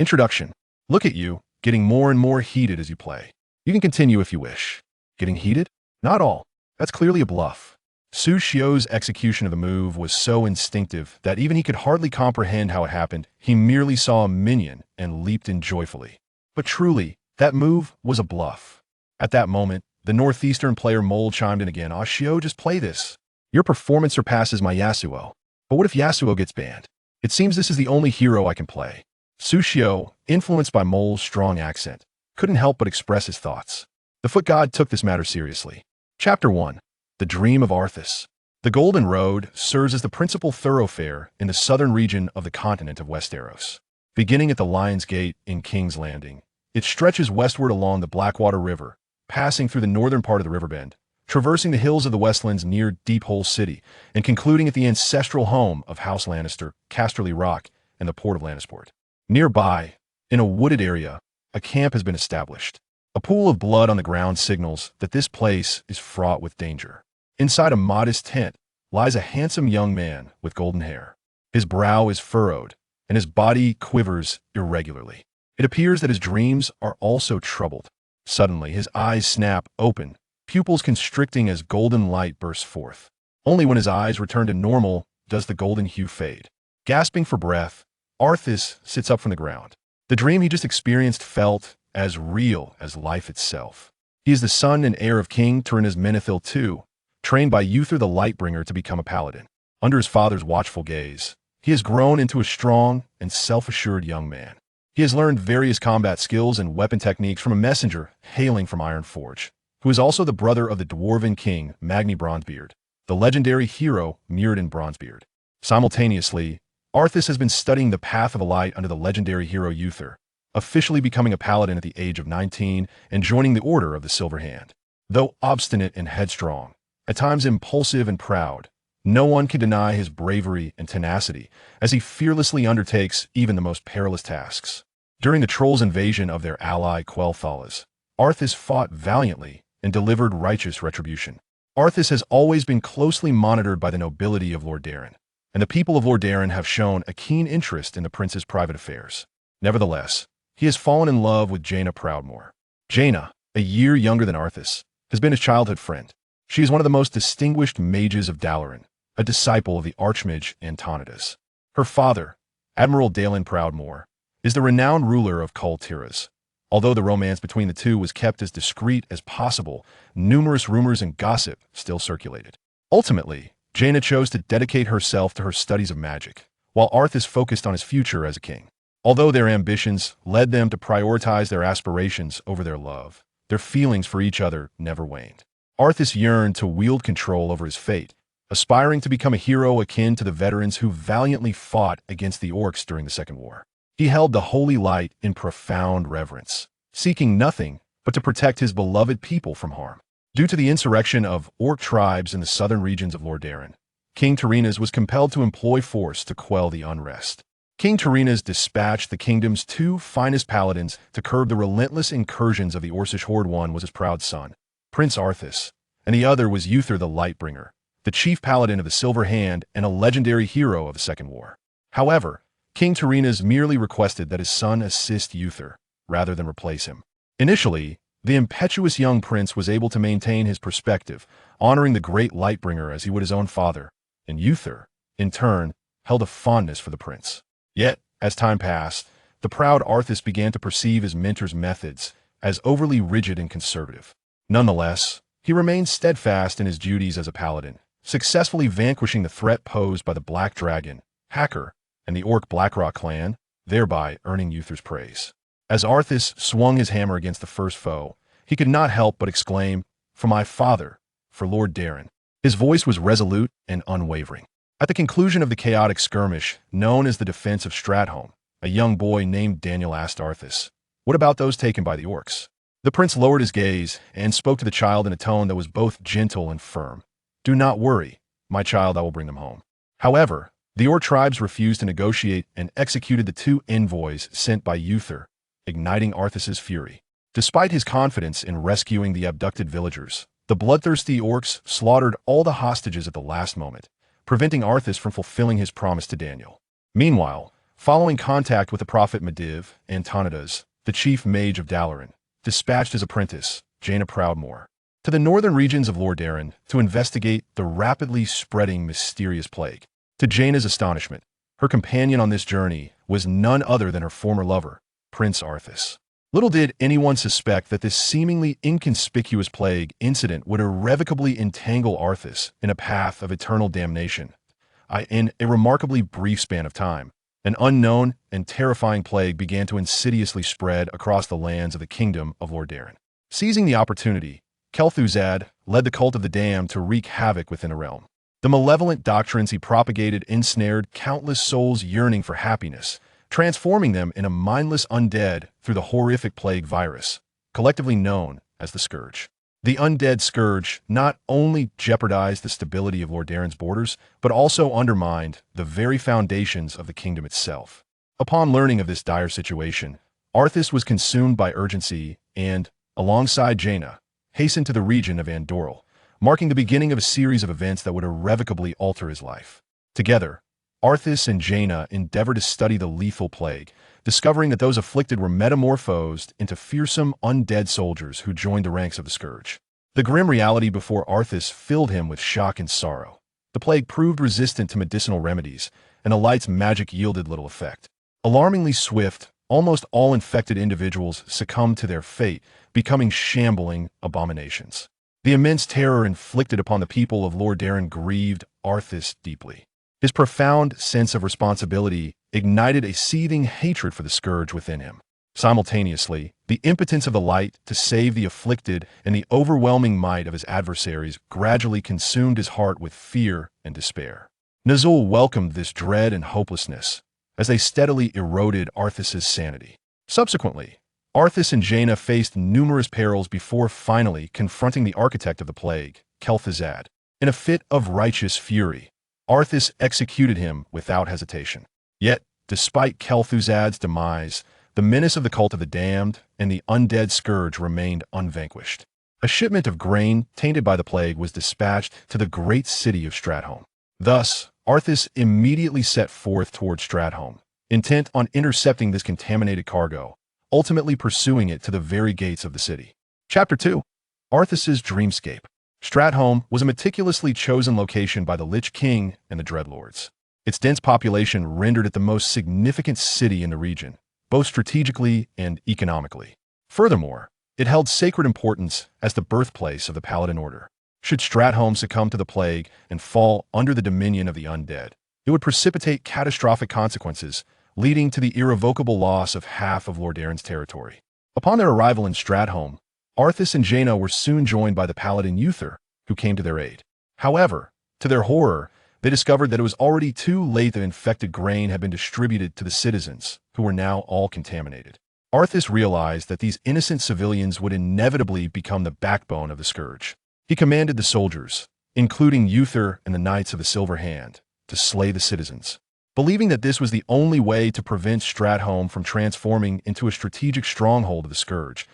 Introduction. Look at you, getting more and more heated as you play. You can continue if you wish. Getting heated? Not all. That's clearly a bluff. Su Xiao's execution of the move was so instinctive that even he could hardly comprehend how it happened. He merely saw a minion and leaped in joyfully. But truly, that move was a bluff. At that moment, the northeastern player Mole chimed in again. "Ah, Xiao, just play this. Your performance surpasses my Yasuo. But what if Yasuo gets banned? It seems this is the only hero I can play." Su Xiao, influenced by Mole's strong accent, couldn't help but express his thoughts. The foot god took this matter seriously. Chapter 1. The Dream of Arthas. The Golden Road serves as the principal thoroughfare in the southern region of the continent of Westeros. Beginning at the Lion's Gate in King's Landing, it stretches westward along the Blackwater River, passing through the northern part of the riverbend, traversing the hills of the Westlands near Deep Hole City, and concluding at the ancestral home of House Lannister, Casterly Rock, and the port of Lannisport. Nearby, in a wooded area, a camp has been established. A pool of blood on the ground signals that this place is fraught with danger. Inside a modest tent lies a handsome young man with golden hair. His brow is furrowed, and his body quivers irregularly. It appears that his dreams are also troubled. Suddenly, his eyes snap open, pupils constricting as golden light bursts forth. Only when his eyes return to normal does the golden hue fade. Gasping for breath, Arthas sits up from the ground. The dream he just experienced felt as real as life itself. He is the son and heir of King Tyrrenius Menethil II, trained by Uther the Lightbringer to become a paladin. Under his father's watchful gaze, he has grown into a strong and self-assured young man. He has learned various combat skills and weapon techniques from a messenger hailing from Ironforge, who is also the brother of the Dwarven King Magni Bronzebeard, the legendary hero Mirrodin Bronzebeard. Simultaneously, Arthas has been studying the path of light under the legendary hero Uther, officially becoming a paladin at the age of 19 and joining the Order of the Silver Hand. Though obstinate and headstrong, at times impulsive and proud, no one can deny his bravery and tenacity as he fearlessly undertakes even the most perilous tasks. During the Trolls' invasion of their ally Quel'Thalas, Arthas fought valiantly and delivered righteous retribution. Arthas has always been closely monitored by the nobility of Lordaeron, and the people of Lordaeron have shown a keen interest in the prince's private affairs. Nevertheless, he has fallen in love with Jaina Proudmoore. Jaina, a year younger than Arthas, has been his childhood friend. She is one of the most distinguished mages of Dalaran, a disciple of the Archmage Antonidas. Her father, Admiral Dalen Proudmoore, is the renowned ruler of Kul Tiras. Although the romance between the two was kept as discreet as possible, numerous rumors and gossip still circulated. Ultimately, Jaina chose to dedicate herself to her studies of magic, while Arthas focused on his future as a king. Although their ambitions led them to prioritize their aspirations over their love, their feelings for each other never waned. Arthas yearned to wield control over his fate, aspiring to become a hero akin to the veterans who valiantly fought against the orcs during the Second War. He held the holy light in profound reverence, seeking nothing but to protect his beloved people from harm. Due to the insurrection of orc tribes in the southern regions of Lordaeron, King Tyrrenius was compelled to employ force to quell the unrest. King Tyrrenius dispatched the kingdom's two finest paladins to curb the relentless incursions of the Orcish horde. One was his proud son, Prince Arthas, and the other was Uther the Lightbringer, the chief paladin of the Silver Hand and a legendary hero of the Second War. However, King Tyrrenius merely requested that his son assist Uther, rather than replace him. Initially, the impetuous young prince was able to maintain his perspective, honoring the great Lightbringer as he would his own father, and Uther, in turn, held a fondness for the prince. Yet, as time passed, the proud Arthas began to perceive his mentor's methods as overly rigid and conservative. Nonetheless, he remained steadfast in his duties as a paladin, successfully vanquishing the threat posed by the Black Dragon, Hacker, and the Orc Blackrock clan, thereby earning Uther's praise. As Arthas swung his hammer against the first foe, he could not help but exclaim, "For my father, for Lordaeron." His voice was resolute and unwavering. At the conclusion of the chaotic skirmish known as the Defense of Stratholme, a young boy named Daniel asked Arthas, "What about those taken by the orcs?" The prince lowered his gaze and spoke to the child in a tone that was both gentle and firm. "Do not worry, my child, I will bring them home." However, the orc tribes refused to negotiate and executed the two envoys sent by Uther, igniting Arthas's fury. Despite his confidence in rescuing the abducted villagers, the bloodthirsty orcs slaughtered all the hostages at the last moment, preventing Arthas from fulfilling his promise to Daniel. Meanwhile, Following contact with the prophet Mediv, Antonidas, the chief mage of Dalaran, dispatched his apprentice, Jaina Proudmoore, to the northern regions of Lordaeron to investigate the rapidly spreading mysterious plague. To Jaina's astonishment, her companion on this journey was none other than her former lover, Prince Arthas. Little did anyone suspect that this seemingly inconspicuous plague incident would irrevocably entangle Arthas in a path of eternal damnation. In a remarkably brief span of time, an unknown and terrifying plague began to insidiously spread across the lands of the kingdom of Lordaeron. Seizing the opportunity, Kel'Thuzad led the cult of the damned to wreak havoc within the realm. The malevolent doctrines he propagated ensnared countless souls yearning for happiness, transforming them into mindless undead through the horrific plague virus, collectively known as the Scourge. The undead Scourge not only jeopardized the stability of Lordaeron's borders, but also undermined the very foundations of the kingdom itself. Upon learning of this dire situation, Arthas was consumed by urgency and, alongside Jaina, hastened to the region of Andoril, marking the beginning of a series of events that would irrevocably alter his life. Together, Arthas and Jaina endeavored to study the lethal plague, discovering that those afflicted were metamorphosed into fearsome undead soldiers who joined the ranks of the Scourge. The grim reality before Arthas filled him with shock and sorrow. The plague proved resistant to medicinal remedies, and the light's magic yielded little effect. Alarmingly swift, almost all infected individuals succumbed to their fate, becoming shambling abominations. The immense terror inflicted upon the people of Lordaeron grieved Arthas deeply. His profound sense of responsibility ignited a seething hatred for the Scourge within him. Simultaneously, the impotence of the light to save the afflicted and the overwhelming might of his adversaries gradually consumed his heart with fear and despair. Nazul welcomed this dread and hopelessness as they steadily eroded Arthas's sanity. Subsequently, Arthas and Jaina faced numerous perils before finally confronting the architect of the plague, Kel'Thuzad. In a fit of righteous fury, Arthas executed him without hesitation. Yet, despite Kel'Thuzad's demise, the menace of the cult of the damned and the undead Scourge remained unvanquished. A shipment of grain tainted by the plague was dispatched to the great city of Stratholme. Thus, Arthas immediately set forth toward Stratholme, intent on intercepting this contaminated cargo, ultimately pursuing it to the very gates of the city. Chapter 2. Arthas's Dreamscape. Stratholme was a meticulously chosen location by the Lich King and the Dreadlords. Its dense population rendered it the most significant city in the region, both strategically and economically. Furthermore, it held sacred importance as the birthplace of the Paladin Order. Should Stratholme succumb to the plague and fall under the dominion of the undead, it would precipitate catastrophic consequences, leading to the irrevocable loss of half of Lordaeron's territory. Upon their arrival in Stratholme, Arthas and Jaina were soon joined by the Paladin Uther, who came to their aid. However, to their horror, they discovered that it was already too late that infected grain had been distributed to the citizens, who were now all contaminated. Arthas realized that these innocent civilians would inevitably become the backbone of the Scourge. He commanded the soldiers, including Uther and the Knights of the Silver Hand, to slay the citizens. Believing that this was the only way to prevent Stratholme from transforming into a strategic stronghold of the Scourge,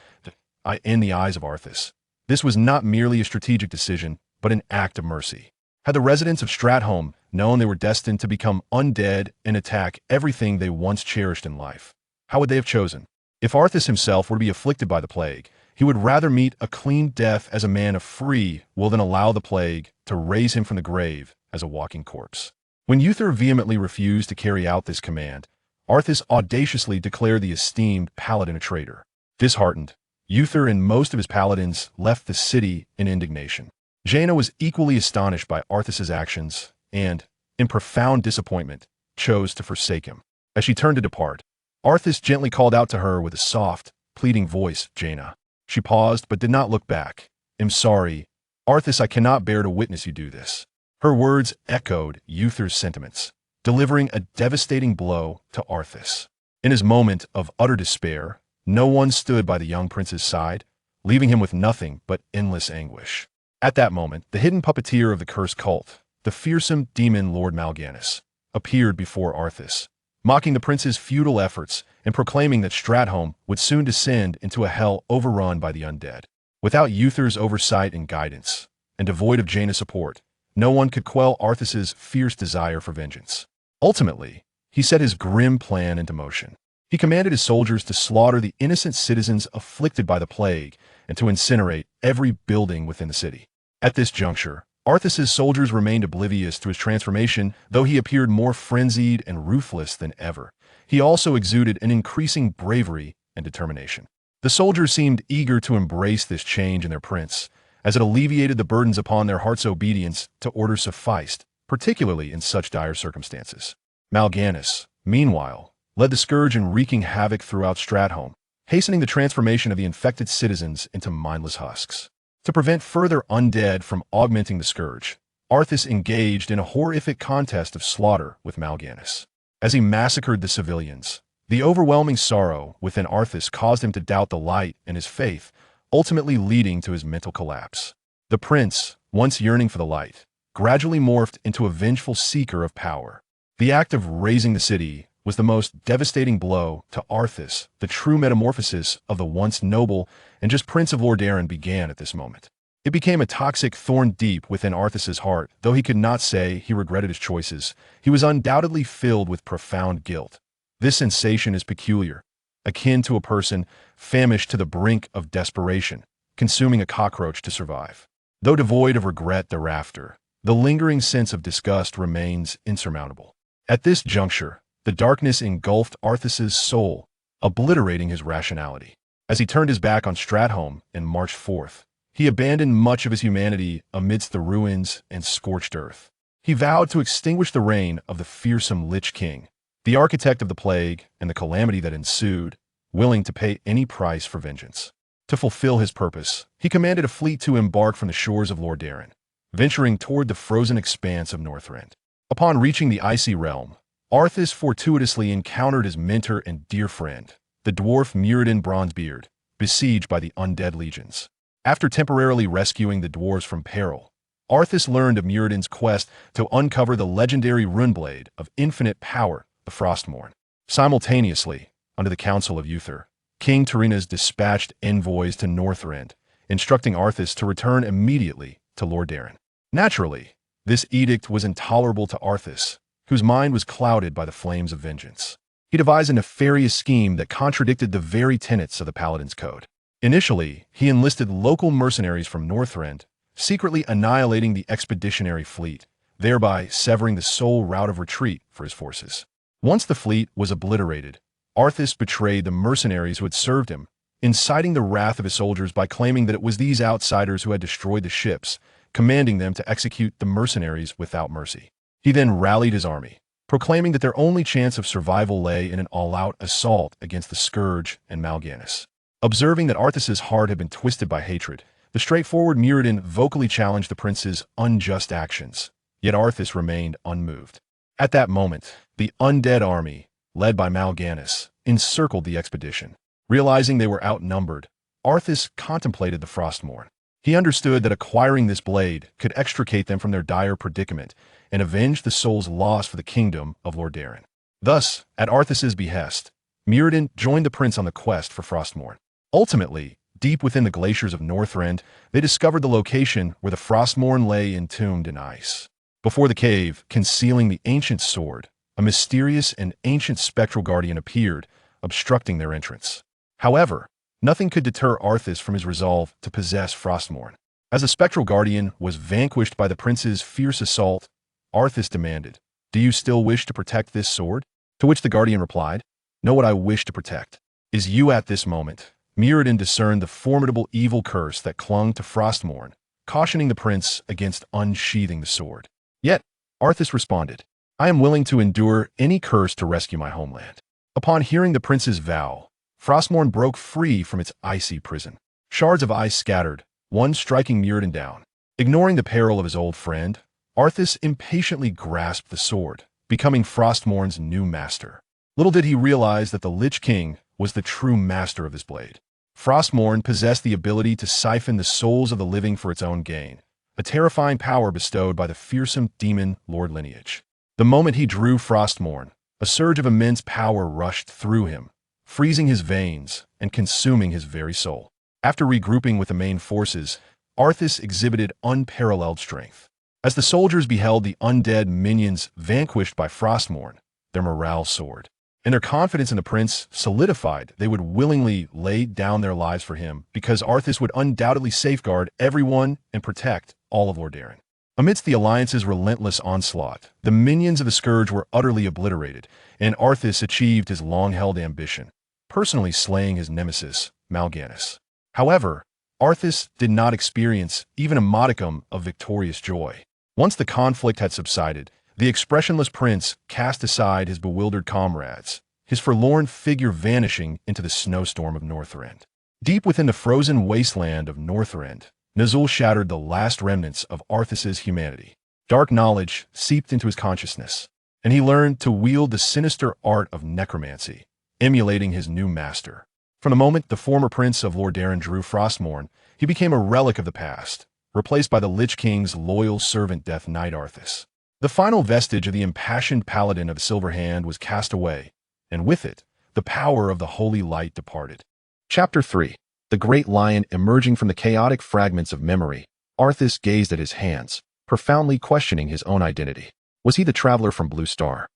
in the eyes of Arthas, this was not merely a strategic decision, but an act of mercy. Had the residents of Stratholme known they were destined to become undead and attack everything they once cherished in life, how would they have chosen? If Arthas himself were to be afflicted by the plague, he would rather meet a clean death as a man of free will than allow the plague to raise him from the grave as a walking corpse. When Uther vehemently refused to carry out this command, Arthas audaciously declared the esteemed Paladin a traitor. Disheartened, Uther and most of his paladins left the city in indignation. Jaina was equally astonished by Arthas's actions and, in profound disappointment, chose to forsake him. As she turned to depart, Arthas gently called out to her with a soft, pleading voice, "Jaina." She paused but did not look back. "I'm sorry, Arthas, I cannot bear to witness you do this." Her words echoed Uther's sentiments, delivering a devastating blow to Arthas. In his moment of utter despair, no one stood by the young prince's side, leaving him with nothing but endless anguish. At that moment, the hidden puppeteer of the cursed cult, the fearsome demon Lord Mal'Ganis, appeared before Arthas, mocking the prince's futile efforts and proclaiming that Stratholme would soon descend into a hell overrun by the undead. Without Uther's oversight and guidance, and devoid of Jaina's support, no one could quell Arthas's fierce desire for vengeance. Ultimately, he set his grim plan into motion. He commanded his soldiers to slaughter the innocent citizens afflicted by the plague and to incinerate every building within the city. At this juncture, Arthas's soldiers remained oblivious to his transformation, though he appeared more frenzied and ruthless than ever. He also exuded an increasing bravery and determination. The soldiers seemed eager to embrace this change in their prince, as it alleviated the burdens upon their heart's obedience to orders sufficed, particularly in such dire circumstances. Mal'Ganis, meanwhile, led the scourge in wreaking havoc throughout Stratholme, hastening the transformation of the infected citizens into mindless husks. To prevent further undead from augmenting the scourge, Arthas engaged in a horrific contest of slaughter with Mal'Ganis. As he massacred the civilians, the overwhelming sorrow within Arthas caused him to doubt the light and his faith, ultimately leading to his mental collapse. The prince, once yearning for the light, gradually morphed into a vengeful seeker of power. The act of razing the city was the most devastating blow to Arthas. The true metamorphosis of the once noble and just Prince of Lordaeron began at this moment. It became a toxic thorn deep within Arthas's heart. Though he could not say he regretted his choices, he was undoubtedly filled with profound guilt. This sensation is peculiar, akin to a person famished to the brink of desperation, consuming a cockroach to survive. Though devoid of regret thereafter, the lingering sense of disgust remains insurmountable. At this juncture, the darkness engulfed Arthas's soul, obliterating his rationality. As he turned his back on Stratholme and marched forth, he abandoned much of his humanity amidst the ruins and scorched earth. He vowed to extinguish the reign of the fearsome Lich King, the architect of the plague and the calamity that ensued, willing to pay any price for vengeance. To fulfill his purpose, he commanded a fleet to embark from the shores of Lordaeron, venturing toward the frozen expanse of Northrend. Upon reaching the icy realm, Arthas fortuitously encountered his mentor and dear friend, the dwarf Muradin Bronzebeard, besieged by the undead legions. After temporarily rescuing the dwarves from peril, Arthas learned of Muradin's quest to uncover the legendary runeblade of infinite power, the Frostmourne. Simultaneously, under the counsel of Uther, King Tyrrhenas dispatched envoys to Northrend, instructing Arthas to return immediately to Lordaeron. Naturally, this edict was intolerable to Arthas, whose mind was clouded by the flames of vengeance. He devised a nefarious scheme that contradicted the very tenets of the Paladin's Code. Initially, he enlisted local mercenaries from Northrend, secretly annihilating the expeditionary fleet, thereby severing the sole route of retreat for his forces. Once the fleet was obliterated, Arthas betrayed the mercenaries who had served him, inciting the wrath of his soldiers by claiming that it was these outsiders who had destroyed the ships, commanding them to execute the mercenaries without mercy. He then rallied his army, proclaiming that their only chance of survival lay in an all-out assault against the Scourge and Mal'Ganis. Observing that Arthas's heart had been twisted by hatred, the straightforward Muradin vocally challenged the prince's unjust actions, yet Arthas remained unmoved. At that moment, the undead army, led by Mal'Ganis, encircled the expedition. Realizing they were outnumbered, Arthas contemplated the Frostmourne. He understood that acquiring this blade could extricate them from their dire predicament and avenge the souls lost for the kingdom of Lordaeron. Thus, at Arthas's behest, Muradin joined the prince on the quest for Frostmourne. Ultimately, deep within the glaciers of Northrend, they discovered the location where the Frostmourne lay entombed in ice. Before the cave, concealing the ancient sword, a mysterious and ancient spectral guardian appeared, obstructing their entrance. However, nothing could deter Arthas from his resolve to possess Frostmourne. As the spectral guardian was vanquished by the prince's fierce assault, Arthas demanded, "Do you still wish to protect this sword?" To which the guardian replied, "Know what I wish to protect is you." At this moment, Muradin discerned the formidable evil curse that clung to Frostmourne, cautioning the prince against unsheathing the sword. Yet, Arthas responded, "I am willing to endure any curse to rescue my homeland." Upon hearing the prince's vow, Frostmourne broke free from its icy prison. Shards of ice scattered, one striking Muradin down. Ignoring the peril of his old friend, Arthas impatiently grasped the sword, becoming Frostmourne's new master. Little did he realize that the Lich King was the true master of this blade. Frostmourne possessed the ability to siphon the souls of the living for its own gain, a terrifying power bestowed by the fearsome demon Lord lineage. The moment he drew Frostmourne, a surge of immense power rushed through him, freezing his veins and consuming his very soul. After regrouping with the main forces, Arthas exhibited unparalleled strength. As the soldiers beheld the undead minions vanquished by Frostmourne, their morale soared. And their confidence in the prince solidified. They would willingly lay down their lives for him because Arthas would undoubtedly safeguard everyone and protect all of Lordaeron. Amidst the Alliance's relentless onslaught, the minions of the Scourge were utterly obliterated, and Arthas achieved his long-held ambition, personally slaying his nemesis, Mal'Ganis. However, Arthas did not experience even a modicum of victorious joy. Once the conflict had subsided, the expressionless prince cast aside his bewildered comrades, his forlorn figure vanishing into the snowstorm of Northrend. Deep within the frozen wasteland of Northrend, Nazul shattered the last remnants of Arthas's humanity. Dark knowledge seeped into his consciousness, and he learned to wield the sinister art of necromancy, emulating his new master. From the moment the former prince of Lordaeron drew Frostmourne, he became a relic of the past, replaced by the Lich King's loyal servant Death Knight Arthas. The final vestige of the impassioned paladin of the Silver Hand was cast away, and with it, the power of the holy light departed. Chapter 3. The Great Lion emerging from the chaotic fragments of memory. Arthas gazed at his hands, profoundly questioning his own identity. Was he the traveler from Blue Star,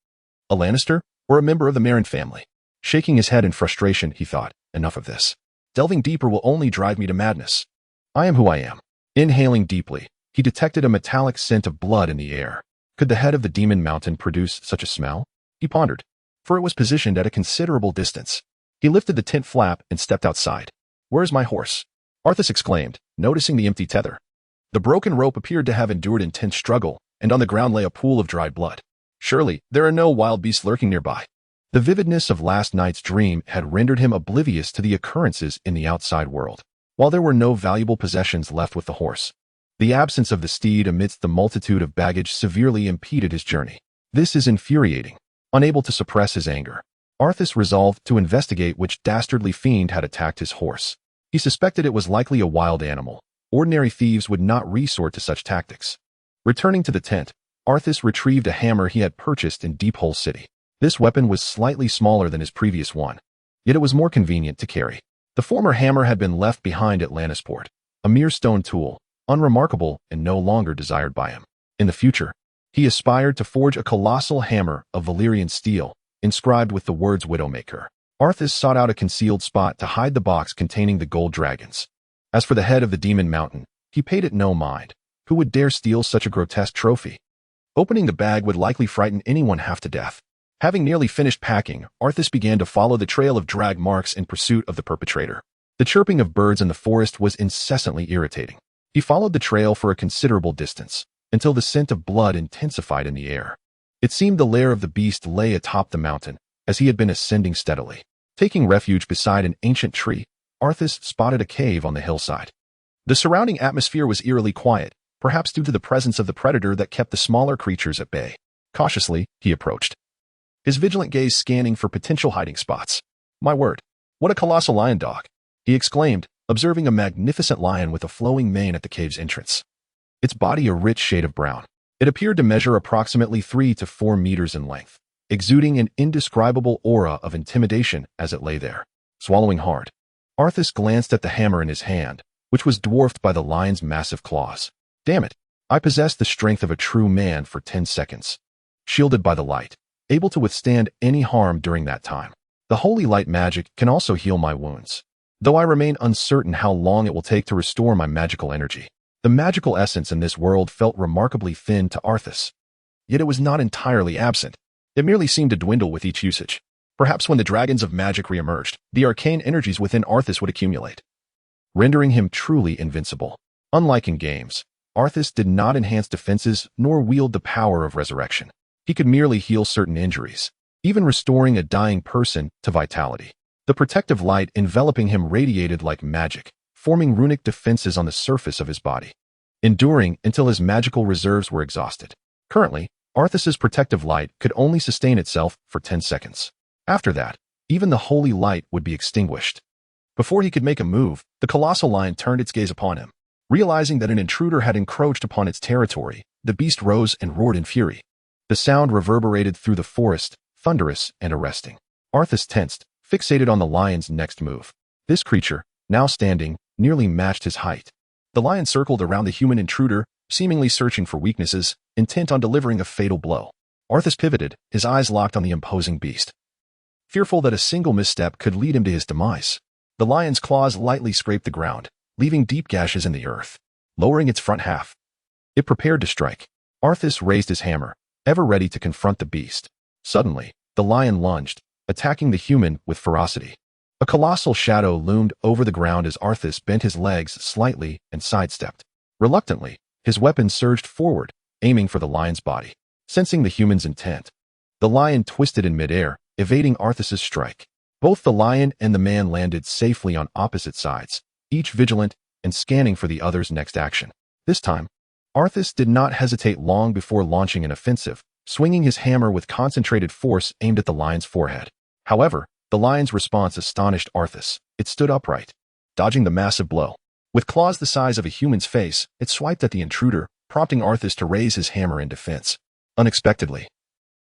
a Lannister, or a member of the Meryn family? Shaking his head in frustration, he thought, enough of this. Delving deeper will only drive me to madness. I am who I am. Inhaling deeply, he detected a metallic scent of blood in the air. Could the head of the Demon Mountain produce such a smell? He pondered, for it was positioned at a considerable distance. He lifted the tent flap and stepped outside. "Where's my horse?" Arthas exclaimed, noticing the empty tether. The broken rope appeared to have endured intense struggle, and on the ground lay a pool of dried blood. Surely, there are no wild beasts lurking nearby. The vividness of last night's dream had rendered him oblivious to the occurrences in the outside world. While there were no valuable possessions left with the horse, the absence of the steed amidst the multitude of baggage severely impeded his journey. This is infuriating. Unable to suppress his anger, Arthas resolved to investigate which dastardly fiend had attacked his horse. He suspected it was likely a wild animal. Ordinary thieves would not resort to such tactics. Returning to the tent, Arthas retrieved a hammer he had purchased in Deep Hole City. This weapon was slightly smaller than his previous one, yet it was more convenient to carry. The former hammer had been left behind at Lannisport, a mere stone tool, unremarkable and no longer desired by him. In the future, he aspired to forge a colossal hammer of Valyrian steel, inscribed with the words Widowmaker. Arthas sought out a concealed spot to hide the box containing the gold dragons. As for the head of the Demon Mountain, he paid it no mind. Who would dare steal such a grotesque trophy? Opening the bag would likely frighten anyone half to death. Having nearly finished packing, Arthas began to follow the trail of drag marks in pursuit of the perpetrator. The chirping of birds in the forest was incessantly irritating. He followed the trail for a considerable distance, until the scent of blood intensified in the air. It seemed the lair of the beast lay atop the mountain, as he had been ascending steadily. Taking refuge beside an ancient tree, Arthas spotted a cave on the hillside. The surrounding atmosphere was eerily quiet, perhaps due to the presence of the predator that kept the smaller creatures at bay. Cautiously, he approached, his vigilant gaze scanning for potential hiding spots. "My word, what a colossal lion dog!" he exclaimed, observing a magnificent lion with a flowing mane at the cave's entrance. Its body a rich shade of brown. It appeared to measure approximately 3 to 4 meters in length, exuding an indescribable aura of intimidation as it lay there. Swallowing hard, Arthas glanced at the hammer in his hand, which was dwarfed by the lion's massive claws. "Damn it, I possessed the strength of a true man for 10 seconds. Shielded by the light, able to withstand any harm during that time. The holy light magic can also heal my wounds, though I remain uncertain how long it will take to restore my magical energy." The magical essence in this world felt remarkably thin to Arthas. Yet it was not entirely absent. It merely seemed to dwindle with each usage. Perhaps when the dragons of magic re-emerged, the arcane energies within Arthas would accumulate, rendering him truly invincible. Unlike in games, Arthas did not enhance defenses nor wield the power of resurrection. He could merely heal certain injuries, even restoring a dying person to vitality. The protective light enveloping him radiated like magic, forming runic defenses on the surface of his body, enduring until his magical reserves were exhausted. Currently, Arthas's protective light could only sustain itself for 10 seconds. After that, even the holy light would be extinguished. Before he could make a move, the colossal lion turned its gaze upon him. Realizing that an intruder had encroached upon its territory, the beast rose and roared in fury. The sound reverberated through the forest, thunderous and arresting. Arthas tensed, fixated on the lion's next move. This creature, now standing, nearly matched his height. The lion circled around the human intruder, seemingly searching for weaknesses, intent on delivering a fatal blow. Arthas pivoted, his eyes locked on the imposing beast. Fearful that a single misstep could lead him to his demise, the lion's claws lightly scraped the ground, leaving deep gashes in the earth, lowering its front half. It prepared to strike. Arthas raised his hammer, ever ready to confront the beast. Suddenly, the lion lunged, attacking the human with ferocity. A colossal shadow loomed over the ground as Arthas bent his legs slightly and sidestepped. Reluctantly, his weapon surged forward, aiming for the lion's body. Sensing the human's intent, the lion twisted in midair, evading Arthas's strike. Both the lion and the man landed safely on opposite sides, each vigilant and scanning for the other's next action. This time, Arthas did not hesitate long before launching an offensive, swinging his hammer with concentrated force aimed at the lion's forehead. However, the lion's response astonished Arthas. It stood upright, dodging the massive blow. With claws the size of a human's face, it swiped at the intruder, prompting Arthas to raise his hammer in defense. Unexpectedly,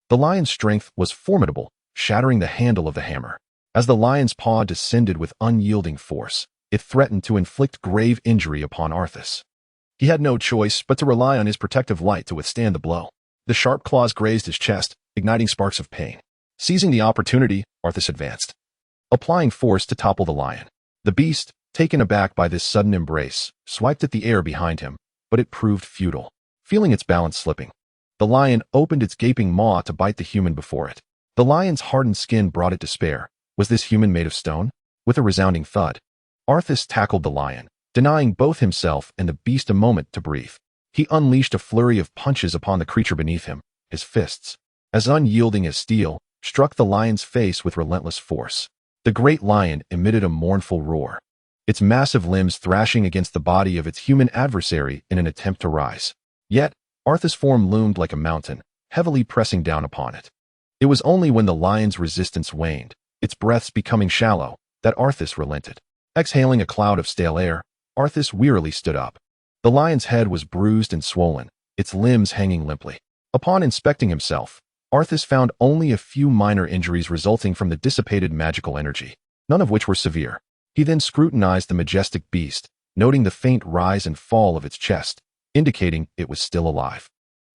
the lion's strength was formidable, shattering the handle of the hammer. As the lion's paw descended with unyielding force, it threatened to inflict grave injury upon Arthas. He had no choice but to rely on his protective light to withstand the blow. The sharp claws grazed his chest, igniting sparks of pain. Seizing the opportunity, Arthas advanced, applying force to topple the lion. The beast, taken aback by this sudden embrace, swiped at the air behind him, but it proved futile. Feeling its balance slipping, the lion opened its gaping maw to bite the human before it. The lion's hardened skin brought it despair. Was this human made of stone? With a resounding thud, Arthas tackled the lion, denying both himself and the beast a moment to breathe. He unleashed a flurry of punches upon the creature beneath him. His fists, as unyielding as steel, struck the lion's face with relentless force. The great lion emitted a mournful roar, its massive limbs thrashing against the body of its human adversary in an attempt to rise. Yet, Arthas' form loomed like a mountain, heavily pressing down upon it. It was only when the lion's resistance waned, its breaths becoming shallow, that Arthas relented. Exhaling a cloud of stale air, Arthas wearily stood up. The lion's head was bruised and swollen, its limbs hanging limply. Upon inspecting himself, Arthas found only a few minor injuries resulting from the dissipated magical energy, none of which were severe. He then scrutinized the majestic beast, noting the faint rise and fall of its chest, indicating it was still alive.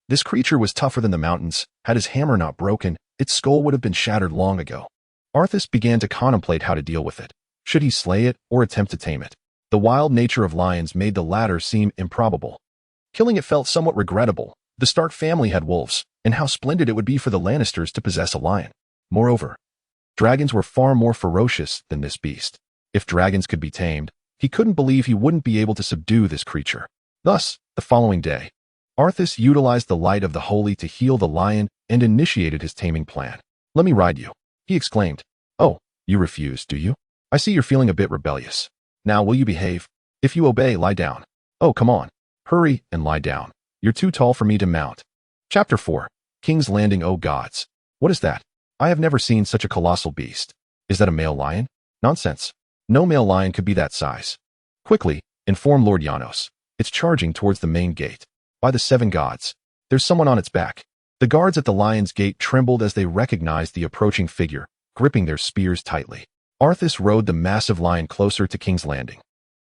This creature was tougher than the mountains. Had his hammer not broken, its skull would have been shattered long ago. Arthas began to contemplate how to deal with it. Should he slay it or attempt to tame it? The wild nature of lions made the latter seem improbable. Killing it felt somewhat regrettable. The Stark family had wolves, and how splendid it would be for the Lannisters to possess a lion. Moreover, dragons were far more ferocious than this beast. If dragons could be tamed, he couldn't believe he wouldn't be able to subdue this creature. Thus, the following day, Arthas utilized the light of the holy to heal the lion and initiated his taming plan. "Let me ride you," he exclaimed. "Oh, you refuse, do you? I see you're feeling a bit rebellious. Now will you behave? If you obey, lie down. Oh, come on. Hurry and lie down. You're too tall for me to mount." Chapter 4. King's Landing. Oh gods. What is that? I have never seen such a colossal beast. Is that a male lion? Nonsense. No male lion could be that size. Quickly, inform Lord Janos. It's charging towards the main gate. By the 7 gods. There's someone on its back. The guards at the lion's gate trembled as they recognized the approaching figure, gripping their spears tightly. Arthas rode the massive lion closer to King's Landing,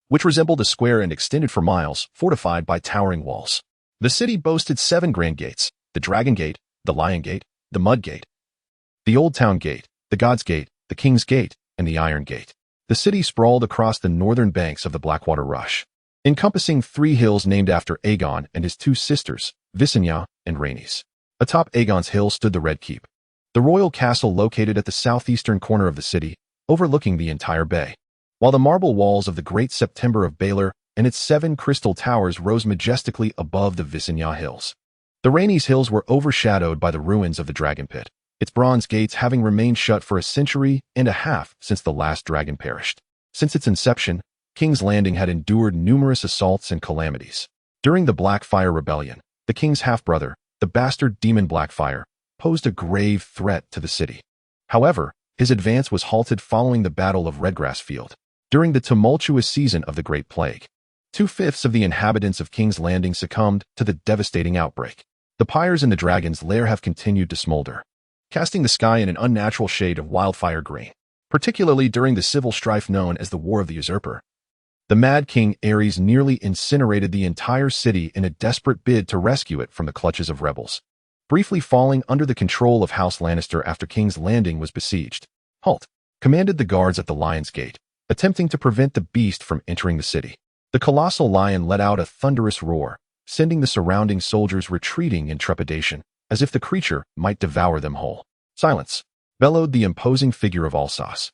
which resembled a square and extended for miles, fortified by towering walls. The city boasted 7 grand gates: the Dragon Gate, the Lion Gate, the Mud Gate, the Old Town Gate, the God's Gate, the King's Gate, and the Iron Gate. The city sprawled across the northern banks of the Blackwater Rush, encompassing 3 hills named after Aegon and his 2 sisters, Visenya and Rhaenys. Atop Aegon's hill stood the Red Keep, the royal castle located at the southeastern corner of the city, overlooking the entire bay, while the marble walls of the Great September of Baelor and its 7 crystal towers rose majestically above the Visenya Hills. The Rhaenys Hills were overshadowed by the ruins of the Dragon Pit, its bronze gates having remained shut for a century and a half since the last dragon perished. Since its inception, King's Landing had endured numerous assaults and calamities. During the Blackfire Rebellion, the king's half-brother, the bastard demon Blackfire, posed a grave threat to the city. However, his advance was halted following the Battle of Redgrass Field. During the tumultuous season of the Great Plague, 2/5 of the inhabitants of King's Landing succumbed to the devastating outbreak. The pyres in the dragon's lair have continued to smolder, casting the sky in an unnatural shade of wildfire green, particularly during the civil strife known as the War of the Usurper. The Mad King Ares nearly incinerated the entire city in a desperate bid to rescue it from the clutches of rebels. briefly falling under the control of House Lannister after King's Landing was besieged. "Halt!" commanded the guards at the Lion's Gate, attempting to prevent the beast from entering the city. The colossal lion let out a thunderous roar, sending the surrounding soldiers retreating in trepidation, as if the creature might devour them whole. "Silence!" bellowed the imposing figure of Alsos.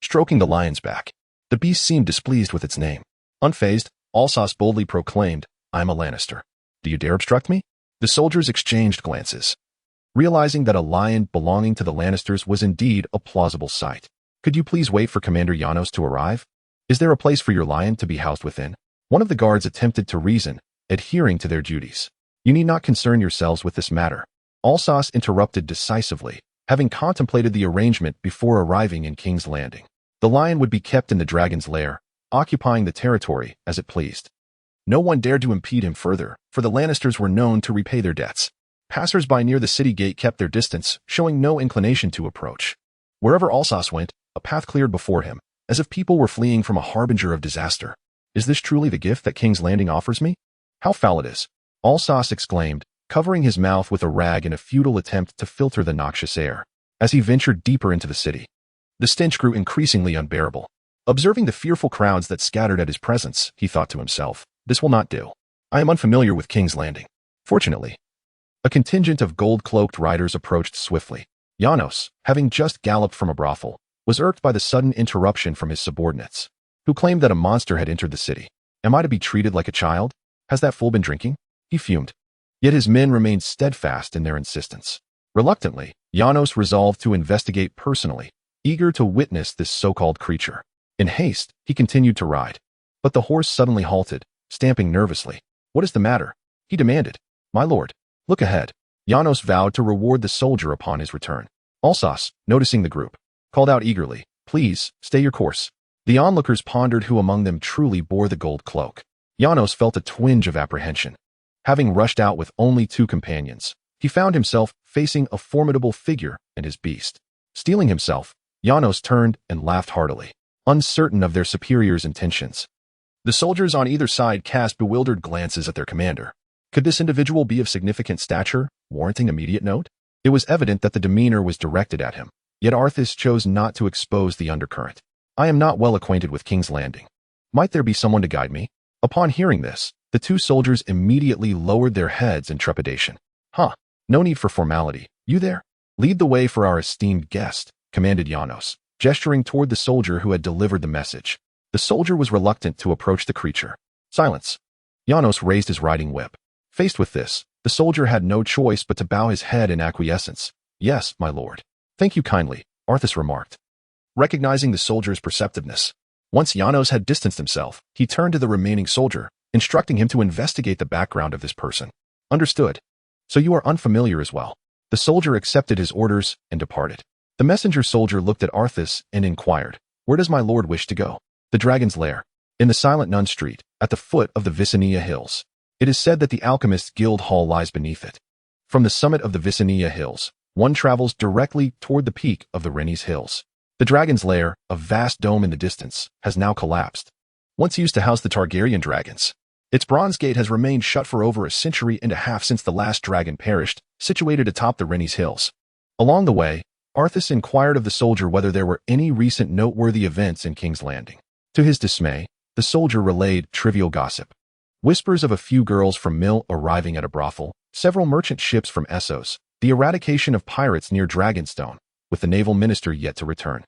Stroking the lion's back, the beast seemed displeased with its name. Unfazed, Alsos boldly proclaimed, "I'm a Lannister. Do you dare obstruct me?" The soldiers exchanged glances, realizing that a lion belonging to the Lannisters was indeed a plausible sight. "Could you please wait for Commander Janos to arrive? Is there a place for your lion to be housed within?" One of the guards attempted to reason, adhering to their duties. "You need not concern yourselves with this matter," Alsos interrupted decisively, having contemplated the arrangement before arriving in King's Landing. The lion would be kept in the dragon's lair, occupying the territory as it pleased. No one dared to impede him further, for the Lannisters were known to repay their debts. Passers-by near the city gate kept their distance, showing no inclination to approach. Wherever Alsos went, a path cleared before him, as if people were fleeing from a harbinger of disaster. "Is this truly the gift that King's Landing offers me? How foul it is!" Alsos exclaimed, covering his mouth with a rag in a futile attempt to filter the noxious air. As he ventured deeper into the city, the stench grew increasingly unbearable. Observing the fearful crowds that scattered at his presence, he thought to himself, "This will not do. I am unfamiliar with King's Landing." Fortunately, a contingent of gold-cloaked riders approached swiftly. Janos, having just galloped from a brothel, was irked by the sudden interruption from his subordinates, who claimed that a monster had entered the city. "Am I to be treated like a child? Has that fool been drinking?" He fumed. Yet his men remained steadfast in their insistence. Reluctantly, Janos resolved to investigate personally, eager to witness this so-called creature. In haste, he continued to ride. But the horse suddenly halted, stamping nervously. "What is the matter?" he demanded. "My lord, look ahead." Janos vowed to reward the soldier upon his return. Alsos, noticing the group, called out eagerly, "Please, stay your course." The onlookers pondered who among them truly bore the gold cloak. Janos felt a twinge of apprehension. Having rushed out with only 2 companions, he found himself facing a formidable figure and his beast. Steeling himself, Janos turned and laughed heartily, uncertain of their superior's intentions. The soldiers on either side cast bewildered glances at their commander. Could this individual be of significant stature, warranting immediate note? It was evident that the demeanor was directed at him, yet Arthas chose not to expose the undercurrent. "I am not well acquainted with King's Landing. Might there be someone to guide me?" Upon hearing this, the 2 soldiers immediately lowered their heads in trepidation. No need for formality. You there? Lead the way for our esteemed guest," commanded Janos, gesturing toward the soldier who had delivered the message. The soldier was reluctant to approach the creature. "Silence." Janos raised his riding whip. Faced with this, the soldier had no choice but to bow his head in acquiescence. "Yes, my lord." "Thank you kindly," Arthas remarked, recognizing the soldier's perceptiveness. Once Janos had distanced himself, he turned to the remaining soldier, instructing him to investigate the background of this person. "Understood. So you are unfamiliar as well." The soldier accepted his orders and departed. The messenger soldier looked at Arthas and inquired, "Where does my lord wish to go?" "The Dragon's Lair, in the Silent Nun Street, at the foot of the Visania Hills. It is said that the Alchemist's Guild Hall lies beneath it. From the summit of the Visania Hills, one travels directly toward the peak of the Rennies Hills. The Dragon's Lair, a vast dome in the distance, has now collapsed. Once used to house the Targaryen dragons. Its bronze gate has remained shut for over a century and a half since the last dragon perished, situated atop the Rennies Hills. Along the way, Arthas inquired of the soldier whether there were any recent noteworthy events in King's Landing. To his dismay, the soldier relayed trivial gossip. Whispers of a few girls from Mill arriving at a brothel, several merchant ships from Essos, the eradication of pirates near Dragonstone, with the naval minister yet to return,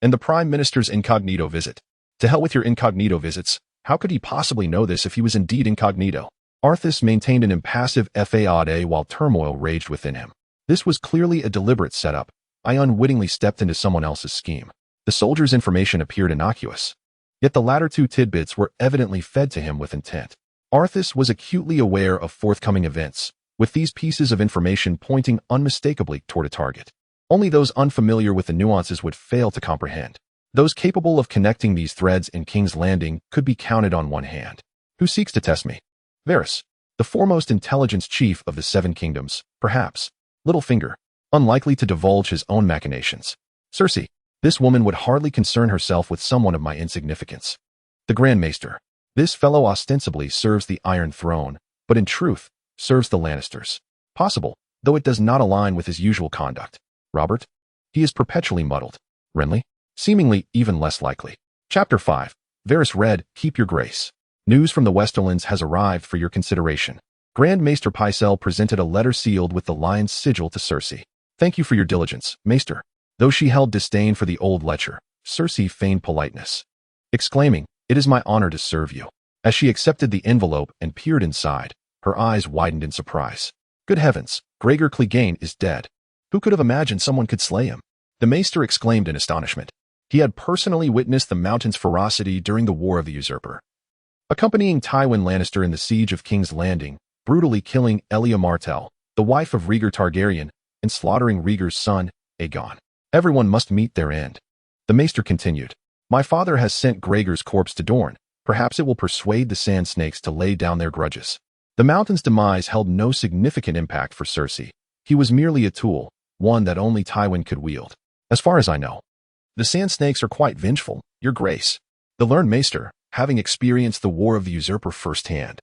and the prime minister's incognito visit. To hell with your incognito visits. How could he possibly know this if he was indeed incognito? Arthas maintained an impassive faade while turmoil raged within him. This was clearly a deliberate setup. I unwittingly stepped into someone else's scheme. The soldier's information appeared innocuous, yet the latter 2 tidbits were evidently fed to him with intent. Arthas was acutely aware of forthcoming events, with these pieces of information pointing unmistakably toward a target. Only those unfamiliar with the nuances would fail to comprehend. Those capable of connecting these threads in King's Landing could be counted on one hand. Who seeks to test me? Varys, the foremost intelligence chief of the 7 kingdoms, perhaps. Littlefinger, unlikely to divulge his own machinations. Cersei, this woman would hardly concern herself with someone of my insignificance. The Grand Maester, this fellow ostensibly serves the Iron Throne, but in truth, serves the Lannisters. Possible, though it does not align with his usual conduct. Robert? He is perpetually muddled. Renly? Seemingly even less likely. Chapter 5. Varys read, Keep your grace. News from the Westerlands has arrived for your consideration. Grand Maester Pycelle presented a letter sealed with the lion's sigil to Cersei. Thank you for your diligence, Maester. Though she held disdain for the old lecher, Cersei feigned politeness, exclaiming, It is my honor to serve you. As she accepted the envelope and peered inside, her eyes widened in surprise. Good heavens, Gregor Clegane is dead. Who could have imagined someone could slay him? The Maester exclaimed in astonishment. He had personally witnessed the Mountain's ferocity during the War of the Usurper, accompanying Tywin Lannister in the Siege of King's Landing, brutally killing Elia Martell, the wife of Rhaegar Targaryen, and slaughtering Rhaegar's son, Aegon. Everyone must meet their end. The Maester continued, My father has sent Gregor's corpse to Dorne. Perhaps it will persuade the Sand Snakes to lay down their grudges. The Mountain's demise held no significant impact for Cersei. He was merely a tool, one that only Tywin could wield. As far as I know, the Sand Snakes are quite vengeful, Your Grace. The learned Maester, having experienced the War of the Usurper firsthand,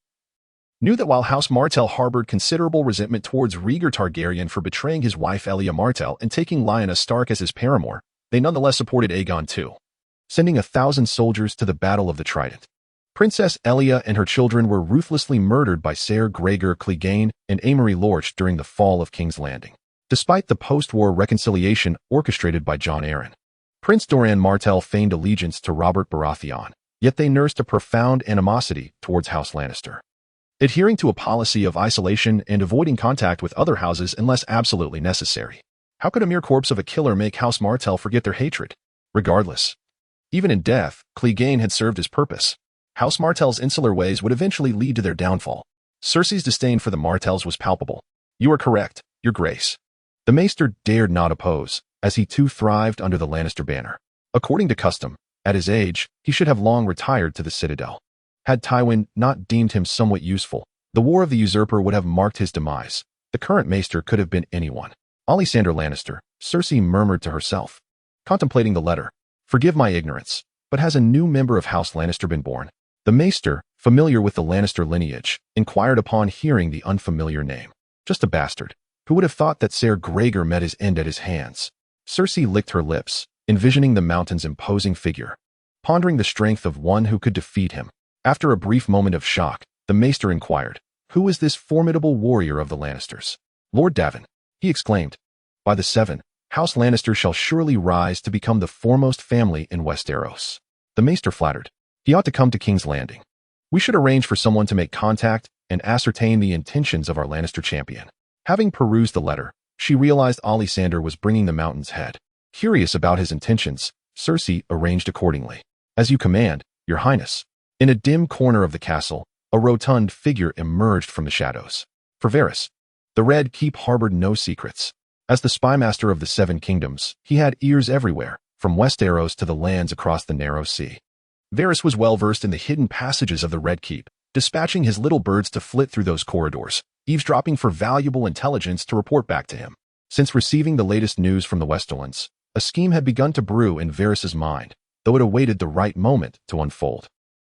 knew that while House Martell harbored considerable resentment towards Rhaegar Targaryen for betraying his wife Elia Martell and taking Lyanna Stark as his paramour, they nonetheless supported Aegon too, sending 1,000 soldiers to the Battle of the Trident. Princess Elia and her children were ruthlessly murdered by Ser Gregor Clegane and Amory Lorch during the fall of King's Landing, despite the post-war reconciliation orchestrated by Jon Arryn. Prince Doran Martell feigned allegiance to Robert Baratheon, yet they nursed a profound animosity towards House Lannister, adhering to a policy of isolation and avoiding contact with other houses unless absolutely necessary. How could a mere corpse of a killer make House Martell forget their hatred? Regardless, even in death, Clegane had served his purpose. House Martell's insular ways would eventually lead to their downfall. Cersei's disdain for the Martells was palpable. You are correct, Your Grace. The Maester dared not oppose, as he too thrived under the Lannister banner. According to custom, at his age, he should have long retired to the Citadel. Had Tywin not deemed him somewhat useful, the War of the Usurper would have marked his demise. The current Maester could have been anyone. Alysander Lannister, Cersei murmured to herself, contemplating the letter. Forgive my ignorance, but has a new member of House Lannister been born? The Maester, familiar with the Lannister lineage, inquired upon hearing the unfamiliar name. Just a bastard. Who would have thought that Ser Gregor met his end at his hands? Cersei licked her lips, envisioning the Mountain's imposing figure, pondering the strength of one who could defeat him. After a brief moment of shock, the Maester inquired, Who is this formidable warrior of the Lannisters? Lord Davin, he exclaimed. By the Seven, House Lannister shall surely rise to become the foremost family in Westeros. The Maester flattered. He ought to come to King's Landing. We should arrange for someone to make contact and ascertain the intentions of our Lannister champion. Having perused the letter, she realized Alysander was bringing the Mountain's head. Curious about his intentions, Cersei arranged accordingly. As you command, Your Highness. In a dim corner of the castle, a rotund figure emerged from the shadows. For Varys, the Red Keep harbored no secrets. As the spymaster of the Seven Kingdoms, he had ears everywhere, from Westeros to the lands across the narrow sea. Varys was well versed in the hidden passages of the Red Keep, dispatching his little birds to flit through those corridors, eavesdropping for valuable intelligence to report back to him. Since receiving the latest news from the Westerlands, a scheme had begun to brew in Varys's mind, though it awaited the right moment to unfold.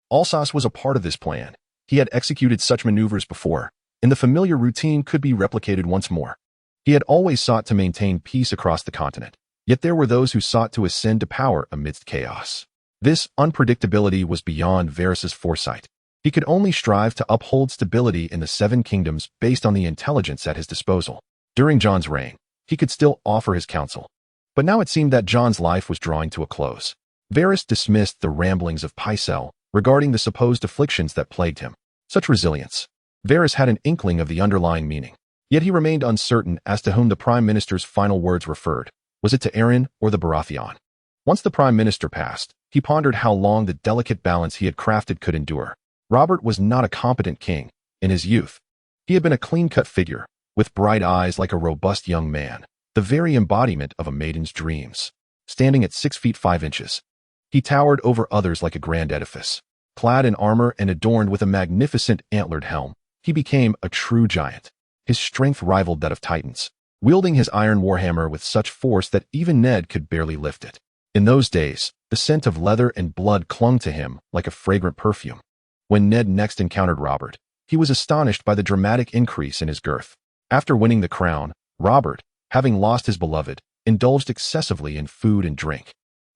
Alsace was a part of this plan. He had executed such maneuvers before, and the familiar routine could be replicated once more. He had always sought to maintain peace across the continent, yet there were those who sought to ascend to power amidst chaos. This unpredictability was beyond Varys's foresight. He could only strive to uphold stability in the Seven Kingdoms based on the intelligence at his disposal. During Jon's reign, he could still offer his counsel. But now it seemed that Jon's life was drawing to a close. Varys dismissed the ramblings of Pycelle regarding the supposed afflictions that plagued him. Such resilience. Varys had an inkling of the underlying meaning. Yet he remained uncertain as to whom the Prime Minister's final words referred. Was it to Arryn or the Baratheon? Once the Prime Minister passed, he pondered how long the delicate balance he had crafted could endure. Robert was not a competent king. In his youth, he had been a clean-cut figure, with bright eyes like a robust young man, the very embodiment of a maiden's dreams. Standing at 6 feet 5 inches, he towered over others like a grand edifice. Clad in armor and adorned with a magnificent antlered helm, he became a true giant. His strength rivaled that of Titans, wielding his iron warhammer with such force that even Ned could barely lift it. In those days, the scent of leather and blood clung to him like a fragrant perfume. When Ned next encountered Robert, he was astonished by the dramatic increase in his girth. After winning the crown, Robert, having lost his beloved, indulged excessively in food and drink,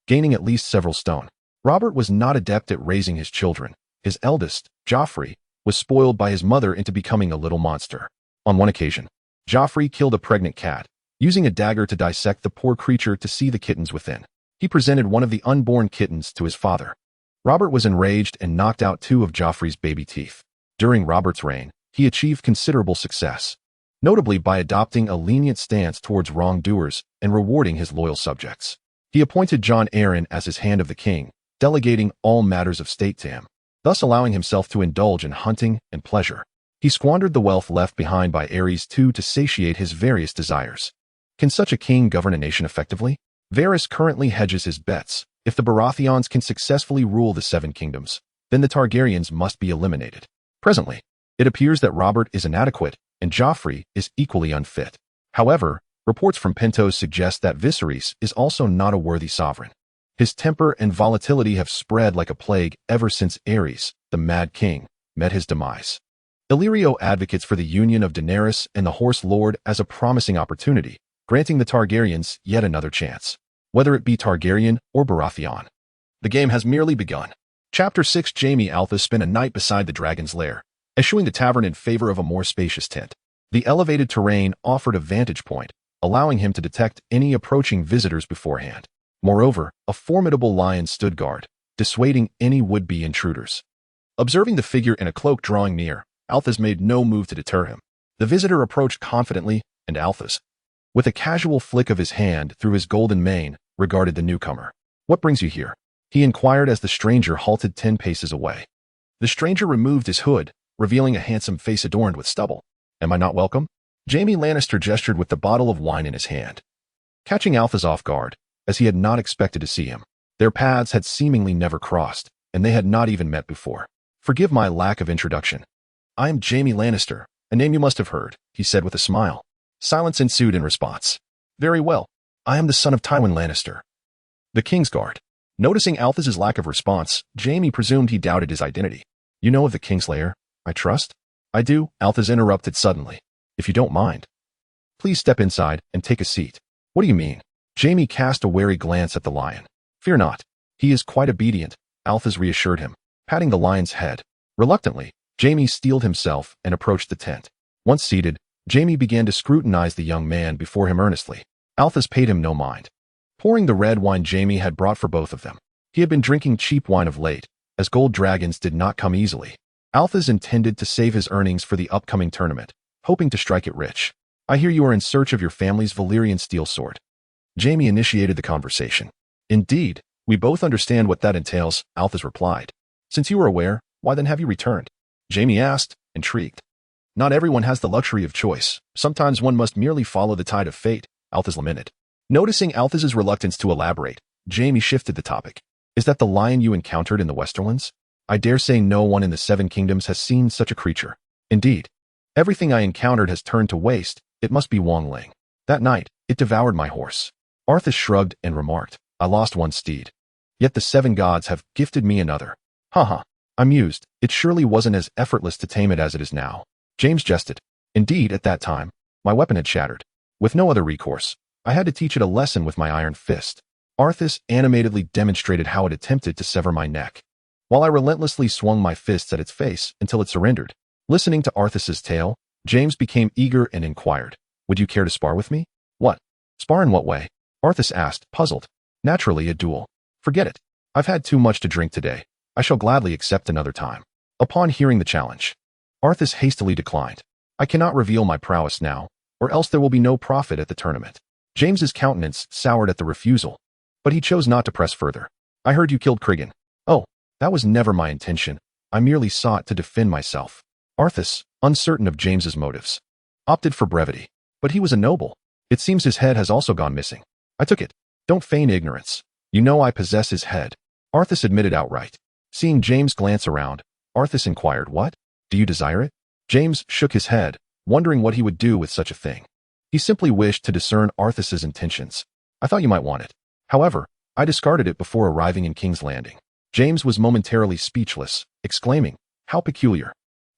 gaining at least several stone. Robert was not adept at raising his children. His eldest, Joffrey, was spoiled by his mother into becoming a little monster. On one occasion, Joffrey killed a pregnant cat, using a dagger to dissect the poor creature to see the kittens within. He presented one of the unborn kittens to his father. Robert was enraged and knocked out 2 of Joffrey's baby teeth. During Robert's reign, he achieved considerable success, notably by adopting a lenient stance towards wrongdoers and rewarding his loyal subjects. He appointed Jon Arryn as his hand of the king, delegating all matters of state to him, thus allowing himself to indulge in hunting and pleasure. He squandered the wealth left behind by Aerys II to satiate his various desires. Can such a king govern a nation effectively? Varys currently hedges his bets. If the Baratheons can successfully rule the 7 kingdoms, then the Targaryens must be eliminated. Presently, it appears that Robert is inadequate and Joffrey is equally unfit. However, reports from Pentos suggest that Viserys is also not a worthy sovereign. His temper and volatility have spread like a plague ever since Aerys, the Mad King, met his demise. Illyrio advocates for the union of Daenerys and the Horse Lord as a promising opportunity, granting the Targaryens yet another chance, whether it be Targaryen or Baratheon. The game has merely begun. Chapter 6. Jaime Althas spent a night beside the dragon's lair, eschewing the tavern in favor of a more spacious tent. The elevated terrain offered a vantage point, allowing him to detect any approaching visitors beforehand. Moreover, a formidable lion stood guard, dissuading any would-be intruders. Observing the figure in a cloak drawing near, Althas made no move to deter him. The visitor approached confidently, and Althas, with a casual flick of his hand through his golden mane, regarded the newcomer. "What brings you here?" he inquired as the stranger halted 10 paces away. The stranger removed his hood, revealing a handsome face adorned with stubble. "Am I not welcome?" Jaime Lannister gestured with the bottle of wine in his hand, catching Althas off guard, as he had not expected to see him. Their paths had seemingly never crossed, and they had not even met before. "Forgive my lack of introduction. I am Jaime Lannister, a name you must have heard," he said with a smile. Silence ensued in response. "Very well. I am the son of Tywin Lannister, the Kingsguard." Noticing Althas's lack of response, Jaime presumed he doubted his identity. "You know of the Kingslayer, I trust?" "I do," Althas interrupted suddenly. "If you don't mind, please step inside and take a seat." "What do you mean?" Jaime cast a wary glance at the lion. "Fear not. He is quite obedient," Althas reassured him, patting the lion's head. Reluctantly, Jaime steeled himself and approached the tent. Once seated, Jaime began to scrutinize the young man before him earnestly. Althas paid him no mind, pouring the red wine Jaime had brought for both of them. He had been drinking cheap wine of late, as gold dragons did not come easily. Althas intended to save his earnings for the upcoming tournament, hoping to strike it rich. "I hear you are in search of your family's Valyrian steel sword." Jaime initiated the conversation. "Indeed, we both understand what that entails," Althas replied. "Since you are aware, why then have you returned?" Jaime asked, intrigued. "Not everyone has the luxury of choice. Sometimes one must merely follow the tide of fate," Althas lamented. Noticing Althas's reluctance to elaborate, Jaime shifted the topic. "Is that the lion you encountered in the Westerlands? I dare say no one in the 7 kingdoms has seen such a creature." "Indeed. Everything I encountered has turned to waste. It must be Wongling. That night, it devoured my horse." Arthas shrugged and remarked, "I lost one steed. Yet the 7 gods have gifted me another." "Haha." I mused. "It surely wasn't as effortless to tame it as it is now." James jested. "Indeed, at that time, my weapon had shattered. With no other recourse, I had to teach it a lesson with my iron fist." Arthas animatedly demonstrated how it attempted to sever my neck, while I relentlessly swung my fists at its face until it surrendered. Listening to Arthas's tale, James became eager and inquired, "Would you care to spar with me?" "What? Spar in what way?" Arthas asked, puzzled. "Naturally, a duel." "Forget it. I've had too much to drink today. I shall gladly accept another time." Upon hearing the challenge, Arthas hastily declined. "I cannot reveal my prowess now, or else there will be no profit at the tournament." James's countenance soured at the refusal, but he chose not to press further. "I heard you killed Cregan." "Oh, that was never my intention. I merely sought to defend myself." Arthas, uncertain of James's motives, opted for brevity. "But he was a noble. It seems his head has also gone missing." "I took it. Don't feign ignorance. You know I possess his head." Arthas admitted outright. Seeing James glance around, Arthas inquired, "What? Do you desire it?" James shook his head, wondering what he would do with such a thing. He simply wished to discern Arthas's intentions. "I thought you might want it. However, I discarded it before arriving in King's Landing." James was momentarily speechless, exclaiming, "How peculiar.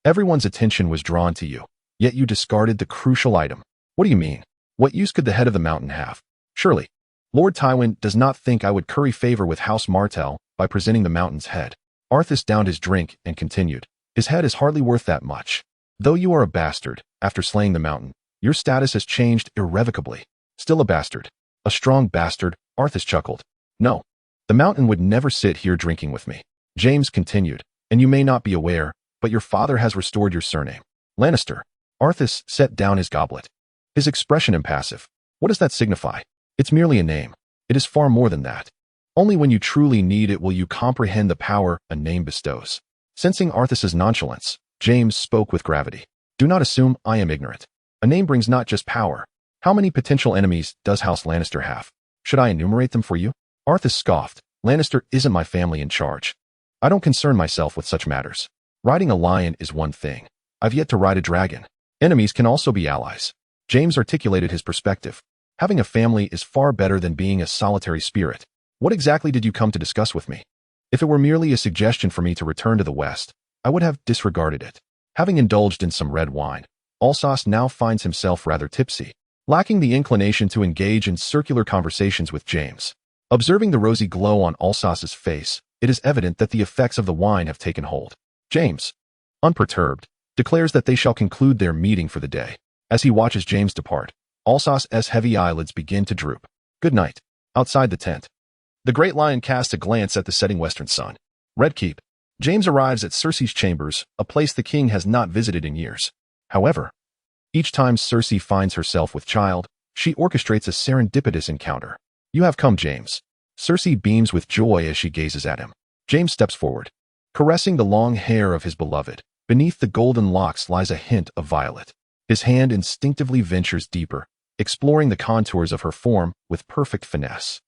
Everyone's attention was drawn to you, yet you discarded the crucial item." "What do you mean?" What use could the head of the mountain have? Surely, Lord Tywin does not think I would curry favor with House Martell by presenting the mountain's head. Arthas downed his drink and continued. His head is hardly worth that much. Though you are a bastard, after slaying the mountain, your status has changed irrevocably. Still a bastard. A strong bastard, Arthas chuckled. No, the mountain would never sit here drinking with me. James continued, and you may not be aware, but your father has restored your surname. Lannister. Arthas set down his goblet. His expression impassive. What does that signify? It's merely a name. It is far more than that. Only when you truly need it will you comprehend the power a name bestows. Sensing Arthas's nonchalance, James spoke with gravity. Do not assume I am ignorant. A name brings not just power. How many potential enemies does House Lannister have? Should I enumerate them for you? Arthas scoffed. Lannister isn't my family in charge. I don't concern myself with such matters. Riding a lion is one thing. I've yet to ride a dragon. Enemies can also be allies. James articulated his perspective. Having a family is far better than being a solitary spirit. What exactly did you come to discuss with me? If it were merely a suggestion for me to return to the West, I would have disregarded it. Having indulged in some red wine, Alsos now finds himself rather tipsy, lacking the inclination to engage in circular conversations with James. Observing the rosy glow on Alsos's face, it is evident that the effects of the wine have taken hold. James, unperturbed, declares that they shall conclude their meeting for the day. As he watches James depart, Alsos's heavy eyelids begin to droop. Good night. Outside the tent, the Great Lion casts a glance at the setting western sun. Red Keep. James arrives at Cersei's chambers, a place the king has not visited in years. However, each time Cersei finds herself with child, she orchestrates a serendipitous encounter. You have come, James. Cersei beams with joy as she gazes at him. James steps forward, caressing the long hair of his beloved. Beneath the golden locks lies a hint of violet. His hand instinctively ventures deeper, exploring the contours of her form with perfect finesse.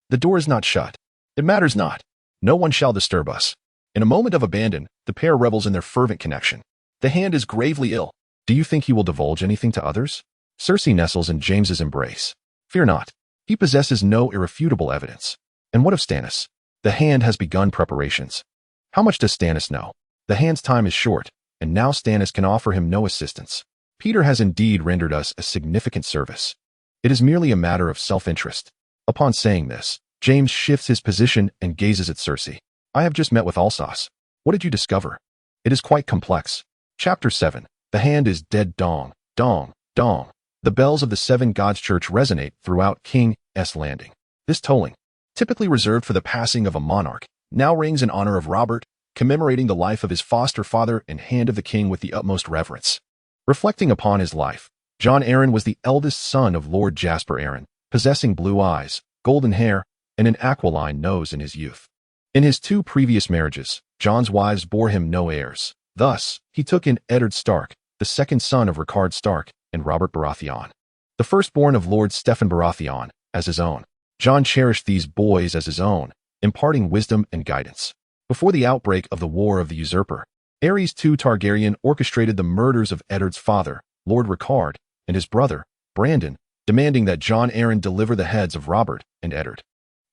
The door is not shut. It matters not. No one shall disturb us. In a moment of abandon, the pair revels in their fervent connection. The hand is gravely ill. Do you think he will divulge anything to others? Cersei nestles in James's embrace. Fear not. He possesses no irrefutable evidence. And what of Stannis? The hand has begun preparations. How much does Stannis know? The hand's time is short, and now Stannis can offer him no assistance. Peter has indeed rendered us a significant service. It is merely a matter of self-interest. Upon saying this, James shifts his position and gazes at Cersei. I have just met with Alsos. What did you discover? It is quite complex. Chapter 7. The hand is dead. Dong, dong, dong. The bells of the Seven Gods Church resonate throughout King's Landing. This tolling, typically reserved for the passing of a monarch, now rings in honor of Robert, commemorating the life of his foster father and hand of the king with the utmost reverence. Reflecting upon his life, Jon Arryn was the eldest son of Lord Jasper Arryn, possessing blue eyes, golden hair, and an aquiline nose in his youth. In his 2 previous marriages, Jon's wives bore him no heirs. Thus, he took in Eddard Stark, the second son of Rickard Stark, and Robert Baratheon, the firstborn of Lord Steffan Baratheon, as his own. Jon cherished these boys as his own, imparting wisdom and guidance. Before the outbreak of the War of the Usurper, Aerys II Targaryen orchestrated the murders of Eddard's father, Lord Rickard, and his brother, Brandon, demanding that Jon Arryn deliver the heads of Robert and Eddard.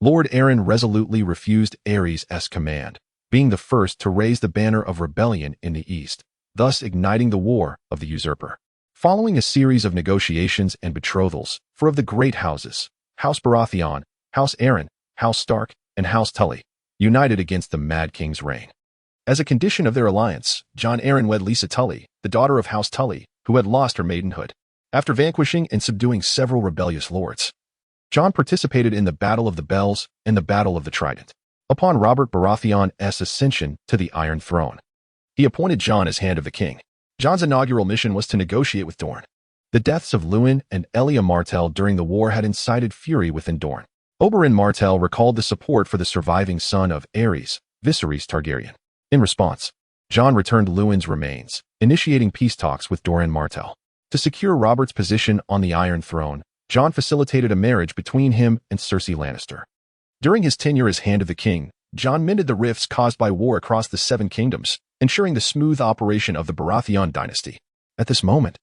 Lord Arryn resolutely refused Aerys' command, being the first to raise the banner of rebellion in the east, thus igniting the War of the Usurper. Following a series of negotiations and betrothals, 4 of the great houses, House Baratheon, House Arryn, House Stark, and House Tully, united against the Mad King's reign. As a condition of their alliance, Jon Arryn wed Lysa Tully, the daughter of House Tully, who had lost her maidenhood. After vanquishing and subduing several rebellious lords, Jon participated in the Battle of the Bells and the Battle of the Trident. Upon Robert Baratheon's ascension to the Iron Throne, he appointed Jon as Hand of the King. Jon's inaugural mission was to negotiate with Dorne. The deaths of Luwin and Elia Martell during the war had incited fury within Dorne. Oberyn Martell recalled the support for the surviving son of Aerys, Viserys Targaryen. In response, Jon returned Luwin's remains, initiating peace talks with Doran Martell. To secure Robert's position on the Iron Throne, Jon facilitated a marriage between him and Cersei Lannister. During his tenure as Hand of the King, Jon mended the rifts caused by war across the Seven Kingdoms, ensuring the smooth operation of the Baratheon dynasty. At this moment,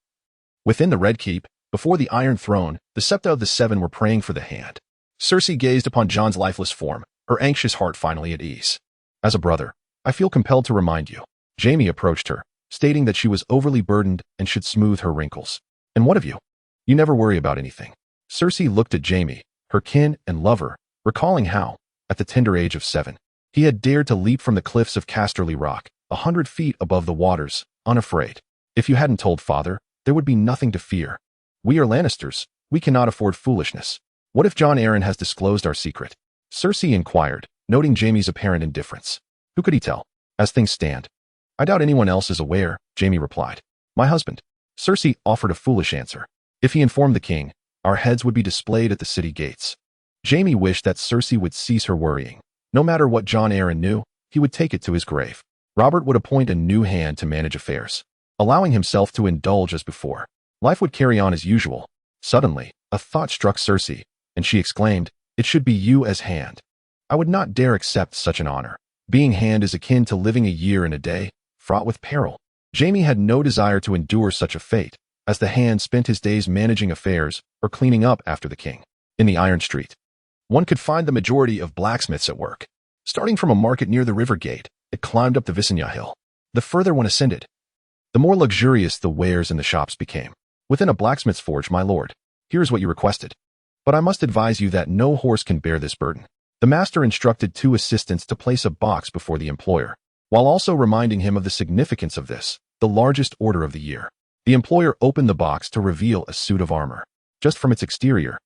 within the Red Keep, before the Iron Throne, the Septa of the Seven were praying for the hand. Cersei gazed upon Jon's lifeless form, her anxious heart finally at ease. As a brother, I feel compelled to remind you. Jaime approached her, stating that she was overly burdened and should smooth her wrinkles. And what of you? You never worry about anything. Cersei looked at Jaime, her kin and lover, recalling how, at the tender age of 7, he had dared to leap from the cliffs of Casterly Rock, 100 feet above the waters, unafraid. If you hadn't told father, there would be nothing to fear. We are Lannisters. We cannot afford foolishness. What if Jon Arryn has disclosed our secret? Cersei inquired, noting Jaime's apparent indifference. Who could he tell? As things stand, I doubt anyone else is aware, Jaime replied. My husband. Cersei offered a foolish answer. If he informed the king, our heads would be displayed at the city gates. Jaime wished that Cersei would cease her worrying. No matter what Jon Arryn knew, he would take it to his grave. Robert would appoint a new hand to manage affairs, allowing himself to indulge as before. Life would carry on as usual. Suddenly, a thought struck Cersei, and she exclaimed, It should be you as hand. I would not dare accept such an honor. Being hand is akin to living a year and a day, fraught with peril. Jaime had no desire to endure such a fate, as the hand spent his days managing affairs or cleaning up after the king. In the Iron Street, one could find the majority of blacksmiths at work. Starting from a market near the river gate, it climbed up the Visenya hill. The further one ascended, the more luxurious the wares in the shops became. Within a blacksmith's forge, my lord, here is what you requested. But I must advise you that no horse can bear this burden. The master instructed 2 assistants to place a box before the employer, while also reminding him of the significance of this, the largest order of the year. The employer opened the box to reveal a suit of armor. Just from its exterior,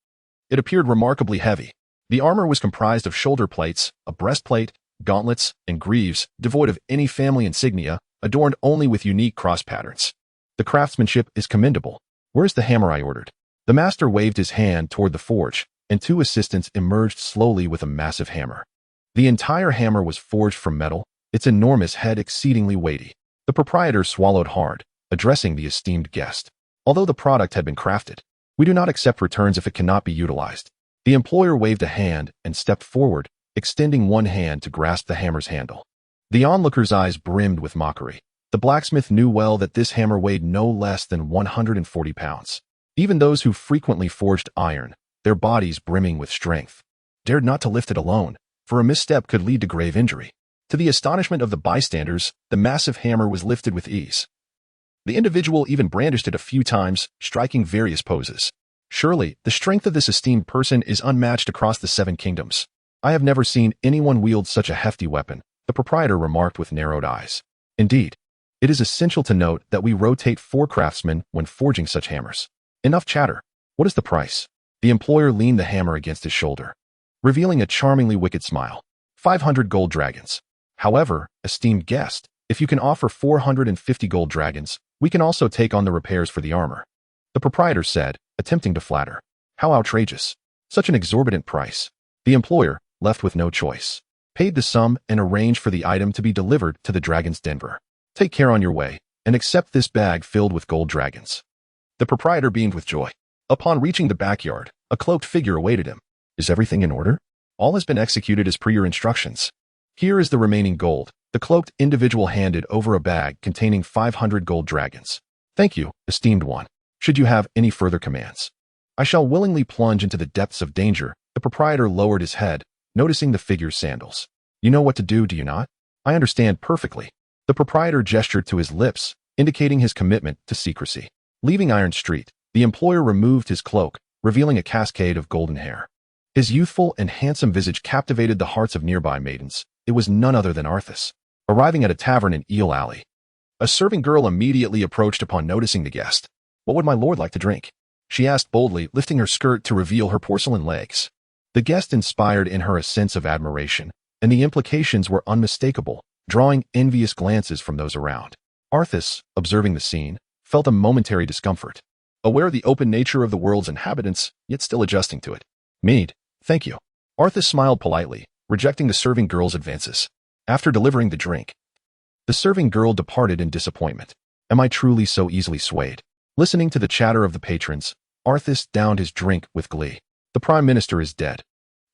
it appeared remarkably heavy. The armor was comprised of shoulder plates, a breastplate, gauntlets, and greaves, devoid of any family insignia, adorned only with unique cross patterns. The craftsmanship is commendable. Where's the hammer I ordered? The master waved his hand toward the forge, and 2 assistants emerged slowly with a massive hammer. The entire hammer was forged from metal, its enormous head exceedingly weighty. The proprietor swallowed hard, addressing the esteemed guest. Although the product had been crafted, we do not accept returns if it cannot be utilized. The employer waved a hand and stepped forward, extending one hand to grasp the hammer's handle. The onlooker's eyes brimmed with mockery. The blacksmith knew well that this hammer weighed no less than 140 pounds. Even those who frequently forged iron, their bodies brimming with strength, dared not to lift it alone, for a misstep could lead to grave injury. To the astonishment of the bystanders, the massive hammer was lifted with ease. The individual even brandished it a few times, striking various poses. Surely, the strength of this esteemed person is unmatched across the 7 kingdoms. I have never seen anyone wield such a hefty weapon, the proprietor remarked with narrowed eyes. Indeed, it is essential to note that we rotate 4 craftsmen when forging such hammers. Enough chatter. What is the price? The employer leaned the hammer against his shoulder, revealing a charmingly wicked smile. 500 gold dragons. However, esteemed guest, if you can offer 450 gold dragons, we can also take on the repairs for the armor. The proprietor said, attempting to flatter. How outrageous. Such an exorbitant price. The employer, left with no choice, paid the sum and arranged for the item to be delivered to the dragon's denver. Take care on your way, and accept this bag filled with gold dragons. The proprietor beamed with joy. Upon reaching the backyard, a cloaked figure awaited him. Is everything in order? All has been executed as per your instructions. Here is the remaining gold. The cloaked individual handed over a bag containing 500 gold dragons. Thank you, esteemed one. Should you have any further commands, I shall willingly plunge into the depths of danger. The proprietor lowered his head, noticing the figure's sandals. You know what to do, do you not? I understand perfectly. The proprietor gestured to his lips, indicating his commitment to secrecy. Leaving Iron Street, the employer removed his cloak, revealing a cascade of golden hair. His youthful and handsome visage captivated the hearts of nearby maidens. It was none other than Arthas. Arriving at a tavern in Eel Alley, a serving girl immediately approached upon noticing the guest. What would my lord like to drink? She asked boldly, lifting her skirt to reveal her porcelain legs. The guest inspired in her a sense of admiration, and the implications were unmistakable, drawing envious glances from those around. Arthas, observing the scene, felt a momentary discomfort, aware of the open nature of the world's inhabitants, yet still adjusting to it. Mead, thank you. Arthas smiled politely, rejecting the serving girl's advances. After delivering the drink, the serving girl departed in disappointment. Am I truly so easily swayed? Listening to the chatter of the patrons, Arthas downed his drink with glee. The Prime Minister is dead.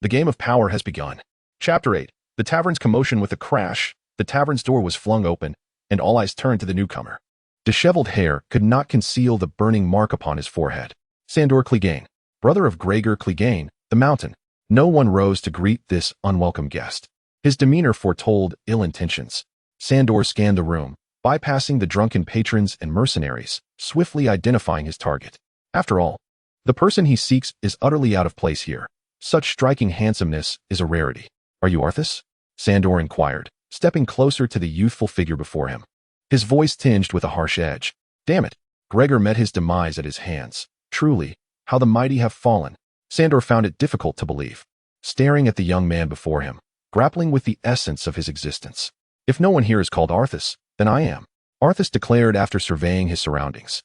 The game of power has begun. Chapter 8. The tavern's commotion. With a crash, the tavern's door was flung open, and all eyes turned to the newcomer. Disheveled hair could not conceal the burning mark upon his forehead. Sandor Clegane, brother of Gregor Clegane, the Mountain. No one rose to greet this unwelcome guest. His demeanor foretold ill intentions. Sandor scanned the room, bypassing the drunken patrons and mercenaries, swiftly identifying his target. After all, The person he seeks is utterly out of place here. Such striking handsomeness is a rarity. Are you Arthas? Sandor inquired, stepping closer to the youthful figure before him. His voice tinged with a harsh edge. Damn it! Gregor met his demise at his hands. Truly, how the mighty have fallen. Sandor found it difficult to believe. Staring at the young man before him, grappling with the essence of his existence. If no one here is called Arthas, then I am. Arthas declared after surveying his surroundings.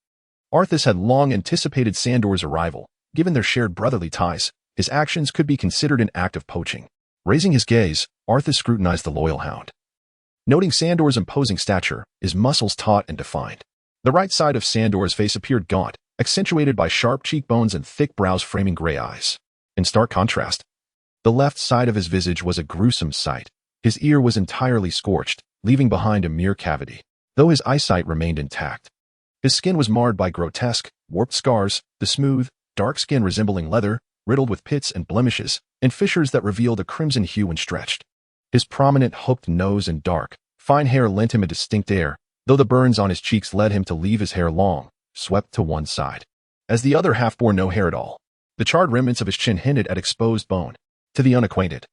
Arthas had long anticipated Sandor's arrival. Given their shared brotherly ties, his actions could be considered an act of poaching. Raising his gaze, Arthas scrutinized the loyal hound. Noting Sandor's imposing stature, his muscles taut and defined. The right side of Sandor's face appeared gaunt, accentuated by sharp cheekbones and thick brows framing gray eyes. In stark contrast, the left side of his visage was a gruesome sight. His ear was entirely scorched, leaving behind a mere cavity, though his eyesight remained intact. His skin was marred by grotesque, warped scars, the smooth, dark skin resembling leather, riddled with pits and blemishes, and fissures that revealed a crimson hue when stretched. His prominent hooked nose and dark, fine hair lent him a distinct air, though the burns on his cheeks led him to leave his hair long, swept to one side, as the other half bore no hair at all. The charred remnants of his chin hinted at exposed bone. To the unacquainted,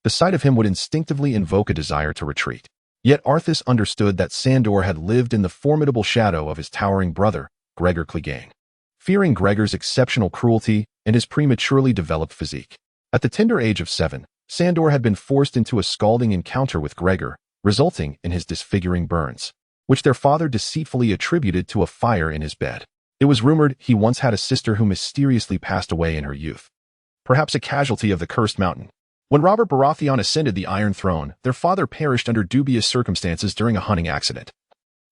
the sight of him would instinctively invoke a desire to retreat. Yet Arthas understood that Sandor had lived in the formidable shadow of his towering brother, Gregor Clegane. Fearing Gregor's exceptional cruelty and his prematurely developed physique. At the tender age of 7, Sandor had been forced into a scalding encounter with Gregor, resulting in his disfiguring burns, which their father deceitfully attributed to a fire in his bed. It was rumored he once had a sister who mysteriously passed away in her youth. Perhaps a casualty of the cursed mountain. When Robert Baratheon ascended the Iron Throne, their father perished under dubious circumstances during a hunting accident,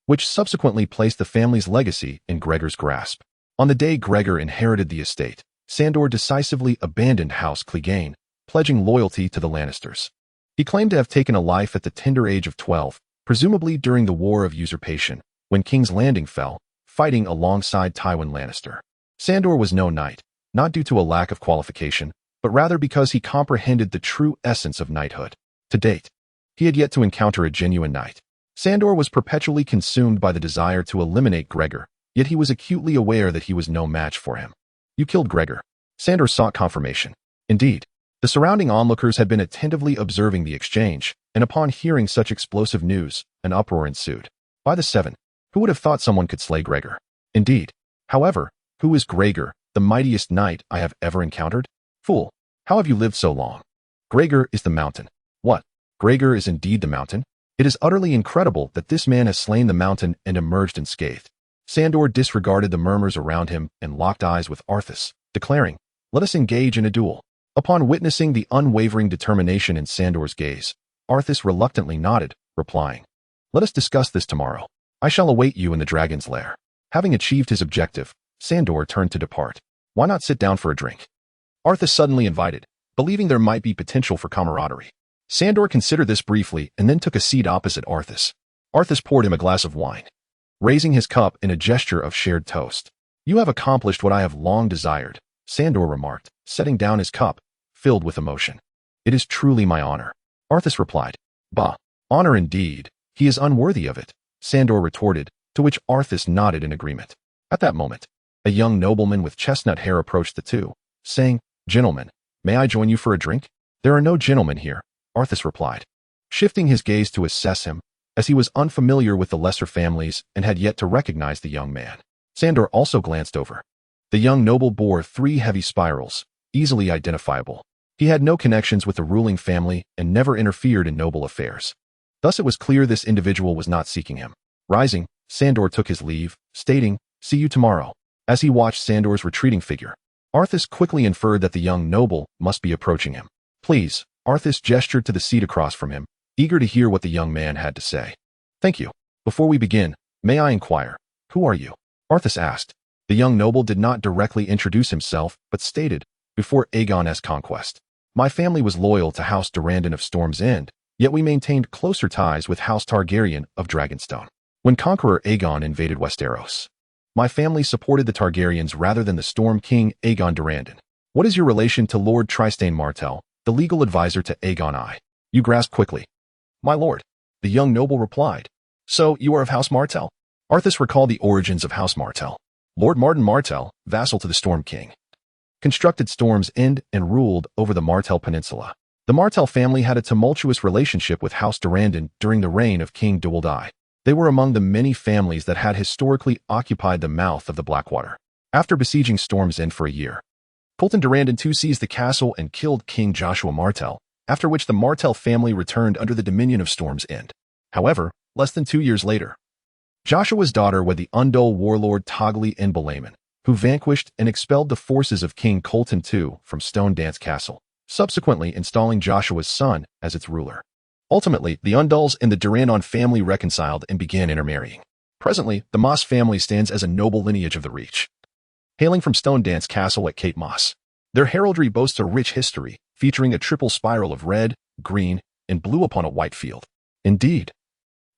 which subsequently placed the family's legacy in Gregor's grasp. On the day Gregor inherited the estate, Sandor decisively abandoned House Clegane, pledging loyalty to the Lannisters. He claimed to have taken a life at the tender age of 12, presumably during the War of Usurpation, when King's Landing fell, fighting alongside Tywin Lannister. Sandor was no knight, not due to a lack of qualification, but rather because he comprehended the true essence of knighthood. To date, he had yet to encounter a genuine knight. Sandor was perpetually consumed by the desire to eliminate Gregor, yet he was acutely aware that he was no match for him. You killed Gregor. Sandor sought confirmation. Indeed, the surrounding onlookers had been attentively observing the exchange, and upon hearing such explosive news, an uproar ensued. By the 7, who would have thought someone could slay Gregor? Indeed. However, who is Gregor, the mightiest knight I have ever encountered? Fool, how have you lived so long? Gregor is the mountain. What? Gregor is indeed the mountain? It is utterly incredible that this man has slain the mountain and emerged unscathed. Sandor disregarded the murmurs around him and locked eyes with Arthas, declaring, "Let us engage in a duel." Upon witnessing the unwavering determination in Sandor's gaze, Arthas reluctantly nodded, replying, "Let us discuss this tomorrow. I shall await you in the dragon's lair." Having achieved his objective, Sandor turned to depart. Why not sit down for a drink? Arthas suddenly invited, believing there might be potential for camaraderie. Sandor considered this briefly and then took a seat opposite Arthas. Arthas poured him a glass of wine, raising his cup in a gesture of shared toast. "You have accomplished what I have long desired," Sandor remarked, setting down his cup, filled with emotion. "It is truly my honor," Arthas replied. "Bah, honor indeed. He is unworthy of it," Sandor retorted, to which Arthas nodded in agreement. At that moment, a young nobleman with chestnut hair approached the two, saying, "Gentlemen, may I join you for a drink?" "There are no gentlemen here," Arthas replied, shifting his gaze to assess him, as he was unfamiliar with the lesser families and had yet to recognize the young man. Sandor also glanced over. The young noble bore 3 heavy spirals, easily identifiable. He had no connections with the ruling family and never interfered in noble affairs. Thus it was clear this individual was not seeking him. Rising, Sandor took his leave, stating, "See you tomorrow." As he watched Sandor's retreating figure, Arthas quickly inferred that the young noble must be approaching him. "Please," Arthas gestured to the seat across from him, eager to hear what the young man had to say. "Thank you. Before we begin, may I inquire, who are you?" Arthas asked. The young noble did not directly introduce himself, but stated, "Before Aegon's conquest, my family was loyal to House Durrandon of Storm's End, yet we maintained closer ties with House Targaryen of Dragonstone. When Conqueror Aegon invaded Westeros, my family supported the Targaryens rather than the Storm King Aegon Durrandon. What is your relation to Lord Trystane Martell, the legal advisor to Aegon I?" You grasped quickly. "My lord," the young noble replied. "So you are of House Martell?" Arthas recalled the origins of House Martell. Lord Martin Martell, vassal to the Storm King, constructed Storm's End and ruled over the Martell Peninsula. The Martell family had a tumultuous relationship with House Durrandon during the reign of King Dualdai. They were among the many families that had historically occupied the mouth of the Blackwater. After besieging Storm's End for a year, Colton Durrandon II seized the castle and killed King Joshua Martell, after which the Martell family returned under the dominion of Storm's End. However, less than 2 years later, Joshua's daughter wed the Undul warlord Togli and Balaman, who vanquished and expelled the forces of King Colton II from Stone Dance Castle, subsequently installing Joshua's son as its ruler. Ultimately, the Unduls and the Durrandon family reconciled and began intermarrying. Presently, the Moss family stands as a noble lineage of the Reach, hailing from Stone Dance Castle at Cape Moss. Their heraldry boasts a rich history, featuring a triple spiral of red, green, and blue upon a white field. Indeed,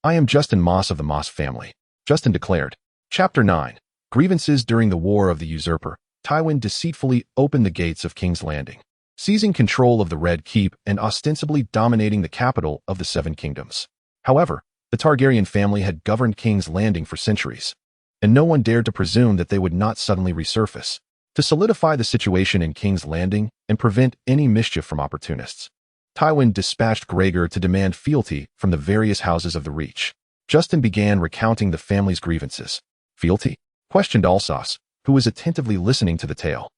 I am Justin Moss of the Moss family, Justin declared. Chapter 9. Grievances during the War of the Usurper. Tywin deceitfully opened the gates of King's Landing, seizing control of the Red Keep and ostensibly dominating the capital of the Seven Kingdoms. However, the Targaryen family had governed King's Landing for centuries, and no one dared to presume that they would not suddenly resurface, to solidify the situation in King's Landing and prevent any mischief from opportunists. Tywin dispatched Gregor to demand fealty from the various houses of the Reach. Justin began recounting the family's grievances. Fealty? Questioned Alsos, who was attentively listening to the tale.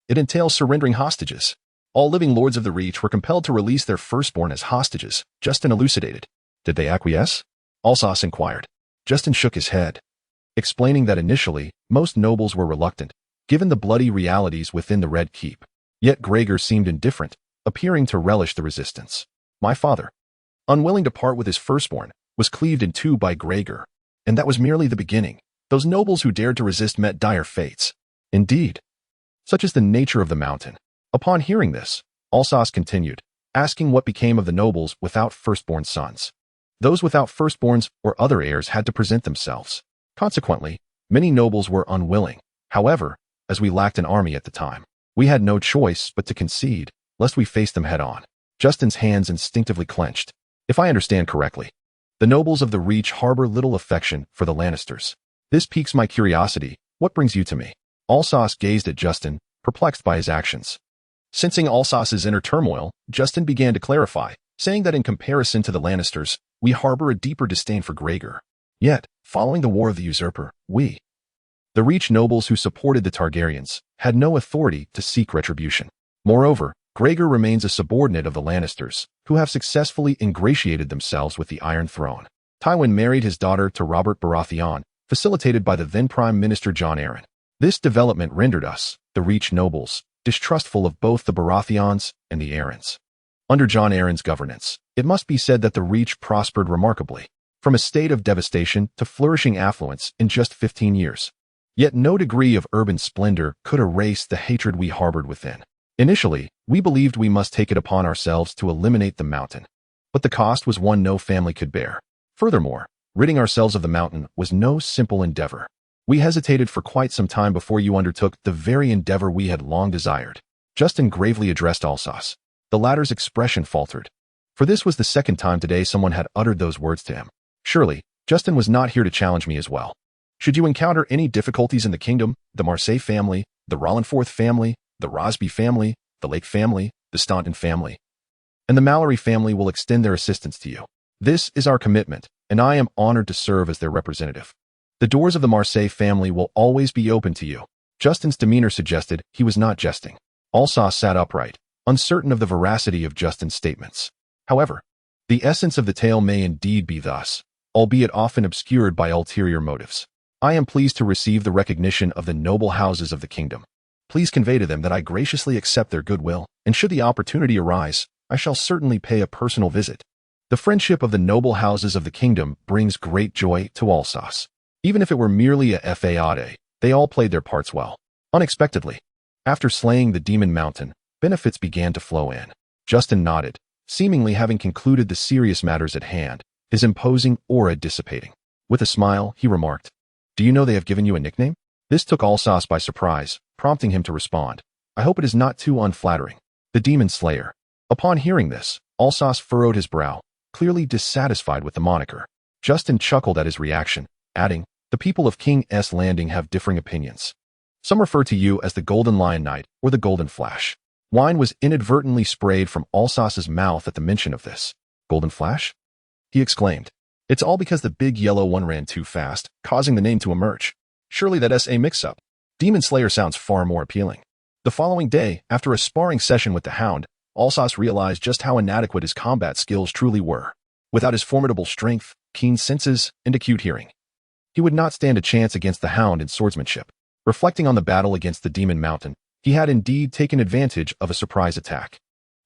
It entails surrendering hostages. All living lords of the Reach were compelled to release their firstborn as hostages, Justin elucidated. Did they acquiesce? Alsos inquired. Justin shook his head, explaining that initially, most nobles were reluctant, given the bloody realities within the Red Keep. Yet Gregor seemed indifferent, appearing to relish the resistance. My father, unwilling to part with his firstborn, was cleaved in two by Gregor, and that was merely the beginning. Those nobles who dared to resist met dire fates. Indeed, such is the nature of the mountain. Upon hearing this, Alsos continued, asking what became of the nobles without firstborn sons. Those without firstborns or other heirs had to present themselves. Consequently, many nobles were unwilling. However, as we lacked an army at the time, we had no choice but to concede, lest we face them head-on. Justin's hands instinctively clenched. If I understand correctly, the nobles of the Reach harbor little affection for the Lannisters. This piques my curiosity. What brings you to me? Alsos gazed at Justin, perplexed by his actions. Sensing Alsos's inner turmoil, Justin began to clarify, saying that in comparison to the Lannisters, we harbor a deeper disdain for Gregor. Yet, following the War of the Usurper, we, the Reach nobles who supported the Targaryens, had no authority to seek retribution. Moreover, Gregor remains a subordinate of the Lannisters, who have successfully ingratiated themselves with the Iron Throne. Tywin married his daughter to Robert Baratheon, facilitated by the then Prime Minister Jon Arryn. This development rendered us, the Reach nobles, distrustful of both the Baratheons and the Arryns. Under Jon Arryn's governance, it must be said that the Reach prospered remarkably, from a state of devastation to flourishing affluence in just 15 years. Yet no degree of urban splendor could erase the hatred we harbored within. Initially, we believed we must take it upon ourselves to eliminate the mountain, but the cost was one no family could bear. Furthermore, ridding ourselves of the mountain was no simple endeavor. We hesitated for quite some time before you undertook the very endeavor we had long desired. Justin gravely addressed Alsos. The latter's expression faltered, for this was the second time today someone had uttered those words to him. Surely, Justin was not here to challenge me as well. Should you encounter any difficulties in the kingdom, the Marseille family, the Rollinforth family, the Rosby family, the Lake family, the Staunton family, and the Mallory family will extend their assistance to you. This is our commitment, and I am honored to serve as their representative. The doors of the Marseille family will always be open to you. Justin's demeanor suggested he was not jesting. Alsos sat upright, uncertain of the veracity of Justin's statements. However, the essence of the tale may indeed be thus, albeit often obscured by ulterior motives. I am pleased to receive the recognition of the noble houses of the kingdom. Please convey to them that I graciously accept their goodwill, and should the opportunity arise, I shall certainly pay a personal visit. The friendship of the noble houses of the kingdom brings great joy to Alsos. Even if it were merely a fade, they all played their parts well. Unexpectedly, after slaying the Demon Mountain, benefits began to flow in. Justin nodded, seemingly having concluded the serious matters at hand, his imposing aura dissipating. With a smile, he remarked, "Do you know they have given you a nickname?" This took Alsos by surprise, prompting him to respond. "I hope it is not too unflattering." The Demon Slayer. Upon hearing this, Alsos furrowed his brow, clearly dissatisfied with the moniker. Justin chuckled at his reaction, adding, "The people of King's Landing have differing opinions. Some refer to you as the Golden Lion Knight or the Golden Flash. Wine was inadvertently sprayed from Alsas's mouth at the mention of this. Golden Flash? He exclaimed. It's all because the big yellow one ran too fast, causing the name to emerge. Surely that's a mix-up. Demon Slayer sounds far more appealing. The following day, after a sparring session with the Hound, Alsas realized just how inadequate his combat skills truly were. Without his formidable strength, keen senses, and acute hearing, he would not stand a chance against the Hound in swordsmanship. Reflecting on the battle against the Demon Mountain, he had indeed taken advantage of a surprise attack.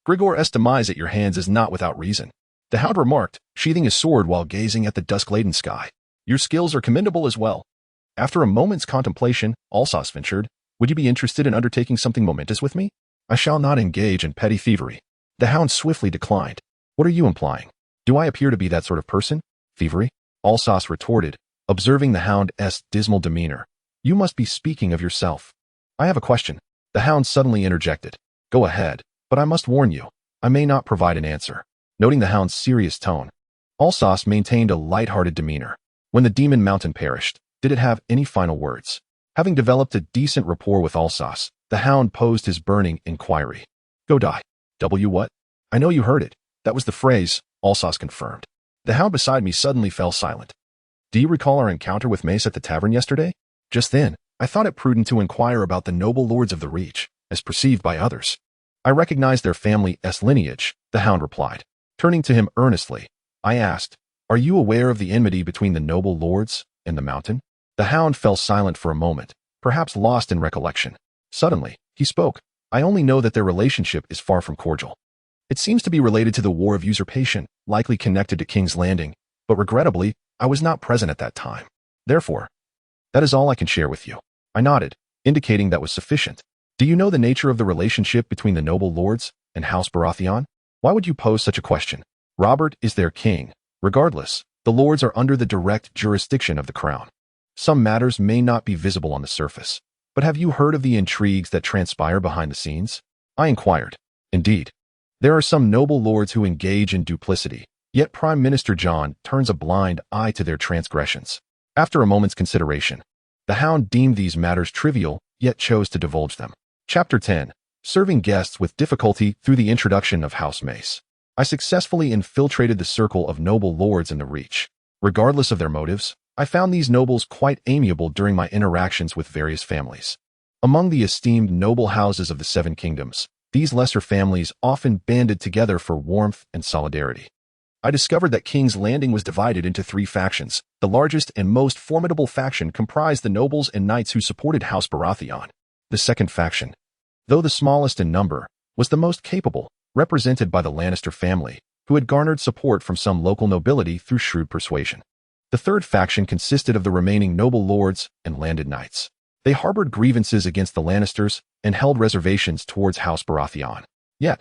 Gregor's demise at your hands is not without reason, the Hound remarked, sheathing his sword while gazing at the dusk-laden sky. Your skills are commendable as well. After a moment's contemplation, Alsas ventured, would you be interested in undertaking something momentous with me? I shall not engage in petty thievery. The Hound swiftly declined. What are you implying? Do I appear to be that sort of person? Thievery? Alsas retorted, observing the Hound's dismal demeanor. You must be speaking of yourself. I have a question. The Hound suddenly interjected. Go ahead, but I must warn you, I may not provide an answer. Noting the Hound's serious tone, Alsas maintained a light-hearted demeanor. When the Demon Mountain perished, did it have any final words? Having developed a decent rapport with Alsas, the Hound posed his burning inquiry. Go die. What? I know you heard it. That was the phrase, Alsas confirmed. The Hound beside me suddenly fell silent. Do you recall our encounter with Mace at the tavern yesterday? Just then, I thought it prudent to inquire about the noble lords of the Reach, as perceived by others. I recognize their family's lineage, the Hound replied. Turning to him earnestly, I asked, are you aware of the enmity between the noble lords and the mountain? The Hound fell silent for a moment, perhaps lost in recollection. Suddenly, he spoke. I only know that their relationship is far from cordial. It seems to be related to the War of Usurpation, likely connected to King's Landing, but regrettably, I was not present at that time. Therefore, that is all I can share with you. I nodded, indicating that was sufficient. Do you know the nature of the relationship between the noble lords and House Baratheon? Why would you pose such a question? Robert is their king. Regardless, the lords are under the direct jurisdiction of the crown. Some matters may not be visible on the surface, but have you heard of the intrigues that transpire behind the scenes? I inquired. Indeed. There are some noble lords who engage in duplicity, yet Prime Minister Jon turns a blind eye to their transgressions. After a moment's consideration, the Hound deemed these matters trivial, yet chose to divulge them. Chapter 10. Serving guests with difficulty through the introduction of House Mace. I successfully infiltrated the circle of noble lords in the Reach. Regardless of their motives, I found these nobles quite amiable during my interactions with various families. Among the esteemed noble houses of the Seven Kingdoms, these lesser families often banded together for warmth and solidarity. I discovered that King's Landing was divided into 3 factions. The largest and most formidable faction comprised the nobles and knights who supported House Baratheon. The second faction, though the smallest in number, was the most capable, represented by the Lannister family, who had garnered support from some local nobility through shrewd persuasion. The third faction consisted of the remaining noble lords and landed knights. They harbored grievances against the Lannisters and held reservations towards House Baratheon. Yet,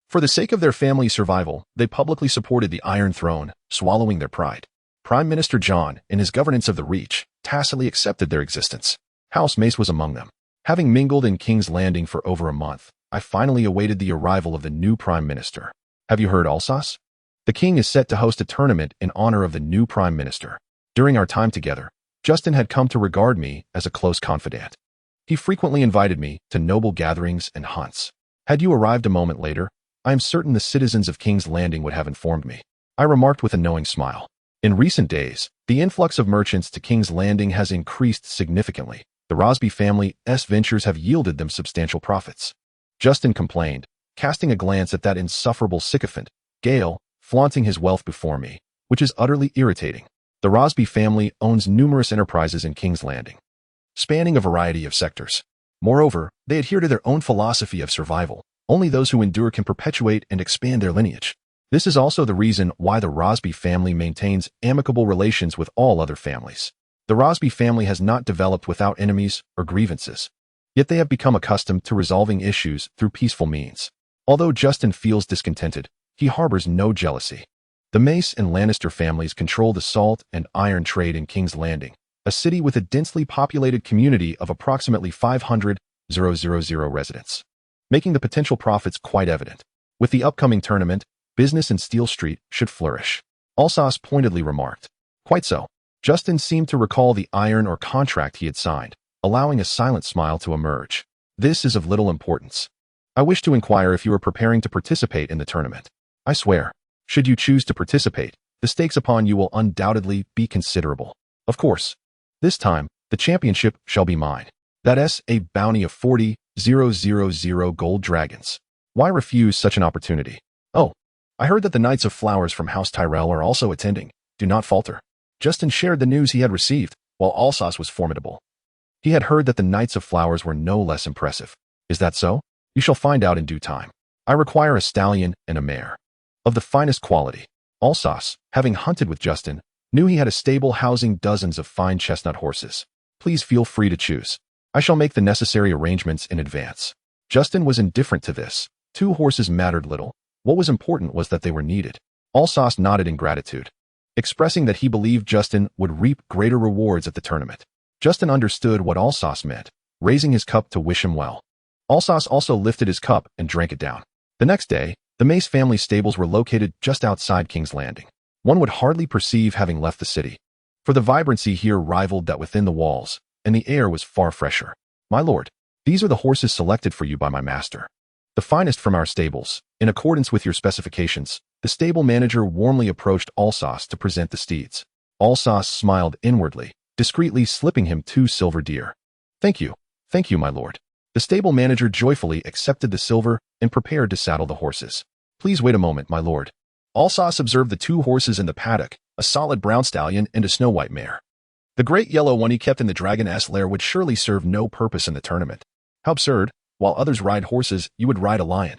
for the sake of their family's survival, they publicly supported the Iron Throne, swallowing their pride. Prime Minister Jon, in his governance of the Reach, tacitly accepted their existence. House Mace was among them. Having mingled in King's Landing for over a month, I finally awaited the arrival of the new Prime Minister. Have you heard, Alsas? The king is set to host a tournament in honor of the new Prime Minister. During our time together, Justin had come to regard me as a close confidant. He frequently invited me to noble gatherings and hunts. Had you arrived a moment later, I am certain the citizens of King's Landing would have informed me. I remarked with a knowing smile. In recent days, the influx of merchants to King's Landing has increased significantly. The Rosby family's ventures have yielded them substantial profits. Justin complained, casting a glance at that insufferable sycophant, Gale, flaunting his wealth before me, which is utterly irritating. The Rosby family owns numerous enterprises in King's Landing, spanning a variety of sectors. Moreover, they adhere to their own philosophy of survival. Only those who endure can perpetuate and expand their lineage. This is also the reason why the Rosby family maintains amicable relations with all other families. The Rosby family has not developed without enemies or grievances, yet they have become accustomed to resolving issues through peaceful means. Although Justin feels discontented, he harbors no jealousy. The Mace and Lannister families control the salt and iron trade in King's Landing, a city with a densely populated community of approximately 500,000 residents, making the potential profits quite evident. With the upcoming tournament, business in Steel Street should flourish. Alsas pointedly remarked. Quite so. Justin seemed to recall the iron or contract he had signed. allowing a silent smile to emerge. This is of little importance. I wish to inquire if you are preparing to participate in the tournament. I swear, should you choose to participate, the stakes upon you will undoubtedly be considerable. Of course, this time, the championship shall be mine. That is a bounty of 40,000 gold dragons. Why refuse such an opportunity? Oh, I heard that the Knights of Flowers from House Tyrell are also attending. Do not falter. Justin shared the news he had received, while Alsace was formidable. He had heard that the Knights of Flowers were no less impressive. Is that so? You shall find out in due time. I require a stallion and a mare of the finest quality. Alsace, having hunted with Justin, knew he had a stable housing dozens of fine chestnut horses. Please feel free to choose. I shall make the necessary arrangements in advance. Justin was indifferent to this. 2 horses mattered little. What was important was that they were needed. Alsace nodded in gratitude, expressing that he believed Justin would reap greater rewards at the tournament. Justin understood what Alsace meant, raising his cup to wish him well. Alsace also lifted his cup and drank it down. The next day, the Mace family stables were located just outside King's Landing. One would hardly perceive having left the city, for the vibrancy here rivaled that within the walls, and the air was far fresher. My lord, these are the horses selected for you by my master. The finest from our stables. In accordance with your specifications, the stable manager warmly approached Alsace to present the steeds. Alsace smiled inwardly, discreetly slipping him 2 silver deer. Thank you, my lord. The stable manager joyfully accepted the silver and prepared to saddle the horses. Please wait a moment, my lord. Alsace observed the 2 horses in the paddock, a solid brown stallion and a snow-white mare. The great yellow one he kept in the dragon-ass lair would surely serve no purpose in the tournament. How absurd! While others ride horses, you would ride a lion.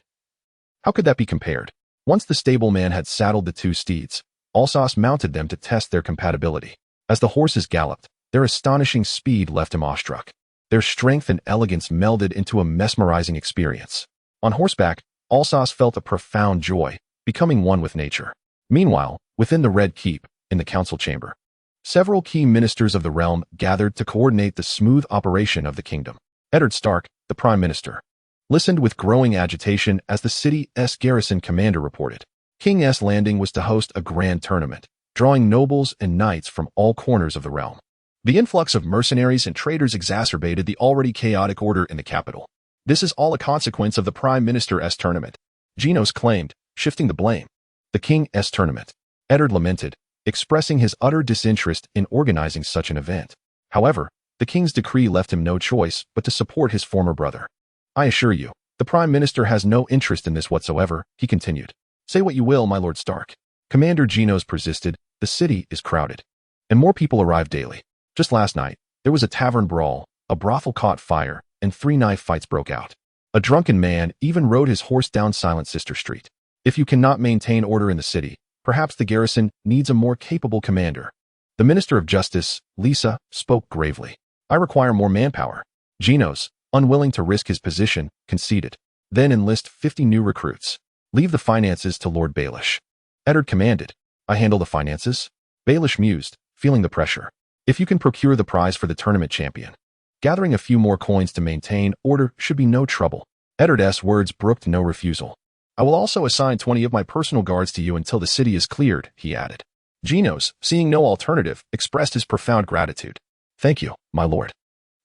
How could that be compared? Once the stableman had saddled the 2 steeds, Alsace mounted them to test their compatibility. As the horses galloped, their astonishing speed left him awestruck. Their strength and elegance melded into a mesmerizing experience. On horseback, Alsace felt a profound joy, becoming one with nature. Meanwhile, within the Red Keep, in the council chamber, several key ministers of the realm gathered to coordinate the smooth operation of the kingdom. Eddard Stark, the prime minister, listened with growing agitation as the city's garrison commander reported. King's Landing was to host a grand tournament, drawing nobles and knights from all corners of the realm. The influx of mercenaries and traders exacerbated the already chaotic order in the capital. This is all a consequence of the prime minister's tournament, Genos claimed, shifting the blame. The king's tournament, Eddard lamented, expressing his utter disinterest in organizing such an event. However, the king's decree left him no choice but to support his former brother. I assure you, the prime minister has no interest in this whatsoever, he continued. Say what you will, my lord Stark. Commander Genos persisted, the city is crowded, and more people arrive daily. Just last night, there was a tavern brawl, a brothel caught fire, and 3 knife fights broke out. A drunken man even rode his horse down Silent Sister Street. If you cannot maintain order in the city, perhaps the garrison needs a more capable commander. The Minister of Justice, Lisa, spoke gravely. I require more manpower. Genos, unwilling to risk his position, conceded. Then enlist 50 new recruits. Leave the finances to Lord Baelish. Eddard commanded. I handle the finances? Baelish mused, feeling the pressure. If you can procure the prize for the tournament champion, gathering a few more coins to maintain order should be no trouble. Eddard's words brooked no refusal. I will also assign 20 of my personal guards to you until the city is cleared, he added. Genos, seeing no alternative, expressed his profound gratitude. Thank you, my lord.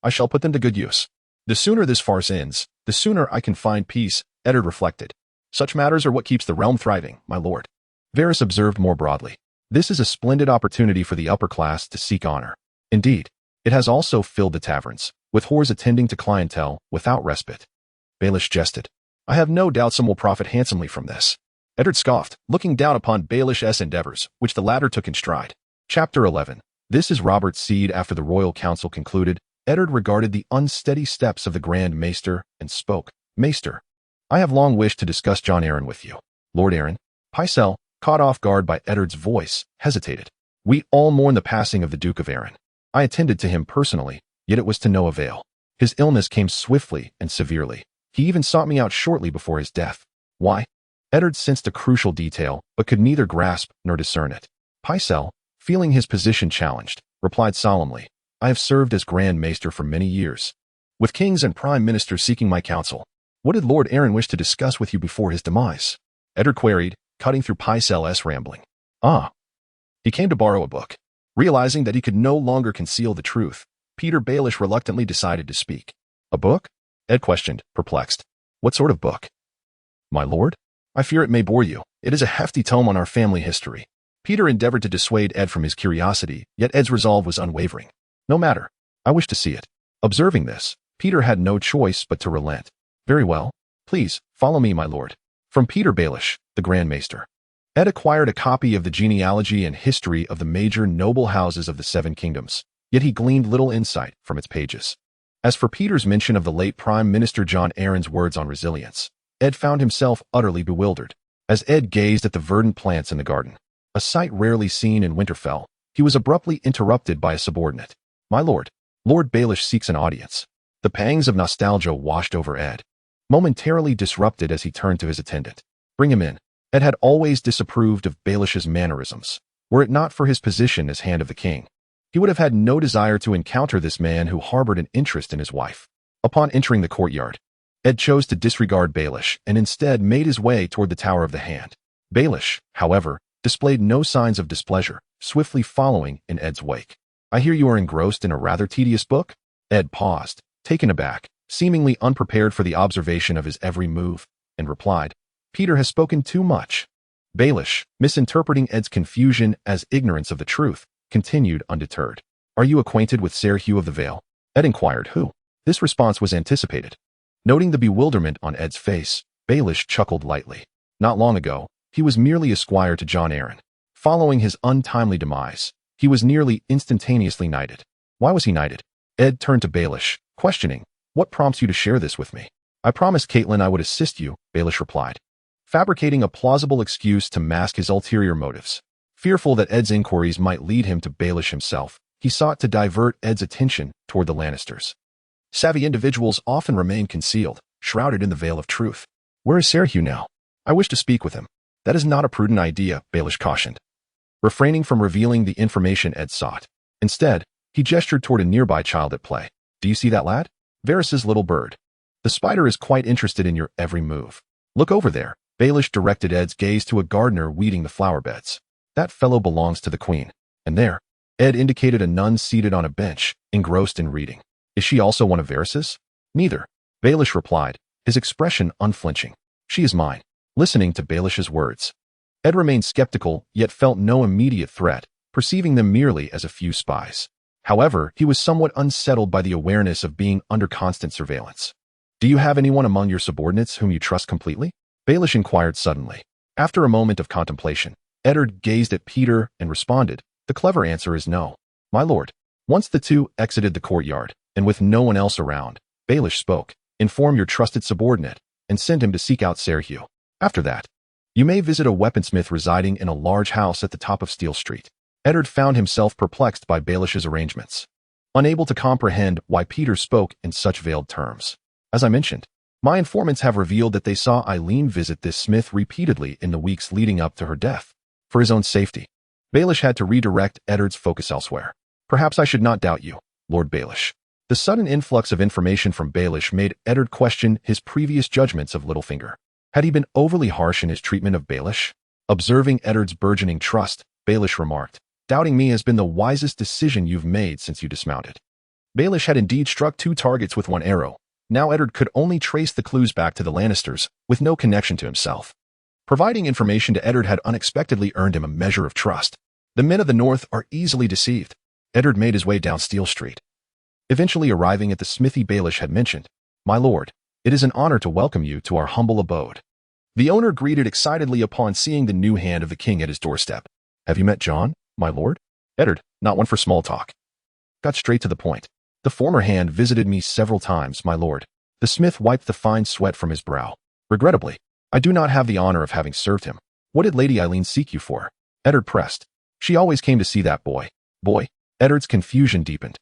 I shall put them to good use. The sooner this farce ends, the sooner I can find peace, Eddard reflected. Such matters are what keeps the realm thriving, my lord. Varys observed more broadly. This is a splendid opportunity for the upper class to seek honor. Indeed, it has also filled the taverns, with whores attending to clientele without respite. Baelish jested. I have no doubt some will profit handsomely from this. Eddard scoffed, looking down upon Baelish's endeavors, which the latter took in stride. Chapter 11. This is Robert's seed. After the royal council concluded, Eddard regarded the unsteady steps of the Grand Maester and spoke. Maester, I have long wished to discuss Jon Arryn with you. Lord Arryn. Pycelle, caught off guard by Eddard's voice, hesitated. We all mourn the passing of the Duke of Arryn. I attended to him personally, yet it was to no avail. His illness came swiftly and severely. He even sought me out shortly before his death. Why? Eddard sensed a crucial detail, but could neither grasp nor discern it. Pycelle, feeling his position challenged, replied solemnly, I have served as Grand Maester for many years, with kings and prime ministers seeking my counsel. What did Lord Arryn wish to discuss with you before his demise? Eddard queried, cutting through Pycelle's rambling. He came to borrow a book. Realizing that he could no longer conceal the truth, Peter Baelish reluctantly decided to speak. A book? Ed questioned, perplexed. What sort of book? My lord? I fear it may bore you. It is a hefty tome on our family history. Peter endeavored to dissuade Ed from his curiosity, yet Ed's resolve was unwavering. No matter. I wish to see it. Observing this, Peter had no choice but to relent. Very well. Please, follow me, my lord. From Peter Baelish, the Grand Maester. Ed acquired a copy of the genealogy and history of the major noble houses of the Seven Kingdoms, yet he gleaned little insight from its pages. As for Peter's mention of the late Prime Minister John Arryn's words on resilience, Ed found himself utterly bewildered. As Ed gazed at the verdant plants in the garden, a sight rarely seen in Winterfell, he was abruptly interrupted by a subordinate. My lord, Lord Baelish seeks an audience. The pangs of nostalgia washed over Ed, momentarily disrupted as he turned to his attendant. Bring him in. Ed had always disapproved of Baelish's mannerisms. Were it not for his position as Hand of the King, he would have had no desire to encounter this man who harbored an interest in his wife. Upon entering the courtyard, Ed chose to disregard Baelish and instead made his way toward the Tower of the Hand. Baelish, however, displayed no signs of displeasure, swiftly following in Ed's wake. I hear you are engrossed in a rather tedious book? Ed paused, taken aback, seemingly unprepared for the observation of his every move, and replied, Peter has spoken too much. Baelish, misinterpreting Ed's confusion as ignorance of the truth, continued undeterred. Are you acquainted with Ser Hugh of the Vale? Ed inquired. Who? This response was anticipated. Noting the bewilderment on Ed's face, Baelish chuckled lightly. Not long ago, he was merely a squire to John Arryn. Following his untimely demise, he was nearly instantaneously knighted. Why was he knighted? Ed turned to Baelish, questioning, What prompts you to share this with me? I promised Caitlin I would assist you, Baelish replied, fabricating a plausible excuse to mask his ulterior motives. Fearful that Ed's inquiries might lead him to Baelish himself, he sought to divert Ed's attention toward the Lannisters. Savvy individuals often remain concealed, shrouded in the veil of truth. Where is Ser Hugh now? I wish to speak with him. That is not a prudent idea, Baelish cautioned, refraining from revealing the information Ed sought. Instead, he gestured toward a nearby child at play. Do you see that lad? Varys's little bird. The spider is quite interested in your every move. Look over there. Baelish directed Ed's gaze to a gardener weeding the flower beds. That fellow belongs to the queen. And there, Ed indicated a nun seated on a bench, engrossed in reading. Is she also one of Varys's? Neither. Baelish replied, his expression unflinching. She is mine. Listening to Baelish's words, Ed remained skeptical, yet felt no immediate threat, perceiving them merely as a few spies. However, he was somewhat unsettled by the awareness of being under constant surveillance. Do you have anyone among your subordinates whom you trust completely? Baelish inquired suddenly. After a moment of contemplation, Eddard gazed at Peter and responded, The clever answer is no. My lord. Once the two exited the courtyard, and with no one else around, Baelish spoke, Inform your trusted subordinate, and send him to seek out Ser Hugh. After that, you may visit a weaponsmith residing in a large house at the top of Steel Street. Eddard found himself perplexed by Baelish's arrangements, unable to comprehend why Peter spoke in such veiled terms. As I mentioned, my informants have revealed that they saw Eileen visit this smith repeatedly in the weeks leading up to her death. For his own safety, Baelish had to redirect Eddard's focus elsewhere. Perhaps I should not doubt you, Lord Baelish. The sudden influx of information from Baelish made Eddard question his previous judgments of Littlefinger. Had he been overly harsh in his treatment of Baelish? Observing Eddard's burgeoning trust, Baelish remarked, Doubting me has been the wisest decision you've made since you dismounted. Baelish had indeed struck two targets with one arrow. Now Eddard could only trace the clues back to the Lannisters, with no connection to himself. Providing information to Eddard had unexpectedly earned him a measure of trust. The men of the North are easily deceived. Eddard made his way down Steel Street, eventually arriving at the smithy Baelish had mentioned. My lord, it is an honor to welcome you to our humble abode. The owner greeted excitedly upon seeing the new hand of the king at his doorstep. Have you met John, my lord? Eddard, not one for small talk, got straight to the point. The former hand visited me several times, my lord. The smith wiped the fine sweat from his brow. Regrettably, I do not have the honor of having served him. What did Lady Eileen seek you for? Eddard pressed. She always came to see that boy. Boy? Eddard's confusion deepened.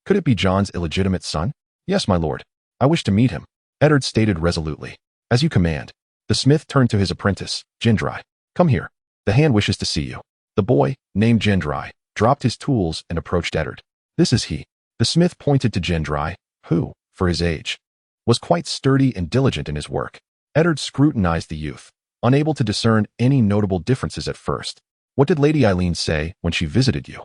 Could it be John's illegitimate son? Yes, my lord. I wish to meet him, Eddard stated resolutely. As you command. The smith turned to his apprentice, Gendry. Come here. The hand wishes to see you. The boy, named Gendry, dropped his tools and approached Eddard. This is he. The smith pointed to Gendry, who, for his age, was quite sturdy and diligent in his work. Eddard scrutinized the youth, unable to discern any notable differences at first. What did Lady Eileen say when she visited you?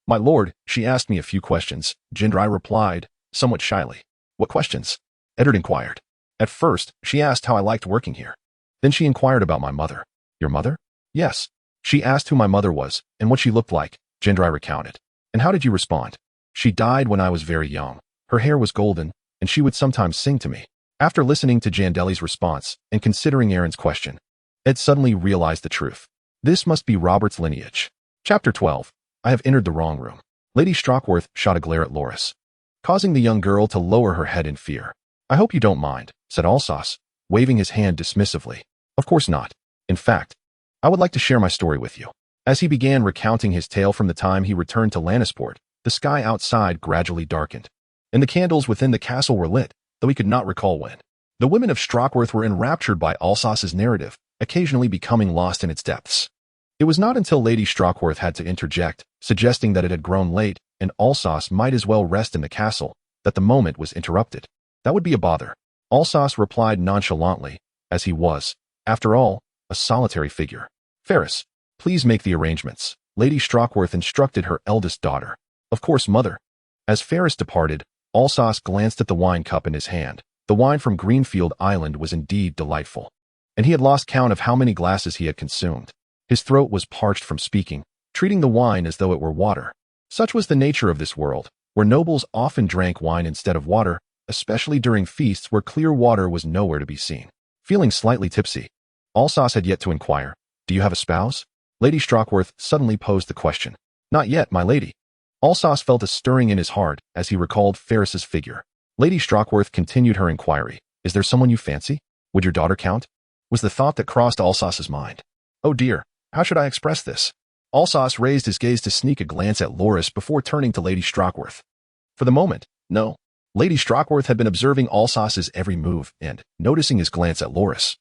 My lord, she asked me a few questions. Gendry replied, somewhat shyly. What questions? Eddard inquired. At first, she asked how I liked working here. Then she inquired about my mother. Your mother? Yes. She asked who my mother was and what she looked like, Gendry recounted. And how did you respond? She died when I was very young. Her hair was golden, and she would sometimes sing to me. After listening to Jandeli's response and considering Aaron's question, Ed suddenly realized the truth. This must be Robert's lineage. Chapter 12. I have entered the wrong room. Lady Strockworth shot a glare at Loras, causing the young girl to lower her head in fear. I hope you don't mind, said Alsos, waving his hand dismissively. Of course not. In fact, I would like to share my story with you. As he began recounting his tale from the time he returned to Lannisport, the sky outside gradually darkened, and the candles within the castle were lit, though he could not recall when. The women of Strockworth were enraptured by Alsos's narrative, occasionally becoming lost in its depths. It was not until Lady Strockworth had to interject, suggesting that it had grown late and Alsos might as well rest in the castle, that the moment was interrupted. That would be a bother. Alsos replied nonchalantly, as he was, after all, a solitary figure. Ferris, please make the arrangements, Lady Strockworth instructed her eldest daughter. Of course, mother. As Ferris departed, Alsos glanced at the wine cup in his hand. The wine from Greenfield Island was indeed delightful, and he had lost count of how many glasses he had consumed. His throat was parched from speaking, treating the wine as though it were water. Such was the nature of this world, where nobles often drank wine instead of water, especially during feasts where clear water was nowhere to be seen. Feeling slightly tipsy, Alsos had yet to inquire, Do you have a spouse? Lady Strockworth suddenly posed the question. Not yet, my lady. Alsos felt a stirring in his heart as he recalled Ferris's figure. Lady Strockworth continued her inquiry. Is there someone you fancy? Would your daughter count? Was the thought that crossed Alsos's mind. Oh dear, how should I express this? Alsos raised his gaze to sneak a glance at Loras before turning to Lady Strockworth. For the moment, no. Lady Strockworth had been observing Alsos's every move and, noticing his glance at Loras,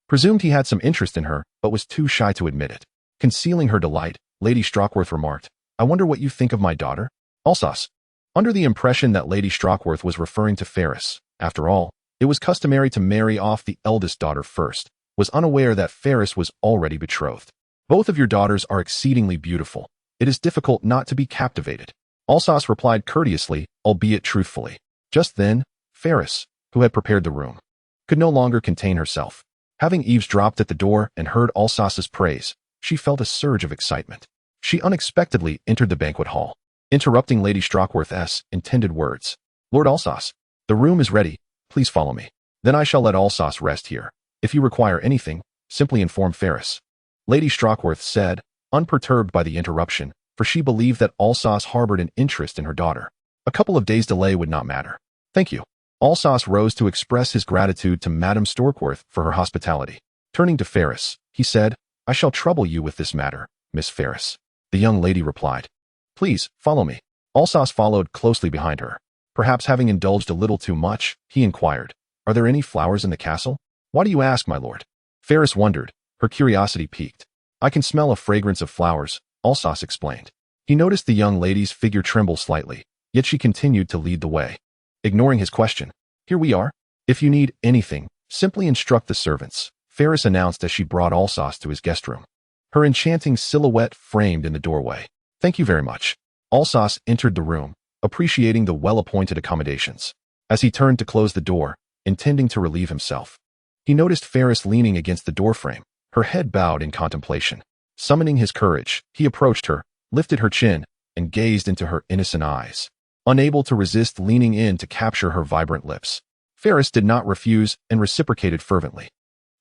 presumed he had some interest in her, but was too shy to admit it. Concealing her delight, Lady Strockworth remarked, I wonder what you think of my daughter? Alsos. Under the impression that Lady Strockworth was referring to Ferris, after all, it was customary to marry off the eldest daughter first, was unaware that Ferris was already betrothed. Both of your daughters are exceedingly beautiful. It is difficult not to be captivated. Alsos replied courteously, albeit truthfully. Just then, Ferris, who had prepared the room, could no longer contain herself. Having eavesdropped at the door and heard Alsos's praise, she felt a surge of excitement. She unexpectedly entered the banquet hall, interrupting Lady Strockworth's intended words. Lord Alsos, the room is ready. Please follow me. Then I shall let Alsos rest here. If you require anything, simply inform Ferris. Lady Strockworth said, unperturbed by the interruption, for she believed that Alsos harbored an interest in her daughter. A couple of days' delay would not matter. Thank you. Alsos rose to express his gratitude to Madame Strockworth for her hospitality. Turning to Ferris, he said, I shall trouble you with this matter, Miss Ferris. The young lady replied. Please, follow me. Alsos followed closely behind her. Perhaps having indulged a little too much, he inquired, Are there any flowers in the castle? Why do you ask, my lord? Ferris wondered, her curiosity piqued. I can smell a fragrance of flowers, Alsos explained. He noticed the young lady's figure tremble slightly, yet she continued to lead the way. Ignoring his question, Here we are. If you need anything, simply instruct the servants, Ferris announced as she brought Alsos to his guest room, her enchanting silhouette framed in the doorway. Thank you very much. Alsos entered the room, appreciating the well-appointed accommodations. As he turned to close the door, intending to relieve himself, he noticed Ferris leaning against the doorframe, her head bowed in contemplation. Summoning his courage, he approached her, lifted her chin, and gazed into her innocent eyes, unable to resist leaning in to capture her vibrant lips. Ferris did not refuse and reciprocated fervently.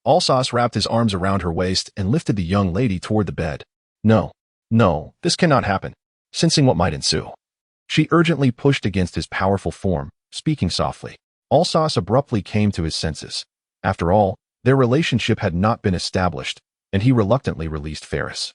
Alsos wrapped his arms around her waist and lifted the young lady toward the bed. No, this cannot happen. Sensing what might ensue, she urgently pushed against his powerful form, speaking softly. Alsos abruptly came to his senses. After all, their relationship had not been established, and he reluctantly released Ferris.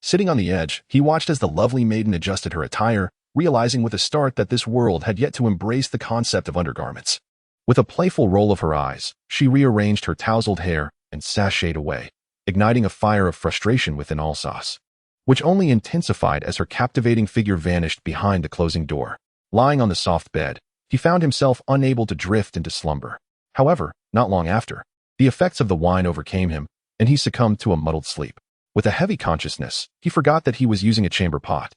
Sitting on the edge, he watched as the lovely maiden adjusted her attire, realizing with a start that this world had yet to embrace the concept of undergarments. With a playful roll of her eyes, she rearranged her tousled hair and sashayed away, igniting a fire of frustration within Alsos, which only intensified as her captivating figure vanished behind the closing door. Lying on the soft bed, he found himself unable to drift into slumber. However, not long after, the effects of the wine overcame him, and he succumbed to a muddled sleep. With a heavy consciousness, he forgot that he was using a chamber pot.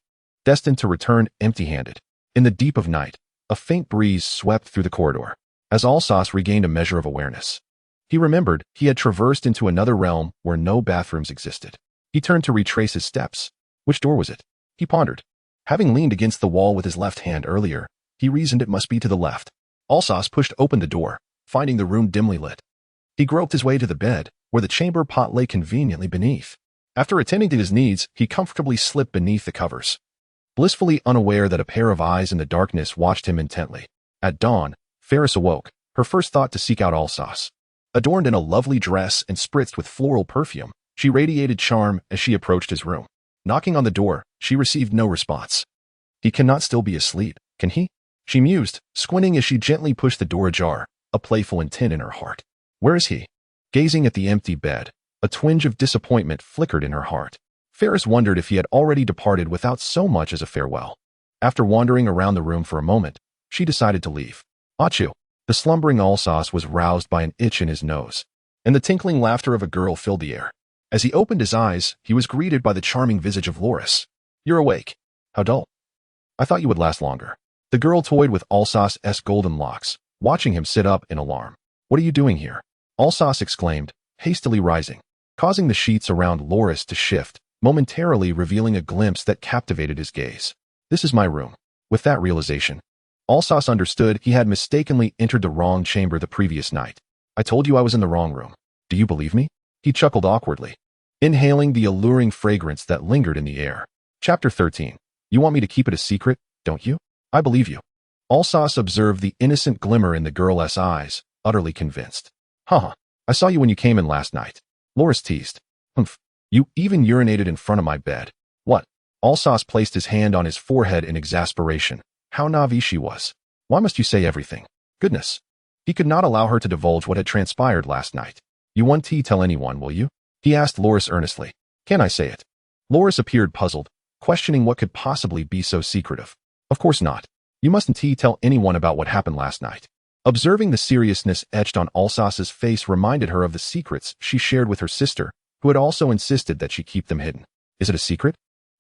destined to return empty-handed. In the deep of night, a faint breeze swept through the corridor. As Alsace regained a measure of awareness, he remembered he had traversed into another realm where no bathrooms existed. He turned to retrace his steps. Which door was it? He pondered. Having leaned against the wall with his left hand earlier, he reasoned it must be to the left. Alsace pushed open the door, finding the room dimly lit. He groped his way to the bed, where the chamber pot lay conveniently beneath. After attending to his needs, he comfortably slipped beneath the covers, blissfully unaware that a pair of eyes in the darkness watched him intently. At dawn, Ferris awoke, her first thought to seek out Alsace. Adorned in a lovely dress and spritzed with floral perfume, she radiated charm as she approached his room. Knocking on the door, she received no response. He cannot still be asleep, can he? She mused, squinting as she gently pushed the door ajar, a playful intent in her heart. Where is he? Gazing at the empty bed, a twinge of disappointment flickered in her heart. Ferris wondered if he had already departed without so much as a farewell. After wandering around the room for a moment, she decided to leave. Achoo! The slumbering Alsace was roused by an itch in his nose, and the tinkling laughter of a girl filled the air. As he opened his eyes, he was greeted by the charming visage of Loris. You're awake. How dull. I thought you would last longer. The girl toyed with Alsace's golden locks, watching him sit up in alarm. What are you doing here? Alsace exclaimed, hastily rising, causing the sheets around Loris to shift, momentarily revealing a glimpse that captivated his gaze. This is my room. With that realization, Alsace understood he had mistakenly entered the wrong chamber the previous night. I told you I was in the wrong room. Do you believe me? He chuckled awkwardly, inhaling the alluring fragrance that lingered in the air. Chapter 13. You want me to keep it a secret, don't you? I believe you. Alsace observed the innocent glimmer in the girl's eyes, utterly convinced. Huh, I saw you when you came in last night. Loris teased. Humph, you even urinated in front of my bed. What? Alsace placed his hand on his forehead in exasperation. How naive she was. Why must you say everything? Goodness. He could not allow her to divulge what had transpired last night. You won't tell anyone, will you? He asked Loris earnestly. Can I say it? Loris appeared puzzled, questioning what could possibly be so secretive. Of course not. You mustn't tell anyone about what happened last night. Observing the seriousness etched on Alsace's face reminded her of the secrets she shared with her sister, who had also insisted that she keep them hidden. Is it a secret?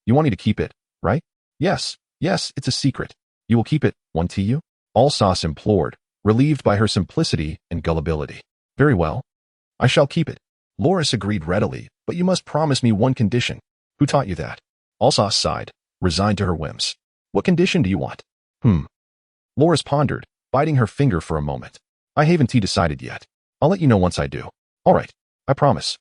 You want me to keep it, right? Yes, it's a secret. You will keep it, won't you? Alsace implored, relieved by her simplicity and gullibility. Very well. I shall keep it. Loris agreed readily, but you must promise me one condition. Who taught you that? Alsace sighed, resigned to her whims. What condition do you want? Loris pondered, biting her finger for a moment. I haven't decided yet. I'll let you know once I do. All right, I promise.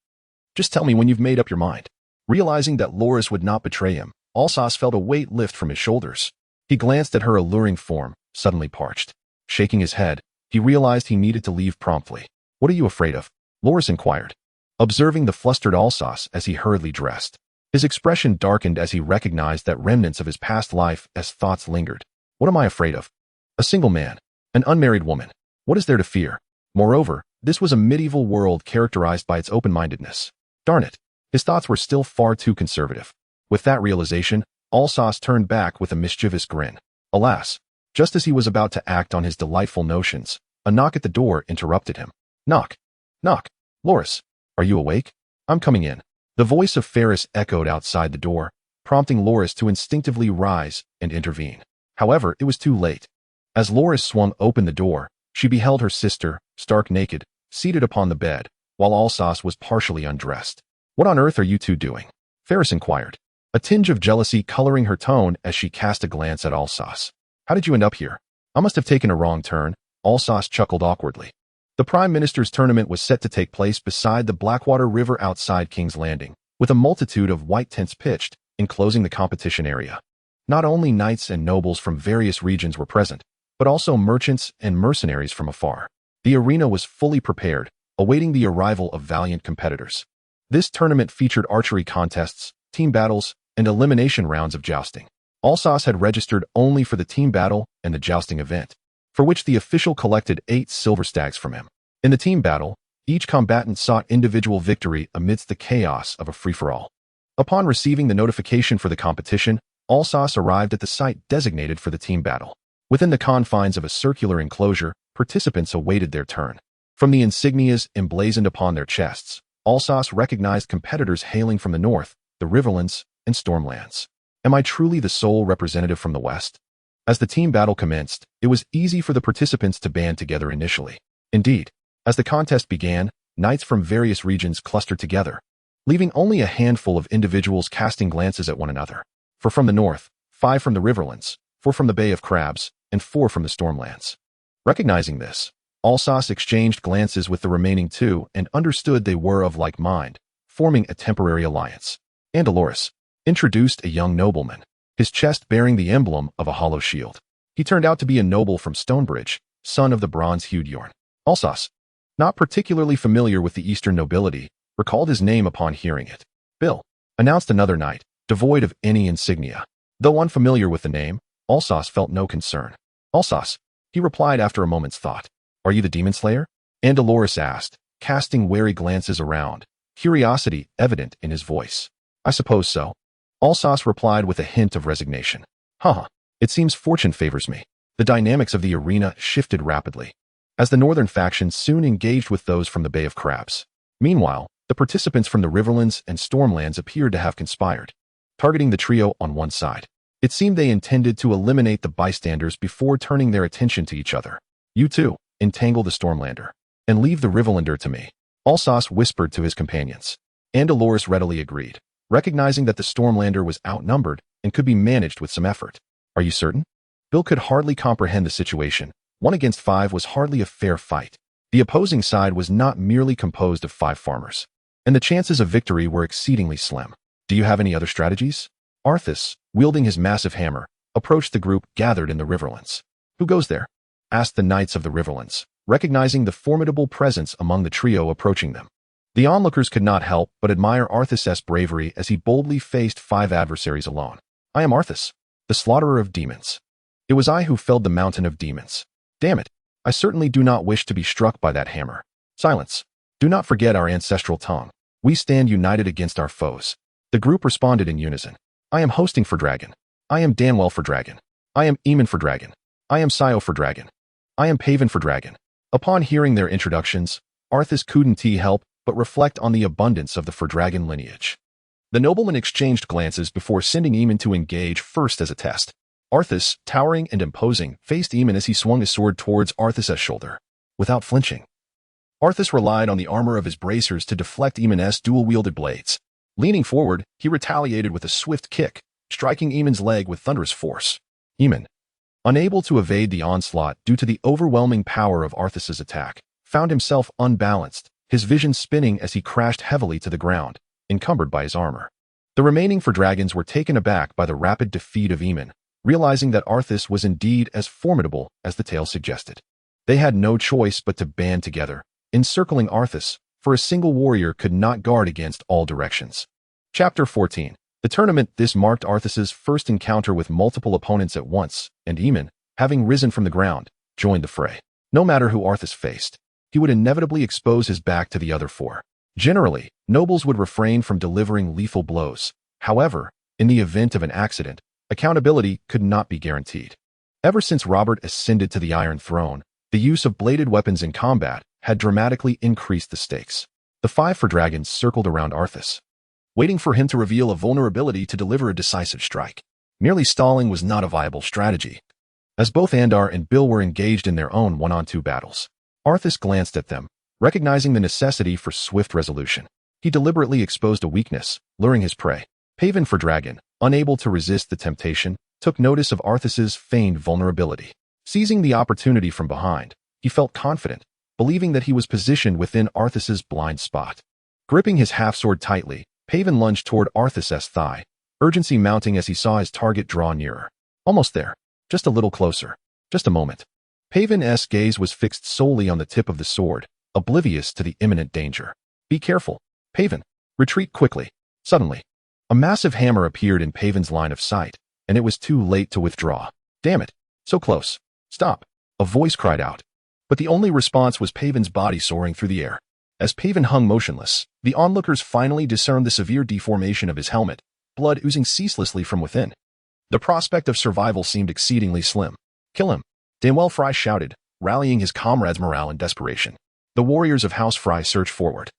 Just tell me when you've made up your mind. Realizing that Loris would not betray him, Alsace felt a weight lift from his shoulders. He glanced at her alluring form, suddenly parched. Shaking his head, he realized he needed to leave promptly. What are you afraid of? Loris inquired, observing the flustered Alsace as he hurriedly dressed. His expression darkened as he recognized that remnants of his past life as thoughts lingered. What am I afraid of? A single man, an unmarried woman. What is there to fear? Moreover, this was a medieval world characterized by its open-mindedness. Darn it, his thoughts were still far too conservative. With that realization, Alsace turned back with a mischievous grin. Alas, just as he was about to act on his delightful notions, a knock at the door interrupted him. Knock. Knock. Loris, are you awake? I'm coming in. The voice of Ferris echoed outside the door, prompting Loris to instinctively rise and intervene. However, it was too late. As Loris swung open the door, she beheld her sister, stark naked, seated upon the bed, while Alsace was partially undressed. What on earth are you two doing? Ferris inquired, a tinge of jealousy coloring her tone as she cast a glance at Alsace. How did you end up here? I must have taken a wrong turn. Alsace chuckled awkwardly. The Prime Minister's tournament was set to take place beside the Blackwater River outside King's Landing, with a multitude of white tents pitched, enclosing the competition area. Not only knights and nobles from various regions were present, but also merchants and mercenaries from afar. The arena was fully prepared, awaiting the arrival of valiant competitors. This tournament featured archery contests, team battles, and elimination rounds of jousting. Alsace had registered only for the team battle and the jousting event, for which the official collected 8 silver stags from him. In the team battle, each combatant sought individual victory amidst the chaos of a free-for-all. Upon receiving the notification for the competition, Alsace arrived at the site designated for the team battle. Within the confines of a circular enclosure, participants awaited their turn. From the insignias emblazoned upon their chests, Alsace recognized competitors hailing from the north, the Riverlands, and Stormlands. Am I truly the sole representative from the West? As the team battle commenced, it was easy for the participants to band together initially. Indeed, as the contest began, knights from various regions clustered together, leaving only a handful of individuals casting glances at one another. For from the north, 5 from the Riverlands, 4 from the Bay of Crabs, and 4 from the Stormlands. Recognizing this, Alsos exchanged glances with the remaining 2 and understood they were of like mind, forming a temporary alliance. Andaloris introduced a young nobleman, his chest bearing the emblem of a hollow shield. He turned out to be a noble from Stonebridge, son of the bronze-hued Yorn. Alsos, not particularly familiar with the eastern nobility, recalled his name upon hearing it. Bill announced another knight, devoid of any insignia. Though unfamiliar with the name, Alsos felt no concern. Alsos, he replied after a moment's thought. Are you the demon slayer? Andaloris asked, casting wary glances around, curiosity evident in his voice. I suppose so. Alsos replied with a hint of resignation. It seems fortune favors me. The dynamics of the arena shifted rapidly, as the northern faction soon engaged with those from the Bay of Crabs. Meanwhile, the participants from the Riverlands and Stormlands appeared to have conspired, targeting the trio on one side. It seemed they intended to eliminate the bystanders before turning their attention to each other. You too, entangle the Stormlander, and leave the Riverlander to me, Alsos whispered to his companions. Andaloris readily agreed, recognizing that the Stormlander was outnumbered and could be managed with some effort. Are you certain? Bill could hardly comprehend the situation. 1 against 5 was hardly a fair fight. The opposing side was not merely composed of 5 farmers, and the chances of victory were exceedingly slim. Do you have any other strategies? Arthas, wielding his massive hammer, approached the group gathered in the Riverlands. Who goes there? Asked the knights of the Riverlands, recognizing the formidable presence among the trio approaching them. The onlookers could not help but admire Arthas' bravery as he boldly faced 5 adversaries alone. I am Arthas, the slaughterer of demons. It was I who felled the mountain of demons. Damn it, I certainly do not wish to be struck by that hammer. Silence. Do not forget our ancestral tongue. We stand united against our foes. The group responded in unison. I am hosting for dragon. I am Danwell for dragon. I am Eamon for dragon. I am Sio for dragon. I am Paven for dragon. Upon hearing their introductions, Arthas couldn't help but reflect on the abundance of the for-dragon lineage. The nobleman exchanged glances before sending Eamon to engage first as a test. Arthas, towering and imposing, faced Eamon as he swung his sword towards Arthas' shoulder, without flinching. Arthas relied on the armor of his bracers to deflect Eamon's dual-wielded blades. Leaning forward, he retaliated with a swift kick, striking Eamon's leg with thunderous force. Eamon, unable to evade the onslaught due to the overwhelming power of Arthas' attack, found himself unbalanced, his vision spinning as he crashed heavily to the ground, encumbered by his armor. The remaining for-dragons were taken aback by the rapid defeat of Eamon, realizing that Arthas was indeed as formidable as the tale suggested. They had no choice but to band together, encircling Arthas, for a single warrior could not guard against all directions. Chapter 14. The tournament. This marked Arthas' first encounter with multiple opponents at once, and Eamon, having risen from the ground, joined the fray. No matter who Arthas faced, he would inevitably expose his back to the other 4. Generally, nobles would refrain from delivering lethal blows. However, in the event of an accident, accountability could not be guaranteed. Ever since Robert ascended to the Iron Throne, the use of bladed weapons in combat had dramatically increased the stakes. The 5 for-dragons circled around Arthas, waiting for him to reveal a vulnerability to deliver a decisive strike. Merely stalling was not a viable strategy, as both Andar and Bill were engaged in their own 1-on-2 battles. Arthas glanced at them, recognizing the necessity for swift resolution. He deliberately exposed a weakness, luring his prey. Paven for dragon, unable to resist the temptation, took notice of Arthas' feigned vulnerability. Seizing the opportunity from behind, he felt confident, believing that he was positioned within Arthas' blind spot. Gripping his half-sword tightly, Paven lunged toward Arthas' thigh, urgency mounting as he saw his target draw nearer. Almost there. Just a little closer. Just a moment. Paven's gaze was fixed solely on the tip of the sword, oblivious to the imminent danger. Be careful, Paven. Retreat quickly. Suddenly, a massive hammer appeared in Paven's line of sight, and it was too late to withdraw. Damn it. So close. Stop. A voice cried out. But the only response was Paven's body soaring through the air. As Paven hung motionless, the onlookers finally discerned the severe deformation of his helmet, blood oozing ceaselessly from within. The prospect of survival seemed exceedingly slim. Kill him, Danwell Fry shouted, rallying his comrades' morale in desperation. The warriors of House Fry surged forward.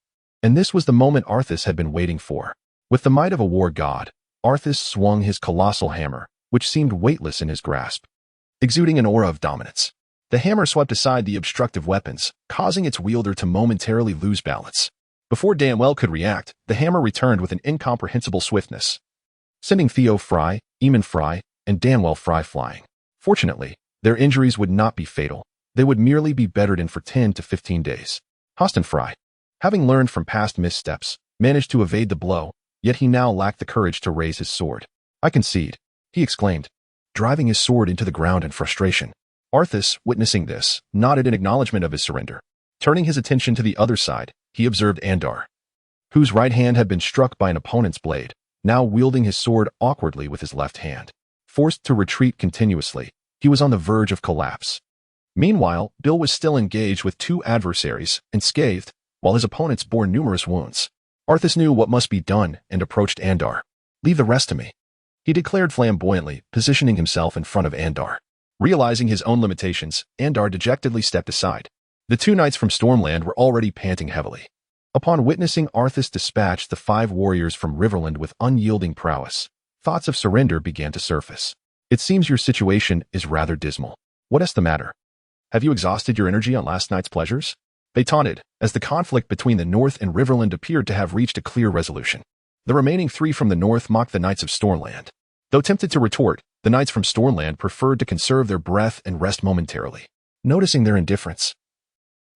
And this was the moment Arthas had been waiting for. With the might of a war god, Arthas swung his colossal hammer, which seemed weightless in his grasp, exuding an aura of dominance. The hammer swept aside the obstructive weapons, causing its wielder to momentarily lose balance. Before Danwell could react, the hammer returned with an incomprehensible swiftness, sending Theo Fry, Eamon Fry, and Danwell Fry flying. Fortunately, their injuries would not be fatal. They would merely be bettered in for 10 to 15 days. Hoston Fry, having learned from past missteps, managed to evade the blow, yet he now lacked the courage to raise his sword. "I concede," he exclaimed, driving his sword into the ground in frustration. Arthas, witnessing this, nodded in acknowledgement of his surrender. Turning his attention to the other side, he observed Andar, whose right hand had been struck by an opponent's blade, now wielding his sword awkwardly with his left hand. Forced to retreat continuously, he was on the verge of collapse. Meanwhile, Bill was still engaged with two adversaries, unscathed, while his opponents bore numerous wounds. Arthas knew what must be done and approached Andar. "Leave the rest to me," he declared flamboyantly, positioning himself in front of Andar. Realizing his own limitations, Andar dejectedly stepped aside. The two knights from Stormland were already panting heavily. Upon witnessing Arthas dispatch the 5 warriors from Riverland with unyielding prowess, thoughts of surrender began to surface. "It seems your situation is rather dismal. What is the matter? Have you exhausted your energy on last night's pleasures?" They taunted, as the conflict between the North and Riverland appeared to have reached a clear resolution. The remaining 3 from the North mocked the Knights of Stormland. Though tempted to retort, the Knights from Stormland preferred to conserve their breath and rest momentarily. Noticing their indifference,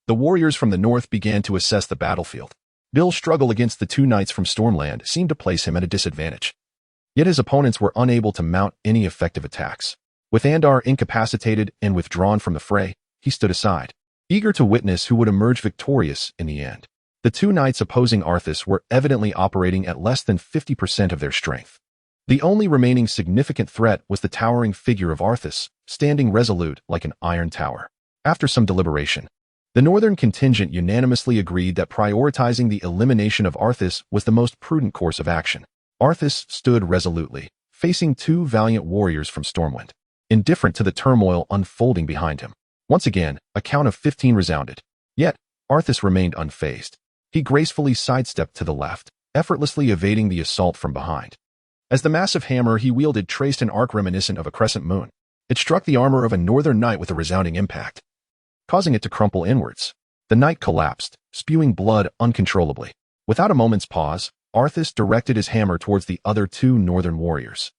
the warriors from the North began to assess the battlefield. Bill's struggle against the 2 Knights from Stormland seemed to place him at a disadvantage. Yet his opponents were unable to mount any effective attacks. With Andar incapacitated and withdrawn from the fray, he stood aside, eager to witness who would emerge victorious in the end. The 2 knights opposing Arthas were evidently operating at less than 50% of their strength. The only remaining significant threat was the towering figure of Arthas, standing resolute like an iron tower. After some deliberation, the northern contingent unanimously agreed that prioritizing the elimination of Arthas was the most prudent course of action. Arthas stood resolutely, facing 2 valiant warriors from Stormwind, indifferent to the turmoil unfolding behind him. Once again, a count of 15 resounded. Yet, Arthas remained unfazed. He gracefully sidestepped to the left, effortlessly evading the assault from behind. As the massive hammer he wielded traced an arc reminiscent of a crescent moon, it struck the armor of a northern knight with a resounding impact, causing it to crumple inwards. The knight collapsed, spewing blood uncontrollably. Without a moment's pause, Arthas directed his hammer towards the other 2 northern warriors.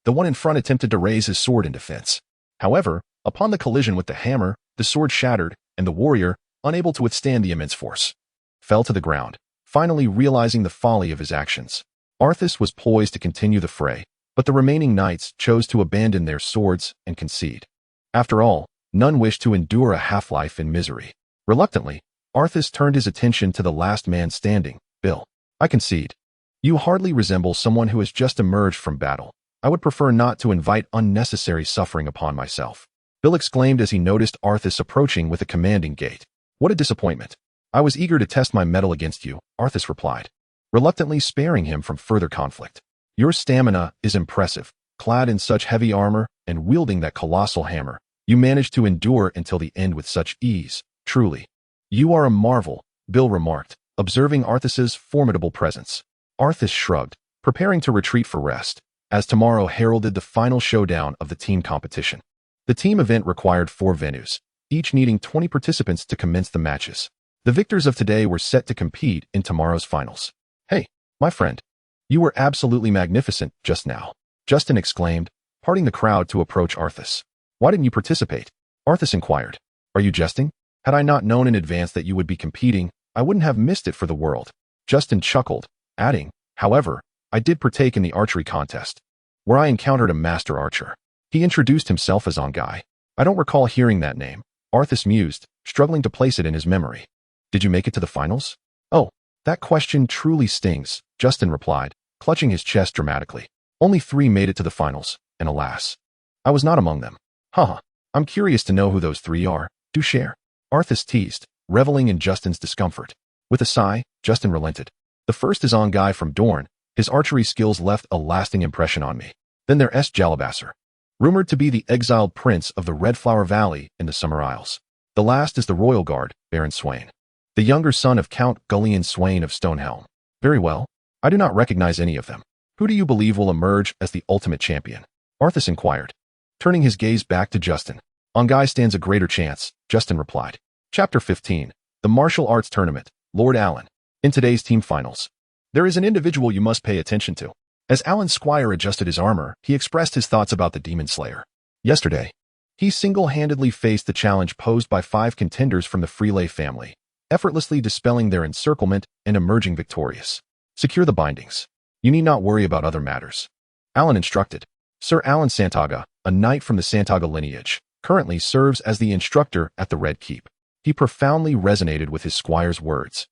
The one in front attempted to raise his sword in defense. However, upon the collision with the hammer, the sword shattered, and the warrior, unable to withstand the immense force, fell to the ground, finally realizing the folly of his actions. Arthas was poised to continue the fray, but the remaining knights chose to abandon their swords and concede. After all, none wished to endure a half-life in misery. Reluctantly, Arthas turned his attention to the last man standing, Bill. "I concede. You hardly resemble someone who has just emerged from battle. I would prefer not to invite unnecessary suffering upon myself," Bill exclaimed as he noticed Arthas approaching with a commanding gait. "What a disappointment. I was eager to test my mettle against you," Arthas replied, reluctantly sparing him from further conflict. "Your stamina is impressive. Clad in such heavy armor and wielding that colossal hammer, you managed to endure until the end with such ease. Truly, you are a marvel," Bill remarked, observing Arthas's formidable presence. Arthas shrugged, preparing to retreat for rest, as tomorrow heralded the final showdown of the team competition. The team event required 4 venues, each needing 20 participants to commence the matches. The victors of today were set to compete in tomorrow's finals. "Hey, my friend, you were absolutely magnificent just now," Justin exclaimed, parting the crowd to approach Arthas. "Why didn't you participate?" Arthas inquired. "Are you jesting? Had I not known in advance that you would be competing, I wouldn't have missed it for the world." Justin chuckled, adding, "However, I did partake in the archery contest, where I encountered a master archer." He introduced himself as Ongai. "I don't recall hearing that name," Arthas mused, struggling to place it in his memory. "Did you make it to the finals?" "Oh, that question truly stings," Justin replied, clutching his chest dramatically. "Only 3 made it to the finals, and alas, I was not among them." "Haha, I'm curious to know who those 3 are. Do share," Arthas teased, reveling in Justin's discomfort. With a sigh, Justin relented. "The first is Ongai from Dorne. His archery skills left a lasting impression on me. Then there's Jalabasser, rumored to be the exiled prince of the Redflower Valley in the Summer Isles. The last is the royal guard, Baron Swain, the younger son of Count Gullion Swain of Stonehelm. Very well, I do not recognize any of them. Who do you believe will emerge as the ultimate champion? Arthas inquired, turning his gaze back to Justin. On Guy stands a greater chance, Justin replied. Chapter 15. The Martial Arts Tournament, Lord Allen. In today's team finals, there is an individual you must pay attention to. As Allen's squire adjusted his armor, he expressed his thoughts about the Demon Slayer. Yesterday, he single-handedly faced the challenge posed by 5 contenders from the Freelay family, effortlessly dispelling their encirclement and emerging victorious. Secure the bindings. You need not worry about other matters. Allen instructed. Sir Allen Santaga, a knight from the Santaga lineage, currently serves as the instructor at the Red Keep. He profoundly resonated with his squire's words.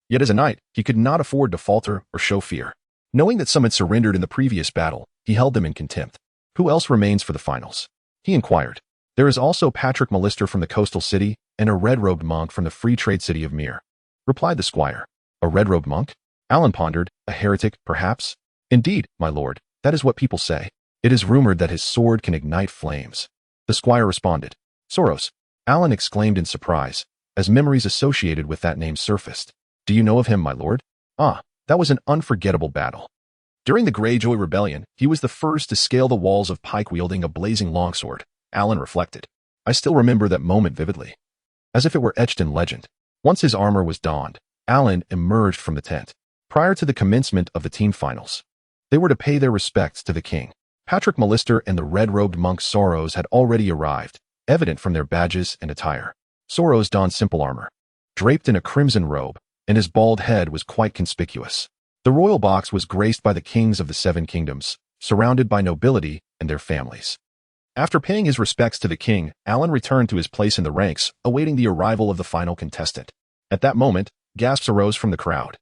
Yet as a knight, he could not afford to falter or show fear. Knowing that some had surrendered in the previous battle, he held them in contempt. Who else remains for the finals? He inquired. There is also Patrick Mallister from the coastal city and a red-robed monk from the free trade city of Myr, replied the squire. A red-robed monk? Allen pondered. A heretic, perhaps? Indeed, my lord, that is what people say. It is rumored that his sword can ignite flames. The squire responded. Soros, Allen exclaimed in surprise, as memories associated with that name surfaced. Do you know of him, my lord? Ah, that was an unforgettable battle. During the Greyjoy Rebellion, he was the first to scale the walls of Pike wielding a blazing longsword, Allen reflected. I still remember that moment vividly, as if it were etched in legend. Once his armor was donned, Allen emerged from the tent. Prior to the commencement of the team finals, they were to pay their respects to the king. Patrick Mallister and the red-robed monk Soros had already arrived, evident from their badges and attire. Soros donned simple armor, draped in a crimson robe, and his bald head was quite conspicuous. The royal box was graced by the kings of the 7 kingdoms, surrounded by nobility and their families. After paying his respects to the king, Allen returned to his place in the ranks, awaiting the arrival of the final contestant. At that moment, gasps arose from the crowd.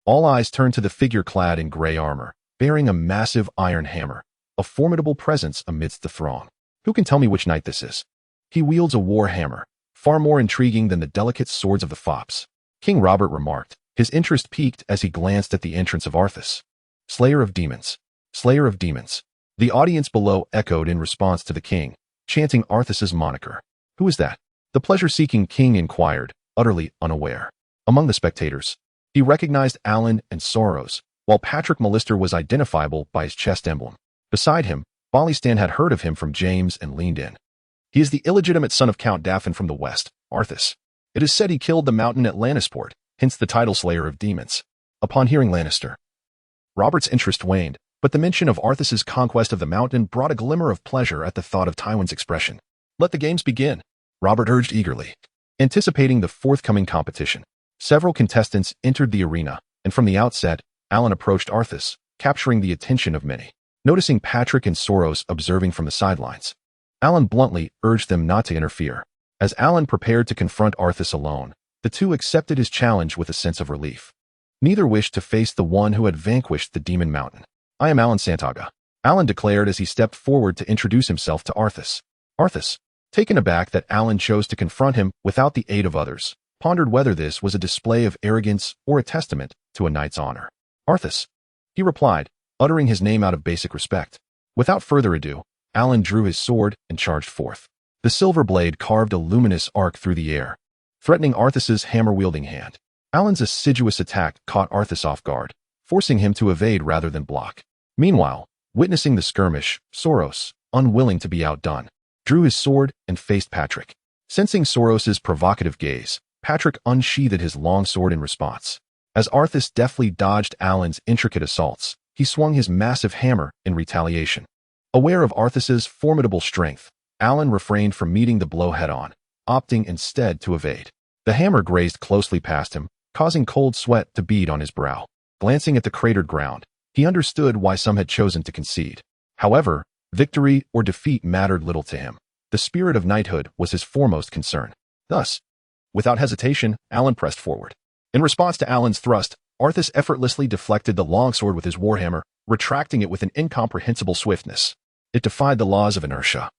All eyes turned to the figure clad in gray armor, bearing a massive iron hammer, a formidable presence amidst the throng. Who can tell me which knight this is? He wields a war hammer, far more intriguing than the delicate swords of the fops, King Robert remarked, his interest piqued as he glanced at the entrance of Arthas. Slayer of demons. Slayer of demons. The audience below echoed in response to the king, chanting Arthas's moniker. Who is that? The pleasure-seeking king inquired, utterly unaware. Among the spectators, he recognized Allen and Soros, while Patrick Mallister was identifiable by his chest emblem. Beside him, Bollistan had heard of him from James and leaned in. He is the illegitimate son of Count Daffin from the west, Arthas. It is said he killed the mountain at Lannisport, hence the title Slayer of Demons. Upon hearing Lannister, Robert's interest waned, but the mention of Arthas's conquest of the mountain brought a glimmer of pleasure at the thought of Tywin's expression. Let the games begin, Robert urged eagerly. Anticipating the forthcoming competition, several contestants entered the arena, and from the outset, Allen approached Arthas, capturing the attention of many. Noticing Patrick and Soros observing from the sidelines, Allen bluntly urged them not to interfere. As Allen prepared to confront Arthas alone, the two accepted his challenge with a sense of relief. Neither wished to face the one who had vanquished the Demon Mountain. I am Allen Santaga, Allen declared as he stepped forward to introduce himself to Arthas. Arthas, taken aback that Allen chose to confront him without the aid of others, pondered whether this was a display of arrogance or a testament to a knight's honor. Arthas, he replied, uttering his name out of basic respect. Without further ado, Allen drew his sword and charged forth. The silver blade carved a luminous arc through the air, threatening Arthas's hammer-wielding hand. Allen's assiduous attack caught Arthas off guard, forcing him to evade rather than block. Meanwhile, witnessing the skirmish, Soros, unwilling to be outdone, drew his sword and faced Patrick. Sensing Soros's provocative gaze, Patrick unsheathed his long sword in response. As Arthas deftly dodged Allen's intricate assaults, he swung his massive hammer in retaliation. Aware of Arthas's formidable strength, Allen refrained from meeting the blow head-on, opting instead to evade. The hammer grazed closely past him, causing cold sweat to bead on his brow. Glancing at the cratered ground, he understood why some had chosen to concede. However, victory or defeat mattered little to him. The spirit of knighthood was his foremost concern. Thus, without hesitation, Allen pressed forward. In response to Allen's thrust, Arthas effortlessly deflected the longsword with his warhammer, retracting it with an incomprehensible swiftness. It defied the laws of inertia.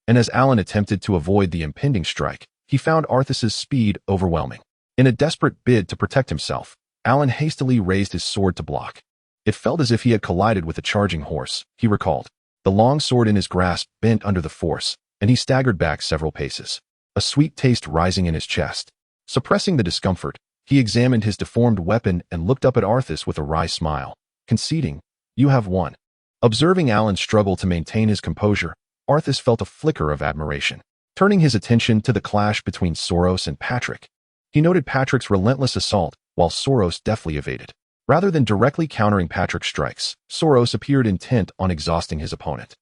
And as Allen attempted to avoid the impending strike, he found Arthas's speed overwhelming. In a desperate bid to protect himself, Allen hastily raised his sword to block. It felt as if he had collided with a charging horse, he recalled. The long sword in his grasp bent under the force, and he staggered back several paces, a sweet taste rising in his chest. Suppressing the discomfort, he examined his deformed weapon and looked up at Arthas with a wry smile, conceding, You have won. Observing Alan's struggle to maintain his composure, Arthas felt a flicker of admiration. Turning his attention to the clash between Soros and Patrick, he noted Patrick's relentless assault while Soros deftly evaded. Rather than directly countering Patrick's strikes, Soros appeared intent on exhausting his opponent.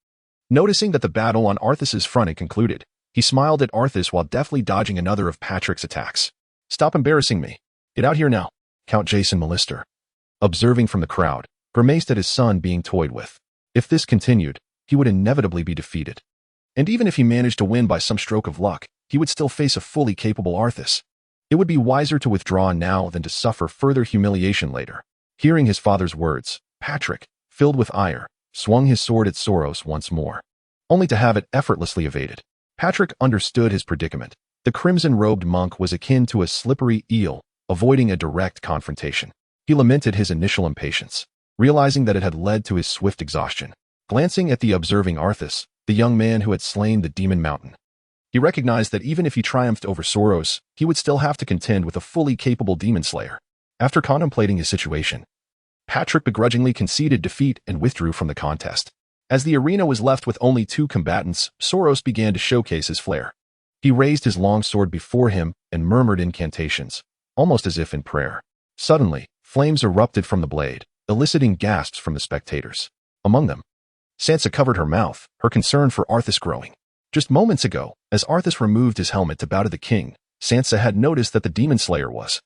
Noticing that the battle on Arthas's front had concluded, he smiled at Arthas while deftly dodging another of Patrick's attacks. "Stop embarrassing me. Get out here now." Count Jason Mallister, observing from the crowd, grimaced at his son being toyed with. If this continued, he would inevitably be defeated. And even if he managed to win by some stroke of luck, he would still face a fully capable Arthas. It would be wiser to withdraw now than to suffer further humiliation later. Hearing his father's words, Patrick, filled with ire, swung his sword at Soros once more, only to have it effortlessly evaded. Patrick understood his predicament. The crimson-robed monk was akin to a slippery eel, avoiding a direct confrontation. He lamented his initial impatience, realizing that it had led to his swift exhaustion. Glancing at the observing Arthas, the young man who had slain the demon mountain, he recognized that even if he triumphed over Soros, he would still have to contend with a fully capable demon slayer. After contemplating his situation, Patrick begrudgingly conceded defeat and withdrew from the contest. As the arena was left with only 2 combatants, Soros began to showcase his flair. He raised his long sword before him and murmured incantations, almost as if in prayer. Suddenly, flames erupted from the blade, eliciting gasps from the spectators. Among them, Sansa covered her mouth, her concern for Arthas growing. Just moments ago, as Arthas removed his helmet to bow to the king, Sansa had noticed that the demon slayer was,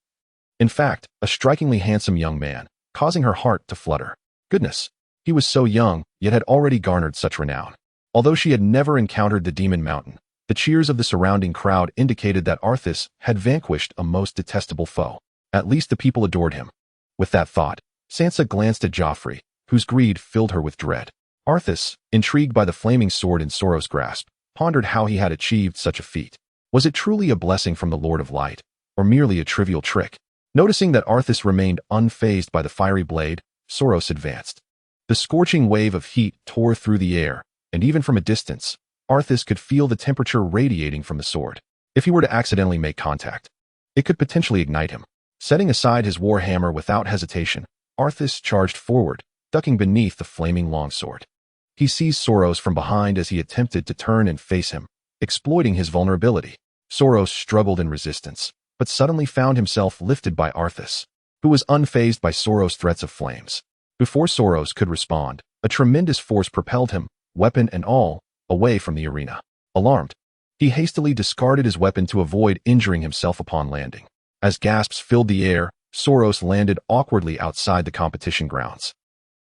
in fact, a strikingly handsome young man, causing her heart to flutter. Goodness, he was so young, yet had already garnered such renown. Although she had never encountered the demon mountain, the cheers of the surrounding crowd indicated that Arthas had vanquished a most detestable foe. At least the people adored him. With that thought, Sansa glanced at Joffrey, whose greed filled her with dread. Arthas, intrigued by the flaming sword in Soros' grasp, pondered how he had achieved such a feat. Was it truly a blessing from the Lord of Light, or merely a trivial trick? Noticing that Arthas remained unfazed by the fiery blade, Soros advanced. The scorching wave of heat tore through the air, and even from a distance, Arthas could feel the temperature radiating from the sword. If he were to accidentally make contact, it could potentially ignite him. Setting aside his war hammer without hesitation, Arthas charged forward, ducking beneath the flaming longsword. He seized Soros from behind as he attempted to turn and face him, exploiting his vulnerability. Soros struggled in resistance, but suddenly found himself lifted by Arthas, who was unfazed by Soros' threats of flames. Before Soros could respond, a tremendous force propelled him, weapon and all, away from the arena. Alarmed, he hastily discarded his weapon to avoid injuring himself upon landing. As gasps filled the air, Soros landed awkwardly outside the competition grounds,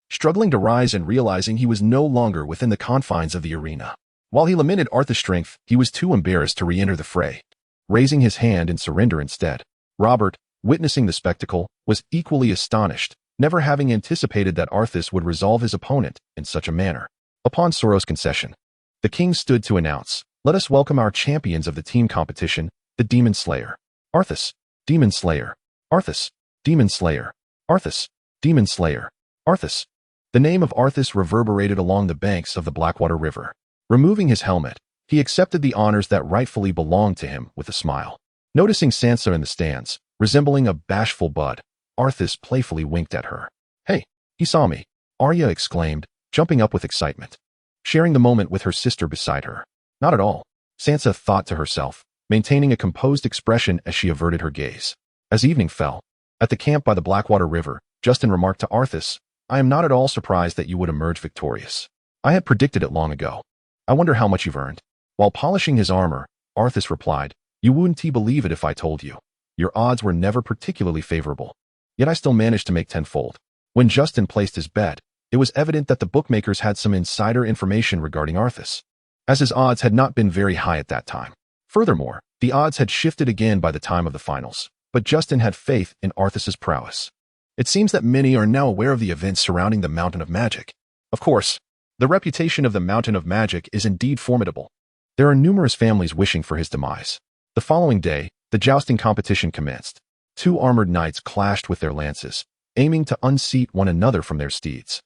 struggling to rise and realizing he was no longer within the confines of the arena. While he lamented Arthas' strength, he was too embarrassed to re-enter the fray, raising his hand in surrender instead. Robert, witnessing the spectacle, was equally astonished, never having anticipated that Arthas would resolve his opponent in such a manner. Upon Soros' concession, the king stood to announce, "Let us welcome our champions of the team competition, the Demon Slayer. Arthas, Demon Slayer. Arthas, Demon Slayer. Arthas, Demon Slayer. Arthas." The name of Arthas reverberated along the banks of the Blackwater River. Removing his helmet, he accepted the honors that rightfully belonged to him with a smile. Noticing Sansa in the stands, resembling a bashful bud, Arthas playfully winked at her. "Hey, he saw me," Arya exclaimed, jumping up with excitement, sharing the moment with her sister beside her. "Not at all," Sansa thought to herself, maintaining a composed expression as she averted her gaze. As evening fell, at the camp by the Blackwater River, Justin remarked to Arthas, "I am not at all surprised that you would emerge victorious. I had predicted it long ago. I wonder how much you've earned." While polishing his armor, Arthas replied, "You wouldn't believe it if I told you. Your odds were never particularly favorable. Yet I still managed to make tenfold." When Justin placed his bet, it was evident that the bookmakers had some insider information regarding Arthas, as his odds had not been very high at that time. Furthermore, the odds had shifted again by the time of the finals, but Justin had faith in Arthas's prowess. It seems that many are now aware of the events surrounding the Mountain of Magic. Of course, the reputation of the Mountain of Magic is indeed formidable. There are numerous families wishing for his demise. The following day, the jousting competition commenced. 2 armored knights clashed with their lances, aiming to unseat one another from their steeds.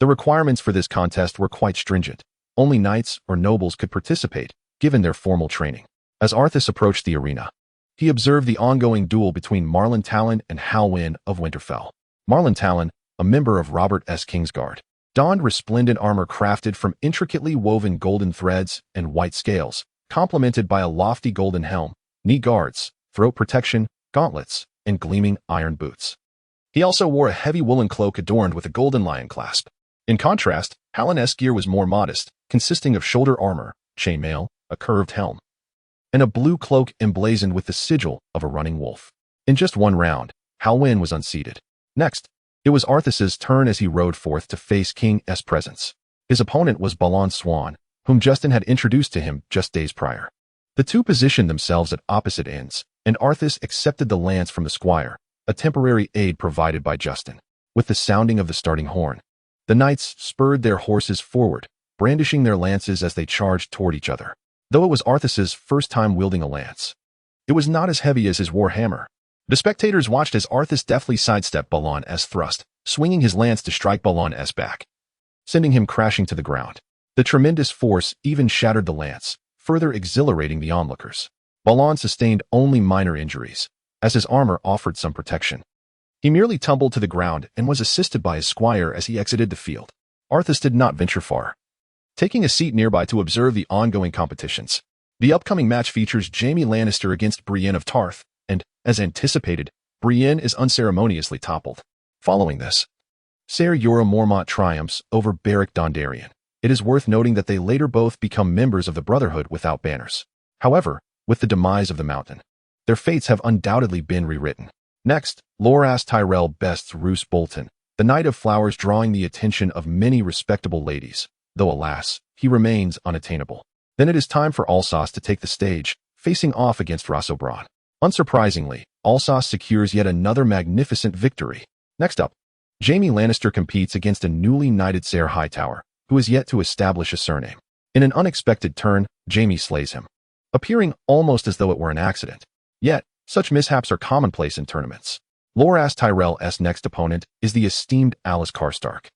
The requirements for this contest were quite stringent. Only knights or nobles could participate, given their formal training. As Arthas approached the arena, he observed the ongoing duel between Marlon Talon and Halwyn of Winterfell. Marlon Talon, a member of Robert S. Kingsguard, donned resplendent armor crafted from intricately woven golden threads and white scales, complemented by a lofty golden helm, knee guards, throat protection, gauntlets, and gleaming iron boots. He also wore a heavy woolen cloak adorned with a golden lion clasp. In contrast, Hallin's gear was more modest, consisting of shoulder armor, chainmail, a curved helm, and a blue cloak emblazoned with the sigil of a running wolf. In just one round, Halwyn was unseated. Next, it was Arthas's turn as he rode forth to face King S' presence. His opponent was Balon Swan, whom Justin had introduced to him just days prior. The two positioned themselves at opposite ends, and Arthas accepted the lance from the squire, a temporary aid provided by Justin. With the sounding of the starting horn, the knights spurred their horses forward, brandishing their lances as they charged toward each other. Though it was Arthas's first time wielding a lance, it was not as heavy as his war hammer. The spectators watched as Arthas deftly sidestepped Balon S' thrust, swinging his lance to strike Balon S' back, sending him crashing to the ground. The tremendous force even shattered the lance, further exhilarating the onlookers. Balon sustained only minor injuries, as his armor offered some protection. He merely tumbled to the ground and was assisted by his squire as he exited the field. Arthas did not venture far, taking a seat nearby to observe the ongoing competitions. The upcoming match features Jaime Lannister against Brienne of Tarth, and, as anticipated, Brienne is unceremoniously toppled. Following this, Ser Jorah Mormont triumphs over Beric Dondarrion. It is worth noting that they later both become members of the Brotherhood without banners. However, with the demise of the Mountain, their fates have undoubtedly been rewritten. Next, Loras Tyrell bests Roose Bolton, the Knight of Flowers, drawing the attention of many respectable ladies, though alas, he remains unattainable. Then it is time for Alsos to take the stage, facing off against Rosso Bronn. Unsurprisingly, Alsos secures yet another magnificent victory. Next up, Jaime Lannister competes against a newly knighted Ser Hightower, who is yet to establish a surname. In an unexpected turn, Jaime slays him, appearing almost as though it were an accident. Yet, such mishaps are commonplace in tournaments. Loras Tyrell's next opponent is the esteemed Alice Karstark,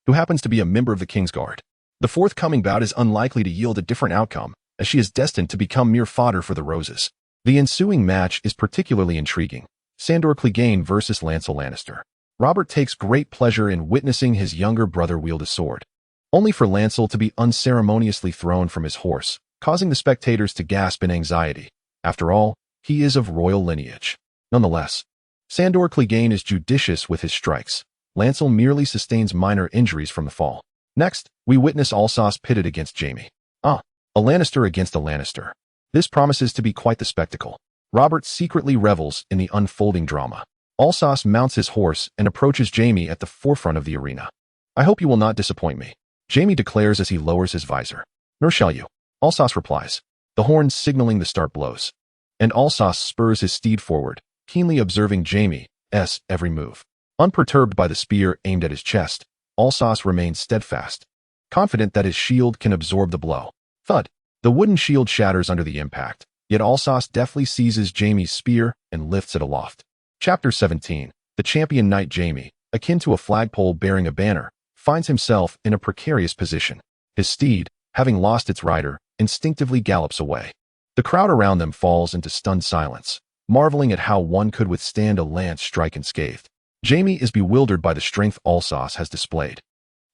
who happens to be a member of the Kingsguard. The forthcoming bout is unlikely to yield a different outcome, as she is destined to become mere fodder for the roses. The ensuing match is particularly intriguing. Sandor Clegane versus Lancel Lannister. Robert takes great pleasure in witnessing his younger brother wield a sword, only for Lancel to be unceremoniously thrown from his horse, causing the spectators to gasp in anxiety. After all, he is of royal lineage. Nonetheless, Sandor Clegane is judicious with his strikes. Lancel merely sustains minor injuries from the fall. Next, we witness Alsos pitted against Jaime. A Lannister against a Lannister. This promises to be quite the spectacle. Robert secretly revels in the unfolding drama. Alsos mounts his horse and approaches Jaime at the forefront of the arena. "I hope you will not disappoint me," Jaime declares as he lowers his visor. "Nor shall you," Alsos replies, the horn signaling the start blows. And Alsos spurs his steed forward, keenly observing Jaime's every move. Unperturbed by the spear aimed at his chest, Alsos remains steadfast, confident that his shield can absorb the blow. Thud! The wooden shield shatters under the impact, yet Alsos deftly seizes Jaime's spear and lifts it aloft. Chapter 17. The champion knight Jaime, akin to a flagpole bearing a banner, finds himself in a precarious position. His steed, having lost its rider, instinctively gallops away. The crowd around them falls into stunned silence, marveling at how one could withstand a lance strike unscathed. Jaime is bewildered by the strength Alsos has displayed,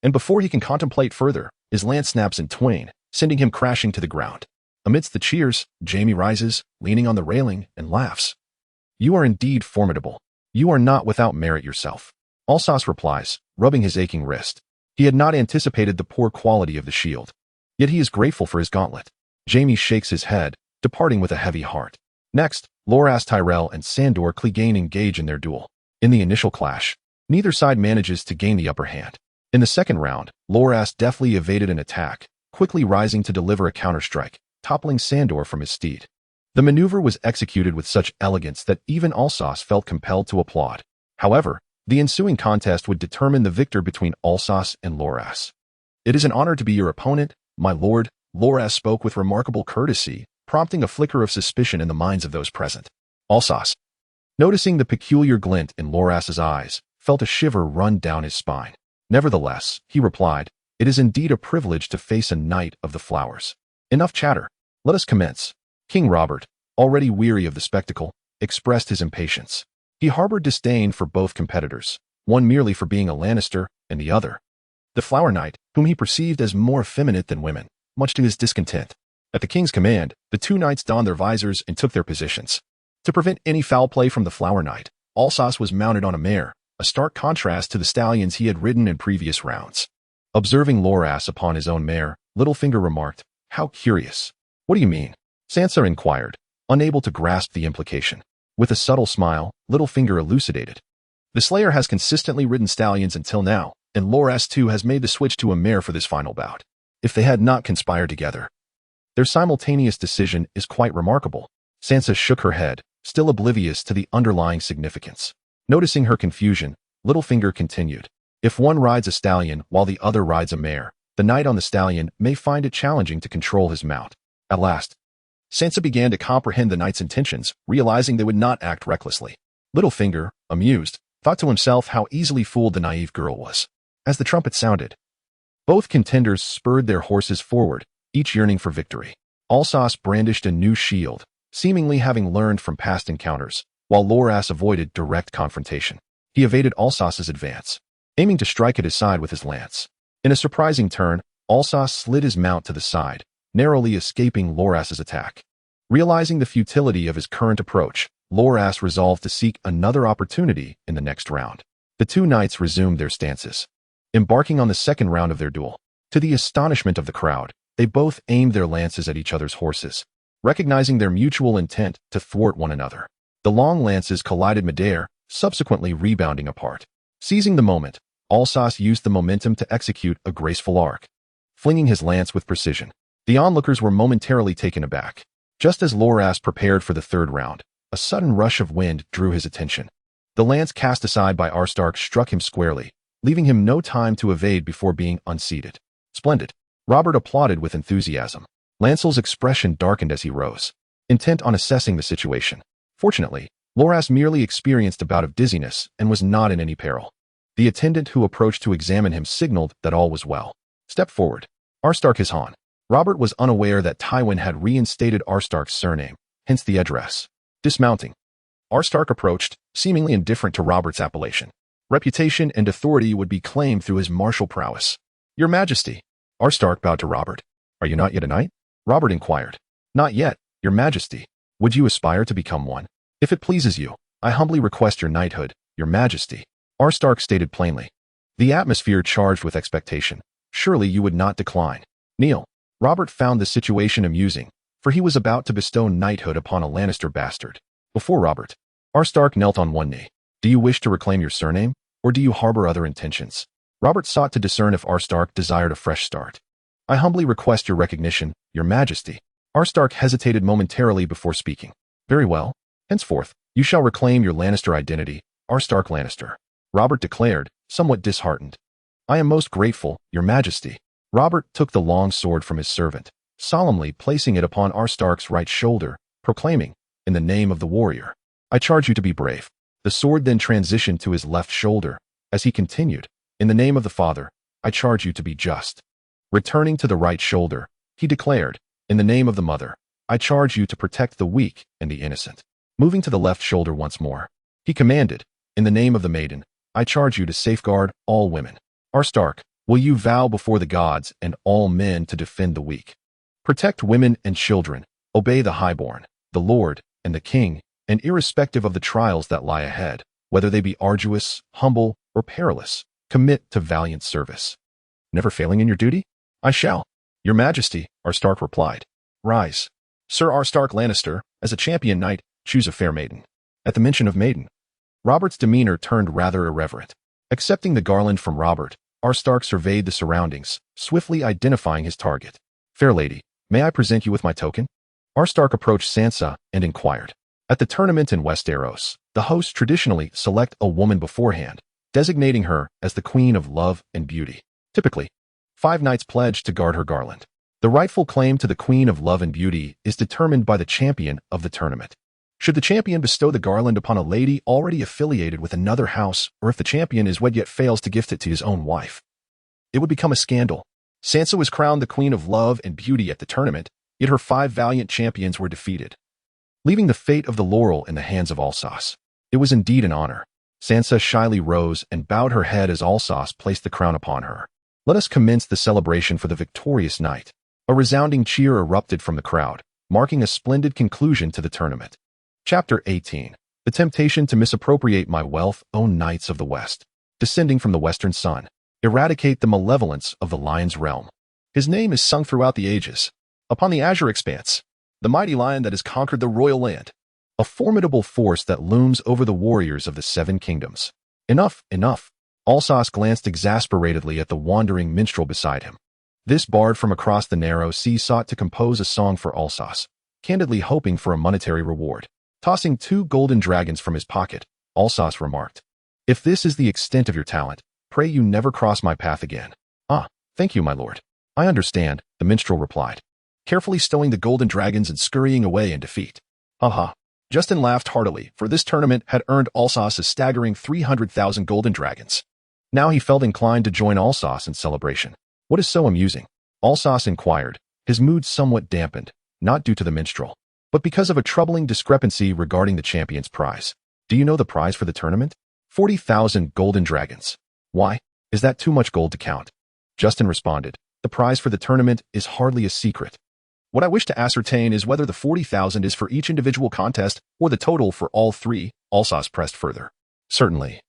and before he can contemplate further, his lance snaps in twain, sending him crashing to the ground. Amidst the cheers, Jaime rises, leaning on the railing, and laughs. "You are indeed formidable. You are not without merit yourself," Alsos replies, rubbing his aching wrist. He had not anticipated the poor quality of the shield, yet he is grateful for his gauntlet. Jaime shakes his head, departing with a heavy heart. Next, Loras Tyrell and Sandor Clegane engage in their duel. In the initial clash, neither side manages to gain the upper hand. In the second round, Loras deftly evaded an attack, quickly rising to deliver a counterstrike, toppling Sandor from his steed. The maneuver was executed with such elegance that even Alsos felt compelled to applaud. However, the ensuing contest would determine the victor between Alsos and Loras. "It is an honor to be your opponent, my lord," Loras spoke with remarkable courtesy, prompting a flicker of suspicion in the minds of those present. Alsos, noticing the peculiar glint in Loras's eyes, felt a shiver run down his spine. Nevertheless, he replied, "It is indeed a privilege to face a knight of the flowers. Enough chatter. Let us commence." King Robert, already weary of the spectacle, expressed his impatience. He harbored disdain for both competitors, one merely for being a Lannister and the other the Flower Knight, whom he perceived as more effeminate than women, much to his discontent. At the king's command, the two knights donned their visors and took their positions. To prevent any foul play from the Flower Knight, Alsos was mounted on a mare, a stark contrast to the stallions he had ridden in previous rounds. Observing Loras upon his own mare, Littlefinger remarked, "How curious." "What do you mean?" Sansa inquired, unable to grasp the implication. With a subtle smile, Littlefinger elucidated. "The Slayer has consistently ridden stallions until now, and Loras too has made the switch to a mare for this final bout. If they had not conspired together, their simultaneous decision is quite remarkable." Sansa shook her head, still oblivious to the underlying significance. Noticing her confusion, Littlefinger continued, "If one rides a stallion while the other rides a mare, the knight on the stallion may find it challenging to control his mount." At last, Sansa began to comprehend the knight's intentions, realizing they would not act recklessly. Littlefinger, amused, thought to himself how easily fooled the naive girl was. As the trumpet sounded, both contenders spurred their horses forward, each yearning for victory. Alsos brandished a new shield, seemingly having learned from past encounters, while Loras avoided direct confrontation. He evaded Alsos's advance, aiming to strike at his side with his lance. In a surprising turn, Alsos slid his mount to the side, narrowly escaping Loras's attack. Realizing the futility of his current approach, Loras resolved to seek another opportunity in the next round. The two knights resumed their stances, embarking on the second round of their duel. To the astonishment of the crowd, they both aimed their lances at each other's horses, recognizing their mutual intent to thwart one another. The long lances collided midair, subsequently rebounding apart. Seizing the moment, Alsos used the momentum to execute a graceful arc, flinging his lance with precision. The onlookers were momentarily taken aback. Just as Loras prepared for the third round, a sudden rush of wind drew his attention. The lance cast aside by Arstark struck him squarely, leaving him no time to evade before being unseated. "Splendid." Robert applauded with enthusiasm. Lancel's expression darkened as he rose, intent on assessing the situation. Fortunately, Loras merely experienced a bout of dizziness and was not in any peril. The attendant who approached to examine him signaled that all was well. "Step forward. Arstark is on." Robert was unaware that Tywin had reinstated Arstark's surname, hence the address. Dismounting, Arstark approached, seemingly indifferent to Robert's appellation. Reputation and authority would be claimed through his martial prowess. "Your Majesty." Arstark bowed to Robert. "Are you not yet a knight?" Robert inquired. "Not yet, Your Majesty. Would you aspire to become one?" "If it pleases you, I humbly request your knighthood, Your Majesty," Arstark stated plainly. The atmosphere charged with expectation. "Surely you would not decline." "Kneel." Robert found the situation amusing, for he was about to bestow knighthood upon a Lannister bastard. Before Robert, Arstark knelt on one knee. "Do you wish to reclaim your surname, or do you harbor other intentions?" Robert sought to discern if Arstark desired a fresh start. "I humbly request your recognition, Your Majesty." Arstark hesitated momentarily before speaking. "Very well. Henceforth, you shall reclaim your Lannister identity, Arstark Lannister," Robert declared, somewhat disheartened. "I am most grateful, Your Majesty." Robert took the long sword from his servant, solemnly placing it upon Arstark's right shoulder, proclaiming, "In the name of the warrior, I charge you to be brave." The sword then transitioned to his left shoulder, as he continued, "In the name of the Father, I charge you to be just." Returning to the right shoulder, he declared, "In the name of the Mother, I charge you to protect the weak and the innocent." Moving to the left shoulder once more, he commanded, "In the name of the Maiden, I charge you to safeguard all women." Arstark, will you vow before the gods and all men to defend the weak, protect women and children, obey the highborn, the Lord, and the King, and irrespective of the trials that lie ahead, whether they be arduous, humble, or perilous, commit to valiant service, never failing in your duty? "I shall, Your Majesty," Arstark replied. "Rise. Sir Arstark Lannister, as a champion knight, choose a fair maiden." At the mention of maiden, Robert's demeanor turned rather irreverent. Accepting the garland from Robert, Arstark surveyed the surroundings, swiftly identifying his target. "Fair lady, may I present you with my token?" Arstark approached Sansa and inquired. At the tournament in Westeros, the hosts traditionally select a woman beforehand, designating her as the Queen of Love and Beauty. Typically, 5 knights pledge to guard her garland. The rightful claim to the Queen of Love and Beauty is determined by the champion of the tournament. Should the champion bestow the garland upon a lady already affiliated with another house, or if the champion is wed yet fails to gift it to his own wife, it would become a scandal. Sansa was crowned the Queen of Love and Beauty at the tournament, yet her 5 valiant champions were defeated, leaving the fate of the laurel in the hands of Alsos. It was indeed an honor. Sansa shyly rose and bowed her head as Alsos placed the crown upon her. Let us commence the celebration for the victorious knight. A resounding cheer erupted from the crowd, marking a splendid conclusion to the tournament. Chapter 18. The temptation to misappropriate my wealth, O knights of the West. Descending from the western sun, eradicate the malevolence of the lion's realm. His name is sung throughout the ages. Upon the azure expanse, the mighty lion that has conquered the royal land. A formidable force that looms over the warriors of the seven kingdoms. Enough, enough. Alsos glanced exasperatedly at the wandering minstrel beside him. This bard from across the narrow sea sought to compose a song for Alsos, candidly hoping for a monetary reward. Tossing 2 golden dragons from his pocket, Alsos remarked, "If this is the extent of your talent, pray you never cross my path again." "Ah, thank you, my lord. I understand," the minstrel replied, carefully stowing the golden dragons and scurrying away in defeat. "Ha." Justin laughed heartily, for this tournament had earned Alsos a staggering 300,000 golden dragons. Now he felt inclined to join Alsos in celebration. "What is so amusing?" Alsos inquired, his mood somewhat dampened, not due to the minstrel, but because of a troubling discrepancy regarding the champion's prize. "Do you know the prize for the tournament? 40,000 golden dragons." "Why? Is that too much gold to count?" Justin responded, "The prize for the tournament is hardly a secret. What I wish to ascertain is whether the 40,000 is for each individual contest or the total for all 3, Alsos pressed further. "Certainly.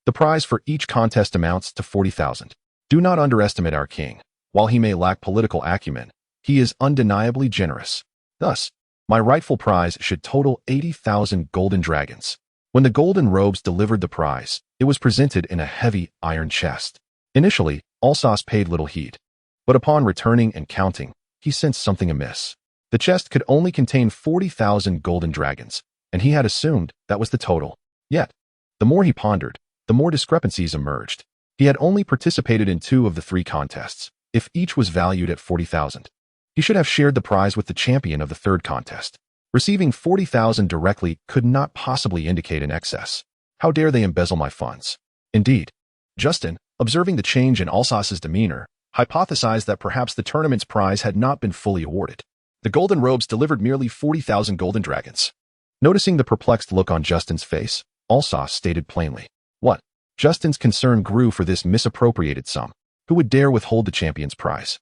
The prize for each contest amounts to 40,000. Do not underestimate our king. While he may lack political acumen, he is undeniably generous. Thus, my rightful prize should total 80,000 golden dragons." When the golden robes delivered the prize, it was presented in a heavy iron chest. Initially, Alsos paid little heed, but upon returning and counting, he sensed something amiss. The chest could only contain 40,000 golden dragons, and he had assumed that was the total. Yet, the more he pondered, the more discrepancies emerged. He had only participated in 2 of the 3 contests. If each was valued at 40,000, he should have shared the prize with the champion of the 3rd contest. Receiving 40,000 directly could not possibly indicate an excess. How dare they embezzle my funds? Indeed, Justin, observing the change in Alsos's demeanor, hypothesized that perhaps the tournament's prize had not been fully awarded. The golden robes delivered merely 40,000 golden dragons. Noticing the perplexed look on Justin's face, Alsos stated plainly, "What?" Justin's concern grew for this misappropriated sum. Who would dare withhold the champion's prize?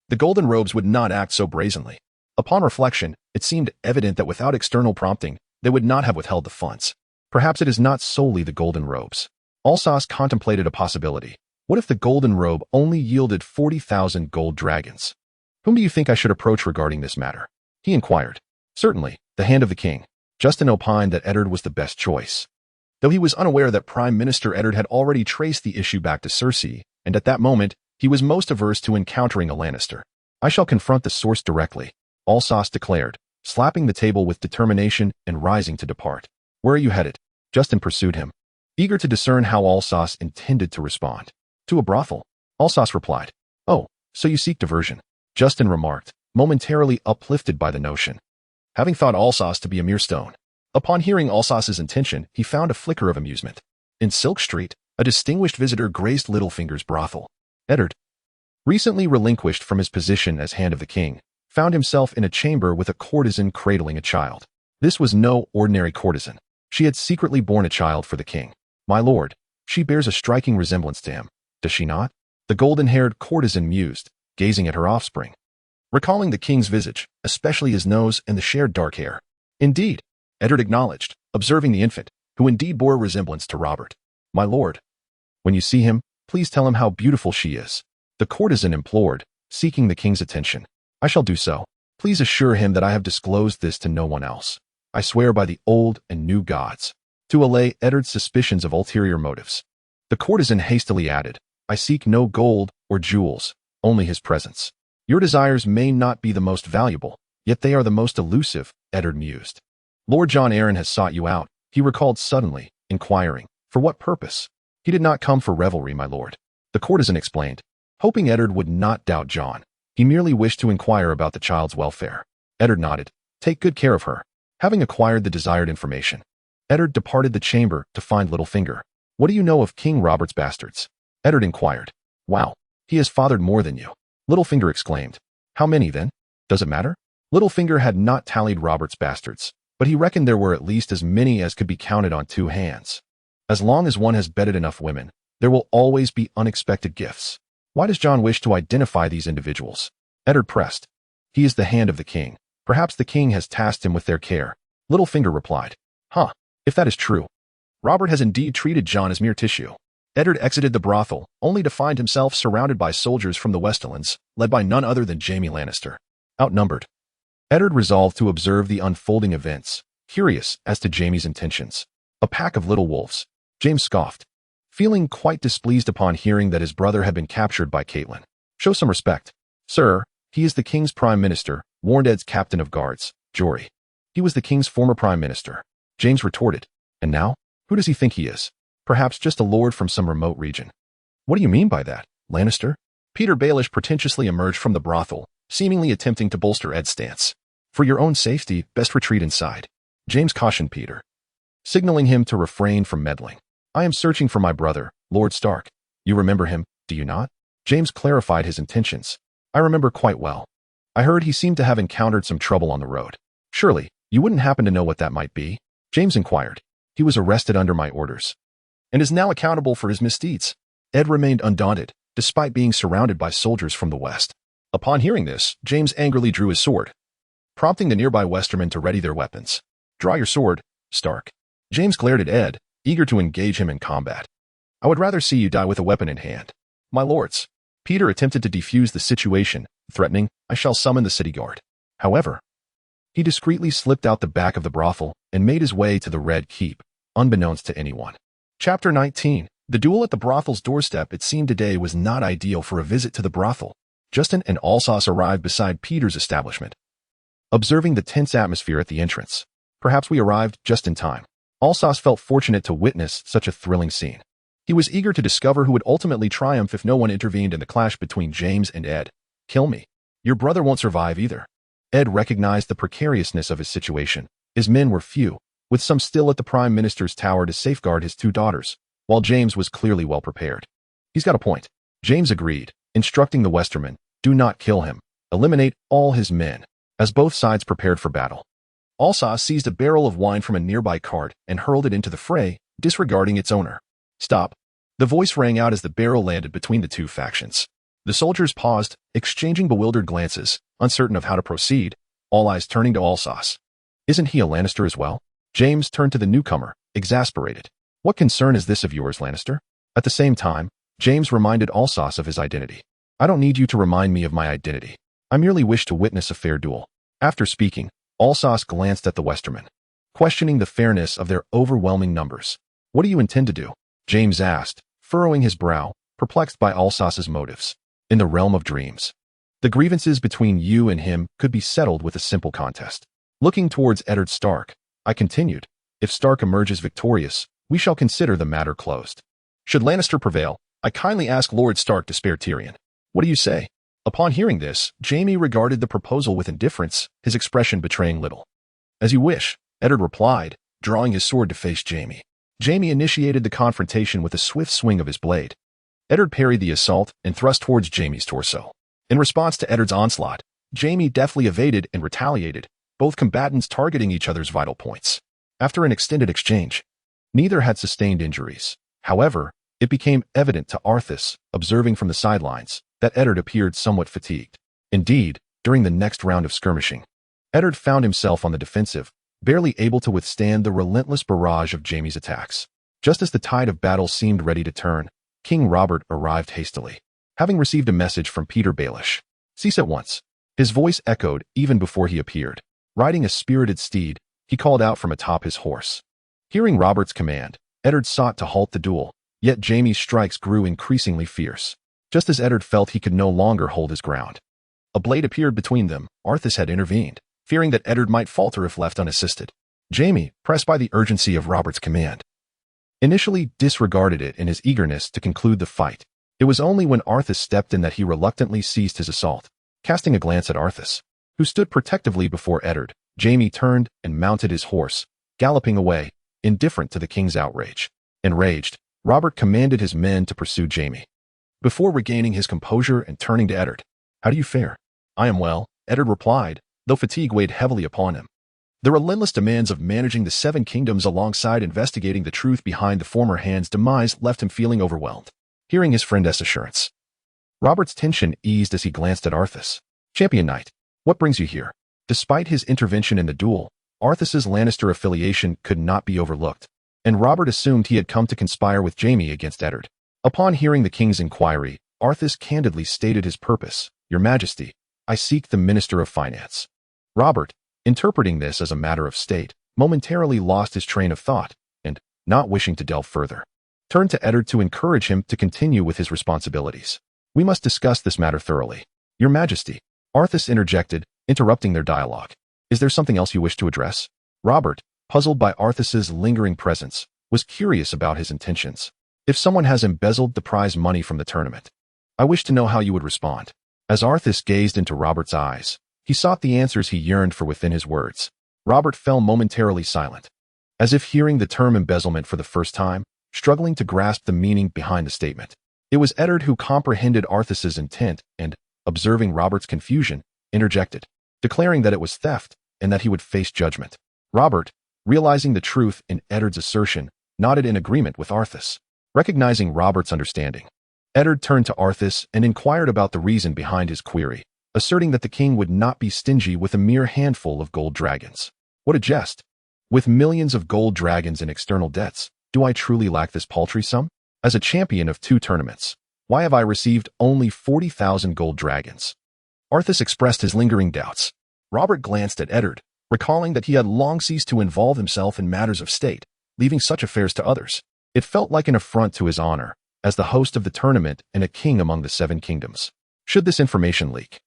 The golden robes would not act so brazenly. Upon reflection, it seemed evident that without external prompting, they would not have withheld the funds. Perhaps it is not solely the golden robes. Alsos contemplated a possibility. What if the golden robe only yielded 40,000 gold dragons? "Whom do you think I should approach regarding this matter?" he inquired. "Certainly, the hand of the king." Justin opined that Eddard was the best choice, though he was unaware that Prime Minister Eddard had already traced the issue back to Cersei, and at that moment, he was most averse to encountering a Lannister. "I shall confront the source directly," Alsos declared, slapping the table with determination and rising to depart. "Where are you headed?" Justin pursued him, eager to discern how Alsos intended to respond. "To a brothel," Alsos replied. "Oh, so you seek diversion," Justin remarked, momentarily uplifted by the notion, having thought Alsos to be a mere stone. Upon hearing Alsos's intention, he found a flicker of amusement. In Silk Street, a distinguished visitor graced Littlefinger's brothel. Eddard, recently relinquished from his position as Hand of the King, found himself in a chamber with a courtesan cradling a child. This was no ordinary courtesan. She had secretly borne a child for the king. "My lord, she bears a striking resemblance to him, does she not?" the golden-haired courtesan mused, gazing at her offspring, recalling the king's visage, especially his nose and the shared dark hair. "Indeed," Eddard acknowledged, observing the infant, who indeed bore a resemblance to Robert. "My lord, when you see him, please tell him how beautiful she is," the courtesan implored, seeking the king's attention. "I shall do so. Please assure him that I have disclosed this to no one else. I swear by the old and new gods," to allay Eddard's suspicions of ulterior motives. The courtesan hastily added, "I seek no gold or jewels, only his presence." "Your desires may not be the most valuable, yet they are the most elusive," Eddard mused. "Lord John Arryn has sought you out," he recalled suddenly, inquiring, "For what purpose?" "He did not come for revelry, my lord," the courtesan explained, hoping Eddard would not doubt John. He merely wished to inquire about the child's welfare. Eddard nodded. "Take good care of her." Having acquired the desired information, Eddard departed the chamber to find Littlefinger. "What do you know of King Robert's bastards?" Eddard inquired. "Wow, he has fathered more than you," Littlefinger exclaimed. "How many, then? Does it matter?" Littlefinger had not tallied Robert's bastards, but he reckoned there were at least as many as could be counted on 2 hands. As long as one has bedded enough women, there will always be unexpected gifts. Why does Jon wish to identify these individuals? Eddard pressed. He is the hand of the king. Perhaps the king has tasked him with their care. Littlefinger replied. Huh, if that is true. Robert has indeed treated Jon as mere tissue. Eddard exited the brothel, only to find himself surrounded by soldiers from the Westerlands, led by none other than Jaime Lannister. Outnumbered, Eddard resolved to observe the unfolding events, curious as to Jaime's intentions. A pack of little wolves. James scoffed, feeling quite displeased upon hearing that his brother had been captured by Catelyn. Show some respect. Sir, he is the king's prime minister, warned Edd's captain of guards, Jory. He was the king's former prime minister. James retorted. And now? Who does he think he is? Perhaps just a lord from some remote region. What do you mean by that, Lannister? Peter Baelish pretentiously emerged from the brothel, seemingly attempting to bolster Edd's stance. For your own safety, best retreat inside. James cautioned Peter, signaling him to refrain from meddling. I am searching for my brother, Lord Stark. You remember him, do you not? James clarified his intentions. I remember quite well. I heard he seemed to have encountered some trouble on the road. Surely, you wouldn't happen to know what that might be? James inquired. He was arrested under my orders, and is now accountable for his misdeeds. Edd remained undaunted, despite being surrounded by soldiers from the west. Upon hearing this, James angrily drew his sword, prompting the nearby Westermen to ready their weapons. Draw your sword, Stark. James glared at Edd, eager to engage him in combat. I would rather see you die with a weapon in hand. My lords. Peter attempted to defuse the situation, threatening, I shall summon the city guard. However, he discreetly slipped out the back of the brothel and made his way to the Red Keep, unbeknownst to anyone. Chapter 19. The duel at the brothel's doorstep. It seemed today was not ideal for a visit to the brothel. Justin and Alsos arrived beside Peter's establishment, observing the tense atmosphere at the entrance. Perhaps we arrived just in time. Alsos felt fortunate to witness such a thrilling scene. He was eager to discover who would ultimately triumph if no one intervened in the clash between James and Edd. Kill me. Your brother won't survive either. Edd recognized the precariousness of his situation. His men were few, with some still at the Prime Minister's tower to safeguard his two daughters, while James was clearly well prepared. He's got a point. James agreed, instructing the Westermen, do not kill him. Eliminate all his men, as both sides prepared for battle. Alsos seized a barrel of wine from a nearby cart and hurled it into the fray, disregarding its owner. Stop. The voice rang out as the barrel landed between the two factions. The soldiers paused, exchanging bewildered glances, uncertain of how to proceed, all eyes turning to Alsos. Isn't he a Lannister as well? James turned to the newcomer, exasperated. What concern is this of yours, Lannister? At the same time, James reminded Alsos of his identity. I don't need you to remind me of my identity. I merely wish to witness a fair duel. After speaking, Alsos glanced at the Westermen, questioning the fairness of their overwhelming numbers. What do you intend to do? James asked, furrowing his brow, perplexed by Alsos's motives. In the realm of dreams, the grievances between you and him could be settled with a simple contest. Looking towards Eddard Stark, I continued, if Stark emerges victorious, we shall consider the matter closed. Should Lannister prevail, I kindly ask Lord Stark to spare Tyrion. What do you say? Upon hearing this, Jaime regarded the proposal with indifference, his expression betraying little. As you wish, Eddard replied, drawing his sword to face Jaime. Jaime initiated the confrontation with a swift swing of his blade. Eddard parried the assault and thrust towards Jaime's torso. In response to Eddard's onslaught, Jaime deftly evaded and retaliated, both combatants targeting each other's vital points. After an extended exchange, neither had sustained injuries. However, it became evident to Arthas, observing from the sidelines, that Eddard appeared somewhat fatigued. Indeed, during the next round of skirmishing, Eddard found himself on the defensive, barely able to withstand the relentless barrage of Jaime's attacks. Just as the tide of battle seemed ready to turn, King Robert arrived hastily, having received a message from Peter Baelish. Cease at once. His voice echoed even before he appeared. Riding a spirited steed, he called out from atop his horse. Hearing Robert's command, Eddard sought to halt the duel, yet Jaime's strikes grew increasingly fierce. Just as Eddard felt he could no longer hold his ground, a blade appeared between them. Arthas had intervened, fearing that Eddard might falter if left unassisted. Jaime, pressed by the urgency of Robert's command, initially disregarded it in his eagerness to conclude the fight. It was only when Arthas stepped in that he reluctantly ceased his assault. Casting a glance at Arthas, who stood protectively before Eddard, Jaime turned and mounted his horse, galloping away, indifferent to the king's outrage. Enraged, Robert commanded his men to pursue Jaime. Before regaining his composure and turning to Eddard, how do you fare? I am well, Eddard replied, though fatigue weighed heavily upon him. The relentless demands of managing the Seven Kingdoms alongside investigating the truth behind the former hand's demise left him feeling overwhelmed. Hearing his friend's assurance, Robert's tension eased as he glanced at Arthas. Champion Knight, what brings you here? Despite his intervention in the duel, Arthas's Lannister affiliation could not be overlooked, and Robert assumed he had come to conspire with Jaime against Eddard. Upon hearing the king's inquiry, Arthas candidly stated his purpose. Your Majesty, I seek the Minister of Finance. Robert, interpreting this as a matter of state, momentarily lost his train of thought, and, not wishing to delve further, turned to Eddard to encourage him to continue with his responsibilities. We must discuss this matter thoroughly. Your Majesty, Arthas interjected, interrupting their dialogue. Is there something else you wish to address? Robert, puzzled by Arthas's lingering presence, was curious about his intentions. If someone has embezzled the prize money from the tournament, I wish to know how you would respond. As Arthas gazed into Robert's eyes, he sought the answers he yearned for within his words. Robert fell momentarily silent, as if hearing the term embezzlement for the first time, struggling to grasp the meaning behind the statement. It was Eddard who comprehended Arthas's intent and, observing Robert's confusion, interjected, declaring that it was theft and that he would face judgment. Robert, realizing the truth in Eddard's assertion, nodded in agreement with Arthas. Recognizing Robert's understanding, Eddard turned to Arthas and inquired about the reason behind his query, asserting that the king would not be stingy with a mere handful of gold dragons. What a jest! With millions of gold dragons in external debts, do I truly lack this paltry sum? As a champion of 2 tournaments, why have I received only 40,000 gold dragons? Arthas expressed his lingering doubts. Robert glanced at Eddard, recalling that he had long ceased to involve himself in matters of state, leaving such affairs to others. It felt like an affront to his honor, as the host of the tournament and a king among the 7 kingdoms. Should this information leak,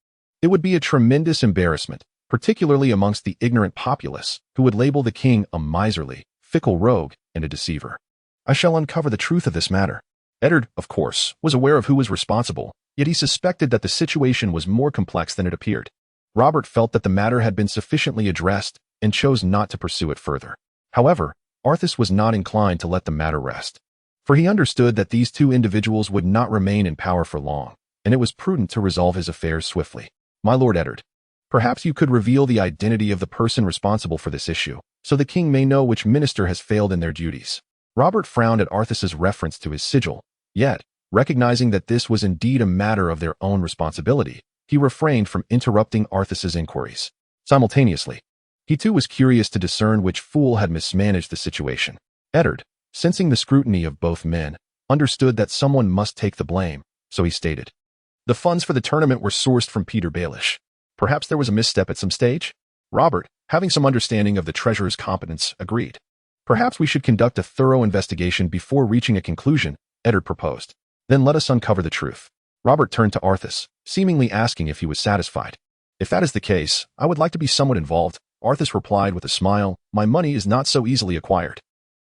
it would be a tremendous embarrassment, particularly amongst the ignorant populace, who would label the king a miserly, fickle rogue and a deceiver. I shall uncover the truth of this matter. Eddard, of course, was aware of who was responsible, yet he suspected that the situation was more complex than it appeared. Robert felt that the matter had been sufficiently addressed and chose not to pursue it further. However, Arthas was not inclined to let the matter rest, for he understood that these 2 individuals would not remain in power for long, and it was prudent to resolve his affairs swiftly. My lord Eddard, perhaps you could reveal the identity of the person responsible for this issue, so the king may know which minister has failed in their duties. Robert frowned at Arthas's reference to his sigil, yet, recognizing that this was indeed a matter of their own responsibility, he refrained from interrupting Arthas's inquiries. Simultaneously, he too was curious to discern which fool had mismanaged the situation. Eddard, sensing the scrutiny of both men, understood that someone must take the blame, so he stated, the funds for the tournament were sourced from Peter Baelish. Perhaps there was a misstep at some stage? Robert, having some understanding of the treasurer's competence, agreed. Perhaps we should conduct a thorough investigation before reaching a conclusion, Eddard proposed. Then let us uncover the truth. Robert turned to Arthas, seemingly asking if he was satisfied. If that is the case, I would like to be somewhat involved, Arthas replied with a smile. My money is not so easily acquired.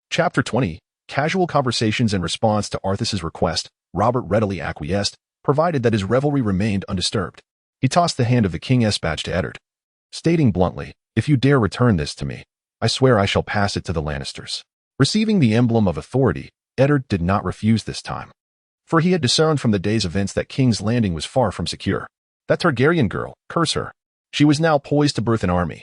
Chapter 20. Casual conversations in response to Arthas's request, Robert readily acquiesced, provided that his revelry remained undisturbed. He tossed the hand of the king's badge to Eddard, stating bluntly, if you dare return this to me, I swear I shall pass it to the Lannisters. Receiving the emblem of authority, Eddard did not refuse this time, for he had discerned from the day's events that King's Landing was far from secure. That Targaryen girl, curse her. She was now poised to birth an army.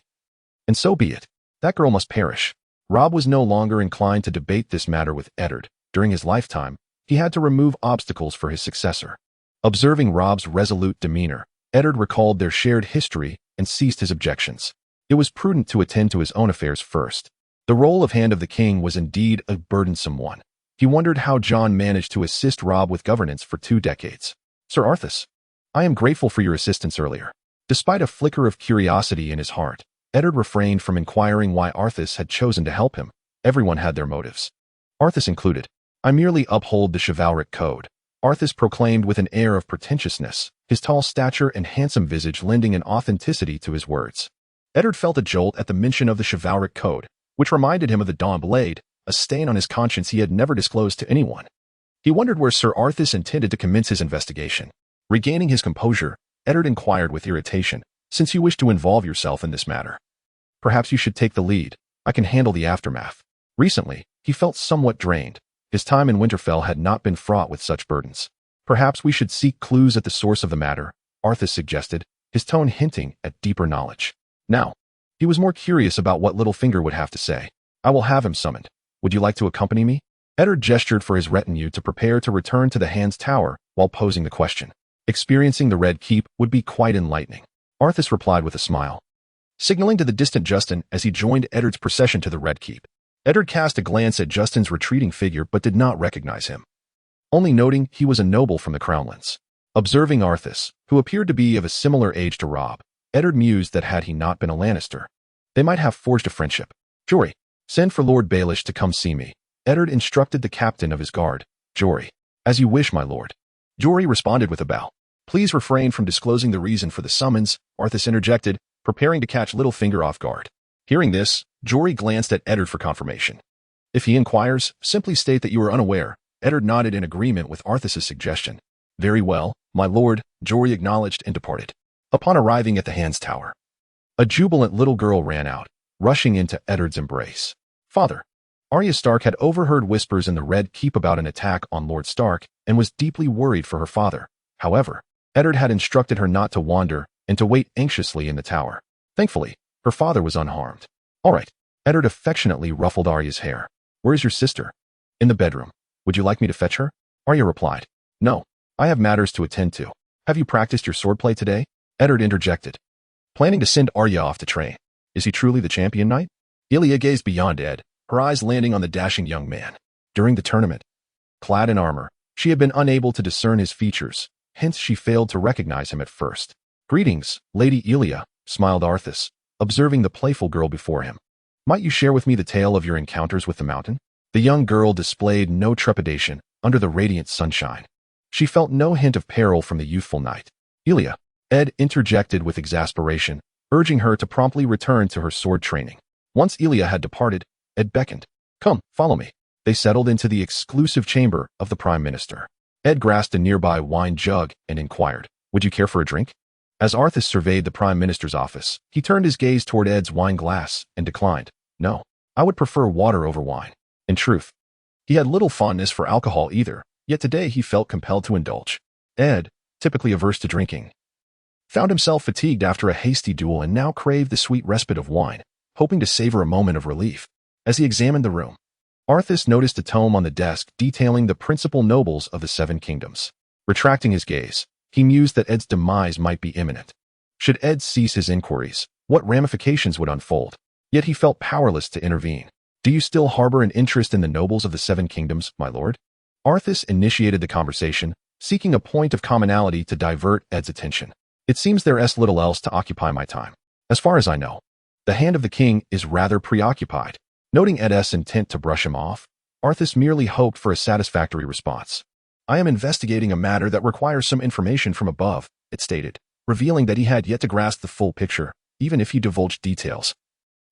And so be it. That girl must perish. Robb was no longer inclined to debate this matter with Eddard. During his lifetime, he had to remove obstacles for his successor. Observing Robb's resolute demeanor, Eddard recalled their shared history and ceased his objections. It was prudent to attend to his own affairs first. The role of Hand of the King was indeed a burdensome one. He wondered how Jon managed to assist Robb with governance for 2 decades. Sir Arthas, I am grateful for your assistance earlier. Despite a flicker of curiosity in his heart, Eddard refrained from inquiring why Arthas had chosen to help him. Everyone had their motives, Arthas included. I merely uphold the chivalric code, Arthas proclaimed with an air of pretentiousness, his tall stature and handsome visage lending an authenticity to his words. Eddard felt a jolt at the mention of the chivalric code, which reminded him of the Dawn Blade, a stain on his conscience he had never disclosed to anyone. He wondered where Sir Arthas intended to commence his investigation. Regaining his composure, Eddard inquired with irritation, since you wish to involve yourself in this matter, perhaps you should take the lead. I can handle the aftermath. Recently, he felt somewhat drained. His time in Winterfell had not been fraught with such burdens. Perhaps we should seek clues at the source of the matter, Arthas suggested, his tone hinting at deeper knowledge. Now, he was more curious about what Littlefinger would have to say. I will have him summoned. Would you like to accompany me? Eddard gestured for his retinue to prepare to return to the Hand's Tower while posing the question. Experiencing the Red Keep would be quite enlightening. Arthas replied with a smile, signaling to the distant Justin as he joined Eddard's procession to the Red Keep. Eddard cast a glance at Justin's retreating figure but did not recognize him, only noting he was a noble from the Crownlands. Observing Arthas, who appeared to be of a similar age to Robb, Eddard mused that had he not been a Lannister, they might have forged a friendship. Jory, send for Lord Baelish to come see me. Eddard instructed the captain of his guard. Jory, as you wish, my lord. Jory responded with a bow. Please refrain from disclosing the reason for the summons, Arthas interjected, preparing to catch Littlefinger off guard. Hearing this, Jory glanced at Eddard for confirmation. If he inquires, simply state that you are unaware. Eddard nodded in agreement with Arthas's suggestion. Very well, my lord, Jory acknowledged and departed. Upon arriving at the Hand's Tower, a jubilant little girl ran out, rushing into Eddard's embrace. Father. Arya Stark had overheard whispers in the Red Keep about an attack on Lord Stark and was deeply worried for her father. However, Eddard had instructed her not to wander and to wait anxiously in the tower. Thankfully, her father was unharmed. All right. Eddard affectionately ruffled Arya's hair. Where is your sister? In the bedroom. Would you like me to fetch her? Arya replied. No. I have matters to attend to. Have you practiced your swordplay today? Eddard interjected, planning to send Arya off to train. Is he truly the champion knight? Ilya gazed beyond Ed, her eyes landing on the dashing young man. During the tournament, clad in armor, she had been unable to discern his features, hence she failed to recognize him at first. Greetings, Lady Ilya, smiled Arthas, observing the playful girl before him. Might you share with me the tale of your encounters with the mountain? The young girl displayed no trepidation under the radiant sunshine. She felt no hint of peril from the youthful knight. Ilya, Ed interjected with exasperation, urging her to promptly return to her sword training. Once Ilya had departed, Ed beckoned. Come, follow me. They settled into the exclusive chamber of the Prime Minister. Ed grasped a nearby wine jug and inquired, would you care for a drink? As Arthas surveyed the Prime Minister's office, he turned his gaze toward Ed's wine glass and declined. No, I would prefer water over wine. In truth, he had little fondness for alcohol either, yet today he felt compelled to indulge. Ed, typically averse to drinking, found himself fatigued after a hasty duel and now craved the sweet respite of wine, hoping to savor a moment of relief. As he examined the room, Arthas noticed a tome on the desk detailing the principal nobles of the Seven Kingdoms. Retracting his gaze, he mused that Ed's demise might be imminent. Should Ed cease his inquiries, what ramifications would unfold? Yet he felt powerless to intervene. Do you still harbor an interest in the nobles of the Seven Kingdoms, my lord? Arthas initiated the conversation, seeking a point of commonality to divert Ed's attention. It seems there is little else to occupy my time. As far as I know, the hand of the king is rather preoccupied. Noting Ed's intent to brush him off, Arthas merely hoped for a satisfactory response. I am investigating a matter that requires some information from above, it stated, revealing that he had yet to grasp the full picture, even if he divulged details.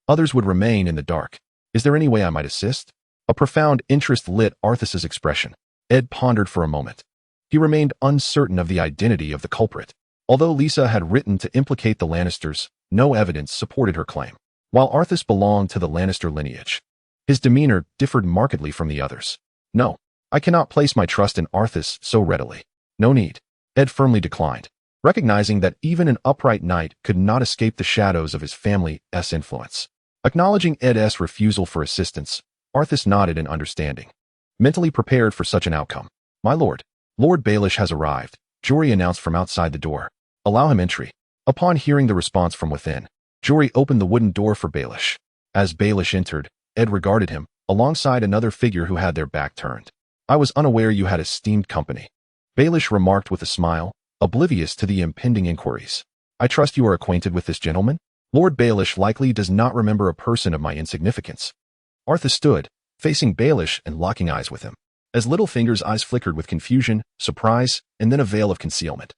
Others would remain in the dark. Is there any way I might assist? A profound interest lit Arthas's expression. Ed pondered for a moment. He remained uncertain of the identity of the culprit. Although Lisa had written to implicate the Lannisters, no evidence supported her claim. While Arthas belonged to the Lannister lineage, his demeanor differed markedly from the others. No, I cannot place my trust in Arthas so readily. No need. Ed firmly declined, recognizing that even an upright knight could not escape the shadows of his family's influence. Acknowledging Ed's refusal for assistance, Arthas nodded in understanding, mentally prepared for such an outcome. My lord, Lord Baelish has arrived, Jory announced from outside the door. Allow him entry. Upon hearing the response from within, Jory opened the wooden door for Baelish. As Baelish entered, Ed regarded him, alongside another figure who had their back turned. I was unaware you had esteemed company, Baelish remarked with a smile, oblivious to the impending inquiries. I trust you are acquainted with this gentleman? Lord Baelish likely does not remember a person of my insignificance. Arthas stood, facing Baelish and locking eyes with him, as Littlefinger's eyes flickered with confusion, surprise, and then a veil of concealment.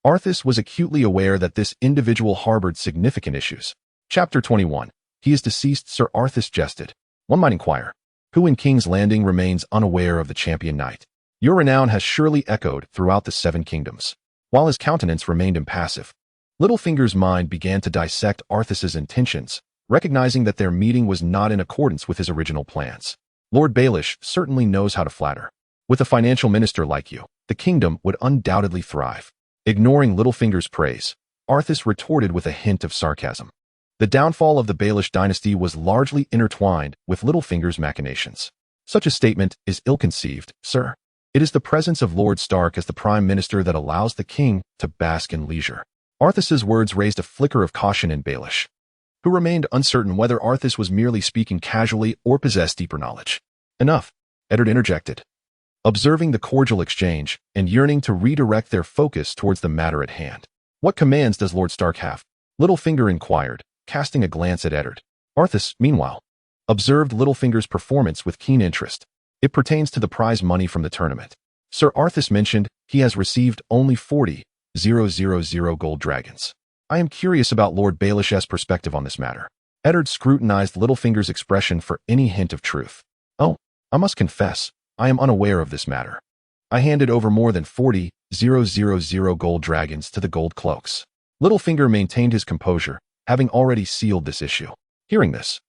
Arthas was acutely aware that this individual harbored significant issues. Chapter 21. He is deceased. Sir Arthas jested. One might inquire, who in King's Landing remains unaware of the champion knight? Your renown has surely echoed throughout the Seven Kingdoms. While his countenance remained impassive, Littlefinger's mind began to dissect Arthas's intentions, recognizing that their meeting was not in accordance with his original plans. Lord Baelish certainly knows how to flatter. With a financial minister like you, the kingdom would undoubtedly thrive. Ignoring Littlefinger's praise, Arthas retorted with a hint of sarcasm. The downfall of the Baelish dynasty was largely intertwined with Littlefinger's machinations. Such a statement is ill-conceived, sir. It is the presence of Lord Stark as the Prime Minister that allows the king to bask in leisure. Arthas's words raised a flicker of caution in Baelish, who remained uncertain whether Arthas was merely speaking casually or possessed deeper knowledge. Enough, Eddard interjected, observing the cordial exchange and yearning to redirect their focus towards the matter at hand. What commands does Lord Stark have? Littlefinger inquired, casting a glance at Eddard. Arthas, meanwhile, observed Littlefinger's performance with keen interest. It pertains to the prize money from the tournament. Sir Arthas mentioned he has received only 40,000 gold dragons. I am curious about Lord Baelish's perspective on this matter. Eddard scrutinized Littlefinger's expression for any hint of truth. Oh, I must confess, I am unaware of this matter. I handed over more than 40,000 gold dragons to the gold cloaks. Littlefinger maintained his composure, having already sealed this issue. Hearing this,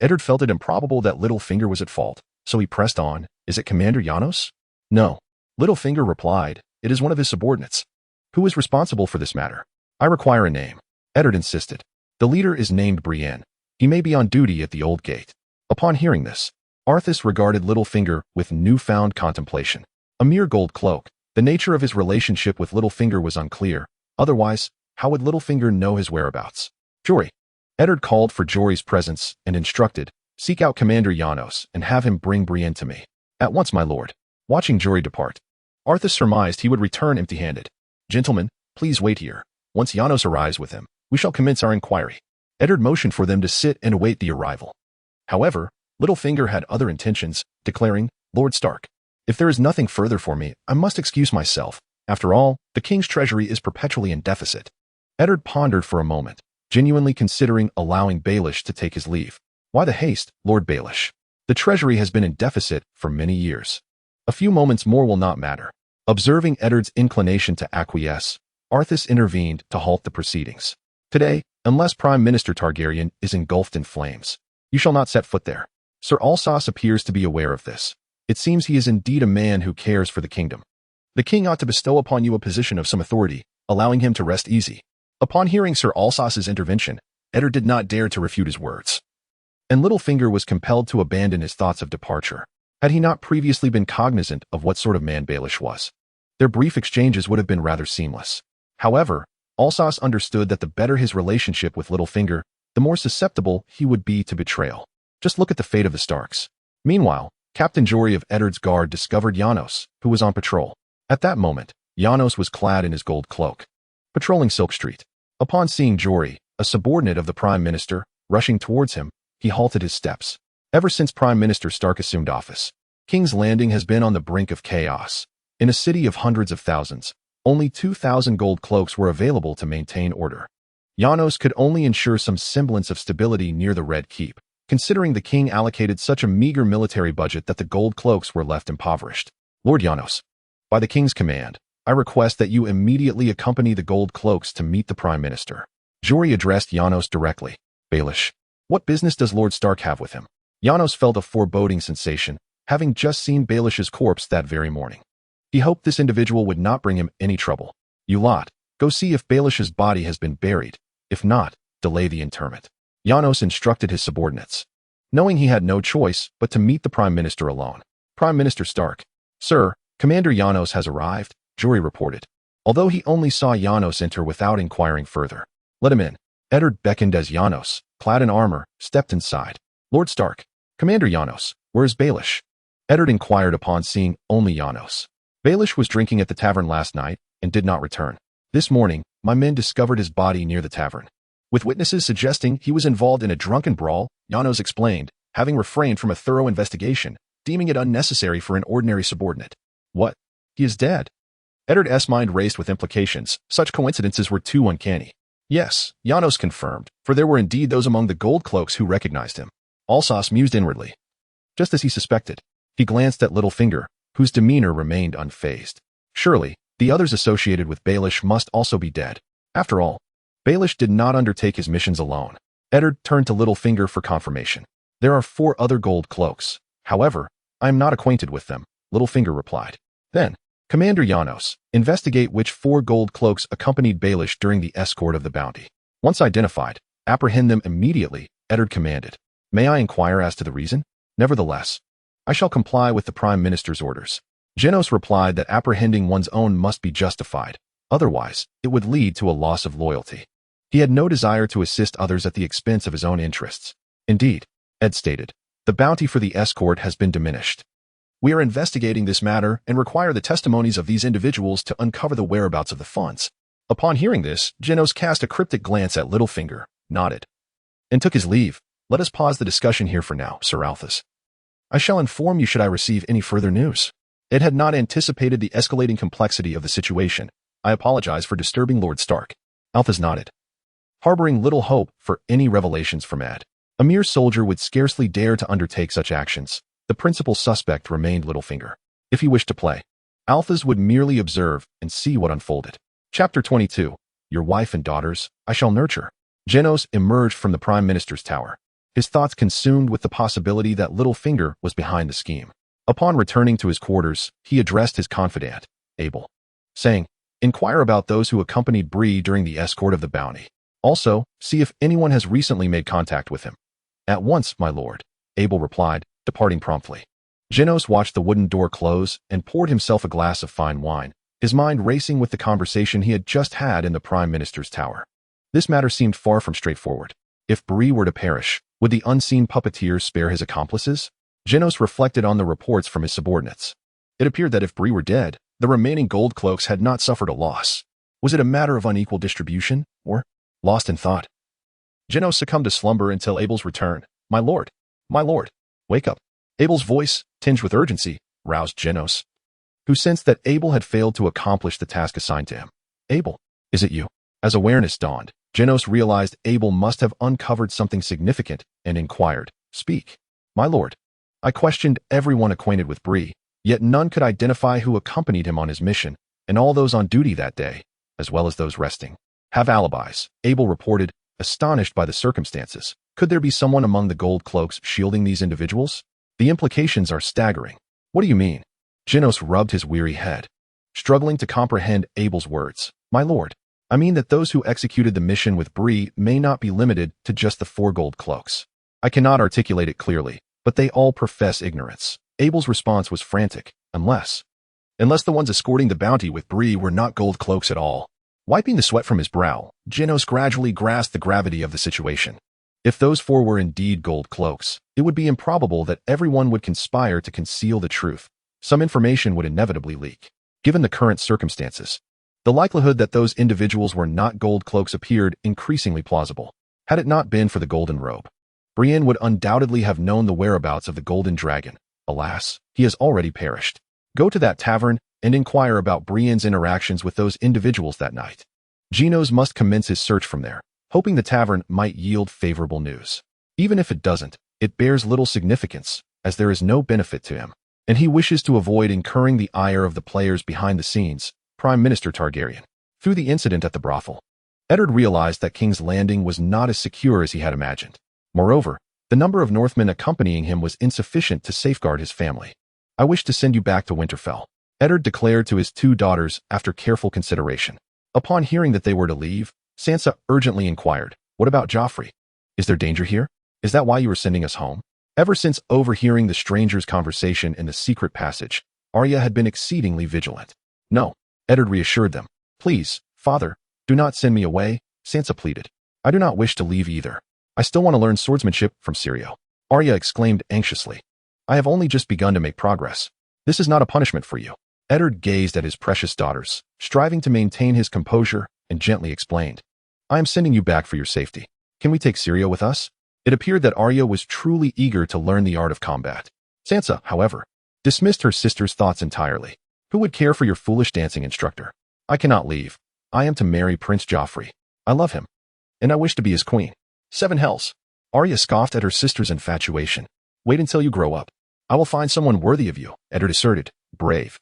Eddard felt it improbable that Littlefinger was at fault, so he pressed on. Is it Commander Janos? No. Littlefinger replied, it is one of his subordinates. Who is responsible for this matter? I require a name. Eddard insisted. The leader is named Brienne. He may be on duty at the Old Gate. Upon hearing this, Arthas regarded Littlefinger with newfound contemplation. A mere gold cloak, the nature of his relationship with Littlefinger was unclear. Otherwise, how would Littlefinger know his whereabouts? Jory. Eddard called for Jory's presence and instructed, seek out Commander Janos and have him bring Brienne to me. At once, my lord. Watching Jory depart, Arthas surmised he would return empty-handed. Gentlemen, please wait here. Once Janos arrives with him, we shall commence our inquiry. Eddard motioned for them to sit and await the arrival. However, Littlefinger had other intentions, declaring, Lord Stark, if there is nothing further for me, I must excuse myself. After all, the king's treasury is perpetually in deficit. Eddard pondered for a moment, genuinely considering allowing Baelish to take his leave. Why the haste, Lord Baelish? The treasury has been in deficit for many years. A few moments more will not matter. Observing Eddard's inclination to acquiesce, Arthas intervened to halt the proceedings. Today, unless Prime Minister Targaryen is engulfed in flames, you shall not set foot there. Sir Alsos appears to be aware of this. It seems he is indeed a man who cares for the kingdom. The king ought to bestow upon you a position of some authority, allowing him to rest easy. Upon hearing Sir Alsos's intervention, Eddard did not dare to refute his words, and Littlefinger was compelled to abandon his thoughts of departure. Had he not previously been cognizant of what sort of man Baelish was, their brief exchanges would have been rather seamless. However, Alsos understood that the better his relationship with Littlefinger, the more susceptible he would be to betrayal. Just look at the fate of the Starks. Meanwhile, Captain Jory of Eddard's guard discovered Janos, who was on patrol. At that moment, Janos was clad in his gold cloak, patrolling Silk Street. Upon seeing Jory, a subordinate of the Prime Minister, rushing towards him, he halted his steps. Ever since Prime Minister Stark assumed office, King's Landing has been on the brink of chaos. In a city of hundreds of thousands, only 2,000 gold cloaks were available to maintain order. Janos could only ensure some semblance of stability near the Red Keep, considering the king allocated such a meager military budget that the gold cloaks were left impoverished. Lord Janos, by the king's command, I request that you immediately accompany the gold cloaks to meet the Prime Minister. Jory addressed Janos directly. Baelish, what business does Lord Stark have with him? Janos felt a foreboding sensation, having just seen Baelish's corpse that very morning. He hoped this individual would not bring him any trouble. You lot, go see if Baelish's body has been buried. If not, delay the interment. Janos instructed his subordinates, knowing he had no choice but to meet the Prime Minister alone. Prime Minister Stark. Sir, Commander Janos has arrived, Jory reported, although he only saw Janos enter without inquiring further. Let him in. Eddard beckoned as Janos, clad in armor, stepped inside. Lord Stark. Commander Janos, where is Baelish? Eddard inquired upon seeing only Janos. Baelish was drinking at the tavern last night and did not return. This morning, my men discovered his body near the tavern, with witnesses suggesting he was involved in a drunken brawl, Janos explained, having refrained from a thorough investigation, deeming it unnecessary for an ordinary subordinate. What? He is dead? Eddard's mind raced with implications. Such coincidences were too uncanny. Yes, Janos confirmed, for there were indeed those among the gold cloaks who recognized him. Alsos mused inwardly. Just as he suspected, he glanced at Littlefinger, whose demeanor remained unfazed. Surely, the others associated with Baelish must also be dead. After all, Baelish did not undertake his missions alone. Eddard turned to Littlefinger for confirmation. There are 4 other gold cloaks. However, I am not acquainted with them, Littlefinger replied. Then, Commander Janos, investigate which 4 gold cloaks accompanied Baelish during the escort of the bounty. Once identified, apprehend them immediately, Eddard commanded. May I inquire as to the reason? Nevertheless, I shall comply with the Prime Minister's orders. Genos replied that apprehending one's own must be justified. Otherwise, it would lead to a loss of loyalty. He had no desire to assist others at the expense of his own interests. Indeed, Ed stated, the bounty for the escort has been diminished. We are investigating this matter and require the testimonies of these individuals to uncover the whereabouts of the funds. Upon hearing this, Genos cast a cryptic glance at Littlefinger, nodded, and took his leave. Let us pause the discussion here for now, Sir Alphys. I shall inform you should I receive any further news. Ed had not anticipated the escalating complexity of the situation. I apologize for disturbing Lord Stark. Alphys nodded, harboring little hope for any revelations from Ed. A mere soldier would scarcely dare to undertake such actions. The principal suspect remained Littlefinger. If he wished to play, Alphys would merely observe and see what unfolded. Chapter 22. Your wife and daughters, I shall nurture. Genos emerged from the Prime Minister's tower, his thoughts consumed with the possibility that Littlefinger was behind the scheme. Upon returning to his quarters, he addressed his confidant, Abel, saying, inquire about those who accompanied Bree during the escort of the bounty. Also, see if anyone has recently made contact with him. At once, my lord, Abel replied, departing promptly. Genos watched the wooden door close and poured himself a glass of fine wine, his mind racing with the conversation he had just had in the Prime Minister's tower. This matter seemed far from straightforward. If Bree were to perish, would the unseen puppeteers spare his accomplices? Genos reflected on the reports from his subordinates. It appeared that if Bree were dead, the remaining gold cloaks had not suffered a loss. Was it a matter of unequal distribution, or lost in thought? Genos succumbed to slumber until Abel's return. My lord, wake up. Abel's voice, tinged with urgency, roused Genos, who sensed that Abel had failed to accomplish the task assigned to him. Abel, is it you? As awareness dawned, Genos realized Abel must have uncovered something significant and inquired, speak. My lord, I questioned everyone acquainted with Bree, yet none could identify who accompanied him on his mission, and all those on duty that day, as well as those resting, have alibis, Abel reported, astonished by the circumstances. Could there be someone among the gold cloaks shielding these individuals? The implications are staggering. What do you mean? Genos rubbed his weary head, struggling to comprehend Abel's words. My lord, I mean that those who executed the mission with Bree may not be limited to just the 4 gold cloaks. I cannot articulate it clearly, but they all profess ignorance. Abel's response was frantic. Unless the ones escorting the bounty with Bree were not gold cloaks at all. Wiping the sweat from his brow, Genos gradually grasped the gravity of the situation. If those 4 were indeed gold cloaks, it would be improbable that everyone would conspire to conceal the truth. Some information would inevitably leak. Given the current circumstances, the likelihood that those individuals were not gold cloaks appeared increasingly plausible. Had it not been for the golden robe, Brienne would undoubtedly have known the whereabouts of the golden dragon. Alas, he has already perished. Go to that tavern and inquire about Brienne's interactions with those individuals that night. Genos must commence his search from there, hoping the tavern might yield favorable news. Even if it doesn't, it bears little significance, as there is no benefit to him, and he wishes to avoid incurring the ire of the players behind the scenes, Prime Minister Targaryen. Through the incident at the brothel, Eddard realized that King's Landing was not as secure as he had imagined. Moreover, the number of Northmen accompanying him was insufficient to safeguard his family. I wish to send you back to Winterfell, Eddard declared to his 2 daughters after careful consideration. Upon hearing that they were to leave, Sansa urgently inquired, what about Joffrey? Is there danger here? Is that why you were sending us home? Ever since overhearing the stranger's conversation in the secret passage, Arya had been exceedingly vigilant. No, Eddard reassured them. Please, father, do not send me away, Sansa pleaded. I do not wish to leave either. I still want to learn swordsmanship from Syrio. Arya exclaimed anxiously. I have only just begun to make progress. This is not a punishment for you. Eddard gazed at his precious daughters, striving to maintain his composure, and gently explained. I am sending you back for your safety. Can we take Syrio with us? It appeared that Arya was truly eager to learn the art of combat. Sansa, however, dismissed her sister's thoughts entirely. Who would care for your foolish dancing instructor? I cannot leave. I am to marry Prince Joffrey. I love him, and I wish to be his queen. 7 hells. Arya scoffed at her sister's infatuation. Wait until you grow up. I will find someone worthy of you, Eddard asserted, brave,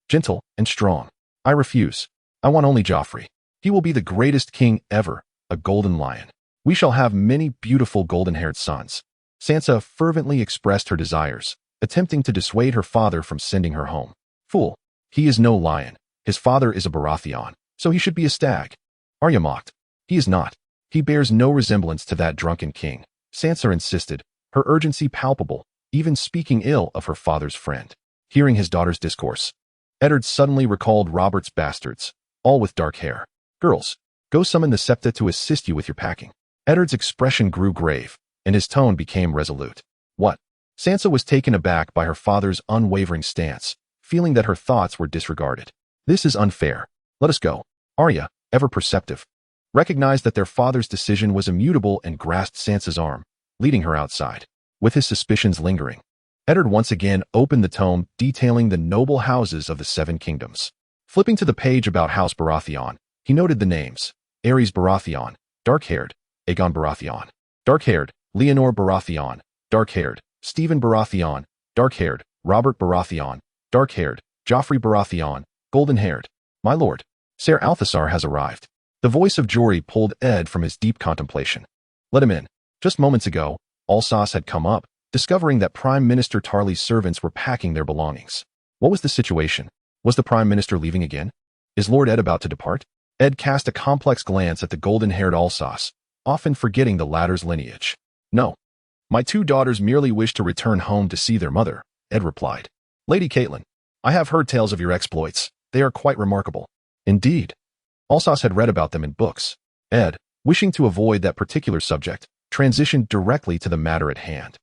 gentle, and strong. I refuse. I want only Joffrey. He will be the greatest king ever, a golden lion. We shall have many beautiful golden-haired sons. Sansa fervently expressed her desires, attempting to dissuade her father from sending her home. Fool. He is no lion. His father is a Baratheon, so he should be a stag. Arya mocked. He is not. He bears no resemblance to that drunken king. Sansa insisted, her urgency palpable, even speaking ill of her father's friend. Hearing his daughter's discourse, Eddard suddenly recalled Robert's bastards, all with dark hair. Girls, go summon the septa to assist you with your packing. Eddard's expression grew grave, and his tone became resolute. What? Sansa was taken aback by her father's unwavering stance, feeling that her thoughts were disregarded. This is unfair. Let us go. Arya, ever perceptive, recognized that their father's decision was immutable and grasped Sansa's arm, leading her outside. With his suspicions lingering, Eddard once again opened the tome detailing the noble houses of the Seven Kingdoms. Flipping to the page about House Baratheon, he noted the names: Aerys Baratheon, dark-haired; Aegon Baratheon, dark-haired; Leonor Baratheon, dark-haired; Stephen Baratheon, dark-haired; Robert Baratheon, dark-haired; Joffrey Baratheon, golden-haired. My lord, Ser Althasar has arrived. The voice of Jory pulled Ed from his deep contemplation. Let him in. Just moments ago, Alsos had come up, discovering that Prime Minister Tarly's servants were packing their belongings. What was the situation? Was the Prime Minister leaving again? Is Lord Ed about to depart? Ed cast a complex glance at the golden-haired Alsos, often forgetting the latter's lineage. No. My two daughters merely wish to return home to see their mother, Ed replied. Lady Catelyn, I have heard tales of your exploits. They are quite remarkable. Indeed. Alsos had read about them in books. Ed, wishing to avoid that particular subject, transitioned directly to the matter at hand.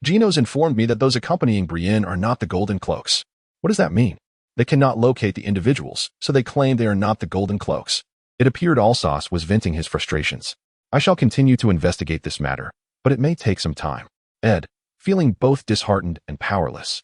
Geno's informed me that those accompanying Brienne are not the Golden Cloaks. What does that mean? They cannot locate the individuals, so they claim they are not the Golden Cloaks. It appeared Alsos was venting his frustrations. I shall continue to investigate this matter, but it may take some time. Ed, feeling both disheartened and powerless,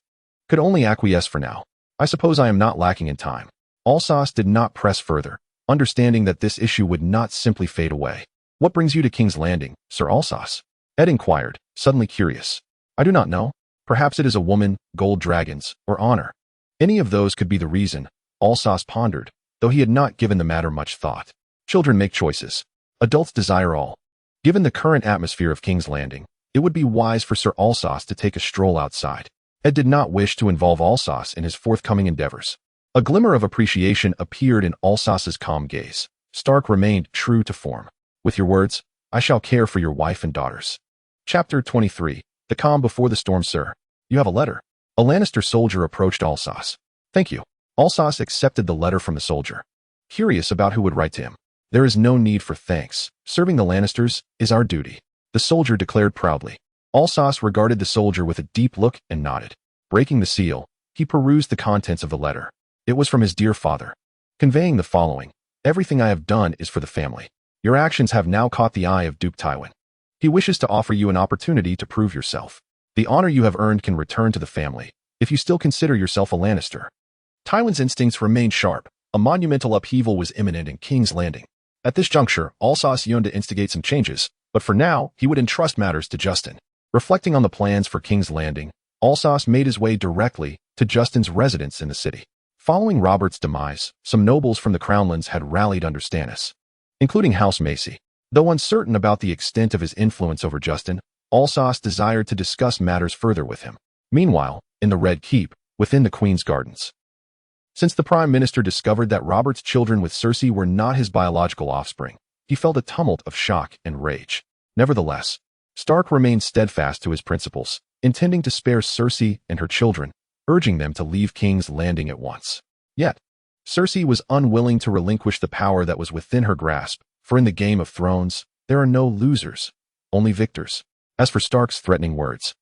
could only acquiesce for now. I suppose I am not lacking in time. Alsos did not press further, understanding that this issue would not simply fade away. What brings you to King's Landing, Sir Alsos? Ed inquired, suddenly curious. I do not know. Perhaps it is a woman, gold dragons, or honor. Any of those could be the reason, Alsos pondered, though he had not given the matter much thought. Children make choices. Adults desire all. Given the current atmosphere of King's Landing, it would be wise for Sir Alsos to take a stroll outside. Ed did not wish to involve Alsos in his forthcoming endeavors. A glimmer of appreciation appeared in Alsos's calm gaze. Stark remained true to form. With your words, I shall care for your wife and daughters. Chapter 23. The calm before the storm, sir. You have a letter. A Lannister soldier approached Alsos. Thank you. Alsos accepted the letter from the soldier. Curious about who would write to him. There is no need for thanks. Serving the Lannisters is our duty, the soldier declared proudly. Alsos regarded the soldier with a deep look and nodded. Breaking the seal, he perused the contents of the letter. It was from his dear father, conveying the following. Everything I have done is for the family. Your actions have now caught the eye of Duke Tywin. He wishes to offer you an opportunity to prove yourself. The honor you have earned can return to the family, if you still consider yourself a Lannister. Tywin's instincts remained sharp. A monumental upheaval was imminent in King's Landing. At this juncture, Alsos yearned to instigate some changes, but for now, he would entrust matters to Justin. Reflecting on the plans for King's Landing, Alsos made his way directly to Justin's residence in the city. Following Robert's demise, some nobles from the Crownlands had rallied under Stannis, including House Macy. Though uncertain about the extent of his influence over Justin, Alsos desired to discuss matters further with him. Meanwhile, in the Red Keep, within the Queen's Gardens. Since the Prime Minister discovered that Robert's children with Cersei were not his biological offspring, he felt a tumult of shock and rage. Nevertheless, Stark remained steadfast to his principles, intending to spare Cersei and her children, urging them to leave King's Landing at once. Yet, Cersei was unwilling to relinquish the power that was within her grasp, for in the Game of Thrones, there are no losers, only victors. As for Stark's threatening words,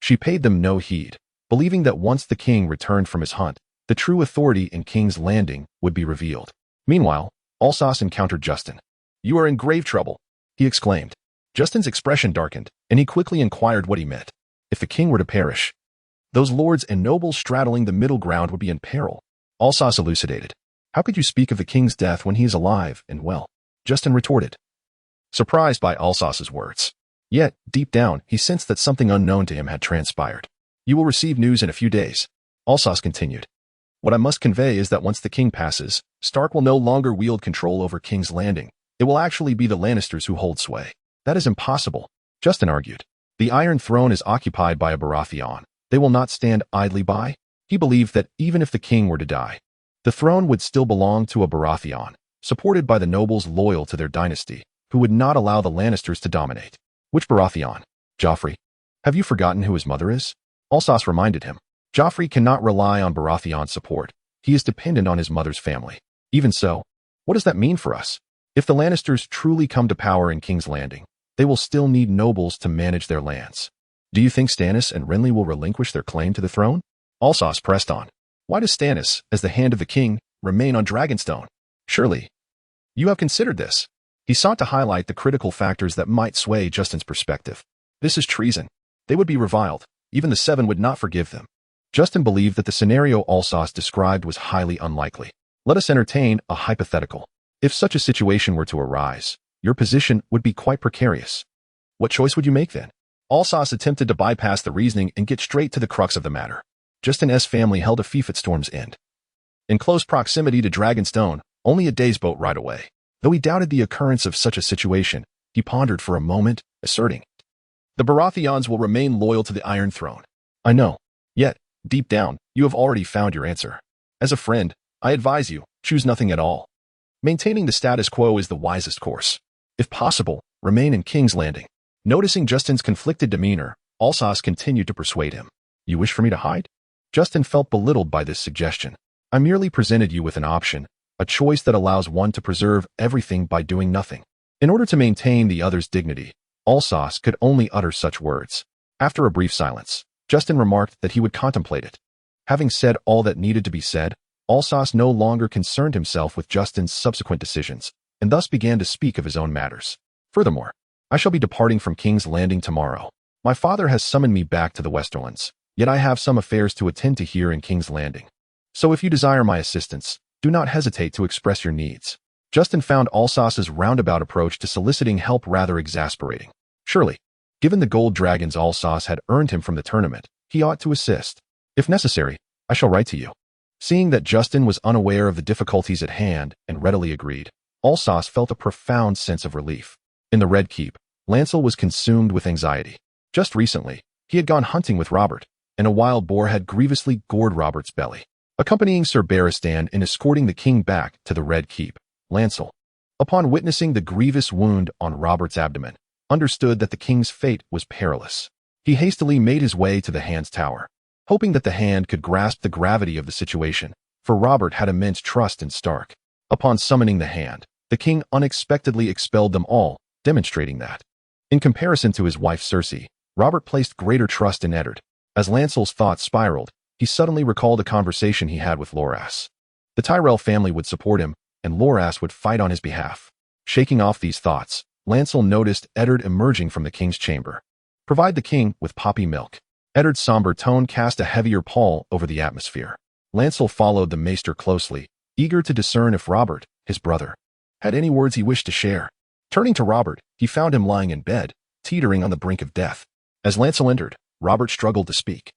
she paid them no heed, believing that once the king returned from his hunt, the true authority in King's Landing would be revealed. Meanwhile, Alsos encountered Justin. You are in grave trouble, he exclaimed. Justin's expression darkened, and he quickly inquired what he meant. If the king were to perish, those lords and nobles straddling the middle ground would be in peril. Alsos elucidated. How could you speak of the king's death when he is alive and well? Justin retorted, surprised by Alsos's words. Yet, deep down, he sensed that something unknown to him had transpired. You will receive news in a few days, Alsos continued. What I must convey is that once the king passes, Stark will no longer wield control over King's Landing. It will actually be the Lannisters who hold sway. That is impossible, Justin argued. The Iron Throne is occupied by a Baratheon. They will not stand idly by. He believed that even if the king were to die, the throne would still belong to a Baratheon, supported by the nobles loyal to their dynasty, who would not allow the Lannisters to dominate. Which Baratheon? Joffrey. Have you forgotten who his mother is? Alsos reminded him. Joffrey cannot rely on Baratheon's support. He is dependent on his mother's family. Even so, what does that mean for us? If the Lannisters truly come to power in King's Landing, they will still need nobles to manage their lands. Do you think Stannis and Renly will relinquish their claim to the throne? Alsos pressed on. Why does Stannis, as the hand of the king, remain on Dragonstone? Surely, you have considered this. He sought to highlight the critical factors that might sway Justin's perspective. This is treason. They would be reviled. Even the Seven would not forgive them. Justin believed that the scenario Alsos described was highly unlikely. Let us entertain a hypothetical. If such a situation were to arise, your position would be quite precarious. What choice would you make then? Alsos attempted to bypass the reasoning and get straight to the crux of the matter. Justin's family held a fief at Storm's End, in close proximity to Dragonstone, only a day's boat ride away. Though he doubted the occurrence of such a situation, he pondered for a moment, asserting, "The Baratheons will remain loyal to the Iron Throne. I know. Yet, deep down, you have already found your answer. As a friend, I advise you, choose nothing at all. Maintaining the status quo is the wisest course. If possible, remain in King's Landing." Noticing Justin's conflicted demeanor, Alsos continued to persuade him. "You wish for me to hide?" Justin felt belittled by this suggestion. "I merely presented you with an option, a choice that allows one to preserve everything by doing nothing." In order to maintain the other's dignity, Alsos could only utter such words. After a brief silence, Justin remarked that he would contemplate it. Having said all that needed to be said, Alsos no longer concerned himself with Justin's subsequent decisions, and thus began to speak of his own matters. "Furthermore, I shall be departing from King's Landing tomorrow. My father has summoned me back to the Westerlands, yet I have some affairs to attend to here in King's Landing. So if you desire my assistance, do not hesitate to express your needs." Justin found Alsos's roundabout approach to soliciting help rather exasperating. Surely, given the gold dragons Alsos had earned him from the tournament, he ought to assist. "If necessary, I shall write to you." Seeing that Justin was unaware of the difficulties at hand and readily agreed, Alsos felt a profound sense of relief. In the Red Keep, Lancel was consumed with anxiety. Just recently, he had gone hunting with Robert, and a wild boar had grievously gored Robert's belly. Accompanying Sir Barristan in escorting the king back to the Red Keep, Lancel, upon witnessing the grievous wound on Robert's abdomen, understood that the king's fate was perilous. He hastily made his way to the Hand's tower, hoping that the Hand could grasp the gravity of the situation, for Robert had immense trust in Stark. Upon summoning the Hand, the king unexpectedly expelled them all, demonstrating that, in comparison to his wife Cersei, Robert placed greater trust in Eddard. As Lancel's thoughts spiraled, he suddenly recalled a conversation he had with Loras. The Tyrell family would support him, and Loras would fight on his behalf. Shaking off these thoughts, Lancel noticed Eddard emerging from the king's chamber. "Provide the king with poppy milk." Eddard's somber tone cast a heavier pall over the atmosphere. Lancel followed the maester closely, eager to discern if Robert, his brother, had any words he wished to share. Turning to Robert, he found him lying in bed, teetering on the brink of death. As Lancel entered, Robert struggled to speak.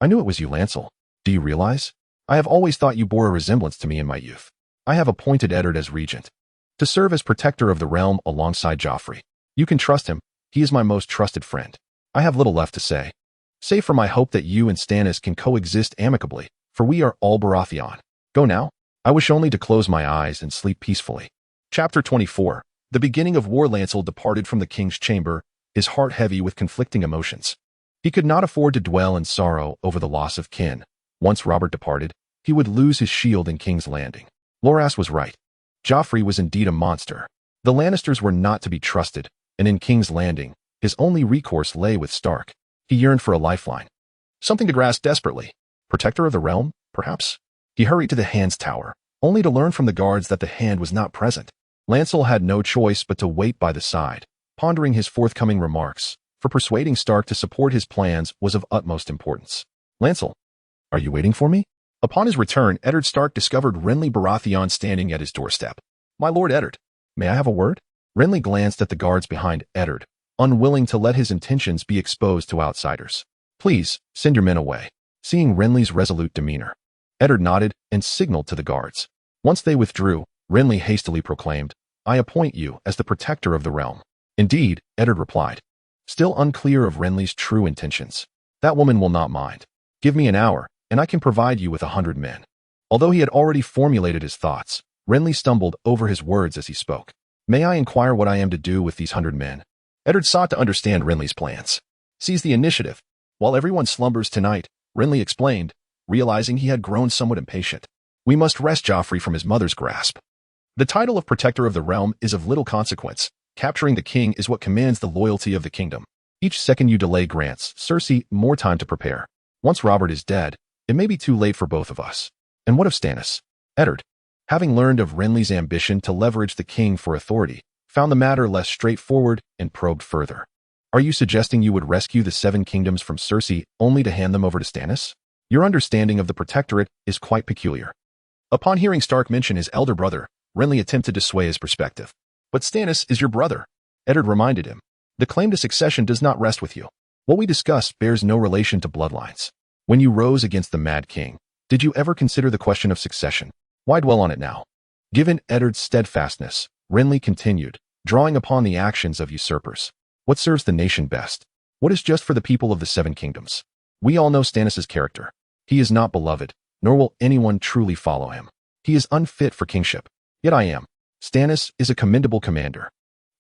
"I knew it was you, Lancel. Do you realize? I have always thought you bore a resemblance to me in my youth. I have appointed Eddard as regent, to serve as protector of the realm alongside Joffrey. You can trust him. He is my most trusted friend. I have little left to say, save for my hope that you and Stannis can coexist amicably, for we are all Baratheon. Go now. I wish only to close my eyes and sleep peacefully." Chapter 24. The beginning of war. Lancel departed from the king's chamber, his heart heavy with conflicting emotions. He could not afford to dwell in sorrow over the loss of kin. Once Robert departed, he would lose his shield in King's Landing. Loras was right. Joffrey was indeed a monster. The Lannisters were not to be trusted, and in King's Landing, his only recourse lay with Stark. He yearned for a lifeline, something to grasp desperately. Protector of the realm, perhaps? He hurried to the Hand's tower, only to learn from the guards that the Hand was not present. Lancel had no choice but to wait by the side, pondering his forthcoming remarks, for persuading Stark to support his plans was of utmost importance. "Lancel, are you waiting for me?" Upon his return, Eddard Stark discovered Renly Baratheon standing at his doorstep. "My lord Eddard, may I have a word?" Renly glanced at the guards behind Eddard, unwilling to let his intentions be exposed to outsiders. "Please, send your men away." Seeing Renly's resolute demeanor, Eddard nodded and signaled to the guards. Once they withdrew, Renly hastily proclaimed, "I appoint you as the protector of the realm." "Indeed," Eddard replied, still unclear of Renly's true intentions. "That woman will not mind. Give me an hour, and I can provide you with 100 men." Although he had already formulated his thoughts, Renly stumbled over his words as he spoke. "May I inquire what I am to do with these 100 men?" Eddard sought to understand Renly's plans. "Seize the initiative. While everyone slumbers tonight, Renly explained, realizing he had grown somewhat impatient. We must wrest Joffrey from his mother's grasp. The title of Protector of the Realm is of little consequence. Capturing the king is what commands the loyalty of the kingdom. Each second you delay grants Cersei more time to prepare. Once Robert is dead, it may be too late for both of us. And what of Stannis? Eddard, having learned of Renly's ambition to leverage the king for authority, found the matter less straightforward and probed further. Are you suggesting you would rescue the Seven Kingdoms from Cersei only to hand them over to Stannis? Your understanding of the Protectorate is quite peculiar. Upon hearing Stark mention his elder brother, Renly attempted to sway his perspective. But Stannis is your brother, Eddard reminded him. The claim to succession does not rest with you. What we discussed bears no relation to bloodlines. When you rose against the Mad King, did you ever consider the question of succession? Why dwell on it now? Given Eddard's steadfastness, Renly continued, drawing upon the actions of usurpers. What serves the nation best? What is just for the people of the Seven Kingdoms? We all know Stannis' character. He is not beloved, nor will anyone truly follow him. He is unfit for kingship. Yet I am. Stannis is a commendable commander.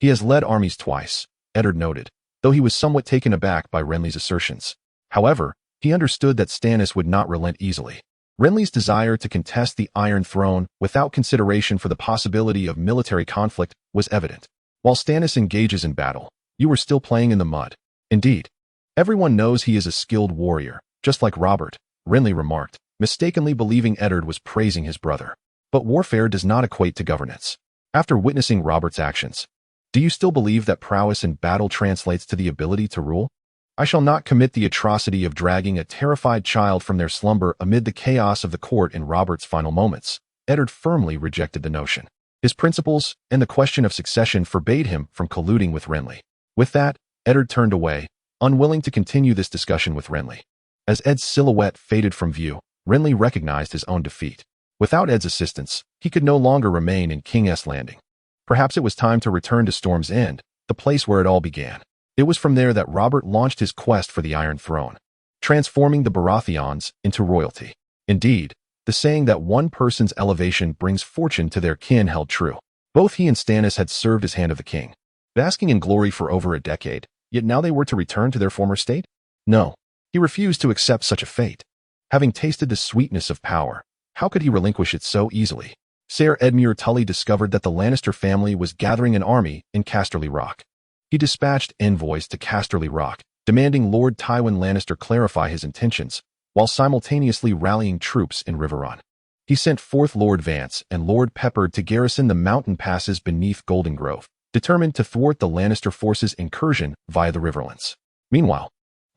He has led armies twice, Eddard noted, though he was somewhat taken aback by Renly's assertions. However, he understood that Stannis would not relent easily. Renly's desire to contest the Iron Throne without consideration for the possibility of military conflict was evident. While Stannis engages in battle, you are still playing in the mud. Indeed, everyone knows he is a skilled warrior, just like Robert, Renly remarked, mistakenly believing Eddard was praising his brother. But warfare does not equate to governance. After witnessing Robert's actions, do you still believe that prowess in battle translates to the ability to rule? I shall not commit the atrocity of dragging a terrified child from their slumber amid the chaos of the court in Robert's final moments. Eddard firmly rejected the notion. His principles and the question of succession forbade him from colluding with Renly. With that, Eddard turned away, unwilling to continue this discussion with Renly. As Edd's silhouette faded from view, Renly recognized his own defeat. Without Edd's assistance, he could no longer remain in King's Landing. Perhaps it was time to return to Storm's End, the place where it all began. It was from there that Robert launched his quest for the Iron Throne, transforming the Baratheons into royalty. Indeed, the saying that one person's elevation brings fortune to their kin held true. Both he and Stannis had served as Hand of the King, basking in glory for over a decade, yet now they were to return to their former state? No, he refused to accept such a fate. Having tasted the sweetness of power, how could he relinquish it so easily? Ser Edmure Tully discovered that the Lannister family was gathering an army in Casterly Rock. He dispatched envoys to Casterly Rock, demanding Lord Tywin Lannister clarify his intentions, while simultaneously rallying troops in Riverrun. He sent forth Lord Vance and Lord Pepper to garrison the mountain passes beneath Golden Grove, determined to thwart the Lannister forces' incursion via the Riverlands. Meanwhile,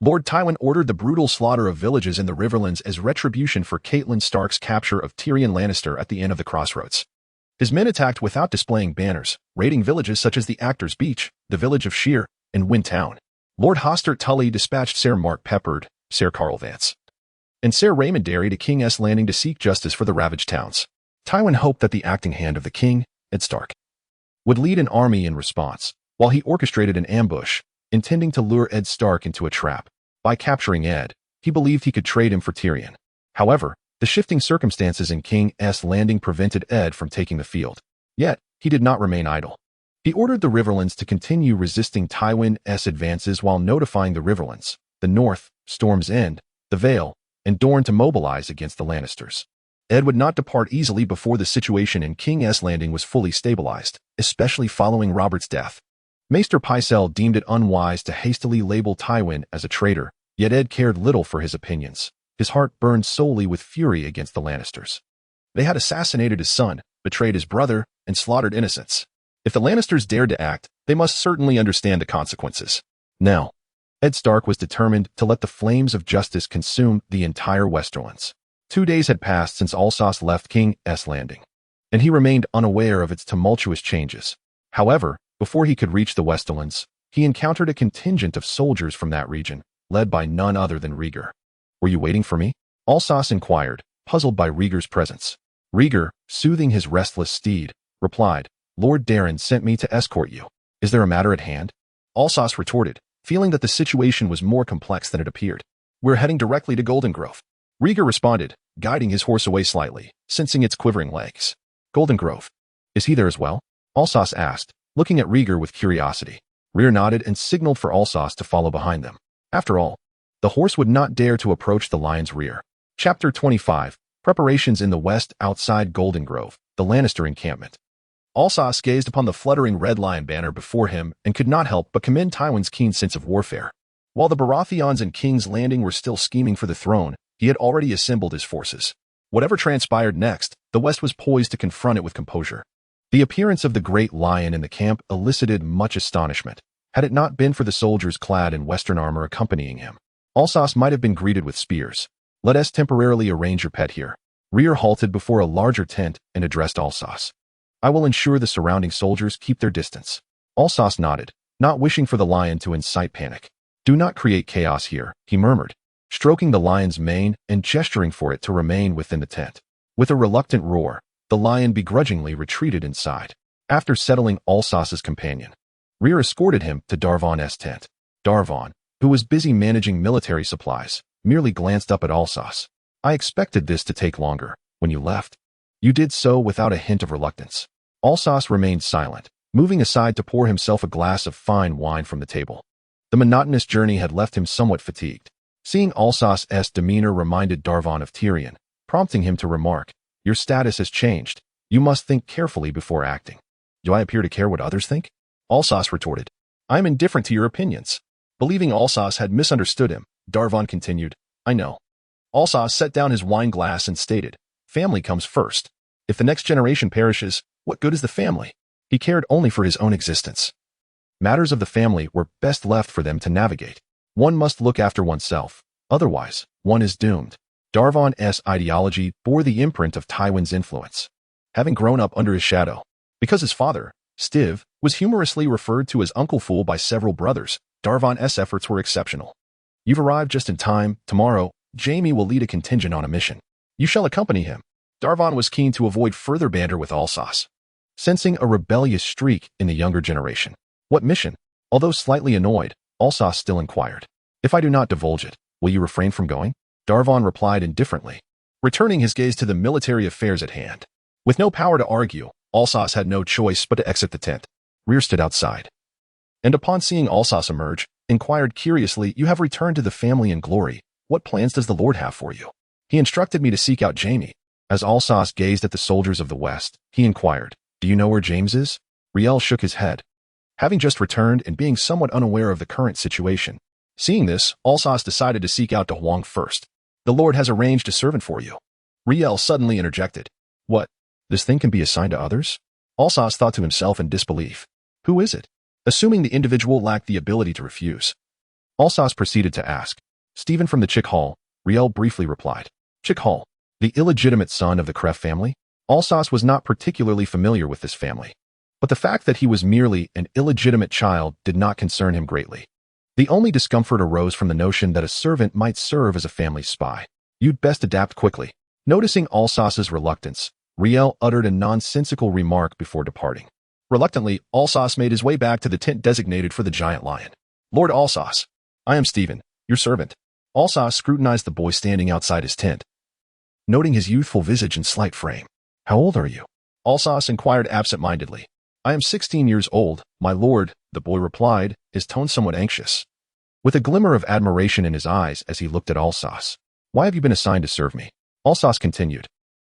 Lord Tywin ordered the brutal slaughter of villages in the Riverlands as retribution for Catelyn Stark's capture of Tyrion Lannister at the end of the Crossroads. His men attacked without displaying banners, raiding villages such as the Actors' Beach, the village of Sheer, and Windtown. Lord Hostert Tully dispatched Ser Mark Peppard, Ser Carl Vance, and Ser Raymond Derry to King's Landing to seek justice for the ravaged towns. Tywin hoped that the acting hand of the king, Ed Stark, would lead an army in response, while he orchestrated an ambush, intending to lure Ed Stark into a trap. By capturing Ed, he believed he could trade him for Tyrion. However, the shifting circumstances in King's Landing prevented Ed from taking the field. Yet, he did not remain idle. He ordered the Riverlands to continue resisting Tywin's advances while notifying the Riverlands, the North, Storm's End, the Vale, and Dorne to mobilize against the Lannisters. Ed would not depart easily before the situation in King's Landing was fully stabilized, especially following Robert's death. Maester Pycelle deemed it unwise to hastily label Tywin as a traitor, yet Ed cared little for his opinions. His heart burned solely with fury against the Lannisters. They had assassinated his son, betrayed his brother, and slaughtered innocents. If the Lannisters dared to act, they must certainly understand the consequences. Now, Ed Stark was determined to let the flames of justice consume the entire Westerlands. 2 days had passed since Alsos left King's Landing, and he remained unaware of its tumultuous changes. However, before he could reach the Westerlands, he encountered a contingent of soldiers from that region, led by none other than Rhaegar. "Were you waiting for me?" Alsos inquired, puzzled by Rhaegar's presence. Rhaegar, soothing his restless steed, replied, "Lord Darren sent me to escort you. Is there a matter at hand?" Alsos retorted, feeling that the situation was more complex than it appeared. "We're heading directly to Golden Grove." Rhaegar responded, guiding his horse away slightly, sensing its quivering legs. "Golden Grove? Is he there as well?" Alsos asked, looking at Rhaegar with curiosity. Rhaegar nodded and signaled for Alsos to follow behind them. After all, The horse would not dare to approach the lion's rear. Chapter 25. Preparations in the west outside Golden Grove, the Lannister encampment. Alsos gazed upon the fluttering red lion banner before him and could not help but commend Tywin's keen sense of warfare. While the Baratheons and King's Landing were still scheming for the throne, he had already assembled his forces. Whatever transpired next, the West was poised to confront it with composure. The appearance of the great lion in the camp elicited much astonishment. Had it not been for the soldiers clad in Western armor accompanying him, Alsos might have been greeted with spears. "Let us temporarily arrange your pet here." Rear halted before a larger tent and addressed Alsos. "I will ensure the surrounding soldiers keep their distance." Alsos nodded, not wishing for the lion to incite panic. "Do not create chaos here," he murmured, stroking the lion's mane and gesturing for it to remain within the tent. With a reluctant roar, the lion begrudgingly retreated inside. After settling Alsos's companion, Rear escorted him to Darvon's tent. Darvon, who was busy managing military supplies, merely glanced up at Alsos. "I expected this to take longer. When you left, you did so without a hint of reluctance." Alsos remained silent, moving aside to pour himself a glass of fine wine from the table. The monotonous journey had left him somewhat fatigued. Seeing Alsos's demeanor reminded Darvon of Tyrion, prompting him to remark, "Your status has changed. You must think carefully before acting." "Do I appear to care what others think?" Alsos retorted. "I am indifferent to your opinions." Believing Alsos had misunderstood him, Darvon continued, "I know." Alsos set down his wine glass and stated, "Family comes first. If the next generation perishes, what good is the family?" He cared only for his own existence. Matters of the family were best left for them to navigate. One must look after oneself, otherwise, one is doomed. Darvon's ideology bore the imprint of Tywin's influence. Having grown up under his shadow, because his father, Stiv, was humorously referred to as Uncle Fool by several brothers, Darvon's efforts were exceptional. "You've arrived just in time. Tomorrow, Jaime will lead a contingent on a mission. You shall accompany him." Darvon was keen to avoid further banter with Alsos, sensing a rebellious streak in the younger generation. "What mission?" Although slightly annoyed, Alsos still inquired. "If I do not divulge it, will you refrain from going?" Darvon replied indifferently, returning his gaze to the military affairs at hand. With no power to argue, Alsos had no choice but to exit the tent. Rear stood outside, and upon seeing Alsos emerge, inquired curiously, "You have returned to the family in glory. What plans does the Lord have for you?" "He instructed me to seek out Jaime." As Alsos gazed at the soldiers of the West, he inquired, "Do you know where James is?" Riel shook his head, having just returned and being somewhat unaware of the current situation. Seeing this, Alsos decided to seek out De Huang first. "The Lord has arranged a servant for you." Riel suddenly interjected, "What? This thing can be assigned to others?" Alsos thought to himself in disbelief. "Who is it?" Assuming the individual lacked the ability to refuse, Alsos proceeded to ask. "Stephen from the Chick Hall," Riel briefly replied. Chick Hall, the illegitimate son of the Kref family? Alsos was not particularly familiar with this family, but the fact that he was merely an illegitimate child did not concern him greatly. The only discomfort arose from the notion that a servant might serve as a family spy. "You'd best adapt quickly." Noticing Alsos's reluctance, Riel uttered a nonsensical remark before departing. Reluctantly, Alsos made his way back to the tent designated for the giant lion. "Lord Alsos, I am Stephen, your servant." Alsos scrutinized the boy standing outside his tent, noting his youthful visage and slight frame. "How old are you?" Alsos inquired absent-mindedly. "I am 16 years old, my lord," the boy replied, his tone somewhat anxious, with a glimmer of admiration in his eyes as he looked at Alsos. "Why have you been assigned to serve me?" Alsos continued,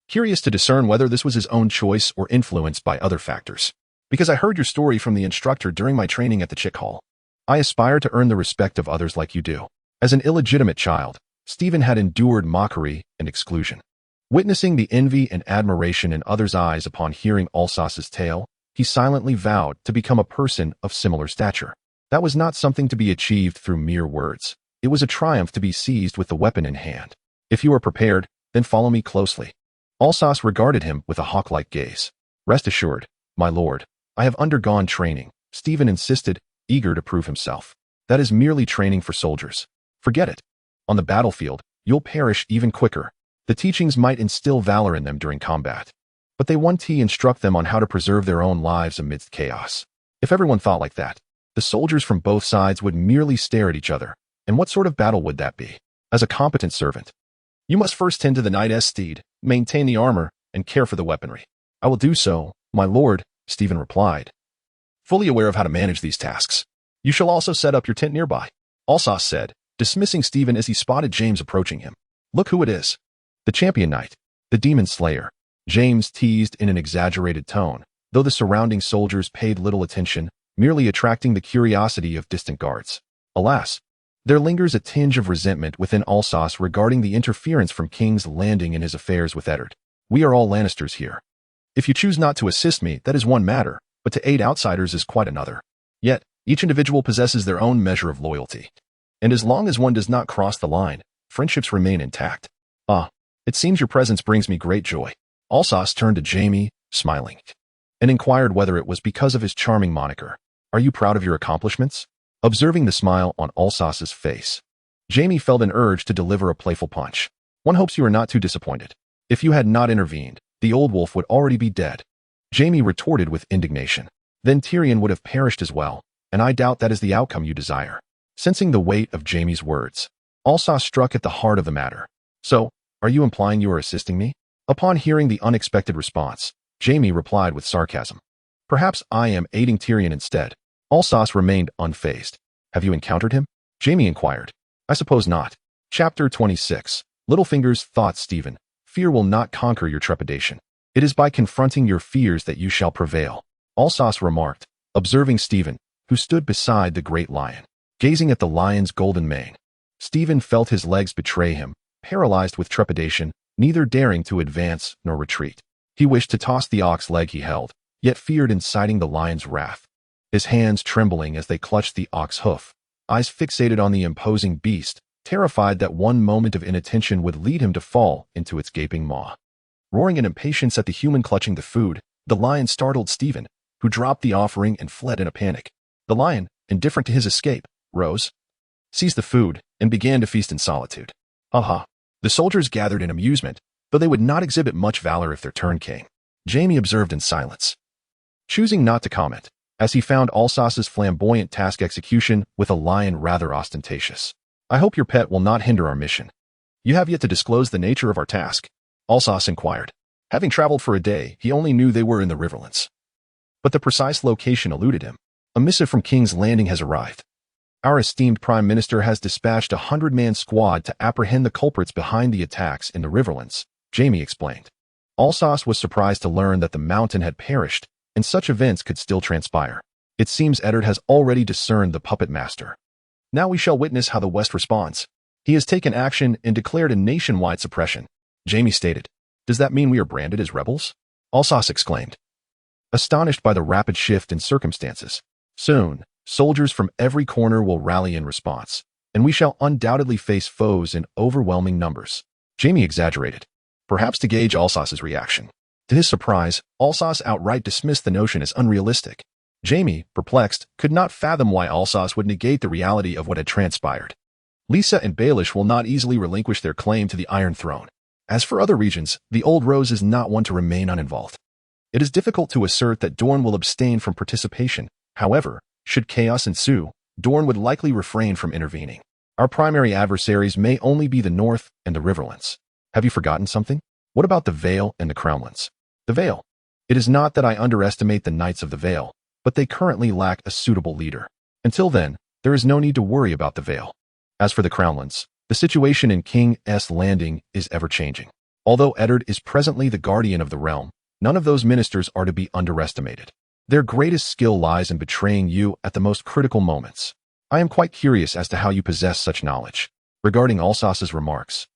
curious to discern whether this was his own choice or influenced by other factors. "Because I heard your story from the instructor during my training at the Chick Hall. I aspire to earn the respect of others like you do." As an illegitimate child, Stephen had endured mockery and exclusion. Witnessing the envy and admiration in others' eyes upon hearing Alsos's tale, he silently vowed to become a person of similar stature. That was not something to be achieved through mere words. It was a triumph to be seized with the weapon in hand. "If you are prepared, then follow me closely." Alsos regarded him with a hawk-like gaze. "Rest assured, my lord, I have undergone training," Stephen insisted, eager to prove himself. "That is merely training for soldiers. Forget it. On the battlefield, you'll perish even quicker." The teachings might instill valor in them during combat, but they won't instruct them on how to preserve their own lives amidst chaos. If everyone thought like that, the soldiers from both sides would merely stare at each other, and what sort of battle would that be? As a competent servant, you must first tend to the knight's steed, maintain the armor, and care for the weaponry. "I will do so, my lord," Stephen replied, fully aware of how to manage these tasks. "You shall also set up your tent nearby," Alsos said, dismissing Stephen as he spotted James approaching him. Look who it is. The champion knight. The demon slayer. James teased in an exaggerated tone, though the surrounding soldiers paid little attention, merely attracting the curiosity of distant guards. Alas, there lingers a tinge of resentment within Alsace regarding the interference from King's Landing in his affairs with Eddard. We are all Lannisters here. If you choose not to assist me, that is one matter, but to aid outsiders is quite another. Yet, each individual possesses their own measure of loyalty. And as long as one does not cross the line, friendships remain intact. Ah, it seems your presence brings me great joy. Alsace turned to Jaime, smiling, and inquired whether it was because of his charming moniker. Are you proud of your accomplishments? Observing the smile on Alsace's face, Jaime felt an urge to deliver a playful punch. One hopes you are not too disappointed. If you had not intervened, the old wolf would already be dead. Jaime retorted with indignation. Then Tyrion would have perished as well, and I doubt that is the outcome you desire. Sensing the weight of Jaime's words, Alsace struck at the heart of the matter. So, are you implying you are assisting me? Upon hearing the unexpected response, Jaime replied with sarcasm. Perhaps I am aiding Tyrion instead. Alsace remained unfazed. Have you encountered him? Jaime inquired. I suppose not. Chapter 26. Littlefinger's thoughts, Stephen. Fear will not conquer your trepidation. It is by confronting your fears that you shall prevail. Alsace remarked, observing Stephen, who stood beside the great lion, gazing at the lion's golden mane. Stephen felt his legs betray him, paralyzed with trepidation, neither daring to advance nor retreat. He wished to toss the ox leg he held, yet feared inciting the lion's wrath. His hands trembling as they clutched the ox hoof, eyes fixated on the imposing beast, terrified that one moment of inattention would lead him to fall into its gaping maw. Roaring in impatience at the human clutching the food, the lion startled Stephen, who dropped the offering and fled in a panic. The lion, indifferent to his escape, rose, seized the food, and began to feast in solitude. Aha! The soldiers gathered in amusement, though they would not exhibit much valor if their turn came. Jaime observed in silence, choosing not to comment, as he found Alsace's flamboyant task execution with a lion rather ostentatious. I hope your pet will not hinder our mission. You have yet to disclose the nature of our task, Alsace inquired. Having traveled for a day, he only knew they were in the Riverlands. But the precise location eluded him. A missive from King's Landing has arrived. Our esteemed Prime Minister has dispatched a 100-man squad to apprehend the culprits behind the attacks in the Riverlands, Jaime explained. Alsace was surprised to learn that the mountain had perished, and such events could still transpire. It seems Eddard has already discerned the puppet master. Now we shall witness how the West responds. He has taken action and declared a nationwide suppression, Jaime stated. Does that mean we are branded as rebels? Alsace exclaimed, astonished by the rapid shift in circumstances. Soon, soldiers from every corner will rally in response, and we shall undoubtedly face foes in overwhelming numbers. Jaime exaggerated, perhaps to gauge Alsace's reaction. To his surprise, Alsace outright dismissed the notion as unrealistic. Jaime, perplexed, could not fathom why Alsace would negate the reality of what had transpired. Lysa and Baelish will not easily relinquish their claim to the Iron Throne. As for other regions, the Old Rose is not one to remain uninvolved. It is difficult to assert that Dorne will abstain from participation. However, should chaos ensue, Dorne would likely refrain from intervening. Our primary adversaries may only be the North and the Riverlands. Have you forgotten something? What about the Vale and the Crownlands? The Vale. It is not that I underestimate the Knights of the Vale, but they currently lack a suitable leader. Until then, there is no need to worry about the Vale. As for the Crownlands, the situation in King's Landing is ever-changing. Although Eddard is presently the guardian of the realm, none of those ministers are to be underestimated. Their greatest skill lies in betraying you at the most critical moments. I am quite curious as to how you possess such knowledge. Regarding Alsace's remarks,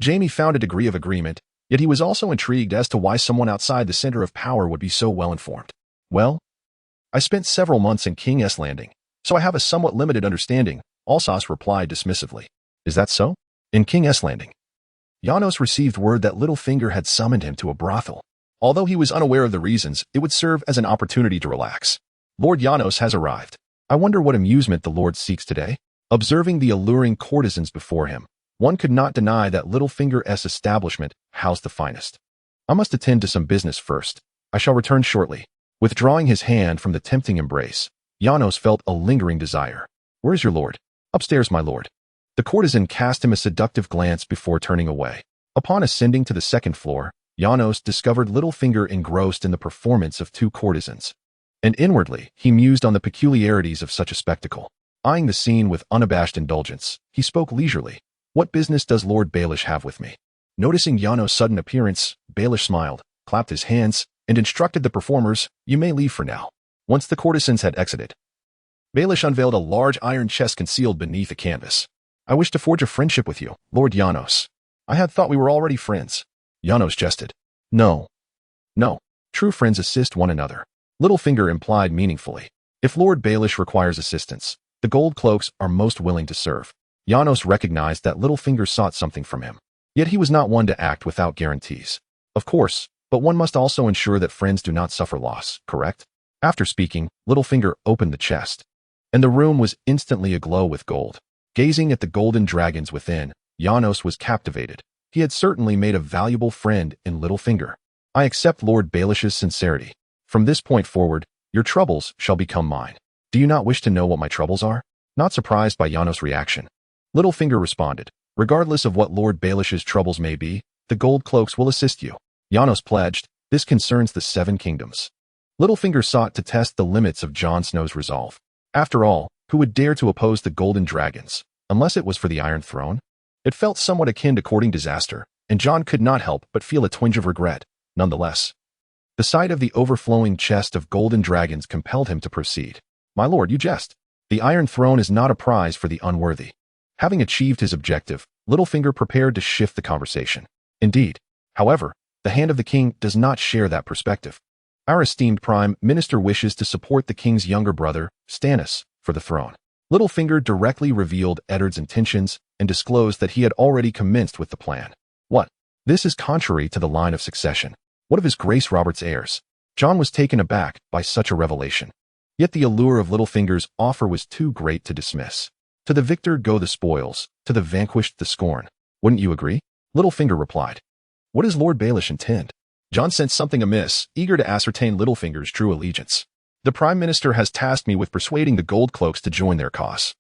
Jaime found a degree of agreement, yet he was also intrigued as to why someone outside the center of power would be so well-informed. Well, I spent several months in King's Landing, so I have a somewhat limited understanding, Alsace replied dismissively. Is that so? In King's Landing, Janos received word that Littlefinger had summoned him to a brothel. Although he was unaware of the reasons, it would serve as an opportunity to relax. Lord Janos has arrived. I wonder what amusement the Lord seeks today? Observing the alluring courtesans before him, one could not deny that Littlefinger's establishment housed the finest. I must attend to some business first. I shall return shortly. Withdrawing his hand from the tempting embrace, Janos felt a lingering desire. Where is your lord? Upstairs, my lord. The courtesan cast him a seductive glance before turning away. Upon ascending to the second floor, Janos discovered Littlefinger engrossed in the performance of two courtesans. And inwardly, he mused on the peculiarities of such a spectacle. Eyeing the scene with unabashed indulgence, he spoke leisurely. What business does Lord Baelish have with me? Noticing Yano's sudden appearance, Baelish smiled, clapped his hands, and instructed the performers, "You may leave for now." Once the courtesans had exited, Baelish unveiled a large iron chest concealed beneath a canvas. "I wish to forge a friendship with you, Lord Janos." "I had thought we were already friends." Janos jested. No. True friends assist one another," Littlefinger implied meaningfully. "If Lord Baelish requires assistance, the gold cloaks are most willing to serve." Janos recognized that Littlefinger sought something from him. Yet he was not one to act without guarantees. Of course, but one must also ensure that friends do not suffer loss, correct? After speaking, Littlefinger opened the chest, and the room was instantly aglow with gold. Gazing at the golden dragons within, Janos was captivated. He had certainly made a valuable friend in Littlefinger. "I accept Lord Baelish's sincerity. From this point forward, your troubles shall become mine." "Do you not wish to know what my troubles are?" Not surprised by Janos' reaction, Littlefinger responded, "Regardless of what Lord Baelish's troubles may be, the gold cloaks will assist you." Janos pledged, "This concerns the 7 kingdoms." Littlefinger sought to test the limits of Jon Snow's resolve. After all, who would dare to oppose the golden dragons, unless it was for the Iron Throne? It felt somewhat akin to courting disaster, and Jon could not help but feel a twinge of regret. Nonetheless, the sight of the overflowing chest of golden dragons compelled him to proceed. "My lord, you jest. The Iron Throne is not a prize for the unworthy." Having achieved his objective, Littlefinger prepared to shift the conversation. "Indeed. However, the hand of the king does not share that perspective. Our esteemed Prime Minister wishes to support the king's younger brother, Stannis, for the throne." Littlefinger directly revealed Eddard's intentions and disclosed that he had already commenced with the plan. "What? This is contrary to the line of succession. What of His Grace Robert's heirs?" Jon was taken aback by such a revelation. Yet the allure of Littlefinger's offer was too great to dismiss. "To the victor go the spoils, to the vanquished the scorn. Wouldn't you agree?" Littlefinger replied. "What does Lord Baelish intend?" Jon sensed something amiss, eager to ascertain Littlefinger's true allegiance. "The Prime Minister has tasked me with persuading the gold cloaks to join their cause,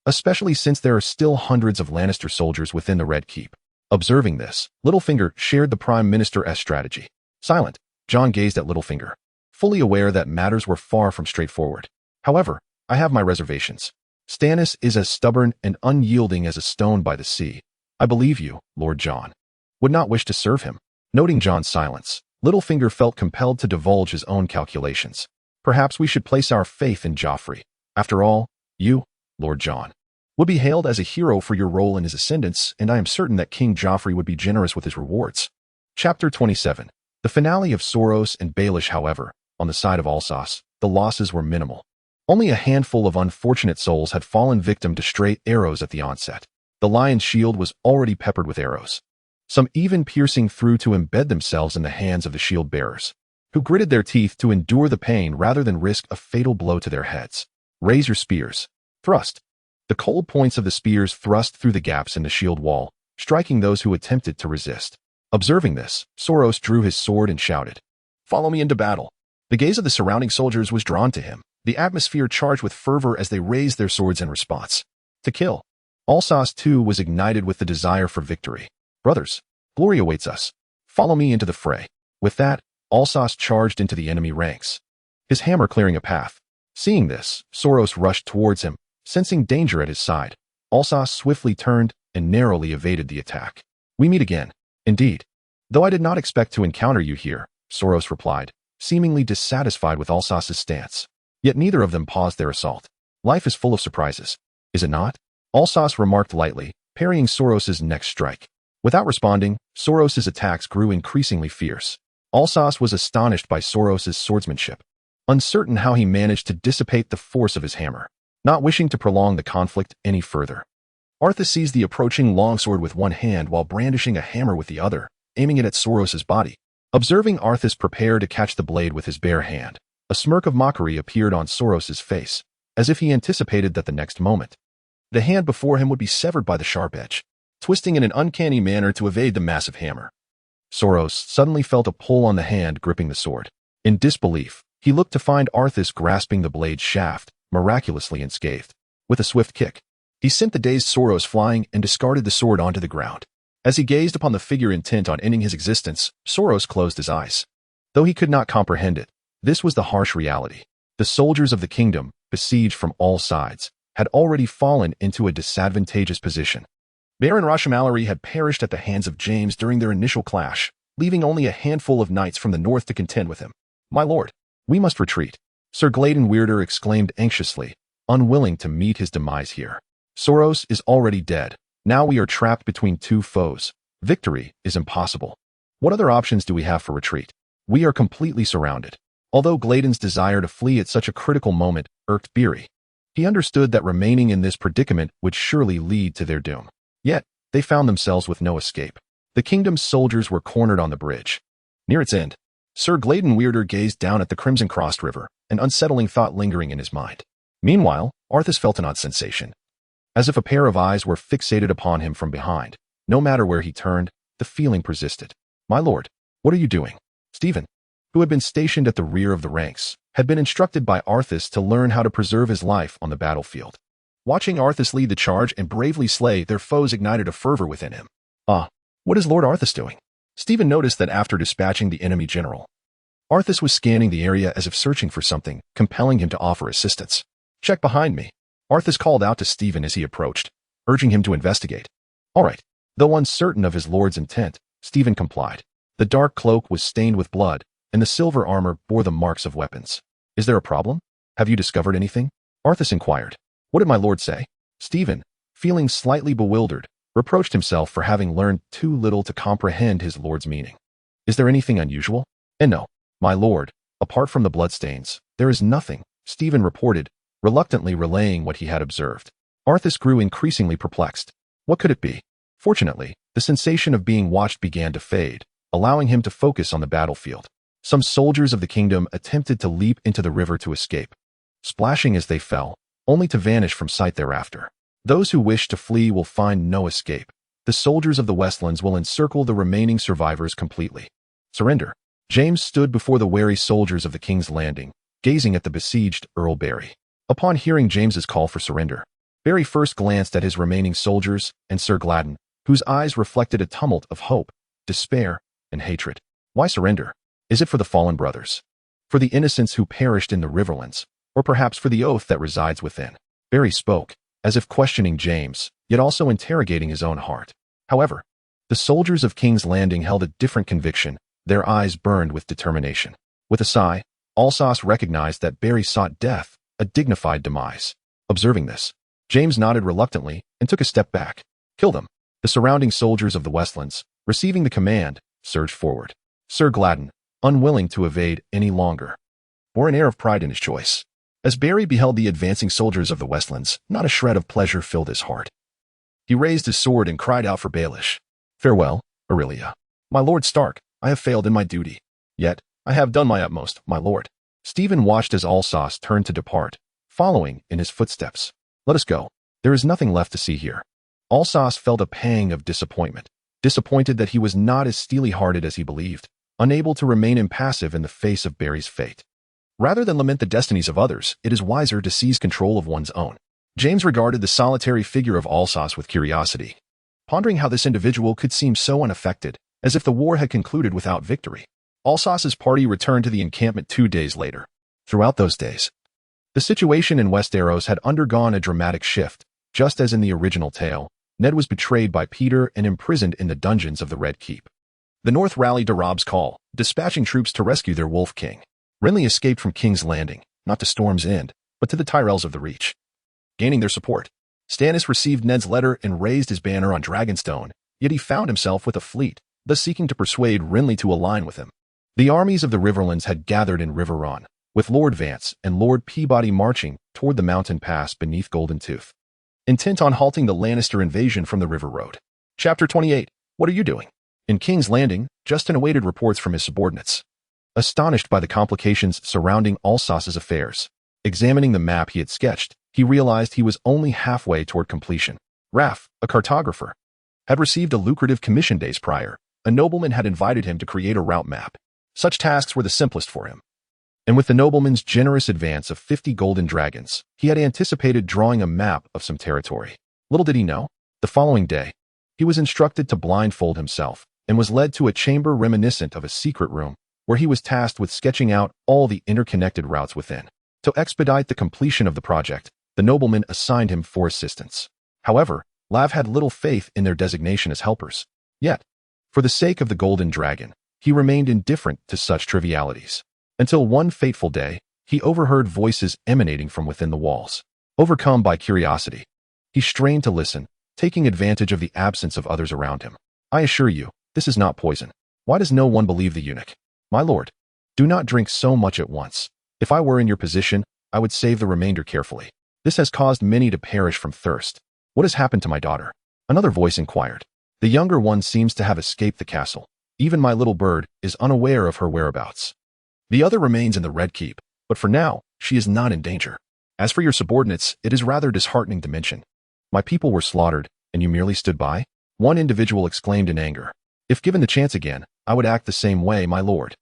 especially since there are still hundreds of Lannister soldiers within the Red Keep." Observing this, Littlefinger shared the Prime Minister's strategy. Silent, Jon gazed at Littlefinger, fully aware that matters were far from straightforward. "However, I have my reservations. Stannis is as stubborn and unyielding as a stone by the sea. I believe you, Lord Jon would not wish to serve him." Noting Jon's silence, Littlefinger felt compelled to divulge his own calculations. "Perhaps we should place our faith in Joffrey. After all, you, Lord Jon, would be hailed as a hero for your role in his ascendance, and I am certain that King Joffrey would be generous with his rewards." Chapter 27. The finale of Soros and Baelish. However, on the side of Alsace, the losses were minimal. Only a handful of unfortunate souls had fallen victim to stray arrows at the onset. The lion's shield was already peppered with arrows, some even piercing through to embed themselves in the hands of the shield bearers, who gritted their teeth to endure the pain rather than risk a fatal blow to their heads. "Raise your spears. Thrust." The cold points of the spears thrust through the gaps in the shield wall, striking those who attempted to resist. Observing this, Soros drew his sword and shouted, "Follow me into battle." The gaze of the surrounding soldiers was drawn to him, the atmosphere charged with fervor as they raised their swords in response. To kill. Alsace too was ignited with the desire for victory. "Brothers, glory awaits us. Follow me into the fray." With that, Alsace charged into the enemy ranks, his hammer clearing a path. Seeing this, Soros rushed towards him, sensing danger at his side. Alsace swiftly turned and narrowly evaded the attack. "We meet again." "Indeed. Though I did not expect to encounter you here," Soros replied, seemingly dissatisfied with Alsace's stance. Yet neither of them paused their assault. "Life is full of surprises, is it not?" Alsace remarked lightly, parrying Soros's next strike. Without responding, Soros's attacks grew increasingly fierce. Alsace was astonished by Soros's swordsmanship, uncertain how he managed to dissipate the force of his hammer. Not wishing to prolong the conflict any further, Arthas seized the approaching longsword with one hand while brandishing a hammer with the other, aiming it at Soros's body. Observing Arthas prepare to catch the blade with his bare hand, a smirk of mockery appeared on Soros's face, as if he anticipated that the next moment, the hand before him would be severed by the sharp edge, twisting in an uncanny manner to evade the massive hammer. Soros suddenly felt a pull on the hand gripping the sword. In disbelief, he looked to find Arthas grasping the blade's shaft, miraculously unscathed. With a swift kick, he sent the dazed Soros flying and discarded the sword onto the ground. As he gazed upon the figure intent on ending his existence, Soros closed his eyes. Though he could not comprehend it, this was the harsh reality. The soldiers of the kingdom, besieged from all sides, had already fallen into a disadvantageous position. Baron Rashamalari had perished at the hands of James during their initial clash, leaving only a handful of knights from the north to contend with him. "My lord, we must retreat," Sir Gladen Weirder exclaimed anxiously, unwilling to meet his demise here. "Soros is already dead. Now we are trapped between two foes. Victory is impossible. What other options do we have for retreat? We are completely surrounded." Although Gladen's desire to flee at such a critical moment irked Beery, he understood that remaining in this predicament would surely lead to their doom. Yet, they found themselves with no escape. The kingdom's soldiers were cornered on the bridge. Near its end, Sir Gladen Weirder gazed down at the crimson-crossed river, an unsettling thought lingering in his mind. Meanwhile, Arthas felt an odd sensation, as if a pair of eyes were fixated upon him from behind. No matter where he turned, the feeling persisted. "My lord, what are you doing?" Stephen, who had been stationed at the rear of the ranks, had been instructed by Arthas to learn how to preserve his life on the battlefield. Watching Arthas lead the charge and bravely slay their foes ignited a fervor within him. What is Lord Arthas doing? Stephen noticed that after dispatching the enemy general, Arthas was scanning the area as if searching for something, compelling him to offer assistance. "Check behind me," Arthas called out to Stephen as he approached, urging him to investigate. "All right." Though uncertain of his lord's intent, Stephen complied. The dark cloak was stained with blood, and the silver armor bore the marks of weapons. "Is there a problem? Have you discovered anything?" Arthas inquired. "What did my lord say?" Stephen, feeling slightly bewildered, reproached himself for having learned too little to comprehend his lord's meaning. "Is there anything unusual?" "And no, my lord, apart from the bloodstains, there is nothing," Stephen reported, reluctantly relaying what he had observed. Arthas grew increasingly perplexed. What could it be? Fortunately, the sensation of being watched began to fade, allowing him to focus on the battlefield. Some soldiers of the kingdom attempted to leap into the river to escape, splashing as they fell, only to vanish from sight thereafter. Those who wish to flee will find no escape. The soldiers of the Westlands will encircle the remaining survivors completely. Surrender. James stood before the wary soldiers of the King's Landing, gazing at the besieged Earl Barry. Upon hearing James's call for surrender, Barry first glanced at his remaining soldiers and Sir Gladen, whose eyes reflected a tumult of hope, despair, and hatred. Why surrender? Is it for the fallen brothers? For the innocents who perished in the Riverlands? Or perhaps for the oath that resides within? Barry spoke, as if questioning James, yet also interrogating his own heart. However, the soldiers of King's Landing held a different conviction. Their eyes burned with determination. With a sigh, Alsace recognized that Barry sought death, a dignified demise. Observing this, James nodded reluctantly and took a step back. "Kill them." The surrounding soldiers of the Westlands, receiving the command, surged forward. Sir Gladen, unwilling to evade any longer, bore an air of pride in his choice. As Barry beheld the advancing soldiers of the Westlands, not a shred of pleasure filled his heart. He raised his sword and cried out for Baelish. "Farewell, Aurelia. My lord Stark, I have failed in my duty. Yet, I have done my utmost, my lord." Stephen watched as Alsace turned to depart, following in his footsteps. "Let us go. There is nothing left to see here." Alsace felt a pang of disappointment, disappointed that he was not as steely-hearted as he believed, unable to remain impassive in the face of Barry's fate. Rather than lament the destinies of others, it is wiser to seize control of one's own. James regarded the solitary figure of Alsace with curiosity, pondering how this individual could seem so unaffected, as if the war had concluded without victory. Alsace's party returned to the encampment 2 days later. Throughout those days, the situation in Westeros had undergone a dramatic shift. Just as in the original tale, Ned was betrayed by Peter and imprisoned in the dungeons of the Red Keep. The North rallied to Robb's call, dispatching troops to rescue their Wolf King. Renly escaped from King's Landing, not to Storm's End, but to the Tyrells of the Reach. Gaining their support, Stannis received Ned's letter and raised his banner on Dragonstone, yet he found himself with a fleet, thus seeking to persuade Renly to align with him. The armies of the Riverlands had gathered in Riverrun, with Lord Vance and Lord Peabody marching toward the mountain pass beneath Golden Tooth, intent on halting the Lannister invasion from the River Road. Chapter 28. What are you doing? In King's Landing, Justin awaited reports from his subordinates, astonished by the complications surrounding Alsace's affairs. Examining the map he had sketched, he realized he was only halfway toward completion. Raff, a cartographer, had received a lucrative commission days prior. A nobleman had invited him to create a route map. Such tasks were the simplest for him. And with the nobleman's generous advance of 50 golden dragons, he had anticipated drawing a map of some territory. Little did he know, the following day, he was instructed to blindfold himself and was led to a chamber reminiscent of a secret room where he was tasked with sketching out all the interconnected routes within. To expedite the completion of the project, The nobleman assigned him 4 assistants. However, Lav had little faith in their designation as helpers. Yet, for the sake of the Golden Dragon, he remained indifferent to such trivialities. Until one fateful day, he overheard voices emanating from within the walls. Overcome by curiosity, he strained to listen, taking advantage of the absence of others around him. I assure you, this is not poison. Why does no one believe the eunuch? My lord, do not drink so much at once. If I were in your position, I would save the remainder carefully. This has caused many to perish from thirst. What has happened to my daughter? Another voice inquired. The younger one seems to have escaped the castle. Even my little bird is unaware of her whereabouts. The other remains in the Red Keep, but for now, she is not in danger. As for your subordinates, it is rather disheartening to mention. My people were slaughtered, and you merely stood by? One individual exclaimed in anger. If given the chance again, I would act the same way, my lord.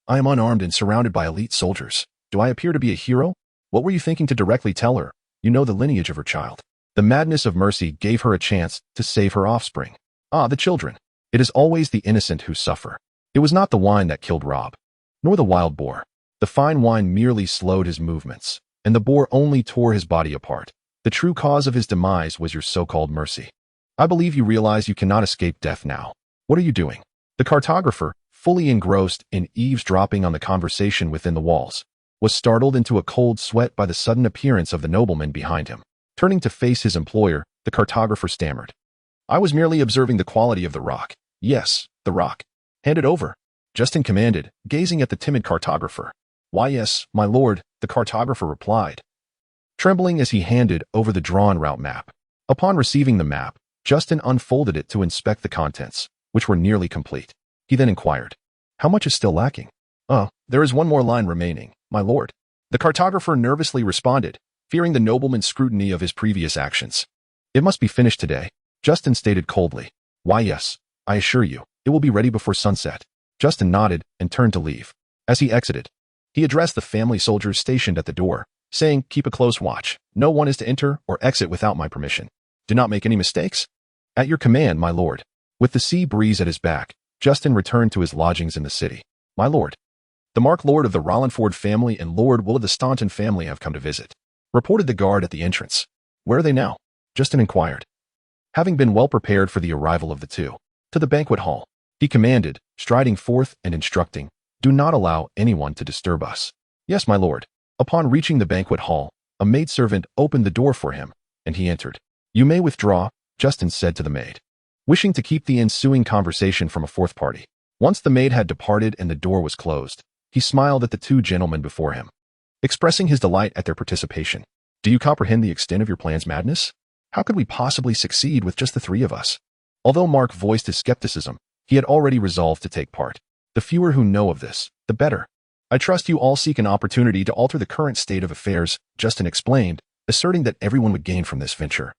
I am unarmed and surrounded by elite soldiers. Do I appear to be a hero? What were you thinking to directly tell her? You know the lineage of her child. The madness of mercy gave her a chance to save her offspring. Ah, the children. It is always the innocent who suffer. It was not the wine that killed Rob, nor the wild boar. The fine wine merely slowed his movements, and the boar only tore his body apart. The true cause of his demise was your so-called mercy. I believe you realize you cannot escape death now. What are you doing? The cartographer, fully engrossed in eavesdropping on the conversation within the walls, was startled into a cold sweat by the sudden appearance of the nobleman behind him. Turning to face his employer, the cartographer stammered. I was merely observing the quality of the rock. Yes, the rock. Hand it over. Justin commanded, gazing at the timid cartographer. Why yes, my lord, the cartographer replied, trembling as he handed over the drawn route map. Upon receiving the map, Justin unfolded it to inspect the contents, which were nearly complete. He then inquired, how much is still lacking? There is one more line remaining, my lord. The cartographer nervously responded, fearing the nobleman's scrutiny of his previous actions. It must be finished today, Justin stated coldly. Why yes, I assure you, it will be ready before sunset. Justin nodded and turned to leave. As he exited, he addressed the family soldiers stationed at the door, saying, keep a close watch. No one is to enter or exit without my permission. Do not make any mistakes. At your command, my lord. With the sea breeze at his back, Justin returned to his lodgings in the city. My lord. The Mark Lord of the Rollinford family and Lord Will of the Staunton family have come to visit, reported the guard at the entrance. Where are they now? Justin inquired. Having been well prepared for the arrival of the two, to the banquet hall, he commanded, striding forth and instructing, do not allow anyone to disturb us. Yes, my lord. Upon reaching the banquet hall, a maidservant opened the door for him, and he entered. You may withdraw, Justin said to the maid, wishing to keep the ensuing conversation from a fourth party. Once the maid had departed and the door was closed, he smiled at the two gentlemen before him, expressing his delight at their participation. Do you comprehend the extent of your plan's madness? How could we possibly succeed with just the 3 of us? Although Mark voiced his skepticism, he had already resolved to take part. The fewer who know of this, the better. I trust you all seek an opportunity to alter the current state of affairs, Justin explained, asserting that everyone would gain from this venture,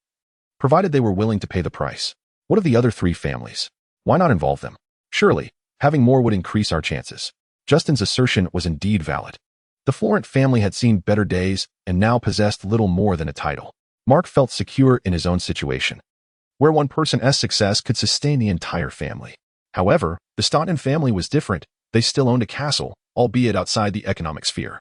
provided they were willing to pay the price. What of the other 3 families? Why not involve them? Surely, having more would increase our chances. Justin's assertion was indeed valid. The Florent family had seen better days and now possessed little more than a title. Mark felt secure in his own situation, where one person's success could sustain the entire family. However, the Staunton family was different. They still owned a castle, albeit outside the economic sphere.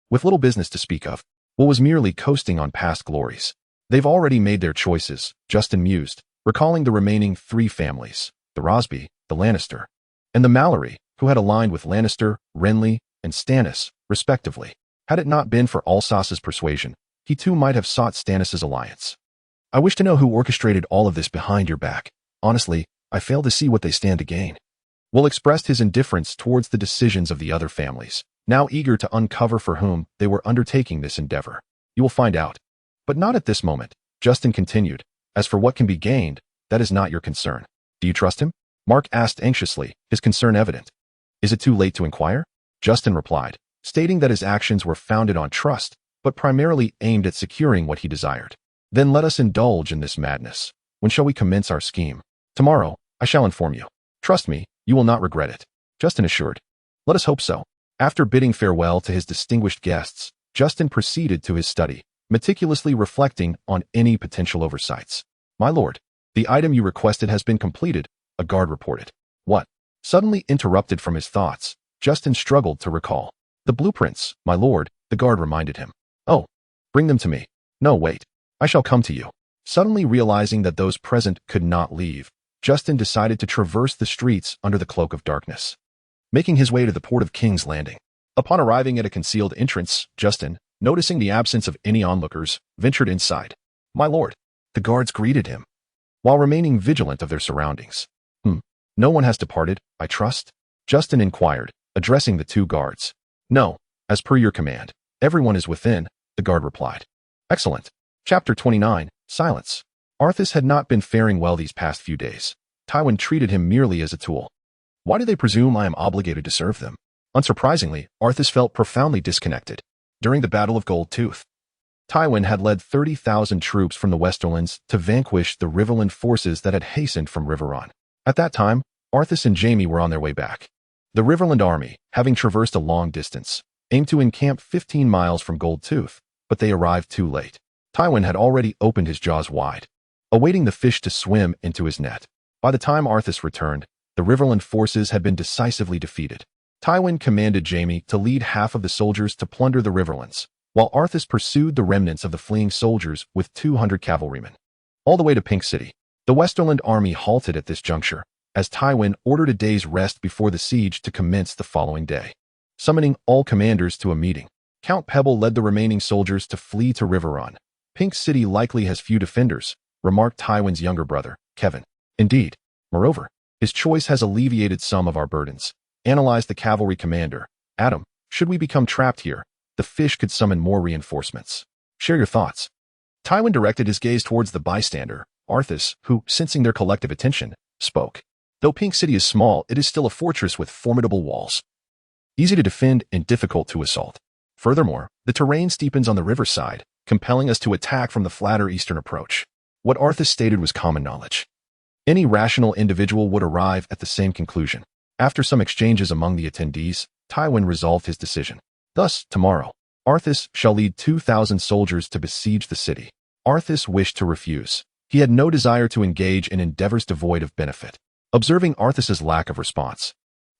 With little business to speak of, Will was merely coasting on past glories. They've already made their choices, Justin mused, recalling the remaining 3 families, the Rosby, the Lannister, and the Mallory, who had aligned with Lannister, Renly, and Stannis, respectively. Had it not been for Alsace's persuasion, he too might have sought Stannis' alliance. I wish to know who orchestrated all of this behind your back. Honestly, I fail to see what they stand to gain. Will expressed his indifference towards the decisions of the other families, now eager to uncover for whom they were undertaking this endeavor. You will find out. But not at this moment, Justin continued. As for what can be gained, that is not your concern. Do you trust him? Mark asked anxiously, his concern evident. Is it too late to inquire? Justin replied, stating that his actions were founded on trust, but primarily aimed at securing what he desired. Then let us indulge in this madness. When shall we commence our scheme? Tomorrow, I shall inform you. Trust me, you will not regret it. Justin assured. Let us hope so. After bidding farewell to his distinguished guests, Justin proceeded to his study, meticulously reflecting on any potential oversights. My lord, the item you requested has been completed, a guard reported. What? Suddenly interrupted from his thoughts, Justin struggled to recall. The blueprints, my lord, the guard reminded him. Oh, bring them to me. No, wait. I shall come to you. Suddenly realizing that those present could not leave, Justin decided to traverse the streets under the cloak of darkness, making his way to the port of King's Landing. Upon arriving at a concealed entrance, Justin, noticing the absence of any onlookers, ventured inside. My lord. The guards greeted him, while remaining vigilant of their surroundings. No one has departed, I trust? Justin inquired, addressing the two guards. No, as per your command. Everyone is within, the guard replied. Excellent. Chapter 29, Silence. Arthas had not been faring well these past few days. Tywin treated him merely as a tool. Why do they presume I am obligated to serve them? Unsurprisingly, Arthas felt profoundly disconnected. During the Battle of Gold Tooth, Tywin had led 30,000 troops from the Westerlands to vanquish the Riverland forces that had hastened from Riverrun. At that time, Arthas and Jaime were on their way back. The Riverland army, having traversed a long distance, aimed to encamp 15 miles from Gold Tooth, but they arrived too late. Tywin had already opened his jaws wide, awaiting the fish to swim into his net. By the time Arthas returned, the Riverland forces had been decisively defeated. Tywin commanded Jaime to lead half of the soldiers to plunder the Riverlands, while Arthas pursued the remnants of the fleeing soldiers with 200 cavalrymen. All the way to Pink City. The Westerland army halted at this juncture, as Tywin ordered a day's rest before the siege to commence the following day. Summoning all commanders to a meeting, Count Pebble led the remaining soldiers to flee to Riverrun. Pink City likely has few defenders, remarked Tywin's younger brother, Kevin. Indeed. Moreover, his choice has alleviated some of our burdens. Analyzed the cavalry commander. Adam, should we become trapped here, the fish could summon more reinforcements. Share your thoughts. Tywin directed his gaze towards the bystander, Arthas, who, sensing their collective attention, spoke. Though Pink City is small, it is still a fortress with formidable walls, easy to defend and difficult to assault. Furthermore, the terrain steepens on the riverside, compelling us to attack from the flatter eastern approach. What Arthas stated was common knowledge. Any rational individual would arrive at the same conclusion. After some exchanges among the attendees, Tywin resolved his decision. Thus, tomorrow, Arthas shall lead 2,000 soldiers to besiege the city. Arthas wished to refuse. He had no desire to engage in endeavors devoid of benefit. Observing Arthas's lack of response,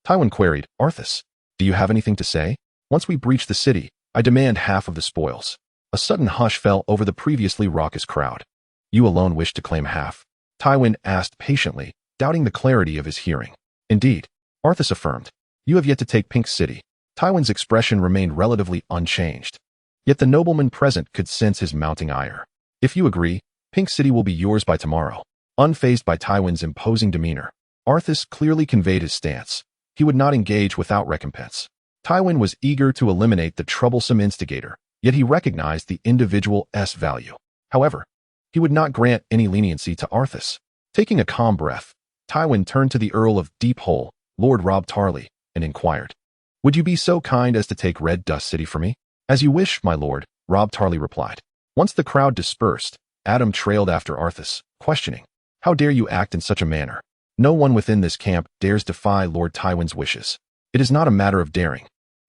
Tywin queried, Arthas, do you have anything to say? Once we breach the city, I demand half of the spoils. A sudden hush fell over the previously raucous crowd. You alone wish to claim half? Tywin asked patiently, doubting the clarity of his hearing. Indeed, Arthas affirmed. You have yet to take Pink City. Tywin's expression remained relatively unchanged. Yet the nobleman present could sense his mounting ire. If you agree, Pink City will be yours by tomorrow. Unfazed by Tywin's imposing demeanor, Arthas clearly conveyed his stance. He would not engage without recompense. Tywin was eager to eliminate the troublesome instigator, yet he recognized the individual's value. However, he would not grant any leniency to Arthas. Taking a calm breath, Tywin turned to the Earl of Deep Hole, Lord Robb Tarly, and inquired, Would you be so kind as to take Red Dust City for me? As you wish, my lord, Robb Tarly replied. Once the crowd dispersed, Adam trailed after Arthas, questioning, How dare you act in such a manner? No one within this camp dares defy Lord Tywin's wishes. It is not a matter of daring.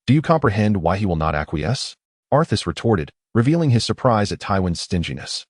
Do you comprehend why he will not acquiesce? Arthas retorted, revealing his surprise at Tywin's stinginess.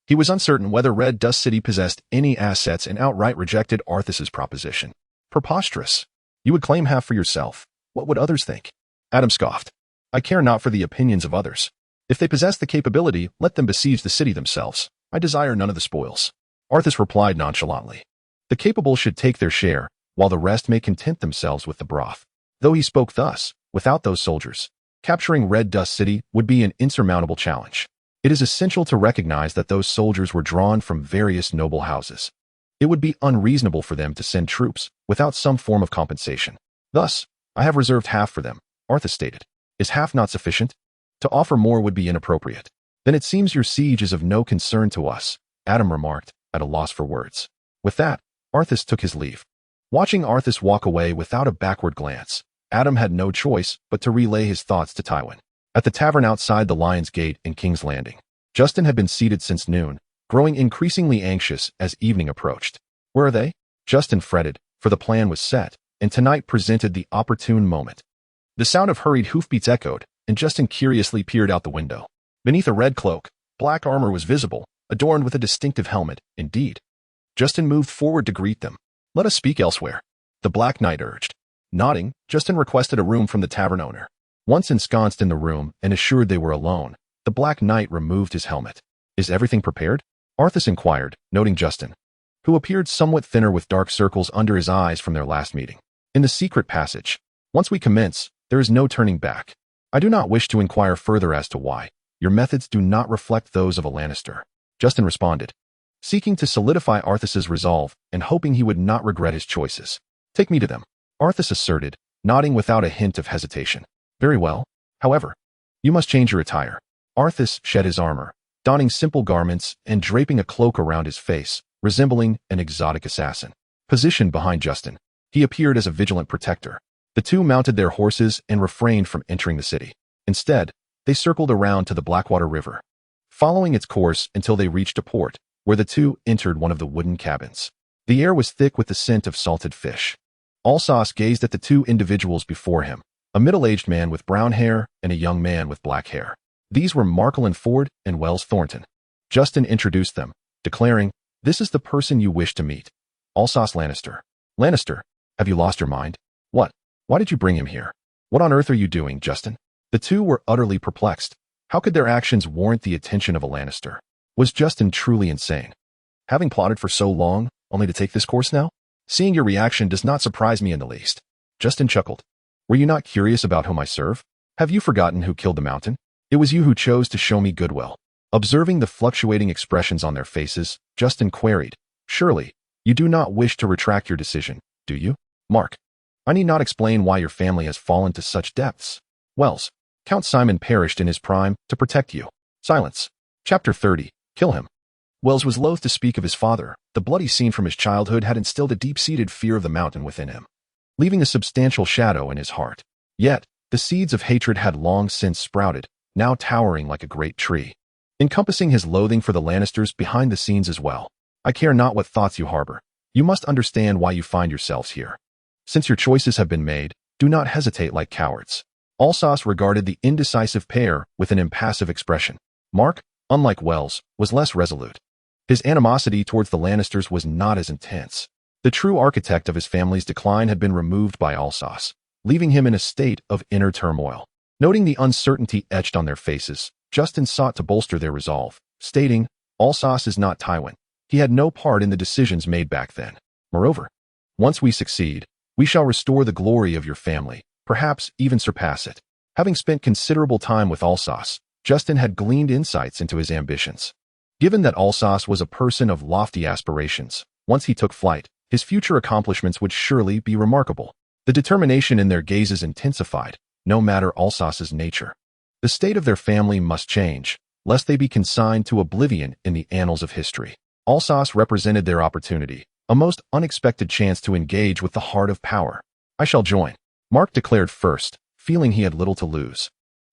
He was uncertain whether Red Dust City possessed any assets and outright rejected Arthas's proposition. Preposterous. You would claim half for yourself. What would others think? Adam scoffed. I care not for the opinions of others. If they possess the capability, let them besiege the city themselves. I desire none of the spoils. Arthas replied nonchalantly. The capable should take their share, while the rest may content themselves with the broth. Though he spoke thus, without those soldiers, capturing Red Dust City would be an insurmountable challenge. It is essential to recognize that those soldiers were drawn from various noble houses. It would be unreasonable for them to send troops without some form of compensation. Thus, I have reserved half for them, Arthas stated. Is half not sufficient? To offer more would be inappropriate. Then it seems your siege is of no concern to us, Adam remarked, at a loss for words. With that, Arthas took his leave. Watching Arthas walk away without a backward glance, Adam had no choice but to relay his thoughts to Tywin. At the tavern outside the Lion's Gate in King's Landing, Justin had been seated since noon, growing increasingly anxious as evening approached. Where are they? Justin fretted, for the plan was set, and tonight presented the opportune moment. The sound of hurried hoofbeats echoed, and Justin curiously peered out the window. Beneath a red cloak, black armor was visible, adorned with a distinctive helmet, indeed. Justin moved forward to greet them. Let us speak elsewhere, the Black Knight urged. Nodding, Justin requested a room from the tavern owner. Once ensconced in the room and assured they were alone, the Black Knight removed his helmet. Is everything prepared? Arthas inquired, noting Justin, who appeared somewhat thinner with dark circles under his eyes from their last meeting. In the secret passage, once we commence, there is no turning back. I do not wish to inquire further as to why. Your methods do not reflect those of a Lannister. Justin responded, seeking to solidify Arthas's resolve and hoping he would not regret his choices. Take me to them, Arthas asserted, nodding without a hint of hesitation. Very well. However, you must change your attire. Arthas shed his armor, donning simple garments and draping a cloak around his face, resembling an exotic assassin. Positioned behind Justin, he appeared as a vigilant protector. The two mounted their horses and refrained from entering the city. Instead, they circled around to the Blackwater River, following its course until they reached a port, where the two entered one of the wooden cabins. The air was thick with the scent of salted fish. Alsos gazed at the two individuals before him, a middle-aged man with brown hair and a young man with black hair. These were Markell Ford and Wells Thornton. Justin introduced them, declaring, "This is the person you wish to meet. Alsos Lannister." "Lannister, have you lost your mind? What? Why did you bring him here? What on earth are you doing, Justin?" The two were utterly perplexed. How could their actions warrant the attention of a Lannister? Was Justin truly insane? Having plotted for so long, only to take this course now? Seeing your reaction does not surprise me in the least. Justin chuckled. Were you not curious about whom I serve? Have you forgotten who killed the mountain? It was you who chose to show me goodwill. Observing the fluctuating expressions on their faces, Justin queried, "Surely, you do not wish to retract your decision, do you? Mark, I need not explain why your family has fallen to such depths. Wells, Count Simon perished in his prime to protect you." Silence. Chapter 30. Kill him. Wells was loath to speak of his father. The bloody scene from his childhood had instilled a deep-seated fear of the mountain within him, leaving a substantial shadow in his heart. Yet, the seeds of hatred had long since sprouted, now towering like a great tree, encompassing his loathing for the Lannisters behind the scenes as well. "I care not what thoughts you harbor. You must understand why you find yourselves here. Since your choices have been made, do not hesitate like cowards." Alsos regarded the indecisive pair with an impassive expression. Mark, unlike Wells, was less resolute. His animosity towards the Lannisters was not as intense. The true architect of his family's decline had been removed by Alsos, leaving him in a state of inner turmoil. Noting the uncertainty etched on their faces, Justin sought to bolster their resolve, stating, "Alsos is not Tywin. He had no part in the decisions made back then. Moreover, once we succeed, we shall restore the glory of your family, perhaps even surpass it." Having spent considerable time with Alsos, Justin had gleaned insights into his ambitions. Given that Alsos was a person of lofty aspirations, once he took flight, his future accomplishments would surely be remarkable. The determination in their gazes intensified, no matter Alsos's nature. The state of their family must change, lest they be consigned to oblivion in the annals of history. Alsos represented their opportunity, a most unexpected chance to engage with the heart of power. "I shall join," Mark declared first, feeling he had little to lose.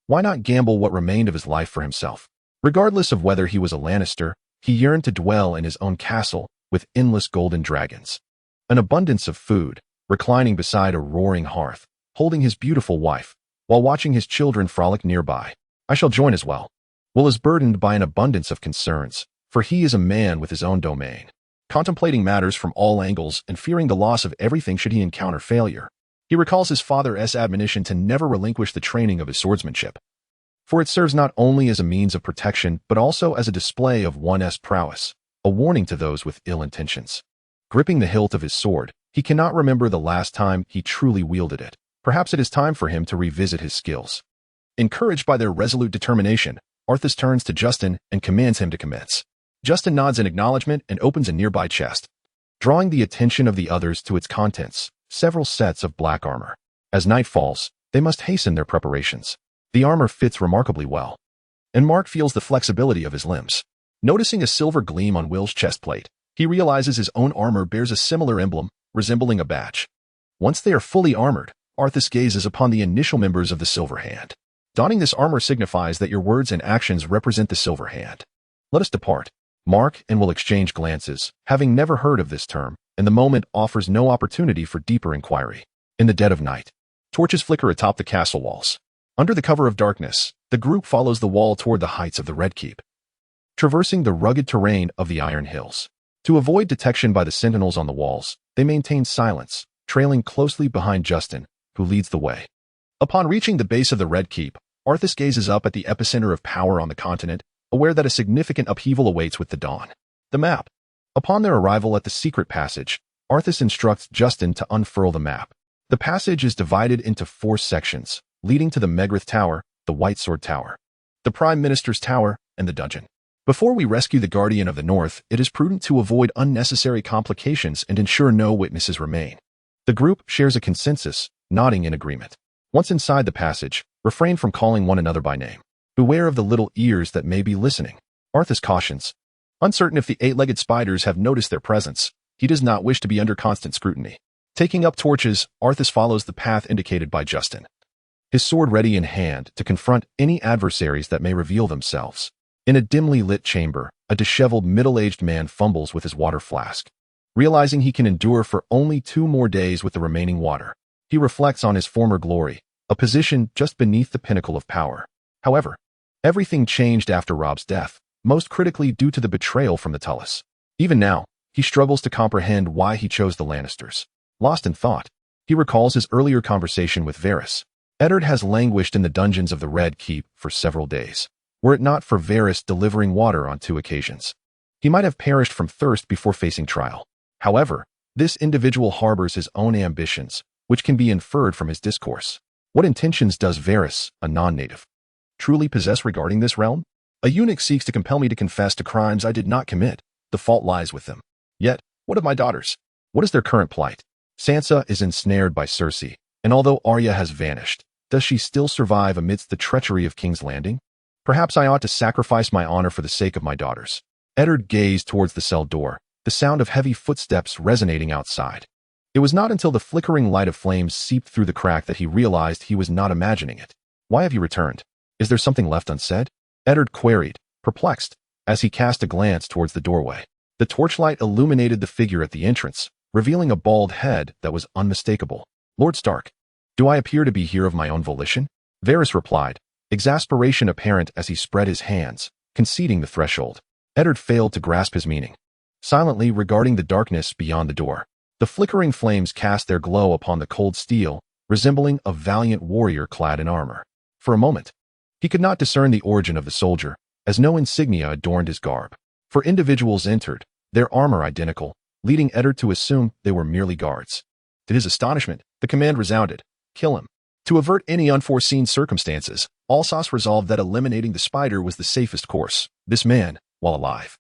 Why not gamble what remained of his life for himself? Regardless of whether he was a Lannister, he yearned to dwell in his own castle with endless golden dragons, an abundance of food, reclining beside a roaring hearth, holding his beautiful wife, while watching his children frolic nearby. "I shall join as well." Will is burdened by an abundance of concerns, for he is a man with his own domain, contemplating matters from all angles and fearing the loss of everything should he encounter failure. He recalls his father's admonition to never relinquish the training of his swordsmanship, for it serves not only as a means of protection but also as a display of one's prowess, a warning to those with ill intentions. Gripping the hilt of his sword, he cannot remember the last time he truly wielded it. Perhaps it is time for him to revisit his skills. Encouraged by their resolute determination, Arthas turns to Justin and commands him to commence. Justin nods in acknowledgement and opens a nearby chest, drawing the attention of the others to its contents, several sets of black armor. As night falls, they must hasten their preparations. The armor fits remarkably well, and Mark feels the flexibility of his limbs. Noticing a silver gleam on Will's chestplate, he realizes his own armor bears a similar emblem, resembling a badge. Once they are fully armored, Arthas gazes upon the initial members of the Silver Hand. Donning this armor signifies that your words and actions represent the Silver Hand. Let us depart. Mark and will exchange glances, having never heard of this term, and the moment offers no opportunity for deeper inquiry. In the dead of night, torches flicker atop the castle walls. Under the cover of darkness, the group follows the wall toward the heights of the Red Keep, traversing the rugged terrain of the Iron Hills. To avoid detection by the sentinels on the walls, they maintain silence, trailing closely behind Justin, who leads the way. Upon reaching the base of the Red Keep, Arthas gazes up at the epicenter of power on the continent, aware that a significant upheaval awaits with the dawn. The map. Upon their arrival at the secret passage, Arthas instructs Justin to unfurl the map. The passage is divided into 4 sections, leading to the Megrith Tower, the White Sword Tower, the Prime Minister's Tower, and the dungeon. Before we rescue the Guardian of the North, it is prudent to avoid unnecessary complications and ensure no witnesses remain. The group shares a consensus, nodding in agreement. Once inside the passage, refrain from calling one another by name. Beware of the little ears that may be listening. Arthas cautions. Uncertain if the 8-legged spiders have noticed their presence, he does not wish to be under constant scrutiny. Taking up torches, Arthas follows the path indicated by Justin, his sword ready in hand to confront any adversaries that may reveal themselves. In a dimly lit chamber, a disheveled middle-aged man fumbles with his water flask. Realizing he can endure for only 2 more days with the remaining water, he reflects on his former glory, a position just beneath the pinnacle of power. However, everything changed after Robb's death, most critically due to the betrayal from the Tullus. Even now, he struggles to comprehend why he chose the Lannisters. Lost in thought, he recalls his earlier conversation with Varys. Eddard has languished in the dungeons of the Red Keep for several days. Were it not for Varys delivering water on 2 occasions, he might have perished from thirst before facing trial. However, this individual harbors his own ambitions, which can be inferred from his discourse. What intentions does Varys, a non-native, truly possess regarding this realm? A eunuch seeks to compel me to confess to crimes I did not commit. The fault lies with them. Yet, what of my daughters? What is their current plight? Sansa is ensnared by Cersei, and although Arya has vanished, does she still survive amidst the treachery of King's Landing? Perhaps I ought to sacrifice my honor for the sake of my daughters. Eddard gazed towards the cell door, the sound of heavy footsteps resonating outside. It was not until the flickering light of flames seeped through the crack that he realized he was not imagining it. Why have you returned? Is there something left unsaid? Eddard queried, perplexed, as he cast a glance towards the doorway. The torchlight illuminated the figure at the entrance, revealing a bald head that was unmistakable. Lord Stark, do I appear to be here of my own volition? Varys replied, exasperation apparent as he spread his hands, conceding the threshold. Eddard failed to grasp his meaning. Silently regarding the darkness beyond the door, the flickering flames cast their glow upon the cold steel, resembling a valiant warrior clad in armor. For a moment, he could not discern the origin of the soldier, as no insignia adorned his garb. For individuals entered, their armor identical, leading Eddard to assume they were merely guards. To his astonishment, the command resounded, kill him. To avert any unforeseen circumstances, Alsos resolved that eliminating the spider was the safest course. This man, while alive,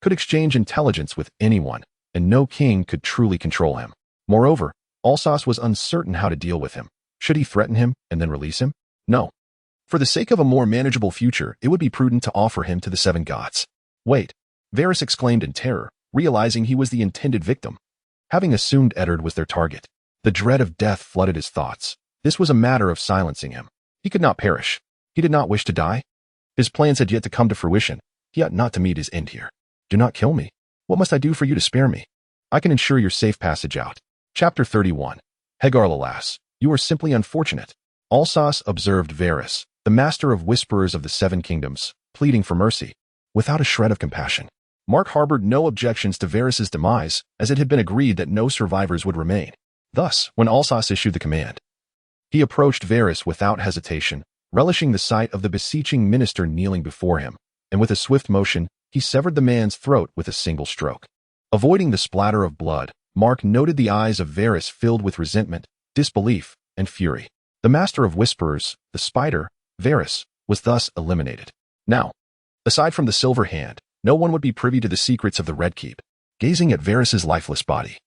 could exchange intelligence with anyone, and no king could truly control him. Moreover, Alsos was uncertain how to deal with him. Should he threaten him and then release him? No. For the sake of a more manageable future, it would be prudent to offer him to the 7 gods. Wait, Varys exclaimed in terror, realizing he was the intended victim. Having assumed Eddard was their target, the dread of death flooded his thoughts. This was a matter of silencing him. He could not perish. He did not wish to die. His plans had yet to come to fruition. He ought not to meet his end here. Do not kill me. What must I do for you to spare me? I can ensure your safe passage out. Chapter 31. Hagar, alas, you are simply unfortunate. Alsos observed Varys, the master of whisperers of the 7 kingdoms, pleading for mercy, without a shred of compassion. Mark harbored no objections to Varys's demise, as it had been agreed that no survivors would remain. Thus, when Alsos issued the command, he approached Varys without hesitation, relishing the sight of the beseeching minister kneeling before him, and with a swift motion, he severed the man's throat with a single stroke. Avoiding the splatter of blood, Mark noted the eyes of Varys filled with resentment, disbelief, and fury. The master of whisperers, the spider, Varys, was thus eliminated. Now, aside from the silver hand, no one would be privy to the secrets of the Red Keep. Gazing at Varys's lifeless body,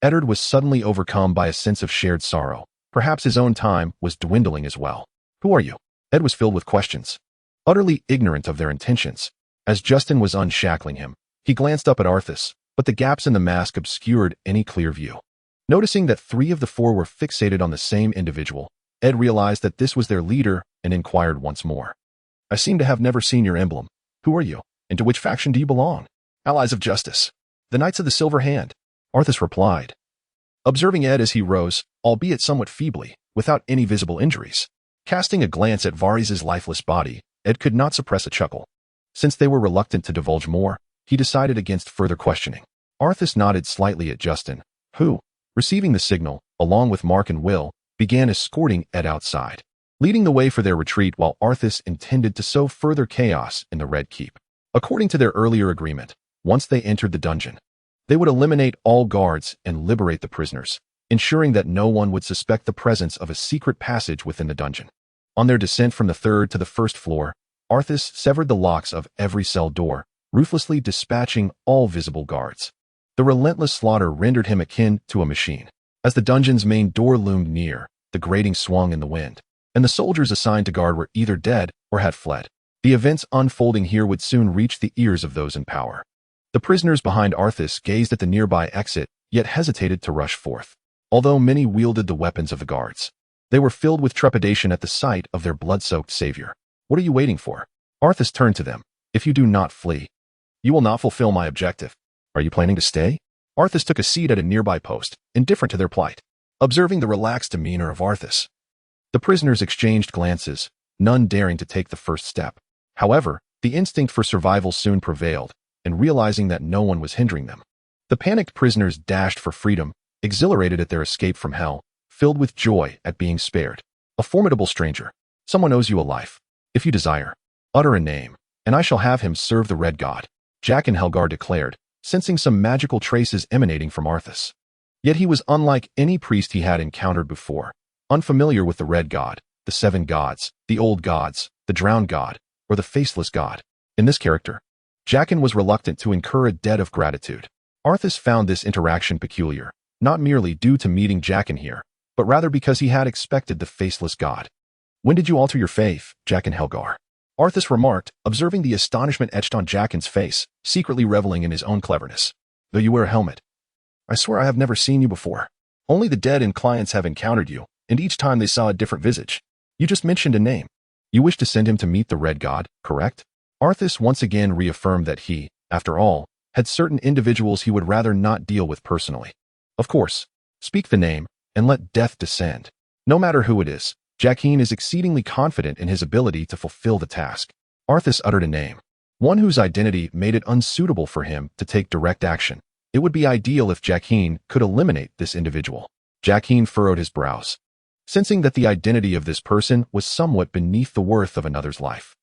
Eddard was suddenly overcome by a sense of shared sorrow. Perhaps his own time was dwindling as well. Who are you? Ed was filled with questions, utterly ignorant of their intentions. As Justin was unshackling him, he glanced up at Arthas, but the gaps in the mask obscured any clear view. Noticing that 3 of the 4 were fixated on the same individual, Ed realized that this was their leader and inquired once more. I seem to have never seen your emblem. Who are you, and to which faction do you belong? Allies of Justice. The Knights of the Silver Hand. Arthas replied, observing Ed as he rose, albeit somewhat feebly, without any visible injuries. Casting a glance at Varys' lifeless body, Ed could not suppress a chuckle. Since they were reluctant to divulge more, he decided against further questioning. Arthas nodded slightly at Justin, who, receiving the signal, along with Mark and Will, began escorting Ed outside. leading the way for their retreat while Arthas intended to sow further chaos in the Red Keep. According to their earlier agreement, once they entered the dungeon, they would eliminate all guards and liberate the prisoners, ensuring that no one would suspect the presence of a secret passage within the dungeon. On their descent from the third to the first floor, Arthas severed the locks of every cell door, ruthlessly dispatching all visible guards. The relentless slaughter rendered him akin to a machine. As the dungeon's main door loomed near, the grating swung in the wind, and the soldiers assigned to guard were either dead or had fled. The events unfolding here would soon reach the ears of those in power. The prisoners behind Arthas gazed at the nearby exit, yet hesitated to rush forth. Although many wielded the weapons of the guards, they were filled with trepidation at the sight of their blood-soaked savior. What are you waiting for? Arthas turned to them. If you do not flee, you will not fulfill my objective. Are you planning to stay? Arthas took a seat at a nearby post, indifferent to their plight. Observing the relaxed demeanor of Arthas, the prisoners exchanged glances, none daring to take the first step. However, the instinct for survival soon prevailed, and realizing that no one was hindering them, the panicked prisoners dashed for freedom, exhilarated at their escape from hell, filled with joy at being spared. A formidable stranger. Someone owes you a life. If you desire, utter a name, and I shall have him serve the Red God, Jaqen Hellgar declared, sensing some magical traces emanating from Arthas. Yet he was unlike any priest he had encountered before, unfamiliar with the Red God, the Seven Gods, the Old Gods, the Drowned God, or the Faceless God. In this character, Jaqen was reluctant to incur a debt of gratitude. Arthas found this interaction peculiar, not merely due to meeting Jaqen here, but rather because he had expected the Faceless God. When did you alter your faith, Jaqen Hellgar? Arthas remarked, observing the astonishment etched on Jaqen's face, secretly reveling in his own cleverness. Though you wear a helmet, I swear I have never seen you before. Only the dead and clients have encountered you, and each time they saw a different visage. You just mentioned a name. You wish to send him to meet the Red God, correct? Arthas once again reaffirmed that he, after all, had certain individuals he would rather not deal with personally. Of course, speak the name, and let death descend. No matter who it is, Jaqen is exceedingly confident in his ability to fulfill the task. Arthas uttered a name, one whose identity made it unsuitable for him to take direct action. It would be ideal if Jaqen could eliminate this individual. Jaqen furrowed his brows, sensing that the identity of this person was somewhat beneath the worth of another's life.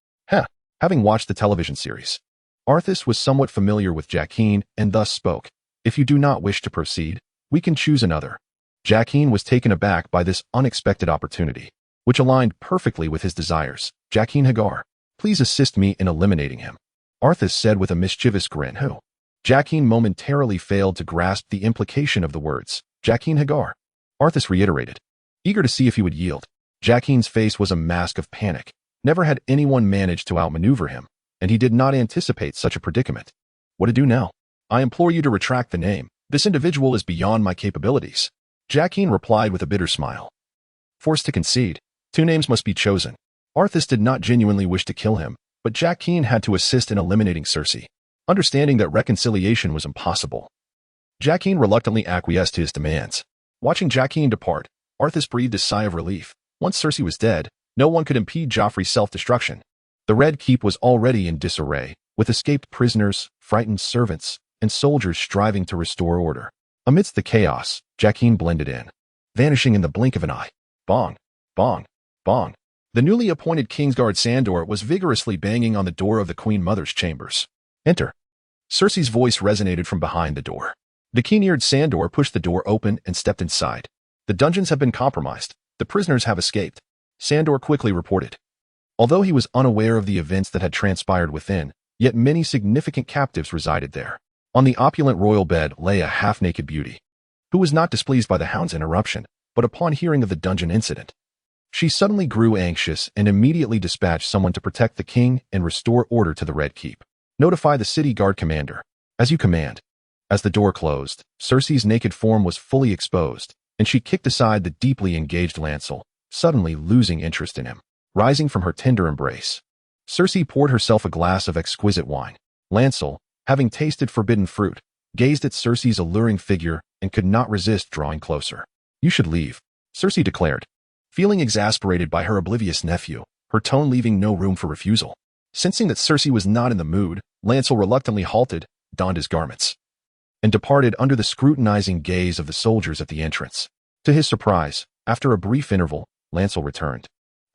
Having watched the television series, Arthas was somewhat familiar with Jaqen and thus spoke. If you do not wish to proceed, we can choose another. Jaqen was taken aback by this unexpected opportunity, which aligned perfectly with his desires. Jaqen Hellgar, please assist me in eliminating him, Arthas said with a mischievous grin. Who? Jaqen momentarily failed to grasp the implication of the words. Jaqen Hellgar, Arthas reiterated, eager to see if he would yield. Jaqen's face was a mask of panic. Never had anyone managed to outmaneuver him, and he did not anticipate such a predicament. What to do now? I implore you to retract the name. This individual is beyond my capabilities. Jaqen replied with a bitter smile. Forced to concede, two names must be chosen. Arthas did not genuinely wish to kill him, but Jaqen had to assist in eliminating Cersei. Understanding that reconciliation was impossible, Jaqen reluctantly acquiesced to his demands. Watching Jaqen depart, Arthas breathed a sigh of relief. Once Cersei was dead, no one could impede Joffrey's self-destruction. The Red Keep was already in disarray, with escaped prisoners, frightened servants, and soldiers striving to restore order. Amidst the chaos, Jaqen blended in, vanishing in the blink of an eye. Bong, bong, bong. The newly appointed Kingsguard Sandor was vigorously banging on the door of the Queen Mother's chambers. Enter. Cersei's voice resonated from behind the door. The keen-eared Sandor pushed the door open and stepped inside. The dungeons have been compromised. The prisoners have escaped, Sandor quickly reported. Although he was unaware of the events that had transpired within, yet many significant captives resided there. On the opulent royal bed lay a half-naked beauty, who was not displeased by the hound's interruption, but upon hearing of the dungeon incident, she suddenly grew anxious and immediately dispatched someone to protect the king and restore order to the Red Keep. Notify the city guard commander. As you command. As the door closed, Cersei's naked form was fully exposed, and she kicked aside the deeply engaged Lancel, suddenly losing interest in him. Rising from her tender embrace, Cersei poured herself a glass of exquisite wine. Lancel, having tasted forbidden fruit, gazed at Cersei's alluring figure and could not resist drawing closer. You should leave, Cersei declared, feeling exasperated by her oblivious nephew, her tone leaving no room for refusal. Sensing that Cersei was not in the mood, Lancel reluctantly halted, donned his garments, and departed under the scrutinizing gaze of the soldiers at the entrance. To his surprise, after a brief interval, Lancel returned.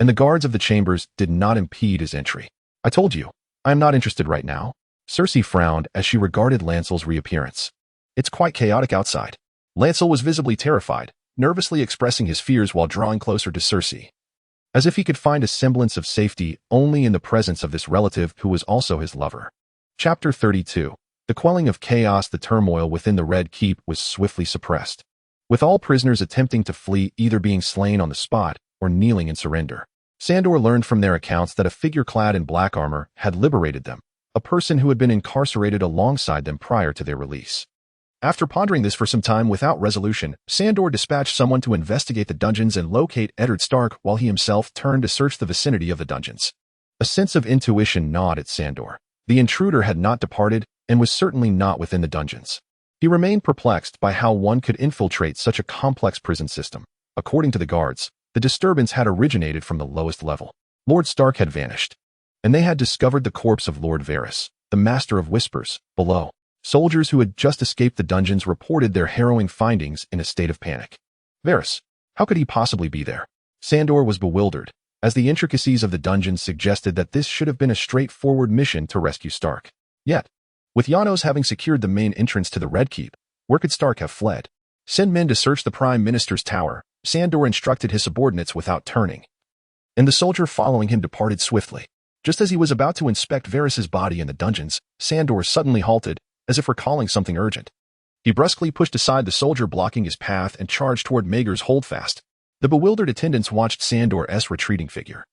and the guards of the chambers did not impede his entry. I told you, I am not interested right now. Cersei frowned as she regarded Lancel's reappearance. It's quite chaotic outside. Lancel was visibly terrified, nervously expressing his fears while drawing closer to Cersei, as if he could find a semblance of safety only in the presence of this relative who was also his lover. Chapter 32. The quelling of chaos. The turmoil within the Red Keep was swiftly suppressed, with all prisoners attempting to flee either being slain on the spot or kneeling in surrender. Sandor learned from their accounts that a figure clad in black armor had liberated them, a person who had been incarcerated alongside them prior to their release. After pondering this for some time without resolution, Sandor dispatched someone to investigate the dungeons and locate Eddard Stark while he himself turned to search the vicinity of the dungeons. A sense of intuition gnawed at Sandor. The intruder had not departed and was certainly not within the dungeons. He remained perplexed by how one could infiltrate such a complex prison system. According to the guards, the disturbance had originated from the lowest level. Lord Stark had vanished, and they had discovered the corpse of Lord Varys, the Master of Whispers, below. Soldiers who had just escaped the dungeons reported their harrowing findings in a state of panic. Varys, how could he possibly be there? Sandor was bewildered, as the intricacies of the dungeons suggested that this should have been a straightforward mission to rescue Stark. Yet, with Janos having secured the main entrance to the Red Keep, where could Stark have fled? Send men to search the Prime Minister's tower, Sandor instructed his subordinates without turning, and the soldier following him departed swiftly. Just as he was about to inspect Varys's body in the dungeons, Sandor suddenly halted, as if recalling something urgent. He brusquely pushed aside the soldier blocking his path and charged toward Maegor's holdfast. The bewildered attendants watched Sandor's retreating figure,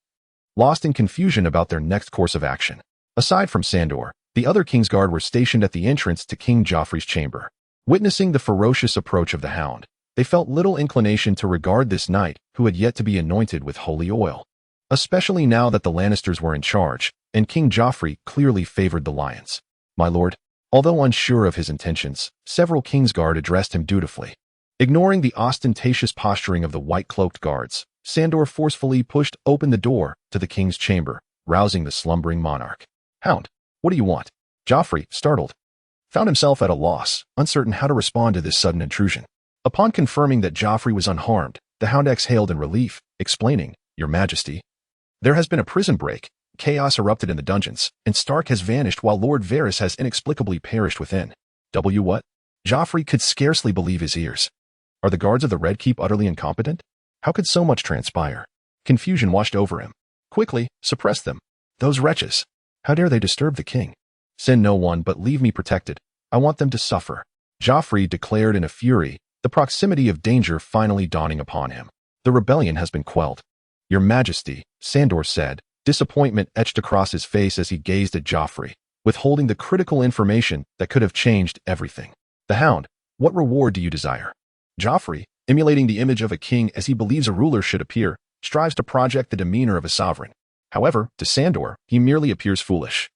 lost in confusion about their next course of action. Aside from Sandor, the other Kingsguard were stationed at the entrance to King Joffrey's chamber. Witnessing the ferocious approach of the Hound, they felt little inclination to regard this knight who had yet to be anointed with holy oil, especially now that the Lannisters were in charge, and King Joffrey clearly favored the Lions. My lord. Although unsure of his intentions, several Kingsguard addressed him dutifully. Ignoring the ostentatious posturing of the white-cloaked guards, Sandor forcefully pushed open the door to the king's chamber, rousing the slumbering monarch. Hound, what do you want? Joffrey, startled, found himself at a loss, uncertain how to respond to this sudden intrusion. Upon confirming that Joffrey was unharmed, the Hound exhaled in relief, explaining, Your Majesty, there has been a prison break. Chaos erupted in the dungeons, and Stark has vanished while Lord Varys has inexplicably perished within. What? Joffrey could scarcely believe his ears. Are the guards of the Red Keep utterly incompetent? How could so much transpire? Confusion washed over him. Quickly, suppress them. Those wretches. How dare they disturb the king? Send no one but leave me protected. I want them to suffer. Joffrey declared in a fury, the proximity of danger finally dawning upon him. The rebellion has been quelled. Your Majesty, Sandor said. Disappointment etched across his face as he gazed at Joffrey, withholding the critical information that could have changed everything. The Hound, what reward do you desire? Joffrey, emulating the image of a king as he believes a ruler should appear, strives to project the demeanor of a sovereign. However, to Sandor, he merely appears foolish,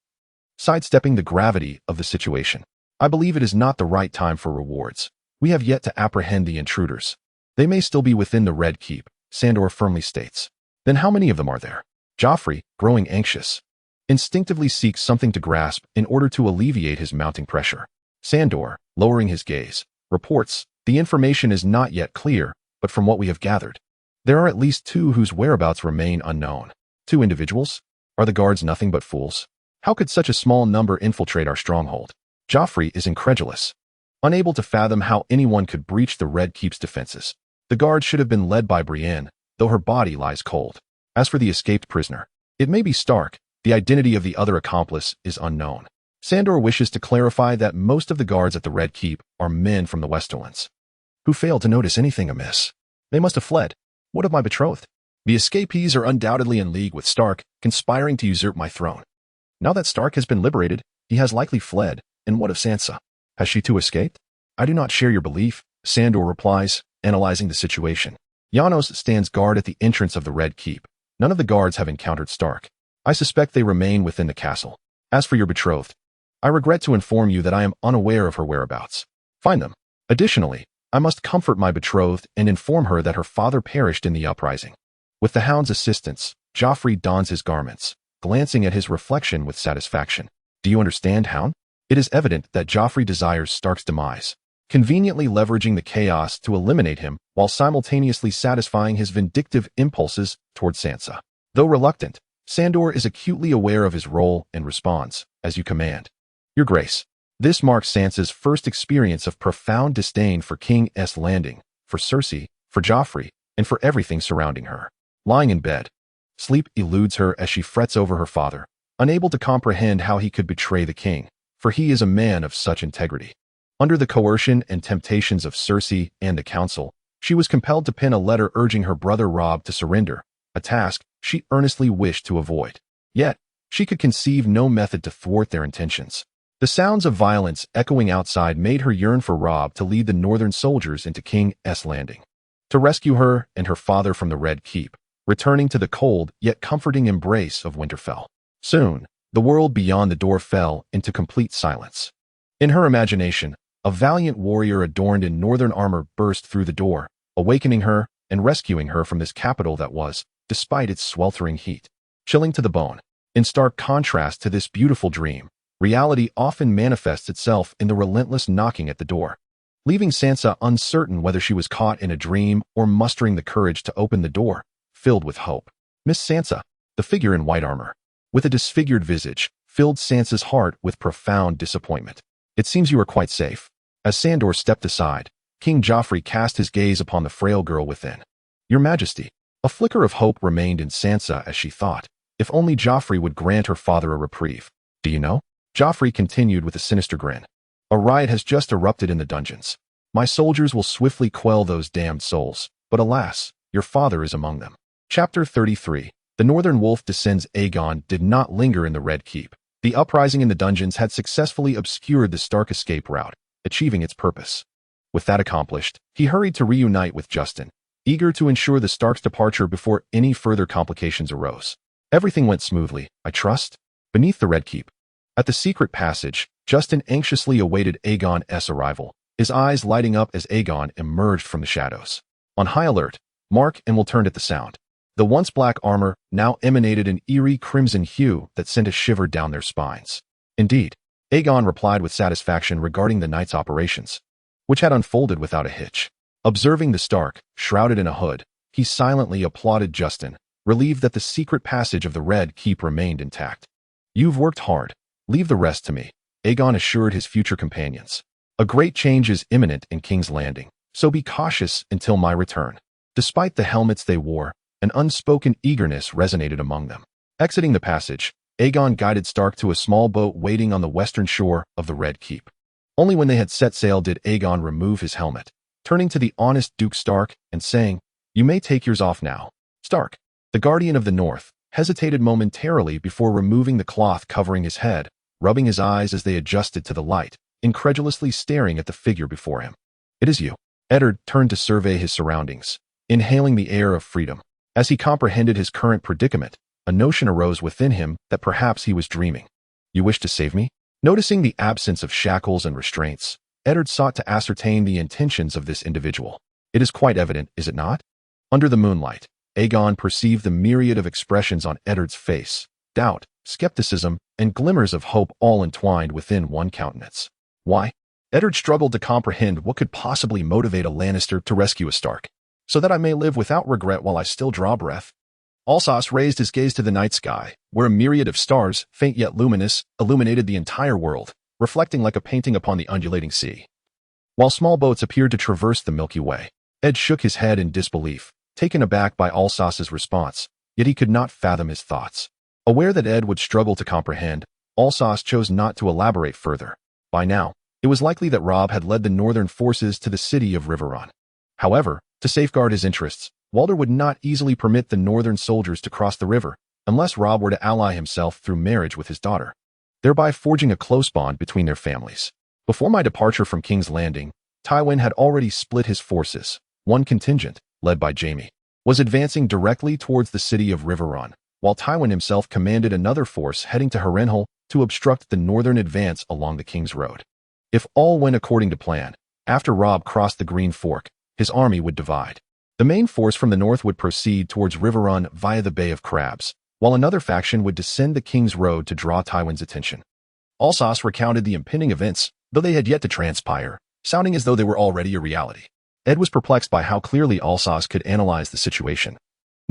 sidestepping the gravity of the situation. I believe it is not the right time for rewards. We have yet to apprehend the intruders. They may still be within the Red Keep, Sandor firmly states. Then how many of them are there? Joffrey, growing anxious, instinctively seeks something to grasp in order to alleviate his mounting pressure. Sandor, lowering his gaze, reports, the information is not yet clear, but from what we have gathered, there are at least 2 whose whereabouts remain unknown. 2 individuals? Are the guards nothing but fools? How could such a small number infiltrate our stronghold? Joffrey is incredulous, unable to fathom how anyone could breach the Red Keep's defenses. The guards should have been led by Brienne, though her body lies cold. As for the escaped prisoner, it may be Stark. The identity of the other accomplice is unknown. Sandor wishes to clarify that most of the guards at the Red Keep are men from the Westerlands, who failed to notice anything amiss. They must have fled. What of my betrothed? The escapees are undoubtedly in league with Stark, conspiring to usurp my throne. Now that Stark has been liberated, he has likely fled. And what of Sansa? Has she too escaped? I do not share your belief, Sandor replies, analyzing the situation. Janos stands guard at the entrance of the Red Keep. None of the guards have encountered Stark. I suspect they remain within the castle. As for your betrothed, I regret to inform you that I am unaware of her whereabouts. Find them. Additionally, I must comfort my betrothed and inform her that her father perished in the uprising. With the Hound's assistance, Joffrey dons his garments, glancing at his reflection with satisfaction. Do you understand, Hound? It is evident that Joffrey desires Stark's demise, conveniently leveraging the chaos to eliminate him while simultaneously satisfying his vindictive impulses toward Sansa. Though reluctant, Sandor is acutely aware of his role and responds, "As you command, Your Grace." This marks Sansa's first experience of profound disdain for King's Landing, for Cersei, for Joffrey, and for everything surrounding her. Lying in bed, sleep eludes her as she frets over her father, unable to comprehend how he could betray the king, for he is a man of such integrity. Under the coercion and temptations of Cersei and the council, she was compelled to pen a letter urging her brother Robb to surrender, a task she earnestly wished to avoid. Yet, she could conceive no method to thwart their intentions. The sounds of violence echoing outside made her yearn for Robb to lead the northern soldiers into King's Landing, to rescue her and her father from the Red Keep, returning to the cold yet comforting embrace of Winterfell. Soon, the world beyond the door fell into complete silence. In her imagination, a valiant warrior adorned in northern armor burst through the door, awakening her and rescuing her from this capital that was, despite its sweltering heat, chilling to the bone. In stark contrast to this beautiful dream, reality often manifests itself in the relentless knocking at the door, leaving Sansa uncertain whether she was caught in a dream or mustering the courage to open the door, filled with hope. Miss Sansa, the figure in white armor, with a disfigured visage, filled Sansa's heart with profound disappointment. "It seems you are quite safe." As Sandor stepped aside, King Joffrey cast his gaze upon the frail girl within. "Your Majesty." A flicker of hope remained in Sansa as she thought, if only Joffrey would grant her father a reprieve. "Do you know?" Joffrey continued with a sinister grin. "A riot has just erupted in the dungeons. My soldiers will swiftly quell those damned souls, but alas, your father is among them." Chapter 33. The Northern Wolf descends. Aegon did not linger in the Red Keep. The uprising in the dungeons had successfully obscured the Stark escape route, achieving its purpose. With that accomplished, he hurried to reunite with Justin, eager to ensure the Stark's departure before any further complications arose. Everything went smoothly, I trust? Beneath the Red Keep. At the secret passage, Justin anxiously awaited Aegon's arrival, his eyes lighting up as Aegon emerged from the shadows. On high alert, Mark and Will turned at the sound. The once black armor now emanated an eerie crimson hue that sent a shiver down their spines. Indeed, Aegon replied with satisfaction regarding the night's operations, which had unfolded without a hitch. Observing the Stark, shrouded in a hood, he silently applauded Justin, relieved that the secret passage of the Red Keep remained intact. "You've worked hard. Leave the rest to me," Aegon assured his future companions. "A great change is imminent in King's Landing, so be cautious until my return." Despite the helmets they wore, an unspoken eagerness resonated among them. Exiting the passage, Aegon guided Stark to a small boat waiting on the western shore of the Red Keep. Only when they had set sail did Aegon remove his helmet, turning to the honest Duke Stark and saying, "You may take yours off now." Stark, the Guardian of the North, hesitated momentarily before removing the cloth covering his head, rubbing his eyes as they adjusted to the light, incredulously staring at the figure before him. "It is you." Eddard turned to survey his surroundings, inhaling the air of freedom. As he comprehended his current predicament, a notion arose within him that perhaps he was dreaming. "You wish to save me?" Noticing the absence of shackles and restraints, Eddard sought to ascertain the intentions of this individual. "It is quite evident, is it not?" Under the moonlight, Aegon perceived the myriad of expressions on Eddard's face, doubt, skepticism, and glimmers of hope all entwined within one countenance. Why? Eddard struggled to comprehend what could possibly motivate a Lannister to rescue a Stark. "So that I may live without regret while I still draw breath." Alsos raised his gaze to the night sky, where a myriad of stars, faint yet luminous, illuminated the entire world, reflecting like a painting upon the undulating sea. While small boats appeared to traverse the Milky Way, Ed shook his head in disbelief, taken aback by Alsos's response, yet he could not fathom his thoughts. Aware that Ed would struggle to comprehend, Alsos chose not to elaborate further. By now, it was likely that Robb had led the northern forces to the city of Riverrun. However, to safeguard his interests, Walder would not easily permit the northern soldiers to cross the river, unless Robb were to ally himself through marriage with his daughter, thereby forging a close bond between their families. Before my departure from King's Landing, Tywin had already split his forces. One contingent, led by Jaime, was advancing directly towards the city of Riverrun, while Tywin himself commanded another force heading to Harrenhal to obstruct the northern advance along the King's Road. If all went according to plan, after Robb crossed the Green Fork, his army would divide. The main force from the north would proceed towards Riverrun via the Bay of Crabs, while another faction would descend the King's Road to draw Tywin's attention. Alsos recounted the impending events, though they had yet to transpire, sounding as though they were already a reality. Ed was perplexed by how clearly Alsos could analyze the situation.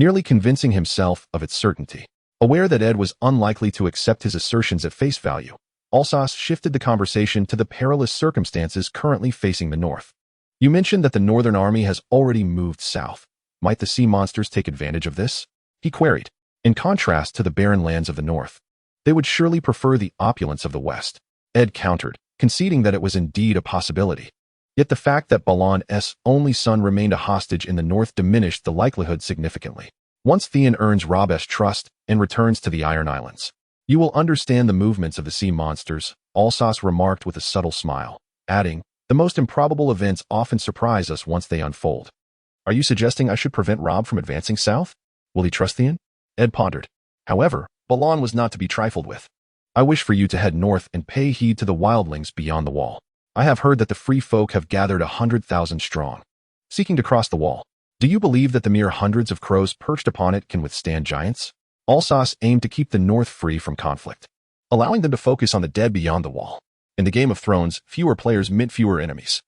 nearly convincing himself of its certainty. Aware that Ed was unlikely to accept his assertions at face value, Alsace shifted the conversation to the perilous circumstances currently facing the north. You mentioned that the Northern Army has already moved south. Might the sea monsters take advantage of this? He queried. In contrast to the barren lands of the north, they would surely prefer the opulence of the west. Ed countered, conceding that it was indeed a possibility. Yet the fact that Balan's only son remained a hostage in the north diminished the likelihood significantly. Once Theon earns Rob's trust and returns to the Iron Islands, you will understand the movements of the sea monsters, Alsace remarked with a subtle smile, adding, the most improbable events often surprise us once they unfold. Are you suggesting I should prevent Robb from advancing south? Will he trust Theon? Ed pondered. However, Balan was not to be trifled with. I wish for you to head north and pay heed to the wildlings beyond the wall. I have heard that the free folk have gathered 100,000 strong, seeking to cross the wall. Do you believe that the mere hundreds of crows perched upon it can withstand giants? Alsace aimed to keep the north free from conflict, allowing them to focus on the dead beyond the wall. In the Game of Thrones, fewer players meant fewer enemies.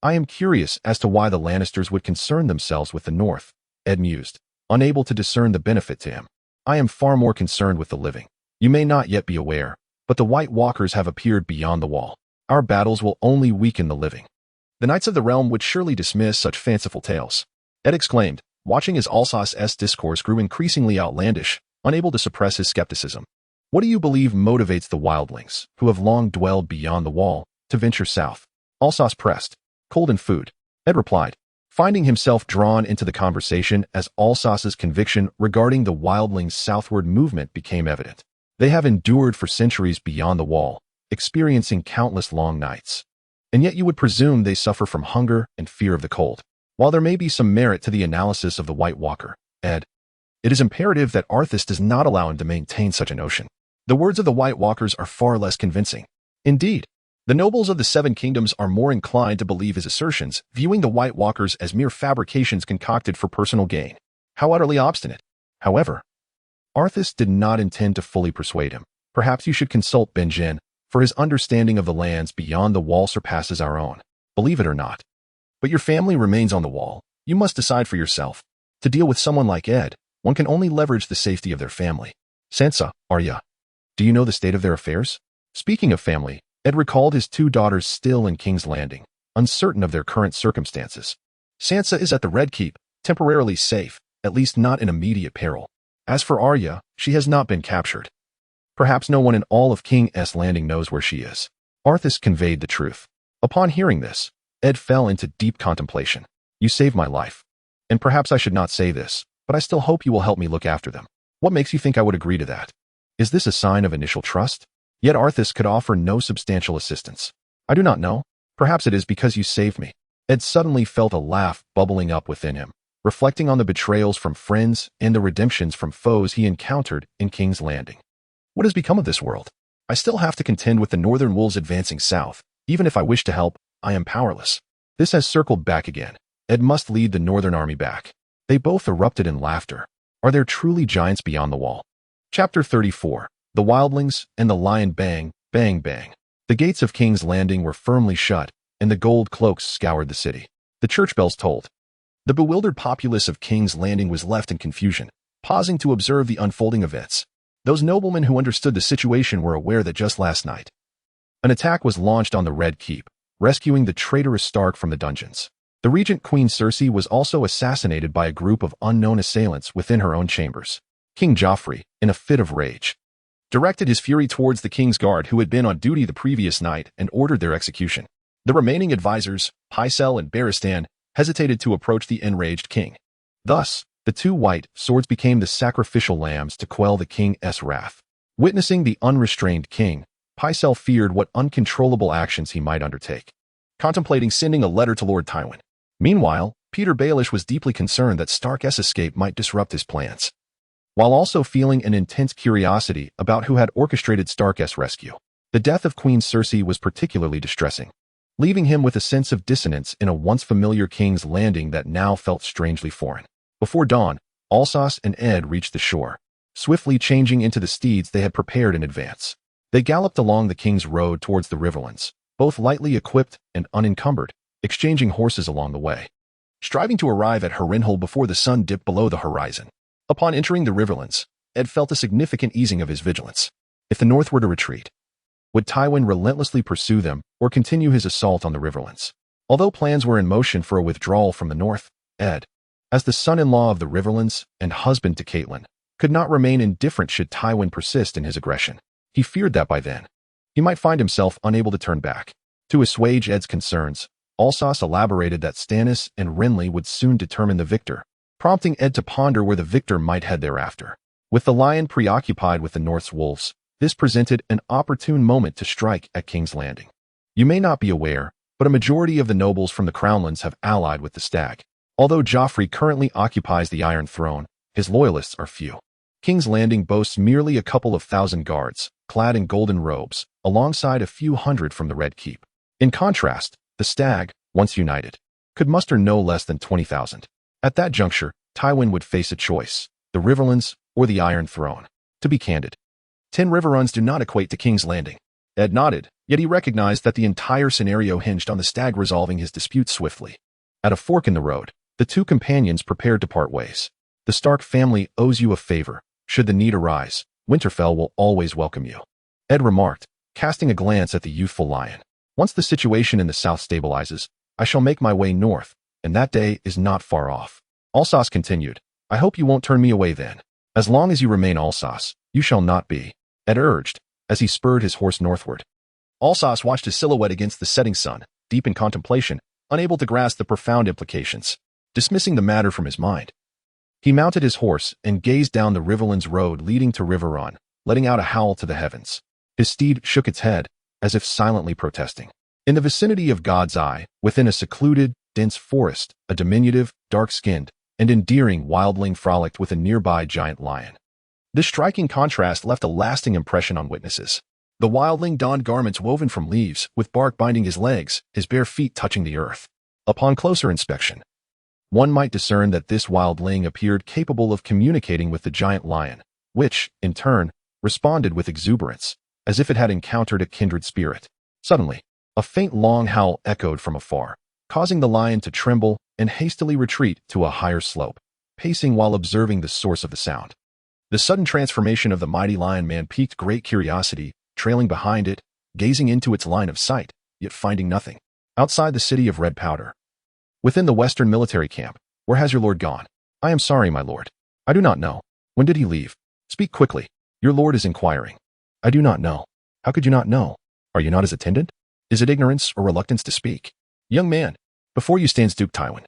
I am curious as to why the Lannisters would concern themselves with the north, Ed mused, unable to discern the benefit to him. I am far more concerned with the living. You may not yet be aware, but the White Walkers have appeared beyond the wall. Our battles will only weaken the living. The Knights of the Realm would surely dismiss such fanciful tales, Ed exclaimed, watching as Alsace's discourse grew increasingly outlandish, unable to suppress his skepticism. What do you believe motivates the wildlings, who have long dwelled beyond the wall, to venture south? Alsace pressed. Cold and food, Ed replied, finding himself drawn into the conversation as Alsace's conviction regarding the wildlings' southward movement became evident. They have endured for centuries beyond the wall, experiencing countless long nights. And yet you would presume they suffer from hunger and fear of the cold. While there may be some merit to the analysis of the White Walker, Ed, it is imperative that Arthas does not allow him to maintain such a notion. The words of the White Walkers are far less convincing. Indeed, the nobles of the Seven Kingdoms are more inclined to believe his assertions, viewing the White Walkers as mere fabrications concocted for personal gain. How utterly obstinate. However, Arthas did not intend to fully persuade him. Perhaps you should consult Benjen, for his understanding of the lands beyond the wall surpasses our own. Believe it or not. But your family remains on the wall. You must decide for yourself. To deal with someone like Ed, one can only leverage the safety of their family. Sansa, Arya, do you know the state of their affairs? Speaking of family, Ed recalled his two daughters still in King's Landing, uncertain of their current circumstances. Sansa is at the Red Keep, temporarily safe, at least not in immediate peril. As for Arya, she has not been captured. Perhaps no one in all of King's Landing knows where she is. Arthas conveyed the truth. Upon hearing this, Ed fell into deep contemplation. You saved my life. And perhaps I should not say this, but I still hope you will help me look after them. What makes you think I would agree to that? Is this a sign of initial trust? Yet Arthas could offer no substantial assistance. I do not know. Perhaps it is because you saved me. Ed suddenly felt a laugh bubbling up within him, reflecting on the betrayals from friends and the redemptions from foes he encountered in King's Landing. What has become of this world? I still have to contend with the northern wolves advancing south. Even if I wish to help, I am powerless. This has circled back again. Ed must lead the northern army back. They both erupted in laughter. Are there truly giants beyond the wall? Chapter 34. The Wildlings and the Lion. Bang, bang, bang. The gates of King's Landing were firmly shut, and the gold cloaks scoured the city. The church bells tolled. The bewildered populace of King's Landing was left in confusion, pausing to observe the unfolding events. Those noblemen who understood the situation were aware that just last night, an attack was launched on the Red Keep, rescuing the traitorous Stark from the dungeons. The regent Queen Cersei was also assassinated by a group of unknown assailants within her own chambers. King Joffrey, in a fit of rage, directed his fury towards the King's Guard who had been on duty the previous night and ordered their execution. The remaining advisors, Pycelle and Barristan, hesitated to approach the enraged king. Thus, the two white swords became the sacrificial lambs to quell the king's wrath. Witnessing the unrestrained king, Pycelle feared what uncontrollable actions he might undertake, contemplating sending a letter to Lord Tywin. Meanwhile, Peter Baelish was deeply concerned that Stark's escape might disrupt his plans, while also feeling an intense curiosity about who had orchestrated Stark's rescue. The death of Queen Cersei was particularly distressing, leaving him with a sense of dissonance in a once familiar King's Landing that now felt strangely foreign. Before dawn, Alsace and Ed reached the shore, swiftly changing into the steeds they had prepared in advance. They galloped along the King's Road towards the Riverlands, both lightly equipped and unencumbered, exchanging horses along the way, striving to arrive at Harrenhal before the sun dipped below the horizon. Upon entering the riverlands, Ed felt a significant easing of his vigilance. If the North were to retreat, would Tywin relentlessly pursue them or continue his assault on the riverlands? Although plans were in motion for a withdrawal from the North, Ed, as the son-in-law of the riverlands and husband to Catelyn, could not remain indifferent should Tywin persist in his aggression. He feared that by then, he might find himself unable to turn back. To assuage Ed's concerns, Alsos elaborated that Stannis and Renly would soon determine the victor, prompting Ed to ponder where the victor might head thereafter. With the Lion preoccupied with the North's wolves, this presented an opportune moment to strike at King's Landing. You may not be aware, but a majority of the nobles from the Crownlands have allied with the Stag. Although Joffrey currently occupies the Iron Throne, his loyalists are few. King's Landing boasts merely a couple of thousand guards, clad in golden robes, alongside a few hundred from the Red Keep. In contrast, the Stag, once united, could muster no less than 20,000. At that juncture, Tywin would face a choice: the Riverlands or the Iron Throne. To be candid, 10 river runs do not equate to King's Landing. Ed nodded, yet he recognized that the entire scenario hinged on the Stag resolving his dispute swiftly. At a fork in the road, the two companions prepared to part ways. The Stark family owes you a favor. Should the need arise, Winterfell will always welcome you, Ed remarked, casting a glance at the youthful lion. Once the situation in the south stabilizes, I shall make my way north, and that day is not far off. Alsos continued, I hope you won't turn me away then. As long as you remain Alsos, you shall not be, Ed urged, as he spurred his horse northward. Alsos watched his silhouette against the setting sun, deep in contemplation, unable to grasp the profound implications. Dismissing the matter from his mind, he mounted his horse and gazed down the Riverlands road leading to Riverrun, letting out a howl to the heavens. His steed shook its head, as if silently protesting. In the vicinity of God's Eye, within a secluded, dense forest, a diminutive, dark-skinned, and endearing wildling frolicked with a nearby giant lion. This striking contrast left a lasting impression on witnesses. The wildling donned garments woven from leaves, with bark binding his legs, his bare feet touching the earth. Upon closer inspection, one might discern that this wildling appeared capable of communicating with the giant lion, which, in turn, responded with exuberance, as if it had encountered a kindred spirit. Suddenly, a faint long howl echoed from afar, causing the lion to tremble and hastily retreat to a higher slope, pacing while observing the source of the sound. The sudden transformation of the mighty lion man piqued great curiosity, trailing behind it, gazing into its line of sight, yet finding nothing. Outside the city of Red Powder, within the western military camp, where has your lord gone? I am sorry, my lord. I do not know. When did he leave? Speak quickly. Your lord is inquiring. I do not know. How could you not know? Are you not his attendant? Is it ignorance or reluctance to speak? Young man, before you stands Duke Tywin.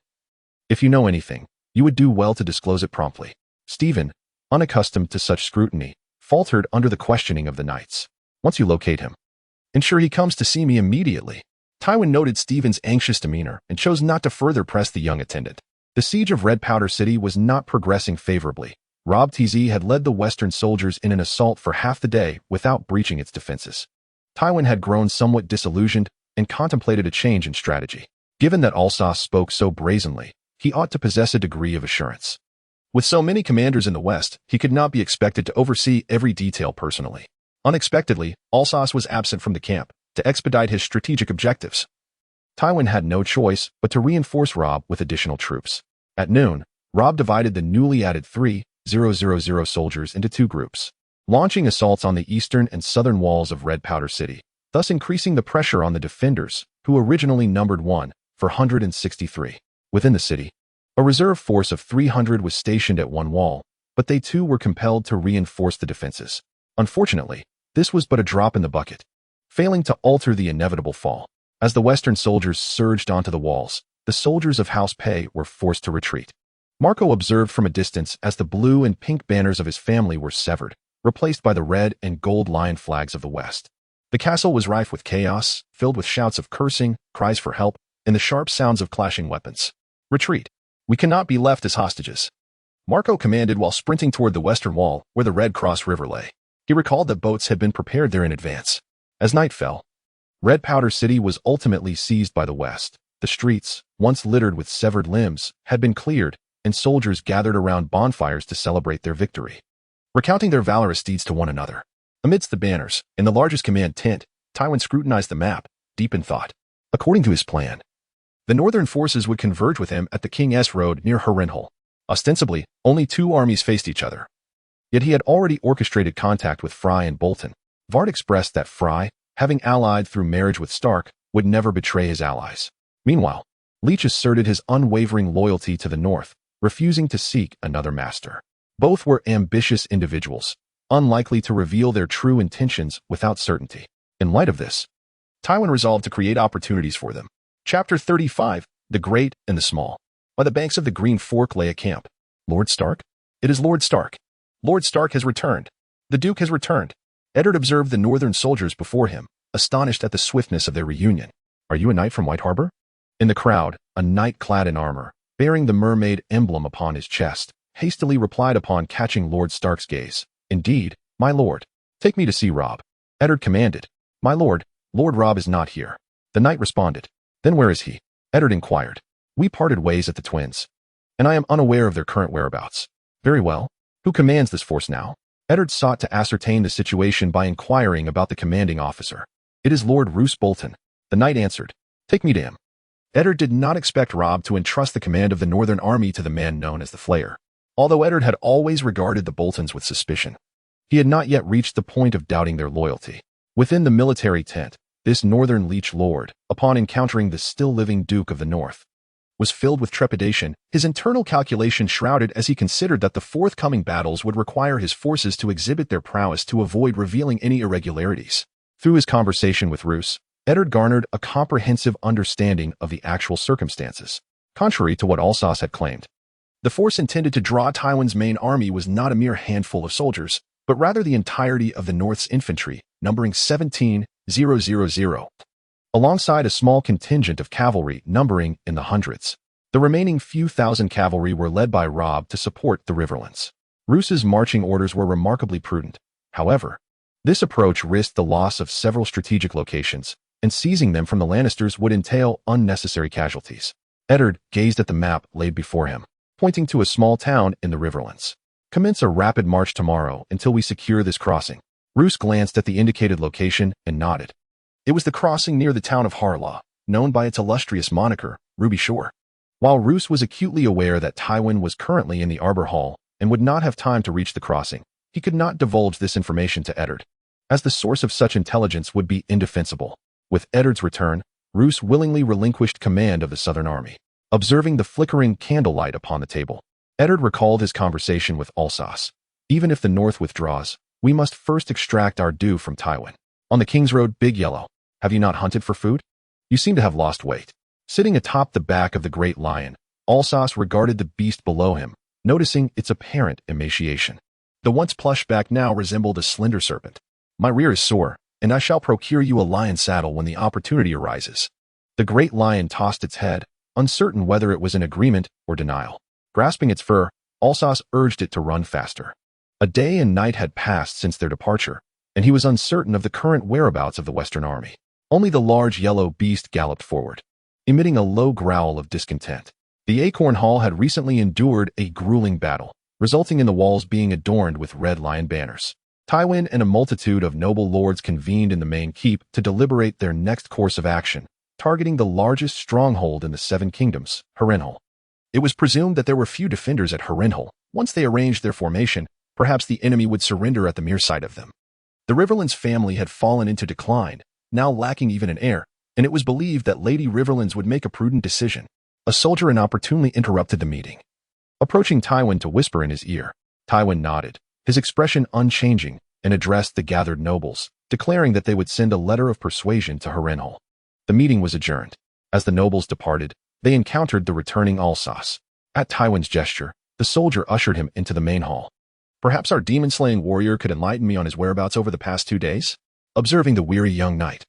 If you know anything, you would do well to disclose it promptly. Stephen, unaccustomed to such scrutiny, faltered under the questioning of the knights. Once you locate him, ensure he comes to see me immediately. Tywin noted Stephen's anxious demeanor and chose not to further press the young attendant. The siege of Red Powder City was not progressing favorably. Robb TZ had led the Western soldiers in an assault for half the day without breaching its defenses. Tywin had grown somewhat disillusioned and contemplated a change in strategy. Given that Alsos spoke so brazenly, he ought to possess a degree of assurance. With so many commanders in the West, he could not be expected to oversee every detail personally. Unexpectedly, Alsos was absent from the camp to expedite his strategic objectives. Tywin had no choice but to reinforce Robb with additional troops. At noon, Robb divided the newly added 3,000 soldiers into two groups, launching assaults on the eastern and southern walls of Red Powder City, thus increasing the pressure on the defenders, who originally numbered 163. Within the city, a reserve force of 300 was stationed at one wall, but they too were compelled to reinforce the defenses. Unfortunately, this was but a drop in the bucket, failing to alter the inevitable fall. As the Western soldiers surged onto the walls, the soldiers of House Pay were forced to retreat. Marco observed from a distance as the blue and pink banners of his family were severed, replaced by the red and gold lion flags of the West. The castle was rife with chaos, filled with shouts of cursing, cries for help, and the sharp sounds of clashing weapons. Retreat. We cannot be left as hostages, Marco commanded while sprinting toward the western wall where the Red Cross River lay. He recalled that boats had been prepared there in advance. As night fell, Red Powder City was ultimately seized by the West. The streets, once littered with severed limbs, had been cleared, and soldiers gathered around bonfires to celebrate their victory, recounting their valorous deeds to one another. Amidst the banners, in the largest command tent, Tywin scrutinized the map, deep in thought. According to his plan, the northern forces would converge with him at the King S Road near Harrenhal. Ostensibly, only two armies faced each other. Yet he had already orchestrated contact with Fry and Bolton. Vard expressed that Fry, having allied through marriage with Stark, would never betray his allies. Meanwhile, Leach asserted his unwavering loyalty to the North, refusing to seek another master. Both were ambitious individuals, unlikely to reveal their true intentions without certainty. In light of this, Tywin resolved to create opportunities for them. Chapter 35, The Great and the Small. By the banks of the Green Fork lay a camp. Lord Stark? It is Lord Stark. Lord Stark has returned. The Duke has returned. Eddard observed the northern soldiers before him, astonished at the swiftness of their reunion. Are you a knight from White Harbor? In the crowd, a knight clad in armor, bearing the mermaid emblem upon his chest, hastily replied upon catching Lord Stark's gaze. Indeed, my lord. Take me to see Robb. Eddard commanded. My lord, Lord Robb is not here. The knight responded. Then where is he? Eddard inquired. We parted ways at the Twins, and I am unaware of their current whereabouts. Very well. Who commands this force now? Eddard sought to ascertain the situation by inquiring about the commanding officer. It is Lord Roose Bolton. The knight answered. Take me to him. Eddard did not expect Robb to entrust the command of the Northern Army to the man known as the Flayer. Although Eddard had always regarded the Boltons with suspicion, he had not yet reached the point of doubting their loyalty. Within the military tent, this Northern Leech Lord, upon encountering the still-living Duke of the North, was filled with trepidation, his internal calculation shrouded as he considered that the forthcoming battles would require his forces to exhibit their prowess to avoid revealing any irregularities. Through his conversation with Roose, Eddard garnered a comprehensive understanding of the actual circumstances. Contrary to what Alsos had claimed, the force intended to draw Tywin's main army was not a mere handful of soldiers, but rather the entirety of the North's infantry, numbering 17,000, alongside a small contingent of cavalry numbering in the hundreds. The remaining few thousand cavalry were led by Robb to support the Riverlands. Roose's marching orders were remarkably prudent. However, this approach risked the loss of several strategic locations, and seizing them from the Lannisters would entail unnecessary casualties. Eddard gazed at the map laid before him, pointing to a small town in the Riverlands. Commence a rapid march tomorrow until we secure this crossing. Roose glanced at the indicated location and nodded. It was the crossing near the town of Harlaw, known by its illustrious moniker, Ruby Shore. While Roose was acutely aware that Tywin was currently in the Arbor Hall and would not have time to reach the crossing, he could not divulge this information to Eddard, as the source of such intelligence would be indefensible. With Eddard's return, Roose willingly relinquished command of the Southern Army. Observing the flickering candlelight upon the table, Eddard recalled his conversation with Alsos. Even if the North withdraws, we must first extract our due from Tywin. On the King's Road, Big Yellow, have you not hunted for food? You seem to have lost weight. Sitting atop the back of the great lion, Alsos regarded the beast below him, noticing its apparent emaciation. The once plush back now resembled a slender serpent. My rear is sore, and I shall procure you a lion saddle when the opportunity arises. The great lion tossed its head, uncertain whether it was in agreement or denial. Grasping its fur, Alsos urged it to run faster. A day and night had passed since their departure, and he was uncertain of the current whereabouts of the Western Army. Only the large yellow beast galloped forward, emitting a low growl of discontent. The Acorn Hall had recently endured a grueling battle, resulting in the walls being adorned with red lion banners. Tywin and a multitude of noble lords convened in the main keep to deliberate their next course of action, targeting the largest stronghold in the Seven Kingdoms, Harrenhal. It was presumed that there were few defenders at Harrenhal. Once they arranged their formation, perhaps the enemy would surrender at the mere sight of them. The Riverlands family had fallen into decline, now lacking even an heir, and it was believed that Lady Riverlands would make a prudent decision. A soldier inopportunely interrupted the meeting. Approaching Tywin to whisper in his ear, Tywin nodded, his expression unchanging, and addressed the gathered nobles, declaring that they would send a letter of persuasion to Harrenhal. The meeting was adjourned. As the nobles departed, they encountered the returning Alsos. At Tywin's gesture, the soldier ushered him into the main hall. Perhaps our demon-slaying warrior could enlighten me on his whereabouts over the past 2 days? Observing the weary young knight,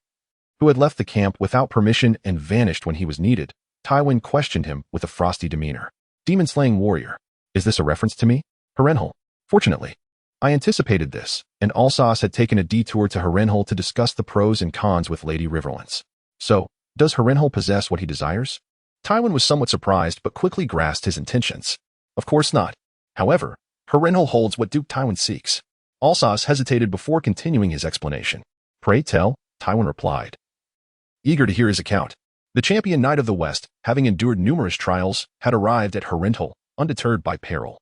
who had left the camp without permission and vanished when he was needed, Tywin questioned him with a frosty demeanor. Demon-slaying warrior, is this a reference to me? Harrenhal. Fortunately, I anticipated this, and Alsos had taken a detour to Harrenhal to discuss the pros and cons with Lady Riverlands. So, does Harrenhal possess what he desires? Tywin was somewhat surprised but quickly grasped his intentions. Of course not. However, Harrenhal holds what Duke Tywin seeks. Alsos hesitated before continuing his explanation. Pray tell, Tywin replied, eager to hear his account. The champion knight of the West, having endured numerous trials, had arrived at Harrenhal, undeterred by peril,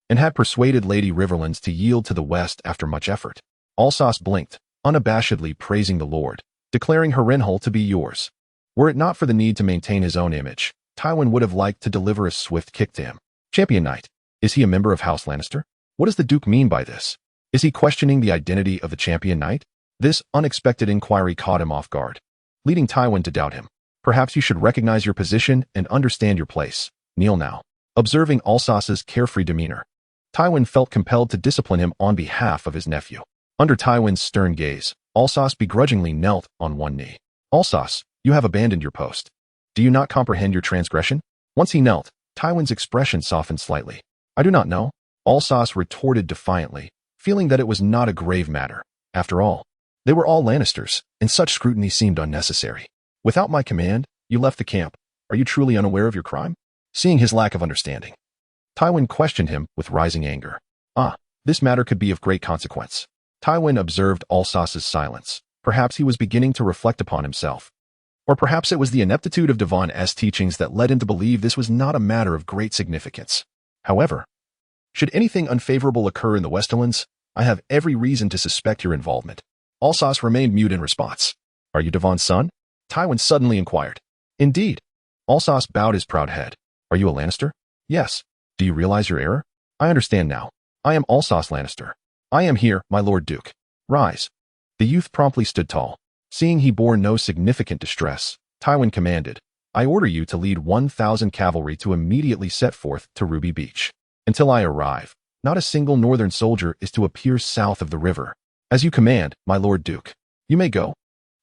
and had persuaded Lady Riverlands to yield to the west after much effort. Alsace blinked, unabashedly praising the Lord, declaring Harrenhal to be yours. Were it not for the need to maintain his own image, Tywin would have liked to deliver a swift kick to him. Champion Knight, is he a member of House Lannister? What does the Duke mean by this? Is he questioning the identity of the Champion Knight? This unexpected inquiry caught him off guard, leading Tywin to doubt him. Perhaps you should recognize your position and understand your place. Kneel now. Observing Alsace's carefree demeanor, Tywin felt compelled to discipline him on behalf of his nephew. Under Tywin's stern gaze, Alsace begrudgingly knelt on one knee. Alsace, you have abandoned your post. Do you not comprehend your transgression? Once he knelt, Tywin's expression softened slightly. I do not know, Alsace retorted defiantly, feeling that it was not a grave matter. After all, they were all Lannisters, and such scrutiny seemed unnecessary. Without my command, you left the camp. Are you truly unaware of your crime? Seeing his lack of understanding, Tywin questioned him with rising anger. This matter could be of great consequence. Tywin observed Alsace's silence. Perhaps he was beginning to reflect upon himself. Or perhaps it was the ineptitude of Devon's teachings that led him to believe this was not a matter of great significance. However, should anything unfavorable occur in the Westerlands, I have every reason to suspect your involvement. Alsace remained mute in response. Are you Devon's son? Tywin suddenly inquired. Indeed. Alsace bowed his proud head. Are you a Lannister? Yes. Do you realize your error? I understand now. I am Alsace Lannister. I am here, my Lord Duke. Rise. The youth promptly stood tall. Seeing he bore no significant distress, Tywin commanded, I order you to lead 1,000 cavalry to immediately set forth to Ruby Beach. Until I arrive, not a single northern soldier is to appear south of the river. As you command, my Lord Duke. You may go.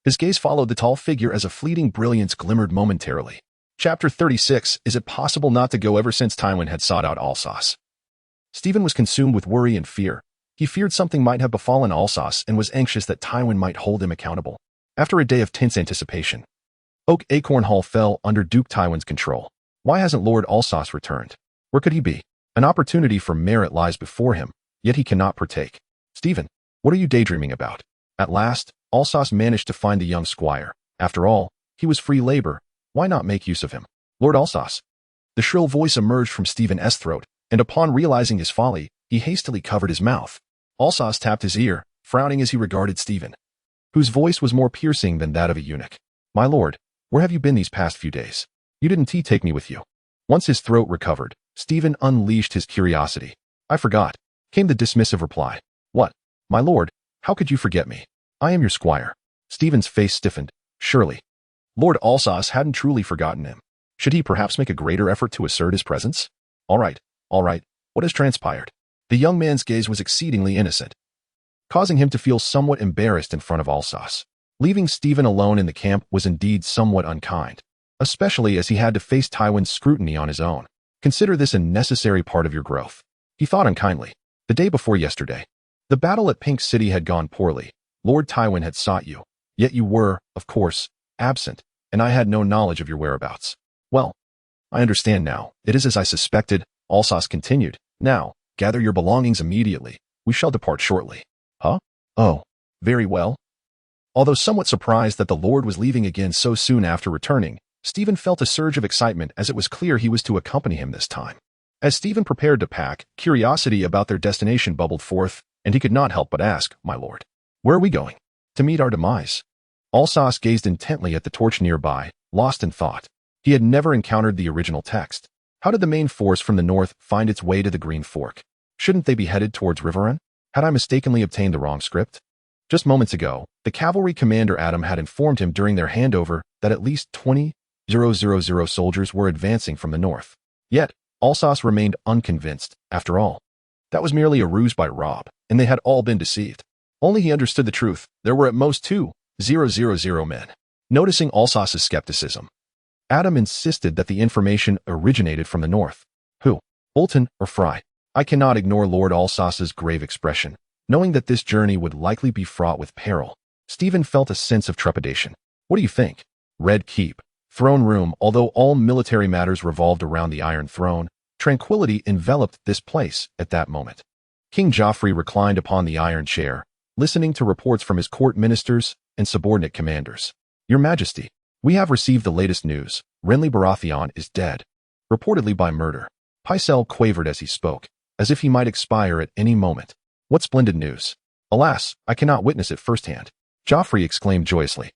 His gaze followed the tall figure as a fleeting brilliance glimmered momentarily. Chapter 36. Is it possible not to go? Ever since Tywin had sought out Alsace, Stephen was consumed with worry and fear. He feared something might have befallen Alsace and was anxious that Tywin might hold him accountable. After a day of tense anticipation, Oak Acorn Hall fell under Duke Tywin's control. Why hasn't Lord Alsace returned? Where could he be? An opportunity for merit lies before him, yet he cannot partake. Stephen, what are you daydreaming about? At last, Alsace managed to find the young squire. After all, he was free labor. Why not make use of him? Lord Alsace. The shrill voice emerged from Stephen's throat, and upon realizing his folly, he hastily covered his mouth. Alsace tapped his ear, frowning as he regarded Stephen, whose voice was more piercing than that of a eunuch. My lord, where have you been these past few days? You didn't take me with you. Once his throat recovered, Stephen unleashed his curiosity. I forgot, came the dismissive reply. What? My lord, how could you forget me? I am your squire. Stephen's face stiffened. Surely Lord Alsace hadn't truly forgotten him. Should he perhaps make a greater effort to assert his presence? All right. What has transpired? The young man's gaze was exceedingly innocent, causing him to feel somewhat embarrassed in front of Alsace. Leaving Stephen alone in the camp was indeed somewhat unkind, especially as he had to face Tywin's scrutiny on his own. Consider this a necessary part of your growth. He thought unkindly. The day before yesterday, the battle at Pink City had gone poorly. Lord Tywin had sought you, yet you were, of course, absent, and I had no knowledge of your whereabouts. Well, I understand now. It is as I suspected, Alsace continued. Now, gather your belongings immediately. We shall depart shortly. Huh? Oh, very well. Although somewhat surprised that the Lord was leaving again so soon after returning, Stephen felt a surge of excitement as it was clear he was to accompany him this time. As Stephen prepared to pack, curiosity about their destination bubbled forth, and he could not help but ask, My lord, where are we going? To meet our demise. Alsace gazed intently at the torch nearby, lost in thought. He had never encountered the original text. How did the main force from the north find its way to the Green Fork? Shouldn't they be headed towards Riverrun? Had I mistakenly obtained the wrong script? Just moments ago, the cavalry commander Adam had informed him during their handover that at least 20,000 soldiers were advancing from the north. Yet, Alsace remained unconvinced. After all, that was merely a ruse by Robb, and they had all been deceived. Only he understood the truth. There were at most 2,000 men. Noticing Alsace's skepticism, Adam insisted that the information originated from the north. Who? Bolton or Fry? I cannot ignore Lord Alsace's grave expression. Knowing that this journey would likely be fraught with peril, Stephen felt a sense of trepidation. What do you think? Red Keep. Throne room. Although all military matters revolved around the Iron Throne, tranquility enveloped this place at that moment. King Joffrey reclined upon the iron chair, listening to reports from his court ministers and subordinate commanders. Your Majesty, we have received the latest news. Renly Baratheon is dead, reportedly by murder. Pycelle quavered as he spoke, as if he might expire at any moment. What splendid news! Alas, I cannot witness it firsthand. Joffrey exclaimed joyously,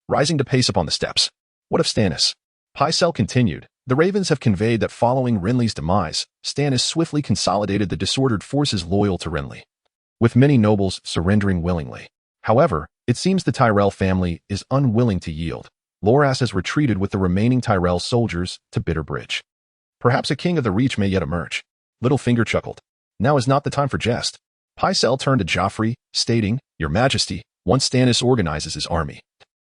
rising to pace upon the steps. What of Stannis? Pycelle continued. The Ravens have conveyed that following Renly's demise, Stannis swiftly consolidated the disordered forces loyal to Renly, with many nobles surrendering willingly. However, it seems the Tyrell family is unwilling to yield. Loras has retreated with the remaining Tyrell soldiers to Bitterbridge. Perhaps a king of the Reach may yet emerge. Littlefinger chuckled. Now is not the time for jest. Pycelle turned to Joffrey, stating, Your Majesty, once Stannis organizes his army,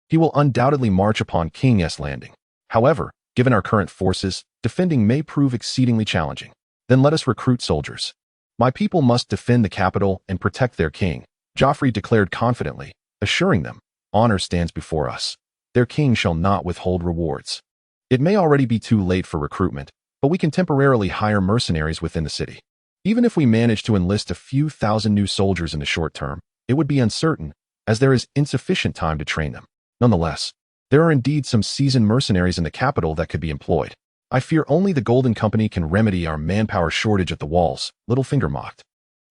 he will undoubtedly march upon King's Landing. However, given our current forces, defending may prove exceedingly challenging. Then let us recruit soldiers. My people must defend the capital and protect their king, Joffrey declared confidently, assuring them, honor stands before us. Their king shall not withhold rewards. It may already be too late for recruitment, but we can temporarily hire mercenaries within the city. Even if we manage to enlist a few thousand new soldiers in the short term, it would be uncertain, as there is insufficient time to train them. Nonetheless, there are indeed some seasoned mercenaries in the capital that could be employed. I fear only the Golden Company can remedy our manpower shortage at the walls, Littlefinger mocked.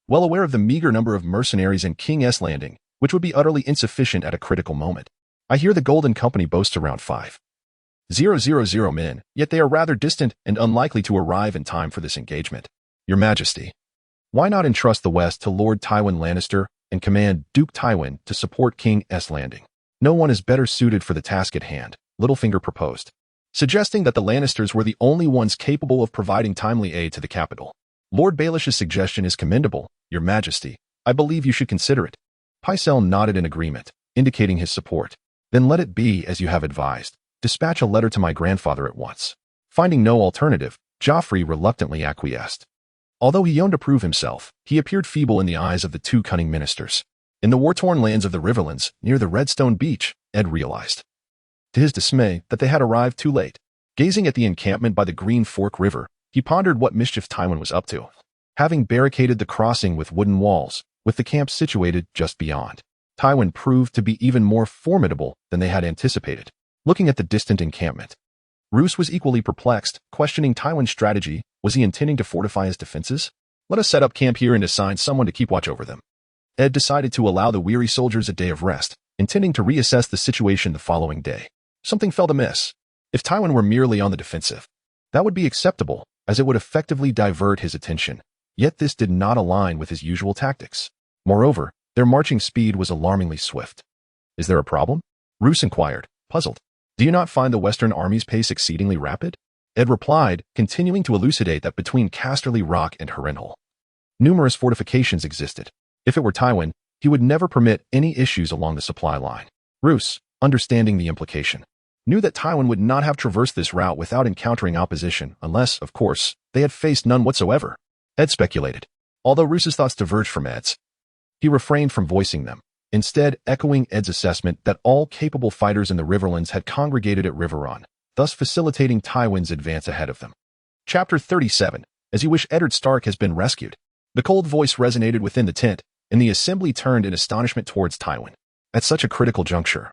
Well aware of the meager number of mercenaries in King's Landing, which would be utterly insufficient at a critical moment. I hear the Golden Company boasts around 5,000 men, yet they are rather distant and unlikely to arrive in time for this engagement. Your Majesty, why not entrust the West to Lord Tywin Lannister and command Duke Tywin to support King's Landing? No one is better suited for the task at hand, Littlefinger proposed, suggesting that the Lannisters were the only ones capable of providing timely aid to the capital. Lord Baelish's suggestion is commendable, Your Majesty. I believe you should consider it. Pycelle nodded in agreement, indicating his support. Then let it be as you have advised. Dispatch a letter to my grandfather at once. Finding no alternative, Joffrey reluctantly acquiesced. Although he yearned to prove himself, he appeared feeble in the eyes of the two cunning ministers. In the war-torn lands of the Riverlands, near the Redstone Beach, Ed realized, to his dismay, that they had arrived too late. Gazing at the encampment by the Green Fork River, he pondered what mischief Tywin was up to. Having barricaded the crossing with wooden walls, with the camp situated just beyond, Tywin proved to be even more formidable than they had anticipated. Looking at the distant encampment, Roose was equally perplexed, questioning Tywin's strategy. Was he intending to fortify his defenses? Let us set up camp here and assign someone to keep watch over them. Ed decided to allow the weary soldiers a day of rest, intending to reassess the situation the following day. Something felt amiss. If Tywin were merely on the defensive, that would be acceptable, as it would effectively divert his attention. Yet this did not align with his usual tactics. Moreover, their marching speed was alarmingly swift. Is there a problem? Roose inquired, puzzled. Do you not find the Western Army's pace exceedingly rapid? Ed replied, continuing to elucidate that between Casterly Rock and Harrenhal, numerous fortifications existed. If it were Tywin, he would never permit any issues along the supply line. Roose, understanding the implication, knew that Tywin would not have traversed this route without encountering opposition unless, of course, they had faced none whatsoever. Ed speculated. Although Roose's thoughts diverged from Ed's, he refrained from voicing them, instead echoing Ed's assessment that all capable fighters in the Riverlands had congregated at Riverrun, thus facilitating Tywin's advance ahead of them. Chapter 37. As you wish Eddard Stark has been rescued. The cold voice resonated within the tent, and the assembly turned in astonishment towards Tywin. At such a critical juncture,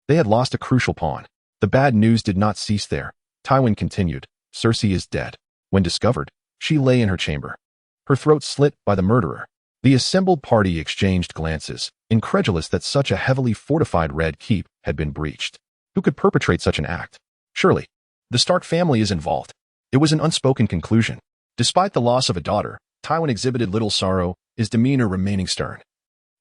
they had lost a crucial pawn. The bad news did not cease there. Tywin continued, Cersei is dead. When discovered, she lay in her chamber, her throat slit by the murderer. The assembled party exchanged glances, incredulous that such a heavily fortified Red Keep had been breached. Who could perpetrate such an act? Surely, the Stark family is involved. It was an unspoken conclusion. Despite the loss of a daughter, Tywin exhibited little sorrow, his demeanor remaining stern,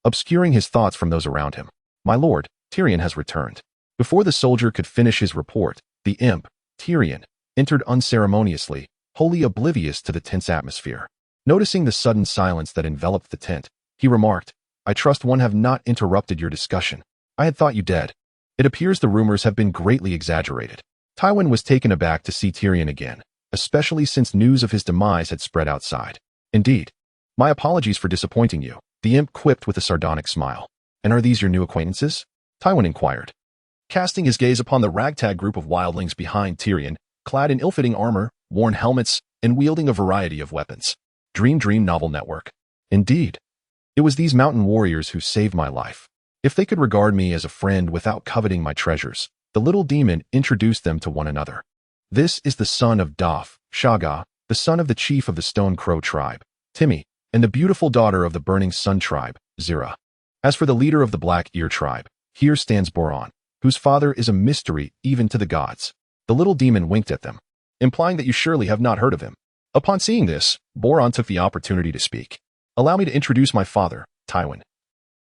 obscuring his thoughts from those around him. My lord, Tyrion has returned. Before the soldier could finish his report, the imp, Tyrion, entered unceremoniously, wholly oblivious to the tense atmosphere. Noticing the sudden silence that enveloped the tent, he remarked, I trust one have not interrupted your discussion. I had thought you dead. It appears the rumors have been greatly exaggerated. Tywin was taken aback to see Tyrion again, especially since news of his demise had spread outside. Indeed. My apologies for disappointing you, the imp quipped with a sardonic smile. And are these your new acquaintances? Tywin inquired, casting his gaze upon the ragtag group of wildlings behind Tyrion, clad in ill-fitting armor, worn helmets, and wielding a variety of weapons. Dream Novel Network. Indeed. It was these mountain warriors who saved my life. If they could regard me as a friend without coveting my treasures, the little demon introduced them to one another. This is the son of Doff, Shaga, the son of the chief of the Stone Crow tribe, Timmy, and the beautiful daughter of the Burning Sun tribe, Zira. As for the leader of the Black Ear tribe, here stands Boron, whose father is a mystery even to the gods. The little demon winked at them, implying that you surely have not heard of him. Upon seeing this, Boron took the opportunity to speak. Allow me to introduce my father, Tywin,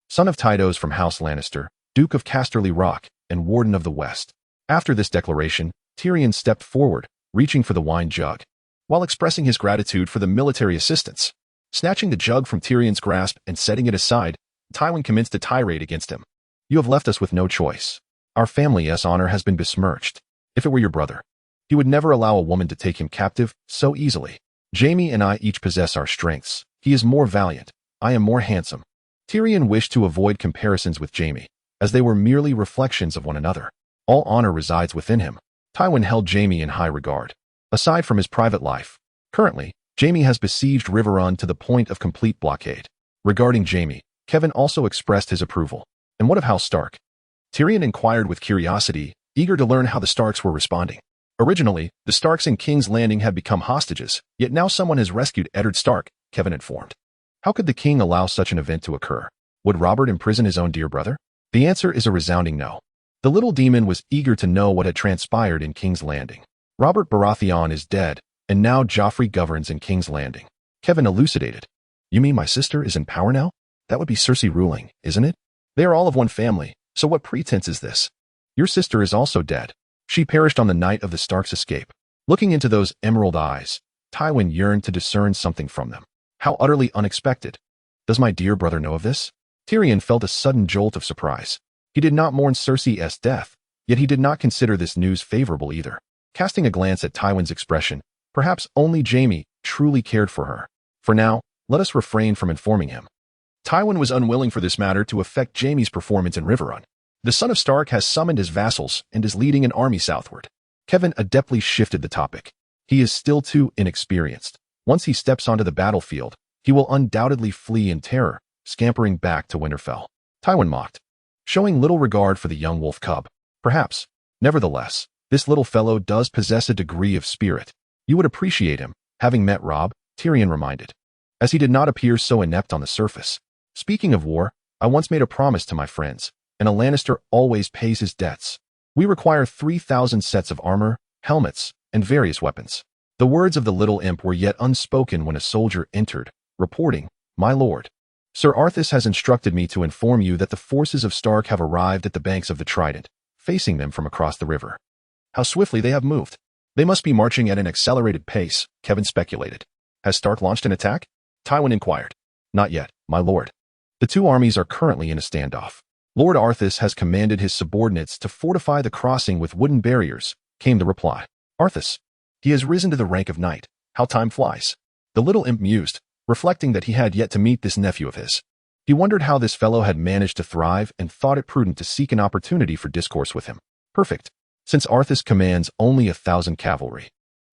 son of Tydos from House Lannister, Duke of Casterly Rock, and Warden of the West. After this declaration, Tyrion stepped forward, reaching for the wine jug, while expressing his gratitude for the military assistance. Snatching the jug from Tyrion's grasp and setting it aside, Tywin commenced a tirade against him. You have left us with no choice. Our family's honor has been besmirched. If it were your brother, he would never allow a woman to take him captive so easily. Jaime and I each possess our strengths. He is more valiant. I am more handsome. Tyrion wished to avoid comparisons with Jaime, as they were merely reflections of one another. All honor resides within him. Tywin held Jaime in high regard. Aside from his private life, currently, Jaime has besieged Riverrun to the point of complete blockade. Regarding Jaime, Kevin also expressed his approval. And what of House Stark? Tyrion inquired with curiosity, eager to learn how the Starks were responding. Originally, the Starks in King's Landing had become hostages, yet now someone has rescued Eddard Stark, Kevin informed. How could the king allow such an event to occur? Would Robert imprison his own dear brother? The answer is a resounding no. The little demon was eager to know what had transpired in King's Landing. Robert Baratheon is dead, and now Joffrey governs in King's Landing. Kevin elucidated. You mean my sister is in power now? That would be Cersei ruling, isn't it? They are all of one family, so what pretense is this? Your sister is also dead. She perished on the night of the Stark's escape. Looking into those emerald eyes, Tywin yearned to discern something from them. How utterly unexpected. Does my dear brother know of this? Tyrion felt a sudden jolt of surprise. He did not mourn Cersei's death, yet he did not consider this news favorable either. Casting a glance at Tywin's expression, perhaps only Jaime truly cared for her. For now, let us refrain from informing him. Tywin was unwilling for this matter to affect Jaime's performance in Riverrun. The son of Stark has summoned his vassals and is leading an army southward. Kevin adeptly shifted the topic. He is still too inexperienced. Once he steps onto the battlefield, he will undoubtedly flee in terror, scampering back to Winterfell. Tywin mocked, showing little regard for the young wolf cub. Perhaps, nevertheless, this little fellow does possess a degree of spirit. You would appreciate him, having met Robb, Tyrion reminded, as he did not appear so inept on the surface. Speaking of war, I once made a promise to my friends, and a Lannister always pays his debts. We require 3,000 sets of armor, helmets, and various weapons. The words of the little imp were yet unspoken when a soldier entered, reporting, My lord, Sir Arthas has instructed me to inform you that the forces of Stark have arrived at the banks of the Trident, facing them from across the river. How swiftly they have moved. They must be marching at an accelerated pace, Kevin speculated. Has Stark launched an attack? Tywin inquired. Not yet, my lord. The two armies are currently in a standoff. Lord Arthas has commanded his subordinates to fortify the crossing with wooden barriers, came the reply. Arthas. He has risen to the rank of knight. How time flies. The little imp mused, reflecting that he had yet to meet this nephew of his. He wondered how this fellow had managed to thrive and thought it prudent to seek an opportunity for discourse with him. Perfect. Since Arthas commands only 1,000 cavalry,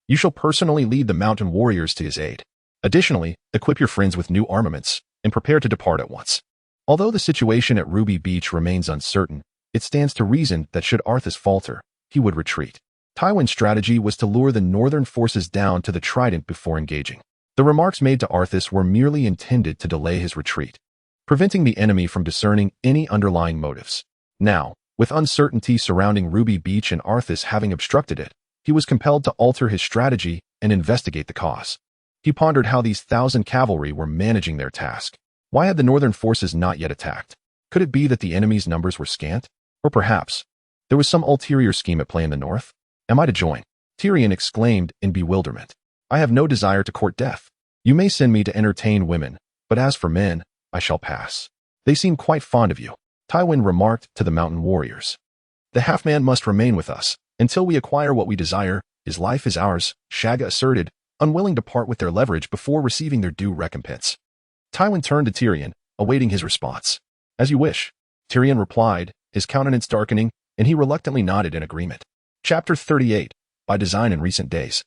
you shall personally lead the mountain warriors to his aid. Additionally, equip your friends with new armaments and prepare to depart at once. Although the situation at Ruby Beach remains uncertain, it stands to reason that should Arthas falter, he would retreat. Tywin's strategy was to lure the northern forces down to the Trident before engaging. The remarks made to Arthas were merely intended to delay his retreat, preventing the enemy from discerning any underlying motives. Now, with uncertainty surrounding Ruby Beach and Arthas having obstructed it, he was compelled to alter his strategy and investigate the cause. He pondered how these 1,000 cavalry were managing their task. Why had the northern forces not yet attacked? Could it be that the enemy's numbers were scant? Or perhaps, there was some ulterior scheme at play in the north? Am I to join? Tyrion exclaimed in bewilderment. I have no desire to court death. You may send me to entertain women, but as for men, I shall pass. They seem quite fond of you, Tywin remarked to the mountain warriors. The half-man must remain with us until we acquire what we desire. His life is ours, Shagga asserted, unwilling to part with their leverage before receiving their due recompense. Tywin turned to Tyrion, awaiting his response. As you wish, Tyrion replied, his countenance darkening, and he reluctantly nodded in agreement. Chapter 38, by design in recent days.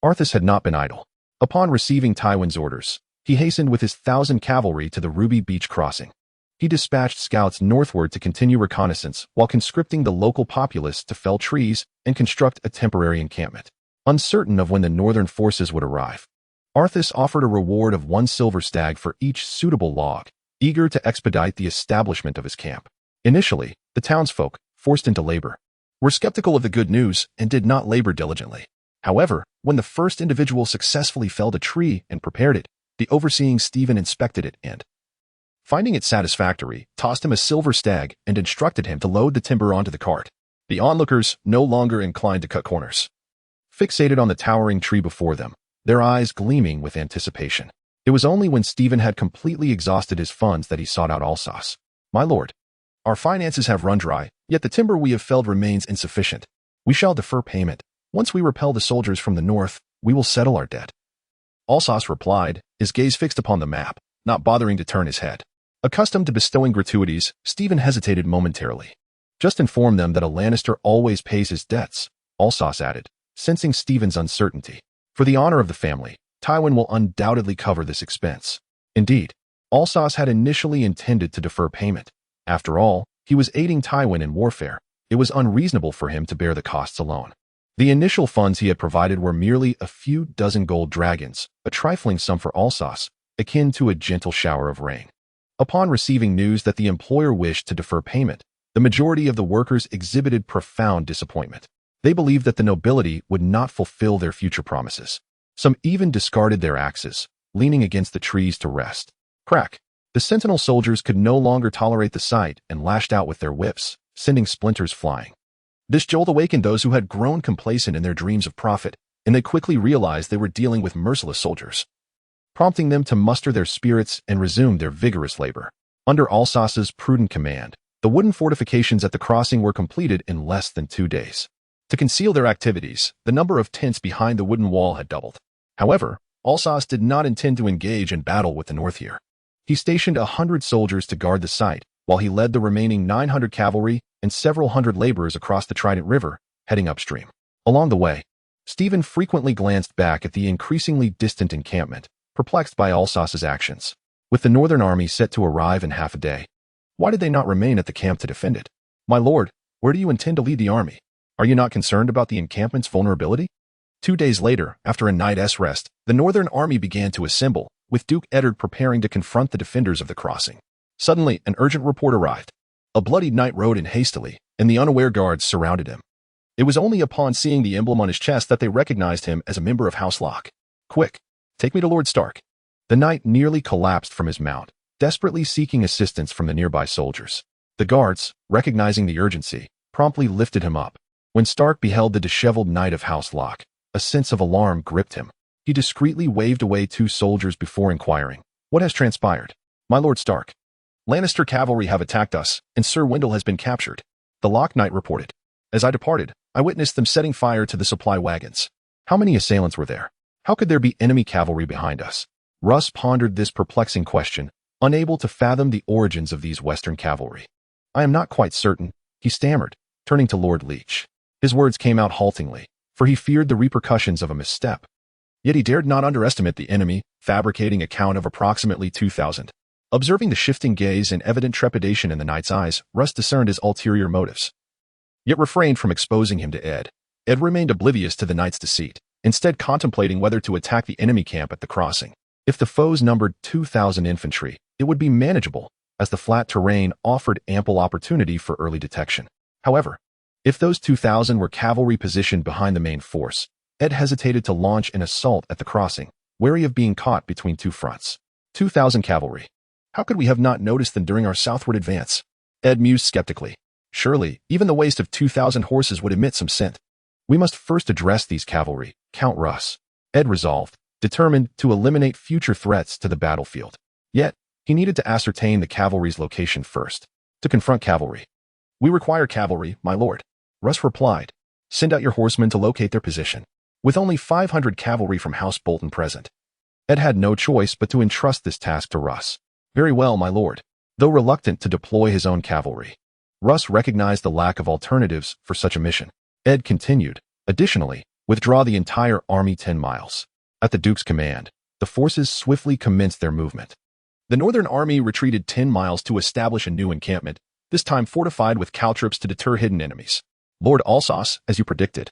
Arthas had not been idle. Upon receiving Tywin's orders, he hastened with his 1,000 cavalry to the Ruby Beach crossing. He dispatched scouts northward to continue reconnaissance while conscripting the local populace to fell trees and construct a temporary encampment. Uncertain of when the northern forces would arrive, Arthas offered a reward of 1 silver stag for each suitable log, eager to expedite the establishment of his camp. Initially, the townsfolk, forced into labor, were skeptical of the good news and did not labor diligently. However, when the first individual successfully felled a tree and prepared it, the overseeing Stephen inspected it and, finding it satisfactory, tossed him a silver stag and instructed him to load the timber onto the cart. The onlookers, no longer inclined to cut corners, fixated on the towering tree before them, their eyes gleaming with anticipation. It was only when Stephen had completely exhausted his funds that he sought out Alsace. "My lord, our finances have run dry, yet the timber we have felled remains insufficient. We shall defer payment. Once we repel the soldiers from the north, we will settle our debt." Alsace replied, his gaze fixed upon the map, not bothering to turn his head. Accustomed to bestowing gratuities, Stephen hesitated momentarily. "Just inform them that a Lannister always pays his debts," Alsace added, sensing Stephen's uncertainty. "For the honor of the family, Tywin will undoubtedly cover this expense." Indeed, Alsace had initially intended to defer payment. After all, he was aiding Tywin in warfare. It was unreasonable for him to bear the costs alone. The initial funds he had provided were merely a few dozen gold dragons, a trifling sum for Alsace, akin to a gentle shower of rain. Upon receiving news that the employer wished to defer payment, the majority of the workers exhibited profound disappointment. They believed that the nobility would not fulfill their future promises. Some even discarded their axes, leaning against the trees to rest. Crack! The sentinel soldiers could no longer tolerate the sight and lashed out with their whips, sending splinters flying. This jolt awakened those who had grown complacent in their dreams of profit, and they quickly realized they were dealing with merciless soldiers, prompting them to muster their spirits and resume their vigorous labor. Under Alsace's prudent command, the wooden fortifications at the crossing were completed in less than 2 days. To conceal their activities, the number of tents behind the wooden wall had doubled. However, Alsace did not intend to engage in battle with the north here. He stationed 100 soldiers to guard the site, while he led the remaining 900 cavalry and several hundred laborers across the Trident River, heading upstream. Along the way, Stephen frequently glanced back at the increasingly distant encampment, perplexed by Alsace's actions. With the northern army set to arrive in half a day, why did they not remain at the camp to defend it? "My lord, where do you intend to lead the army? Are you not concerned about the encampment's vulnerability?" 2 days later, after a night's rest, the northern army began to assemble, with Duke Eddard preparing to confront the defenders of the crossing. Suddenly, an urgent report arrived. A bloodied knight rode in hastily, and the unaware guards surrounded him. It was only upon seeing the emblem on his chest that they recognized him as a member of House Locke. "Quick, take me to Lord Stark." The knight nearly collapsed from his mount, desperately seeking assistance from the nearby soldiers. The guards, recognizing the urgency, promptly lifted him up. When Stark beheld the disheveled knight of House Locke, a sense of alarm gripped him. He discreetly waved away 2 soldiers before inquiring, "What has transpired?" "My Lord Stark, Lannister cavalry have attacked us, and Sir Wendell has been captured," the Locke knight reported. "As I departed, I witnessed them setting fire to the supply wagons." "How many assailants were there? How could there be enemy cavalry behind us?" Russ pondered this perplexing question, unable to fathom the origins of these Western cavalry. "I am not quite certain," he stammered, turning to Lord Leech. His words came out haltingly, for he feared the repercussions of a misstep. Yet he dared not underestimate the enemy, fabricating a count of approximately 2,000. Observing the shifting gaze and evident trepidation in the knight's eyes, Russ discerned his ulterior motives, yet refrained from exposing him to Ed. Ed remained oblivious to the knight's deceit, instead contemplating whether to attack the enemy camp at the crossing. If the foes numbered 2,000 infantry, it would be manageable, as the flat terrain offered ample opportunity for early detection. However, if those 2,000 were cavalry positioned behind the main force, Ed hesitated to launch an assault at the crossing, wary of being caught between 2 fronts. 2,000 cavalry. How could we have not noticed them during our southward advance? Ed mused skeptically. Surely, even the waste of 2,000 horses would emit some scent. We must first address these cavalry, Count Russ. Ed resolved, determined to eliminate future threats to the battlefield. Yet, he needed to ascertain the cavalry's location first. To confront cavalry. "We require cavalry, my lord," Russ replied. "Send out your horsemen to locate their position." With only 500 cavalry from House Bolton present, Ed had no choice but to entrust this task to Russ. "Very well, my lord." Though reluctant to deploy his own cavalry, Russ recognized the lack of alternatives for such a mission. Ed continued, "Additionally, withdraw the entire army 10 miles. At the Duke's command, the forces swiftly commenced their movement. The northern army retreated 10 miles to establish a new encampment, this time fortified with caltrops to deter hidden enemies. "Lord Alsace, as you predicted."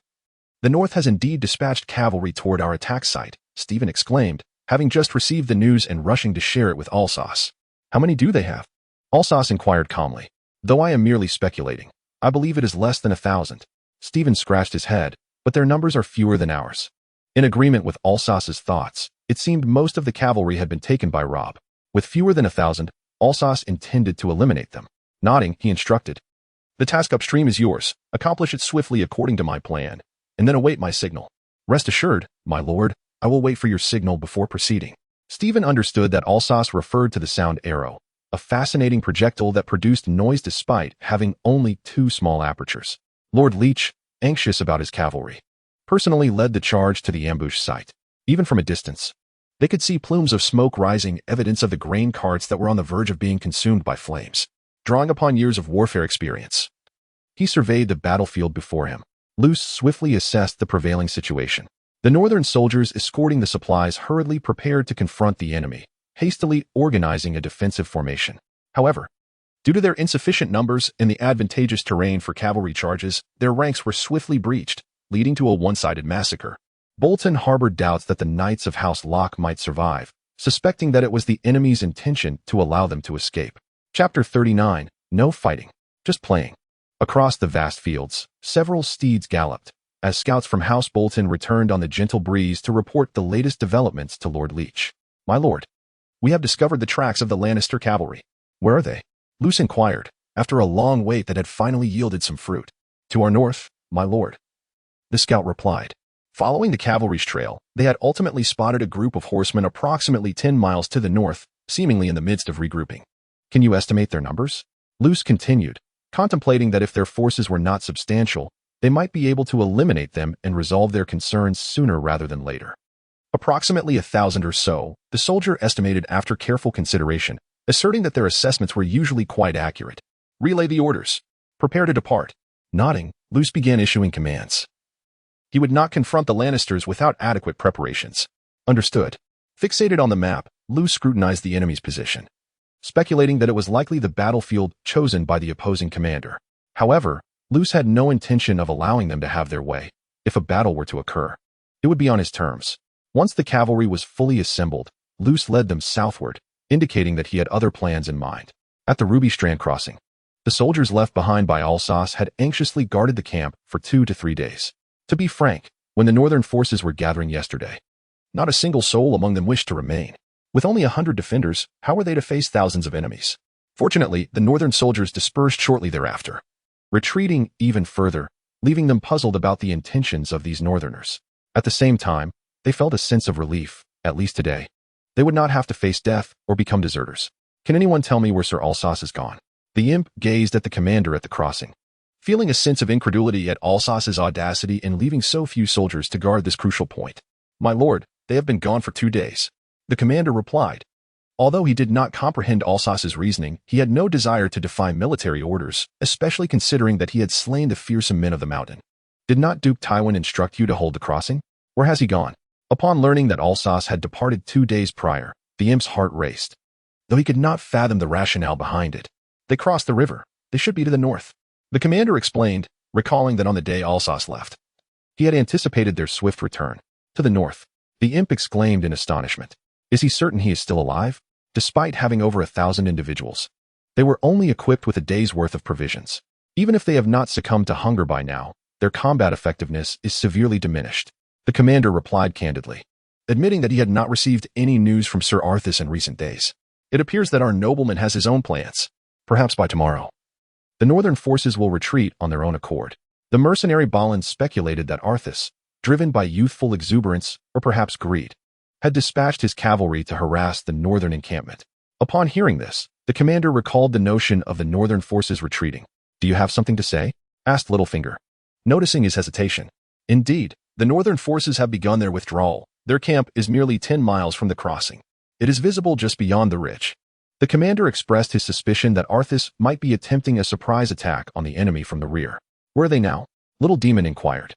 The North has indeed dispatched cavalry toward our attack site, Stephen exclaimed, having just received the news and rushing to share it with Alsace. How many do they have? Alsace inquired calmly. Though I am merely speculating, I believe it is less than 1,000. Stephen scratched his head, but their numbers are fewer than ours. In agreement with Alsace's thoughts, it seemed most of the cavalry had been taken by Robb. With fewer than 1,000, Alsace intended to eliminate them. Nodding, he instructed. The task upstream is yours. Accomplish it swiftly according to my plan, and then await my signal. Rest assured, my lord, I will wait for your signal before proceeding. Stephen understood that Alsace referred to the sound arrow, a fascinating projectile that produced noise despite having only 2 small apertures. Lord Leech, anxious about his cavalry, personally led the charge to the ambush site. Even from a distance, they could see plumes of smoke rising, evidence of the grain carts that were on the verge of being consumed by flames. Drawing upon years of warfare experience, he surveyed the battlefield before him. Luce swiftly assessed the prevailing situation. The northern soldiers escorting the supplies hurriedly prepared to confront the enemy, hastily organizing a defensive formation. However, due to their insufficient numbers and the advantageous terrain for cavalry charges, their ranks were swiftly breached, leading to a one-sided massacre. Bolton harbored doubts that the Knights of House Locke might survive, suspecting that it was the enemy's intention to allow them to escape. Chapter 39. No fighting. Just playing. Across the vast fields, several steeds galloped, as scouts from House Bolton returned on the gentle breeze to report the latest developments to Lord Leech. My lord, we have discovered the tracks of the Lannister cavalry. Where are they? Luce inquired, after a long wait that had finally yielded some fruit. To our north, my lord. The scout replied. Following the cavalry's trail, they had ultimately spotted a group of horsemen approximately 10 miles to the north, seemingly in the midst of regrouping. Can you estimate their numbers? Luce continued, contemplating that if their forces were not substantial, they might be able to eliminate them and resolve their concerns sooner rather than later. Approximately 1,000 or so, the soldier estimated after careful consideration, asserting that their assessments were usually quite accurate. Relay the orders. Prepare to depart. Nodding, Luce began issuing commands. He would not confront the Lannisters without adequate preparations. Understood. Fixated on the map, Luce scrutinized the enemy's position, speculating that it was likely the battlefield chosen by the opposing commander. However, Luce had no intention of allowing them to have their way. If a battle were to occur, it would be on his terms. Once the cavalry was fully assembled, Luce led them southward, indicating that he had other plans in mind. At the Ruby Strand crossing, the soldiers left behind by Alsace had anxiously guarded the camp for 2 to 3 days. To be frank, when the northern forces were gathering yesterday, not a single soul among them wished to remain. With only 100 defenders, how were they to face thousands of enemies? Fortunately, the northern soldiers dispersed shortly thereafter, retreating even further, leaving them puzzled about the intentions of these northerners. At the same time, they felt a sense of relief, at least today. They would not have to face death or become deserters. Can anyone tell me where Sir Alsace has gone? The imp gazed at the commander at the crossing, feeling a sense of incredulity at Alsace's audacity in leaving so few soldiers to guard this crucial point. My lord, they have been gone for 2 days. The commander replied. Although he did not comprehend Alsace's reasoning, he had no desire to defy military orders, especially considering that he had slain the fearsome men of the mountain. Did not Duke Tywin instruct you to hold the crossing? Where has he gone? Upon learning that Alsace had departed 2 days prior, the imp's heart raced, though he could not fathom the rationale behind it. They crossed the river. They should be to the north. The commander explained, recalling that on the day Alsace left, he had anticipated their swift return. To the north. The imp exclaimed in astonishment. Is he certain he is still alive? Despite having over 1,000 individuals, they were only equipped with a day's worth of provisions. Even if they have not succumbed to hunger by now, their combat effectiveness is severely diminished. The commander replied candidly, admitting that he had not received any news from Sir Arthas in recent days. It appears that our nobleman has his own plans. Perhaps by tomorrow, the northern forces will retreat on their own accord. The mercenary Balin speculated that Arthas, driven by youthful exuberance or perhaps greed, had dispatched his cavalry to harass the northern encampment. Upon hearing this, the commander recalled the notion of the northern forces retreating. Do you have something to say? Asked Littlefinger, noticing his hesitation. Indeed, the northern forces have begun their withdrawal. Their camp is merely 10 miles from the crossing. It is visible just beyond the ridge. The commander expressed his suspicion that Arthas might be attempting a surprise attack on the enemy from the rear. Where are they now? Little Demon inquired,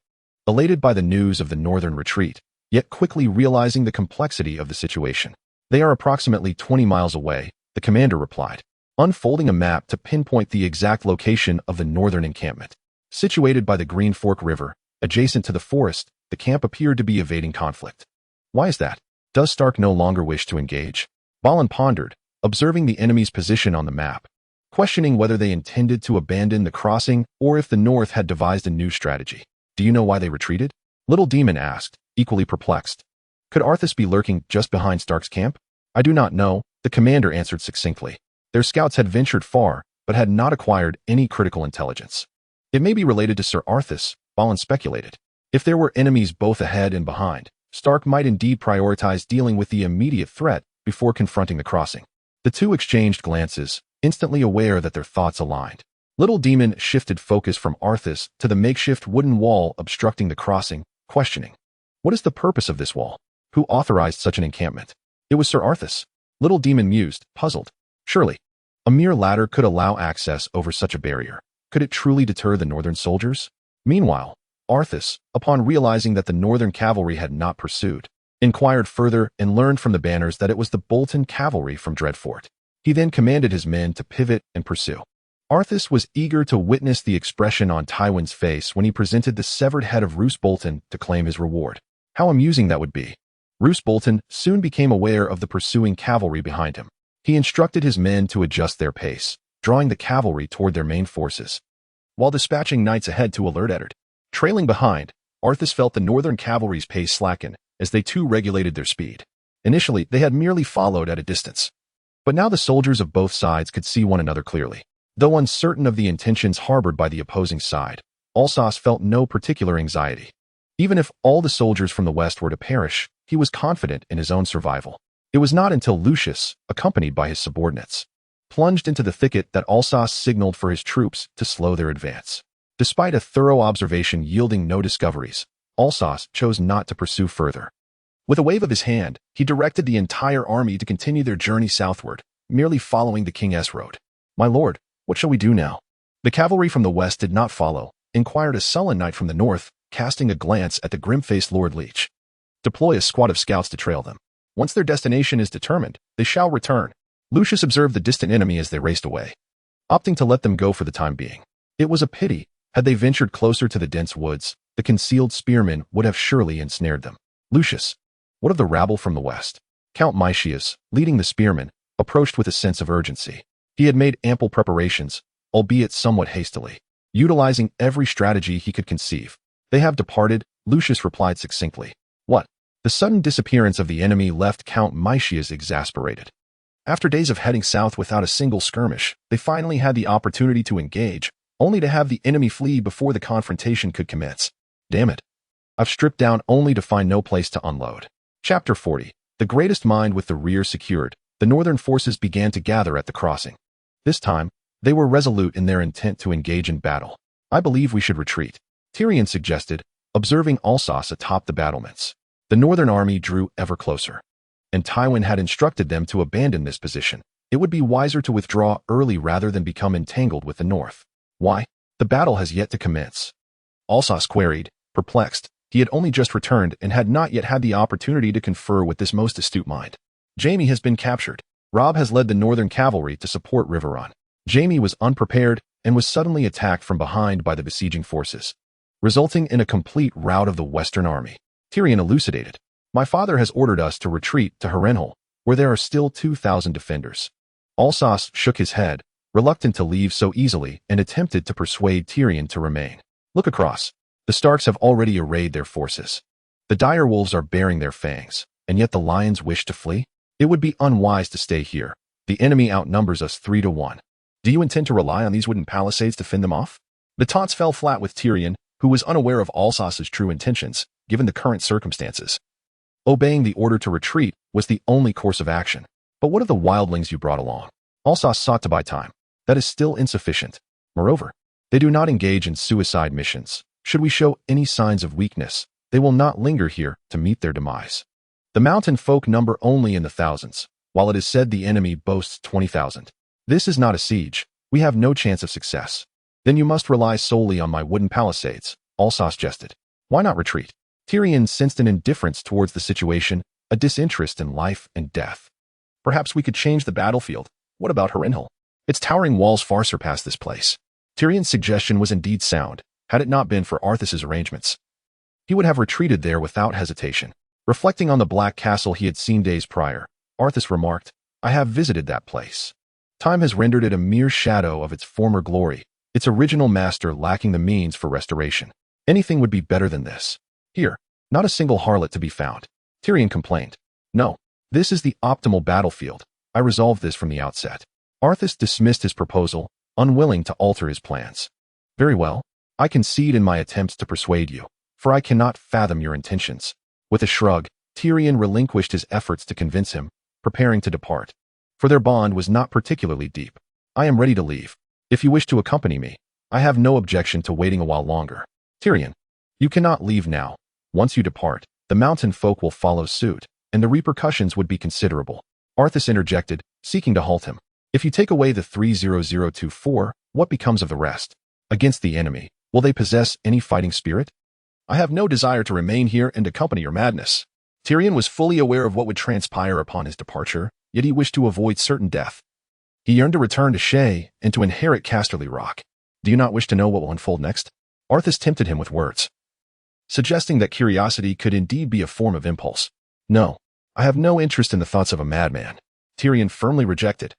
elated by the news of the northern retreat, yet quickly realizing the complexity of the situation. They are approximately 20 miles away, the commander replied, unfolding a map to pinpoint the exact location of the northern encampment. Situated by the Green Fork River, Adjacent to the forest, the camp appeared to be evading conflict. Why is that? Does Stark no longer wish to engage? Balin pondered, observing the enemy's position on the map, questioning whether they intended to abandon the crossing or if the North had devised a new strategy. Do you know why they retreated? Little Demon asked, equally perplexed. Could Arthas be lurking just behind Stark's camp? I do not know, the commander answered succinctly. Their scouts had ventured far, but had not acquired any critical intelligence. It may be related to Sir Arthas, Balin speculated. If there were enemies both ahead and behind, Stark might indeed prioritize dealing with the immediate threat before confronting the crossing. The two exchanged glances, instantly aware that their thoughts aligned. Little Demon shifted focus from Arthas to the makeshift wooden wall obstructing the crossing, questioning. What is the purpose of this wall? Who authorized such an encampment? It was Sir Arthas. Little Demon mused, puzzled. Surely, a mere ladder could allow access over such a barrier. Could it truly deter the northern soldiers? Meanwhile, Arthas, upon realizing that the northern cavalry had not pursued, inquired further and learned from the banners that it was the Bolton cavalry from Dreadfort. He then commanded his men to pivot and pursue. Arthas was eager to witness the expression on Tywin's face when he presented the severed head of Roose Bolton to claim his reward. How amusing that would be. Roose Bolton soon became aware of the pursuing cavalry behind him. He instructed his men to adjust their pace, drawing the cavalry toward their main forces, while dispatching knights ahead to alert Eddard. Trailing behind, Arthas felt the northern cavalry's pace slacken as they too regulated their speed. Initially, they had merely followed at a distance. But now the soldiers of both sides could see one another clearly. Though uncertain of the intentions harbored by the opposing side, Alsos felt no particular anxiety. Even if all the soldiers from the west were to perish, he was confident in his own survival. It was not until Lucius, accompanied by his subordinates, plunged into the thicket that Alsos signaled for his troops to slow their advance. Despite a thorough observation yielding no discoveries, Alsos chose not to pursue further. With a wave of his hand, he directed the entire army to continue their journey southward, merely following the King's road. My lord, what shall we do now? The cavalry from the west did not follow, inquired a sullen knight from the north, casting a glance at the grim-faced Lord Leech. Deploy a squad of scouts to trail them. Once their destination is determined, they shall return. Lucius observed the distant enemy as they raced away, opting to let them go for the time being. It was a pity. Had they ventured closer to the dense woods, the concealed spearmen would have surely ensnared them. Lucius, what of the rabble from the west? Count Maeshius, leading the spearmen, approached with a sense of urgency. He had made ample preparations, albeit somewhat hastily, utilizing every strategy he could conceive. They have departed, Lucius replied succinctly. What? The sudden disappearance of the enemy left Count Maeshius exasperated. After days of heading south without a single skirmish, they finally had the opportunity to engage, only to have the enemy flee before the confrontation could commence. Damn it. I've stripped down only to find no place to unload. Chapter 40. The greatest mind with the rear secured, the northern forces began to gather at the crossing. This time, they were resolute in their intent to engage in battle. I believe we should retreat, Tyrion suggested, observing Alsos atop the battlements. The northern army drew ever closer, and Tywin had instructed them to abandon this position. It would be wiser to withdraw early rather than become entangled with the north. Why? The battle has yet to commence. Alsos queried, perplexed. He had only just returned and had not yet had the opportunity to confer with this most astute mind. Jaime has been captured. Robb has led the northern cavalry to support Riverrun. Jaime was unprepared and was suddenly attacked from behind by the besieging forces, resulting in a complete rout of the western army. Tyrion elucidated. My father has ordered us to retreat to Harrenhal, where there are still 2,000 defenders. Alsos shook his head, reluctant to leave so easily, and attempted to persuade Tyrion to remain. Look across. The Starks have already arrayed their forces. The direwolves are baring their fangs, and yet the lions wish to flee? It would be unwise to stay here. The enemy outnumbers us 3-1. Do you intend to rely on these wooden palisades to fend them off? The taunts fell flat with Tyrion, who was unaware of Alsos's true intentions, given the current circumstances. Obeying the order to retreat was the only course of action. But what of the wildlings you brought along? Alsos sought to buy time. That is still insufficient. Moreover, they do not engage in suicide missions. Should we show any signs of weakness, they will not linger here to meet their demise. The mountain folk number only in the thousands, while it is said the enemy boasts 20,000. This is not a siege. We have no chance of success. Then you must rely solely on my wooden palisades, Alsos jested. Why not retreat? Tyrion sensed an indifference towards the situation, a disinterest in life and death. Perhaps we could change the battlefield. What about Harrenhal? Its towering walls far surpass this place. Tyrion's suggestion was indeed sound, had it not been for Arthas's arrangements. he would have retreated there without hesitation. Reflecting on the Black Castle he had seen days prior, Arthas remarked, "I have visited that place. Time has rendered it a mere shadow of its former glory, its original master lacking the means for restoration. Anything would be better than this. Here, not a single harlot to be found." Tyrion complained. "No, this is the optimal battlefield. I resolved this from the outset." Arthas dismissed his proposal, unwilling to alter his plans. "Very well, I concede in my attempts to persuade you, for I cannot fathom your intentions." With a shrug, Tyrion relinquished his efforts to convince him, preparing to depart. For their bond was not particularly deep. "I am ready to leave. If you wish to accompany me, I have no objection to waiting a while longer." "Tyrion, you cannot leave now. Once you depart, the mountain folk will follow suit, and the repercussions would be considerable." Arthas interjected, seeking to halt him. "If you take away the 30024, what becomes of the rest? Against the enemy, will they possess any fighting spirit?" "I have no desire to remain here and accompany your madness." Tyrion was fully aware of what would transpire upon his departure, yet he wished to avoid certain death. He yearned to return to Shae and to inherit Casterly Rock. "Do you not wish to know what will unfold next?" Arthas tempted him with words, suggesting that curiosity could indeed be a form of impulse. "No, I have no interest in the thoughts of a madman." Tyrion firmly rejected,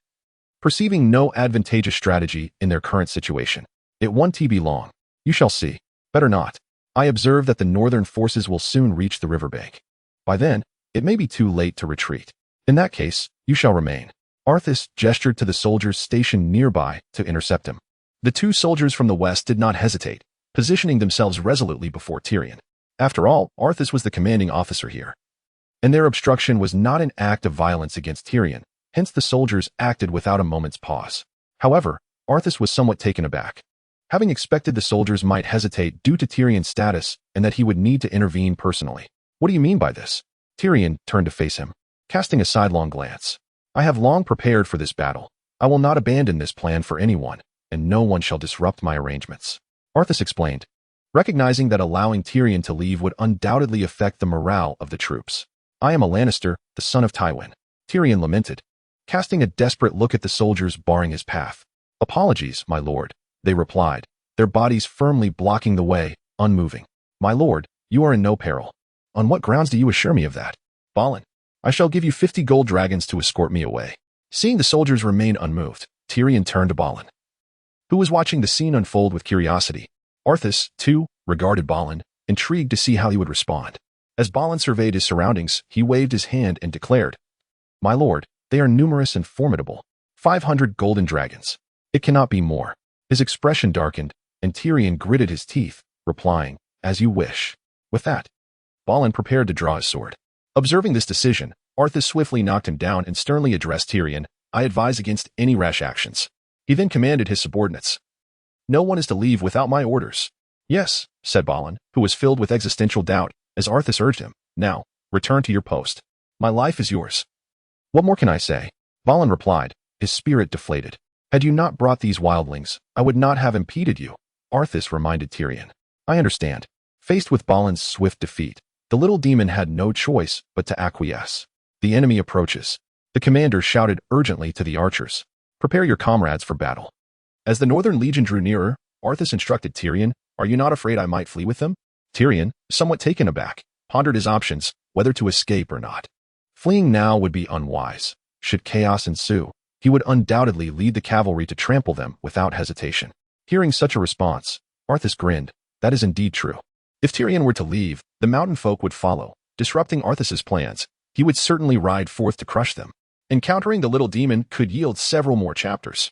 perceiving no advantageous strategy in their current situation. "It won't be long. You shall see. Better not. I observe that the northern forces will soon reach the riverbank. By then, it may be too late to retreat. In that case, you shall remain." Arthas gestured to the soldiers stationed nearby to intercept him. The two soldiers from the west did not hesitate, positioning themselves resolutely before Tyrion. After all, Arthas was the commanding officer here, and their obstruction was not an act of violence against Tyrion, hence the soldiers acted without a moment's pause. However, Arthas was somewhat taken aback, having expected the soldiers might hesitate due to Tyrion's status and that he would need to intervene personally. "What do you mean by this?" Tyrion turned to face him, casting a sidelong glance. "I have long prepared for this battle. I will not abandon this plan for anyone, and no one shall disrupt my arrangements." Arthas explained, recognizing that allowing Tyrion to leave would undoubtedly affect the morale of the troops. "I am a Lannister, the son of Tywin," Tyrion lamented, casting a desperate look at the soldiers barring his path. "Apologies, my lord," they replied, their bodies firmly blocking the way, unmoving. "My lord, you are in no peril." "On what grounds do you assure me of that?" "Balin, I shall give you 50 gold dragons to escort me away." Seeing the soldiers remain unmoved, Tyrion turned to Balin, who was watching the scene unfold with curiosity. Arthas, too, regarded Balin, intrigued to see how he would respond. As Balin surveyed his surroundings, he waved his hand and declared, "My lord, they are numerous and formidable. 500 golden dragons. It cannot be more." His expression darkened, and Tyrion gritted his teeth, replying, "As you wish." With that, Balin prepared to draw his sword. Observing this decision, Arthas swiftly knocked him down and sternly addressed Tyrion, "I advise against any rash actions." He then commanded his subordinates, "No one is to leave without my orders." "Yes," said Balin, who was filled with existential doubt, as Arthas urged him. "Now, return to your post. My life is yours." "What more can I say?" Balin replied, his spirit deflated. "Had you not brought these wildlings, I would not have impeded you." Arthas reminded Tyrion, "I understand." Faced with Balin's swift defeat, the little demon had no choice but to acquiesce. The enemy approaches. The commander shouted urgently to the archers, "Prepare your comrades for battle." As the Northern Legion drew nearer, Arthas instructed Tyrion, "Are you not afraid I might flee with them?" Tyrion, somewhat taken aback, pondered his options, whether to escape or not. Fleeing now would be unwise. Should chaos ensue, he would undoubtedly lead the cavalry to trample them without hesitation. Hearing such a response, Arthas grinned. That is indeed true. If Tyrion were to leave, the mountain folk would follow, disrupting Arthas's plans. He would certainly ride forth to crush them. Encountering the little demon could yield several more chapters.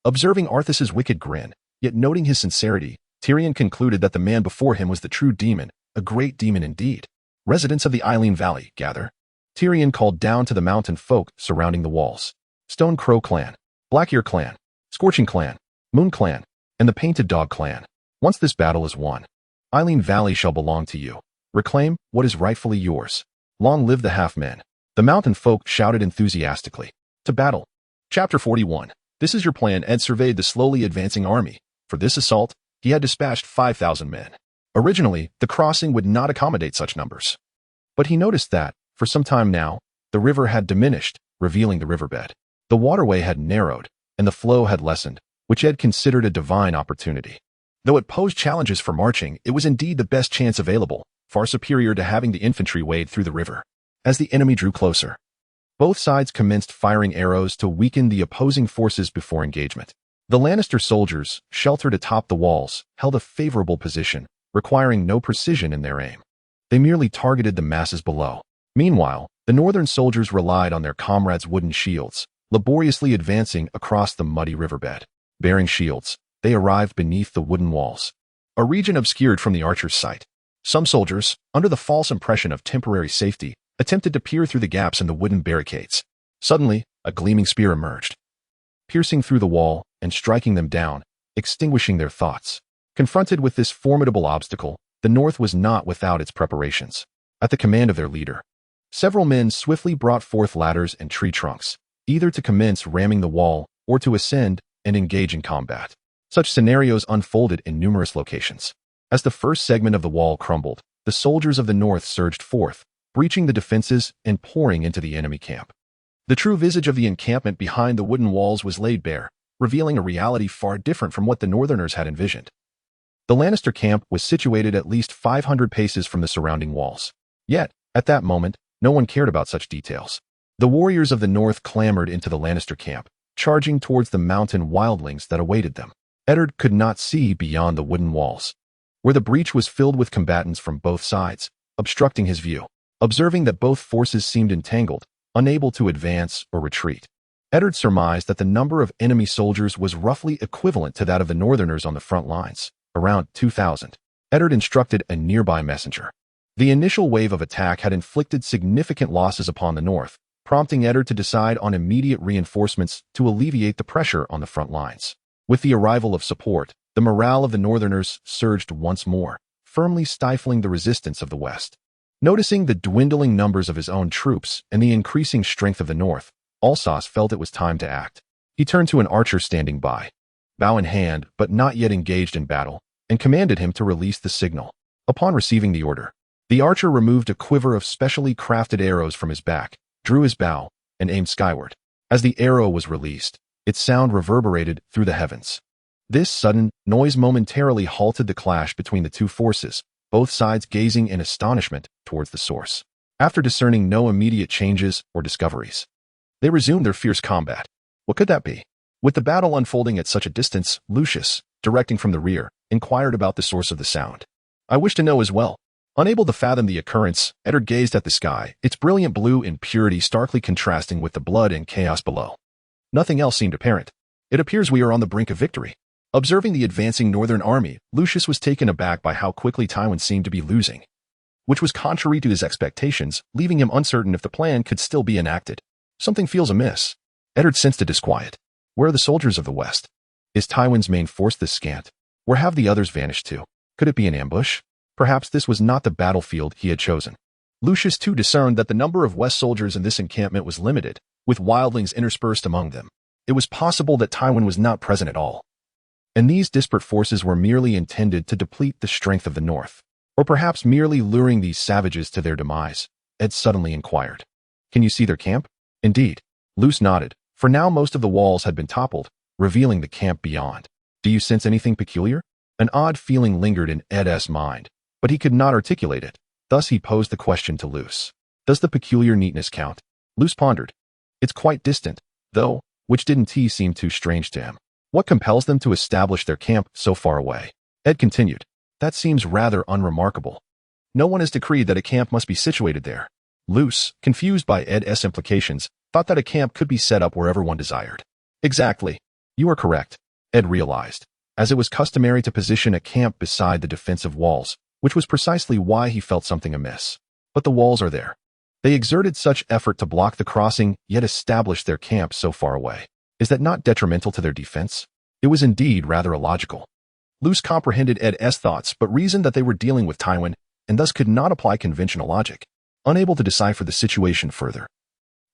Observing Arthas's wicked grin, yet noting his sincerity, Tyrion concluded that the man before him was the true demon, a great demon indeed. "Residents of the Eileen Valley, gather." Tyrion called down to the mountain folk surrounding the walls. Stone Crow Clan, Blackear Clan, Scorching Clan, Moon Clan, and the Painted Dog Clan. Once this battle is won, Eileen Valley shall belong to you. Reclaim what is rightfully yours. Long live the half-men. The mountain folk shouted enthusiastically. To battle. Chapter 41. This is your plan. Ed surveyed the slowly advancing army. For this assault, he had dispatched 5,000 men. Originally, the crossing would not accommodate such numbers. But he noticed that, for some time now, the river had diminished, revealing the riverbed. The waterway had narrowed, and the flow had lessened, which Ed considered a divine opportunity. Though it posed challenges for marching, it was indeed the best chance available, far superior to having the infantry wade through the river. As the enemy drew closer, both sides commenced firing arrows to weaken the opposing forces before engagement. The Lannister soldiers, sheltered atop the walls, held a favorable position, requiring no precision in their aim. They merely targeted the masses below. Meanwhile, the northern soldiers relied on their comrades' wooden shields, laboriously advancing across the muddy riverbed. Bearing shields, they arrived beneath the wooden walls, a region obscured from the archer's sight. Some soldiers, under the false impression of temporary safety, attempted to peer through the gaps in the wooden barricades. Suddenly, a gleaming spear emerged, piercing through the wall and striking them down, extinguishing their thoughts. Confronted with this formidable obstacle, the North was not without its preparations. At the command of their leader, several men swiftly brought forth ladders and tree trunks, either to commence ramming the wall or to ascend and engage in combat. Such scenarios unfolded in numerous locations. As the first segment of the wall crumbled, the soldiers of the North surged forth, breaching the defenses and pouring into the enemy camp. The true visage of the encampment behind the wooden walls was laid bare, revealing a reality far different from what the Northerners had envisioned. The Lannister camp was situated at least 500 paces from the surrounding walls. Yet, at that moment, no one cared about such details. The warriors of the North clambered into the Lannister camp, charging towards the mountain wildlings that awaited them. Eddard could not see beyond the wooden walls, where the breach was filled with combatants from both sides, obstructing his view. Observing that both forces seemed entangled, unable to advance or retreat, Eddard surmised that the number of enemy soldiers was roughly equivalent to that of the Northerners on the front lines, around 2,000. Eddard instructed a nearby messenger. The initial wave of attack had inflicted significant losses upon the North, prompting Eddard to decide on immediate reinforcements to alleviate the pressure on the front lines. With the arrival of support, the morale of the Northerners surged once more, firmly stifling the resistance of the West. Noticing the dwindling numbers of his own troops and the increasing strength of the North, Alsace felt it was time to act. He turned to an archer standing by, bow in hand but not yet engaged in battle, and commanded him to release the signal. Upon receiving the order, the archer removed a quiver of specially crafted arrows from his back, drew his bow, and aimed skyward. As the arrow was released, its sound reverberated through the heavens. This sudden noise momentarily halted the clash between the two forces, both sides gazing in astonishment towards the source. After discerning no immediate changes or discoveries, they resumed their fierce combat. What could that be? With the battle unfolding at such a distance, Lucius, directing from the rear, inquired about the source of the sound. I wish to know as well. Unable to fathom the occurrence, Eddard gazed at the sky, its brilliant blue and purity starkly contrasting with the blood and chaos below. Nothing else seemed apparent. It appears we are on the brink of victory. Observing the advancing northern army, Lucius was taken aback by how quickly Tywin seemed to be losing, which was contrary to his expectations, leaving him uncertain if the plan could still be enacted. Something feels amiss. Eddard sensed a disquiet. Where are the soldiers of the West? Is Tywin's main force this scant? Where have the others vanished to? Could it be an ambush? Perhaps this was not the battlefield he had chosen. Lucius too discerned that the number of West soldiers in this encampment was limited, with wildlings interspersed among them. It was possible that Tywin was not present at all, and these disparate forces were merely intended to deplete the strength of the North, or perhaps merely luring these savages to their demise. Ed suddenly inquired. Can you see their camp? Indeed. Luce nodded, for now most of the walls had been toppled, revealing the camp beyond. Do you sense anything peculiar? An odd feeling lingered in Ed's mind, but he could not articulate it. Thus he posed the question to Luce. Does the peculiar neatness count? Luce pondered. It's quite distant, though, which didn't seem too strange to him. What compels them to establish their camp so far away? Ed continued. That seems rather unremarkable. No one has decreed that a camp must be situated there. Luce, confused by Ed's implications, thought that a camp could be set up wherever one desired. Exactly. You are correct, Ed realized, as it was customary to position a camp beside the defensive walls, which was precisely why he felt something amiss. But the walls are there. They exerted such effort to block the crossing, yet established their camp so far away. Is that not detrimental to their defense? It was indeed rather illogical. Luce comprehended Ed's thoughts, but reasoned that they were dealing with Tywin, and thus could not apply conventional logic. Unable to decipher the situation further,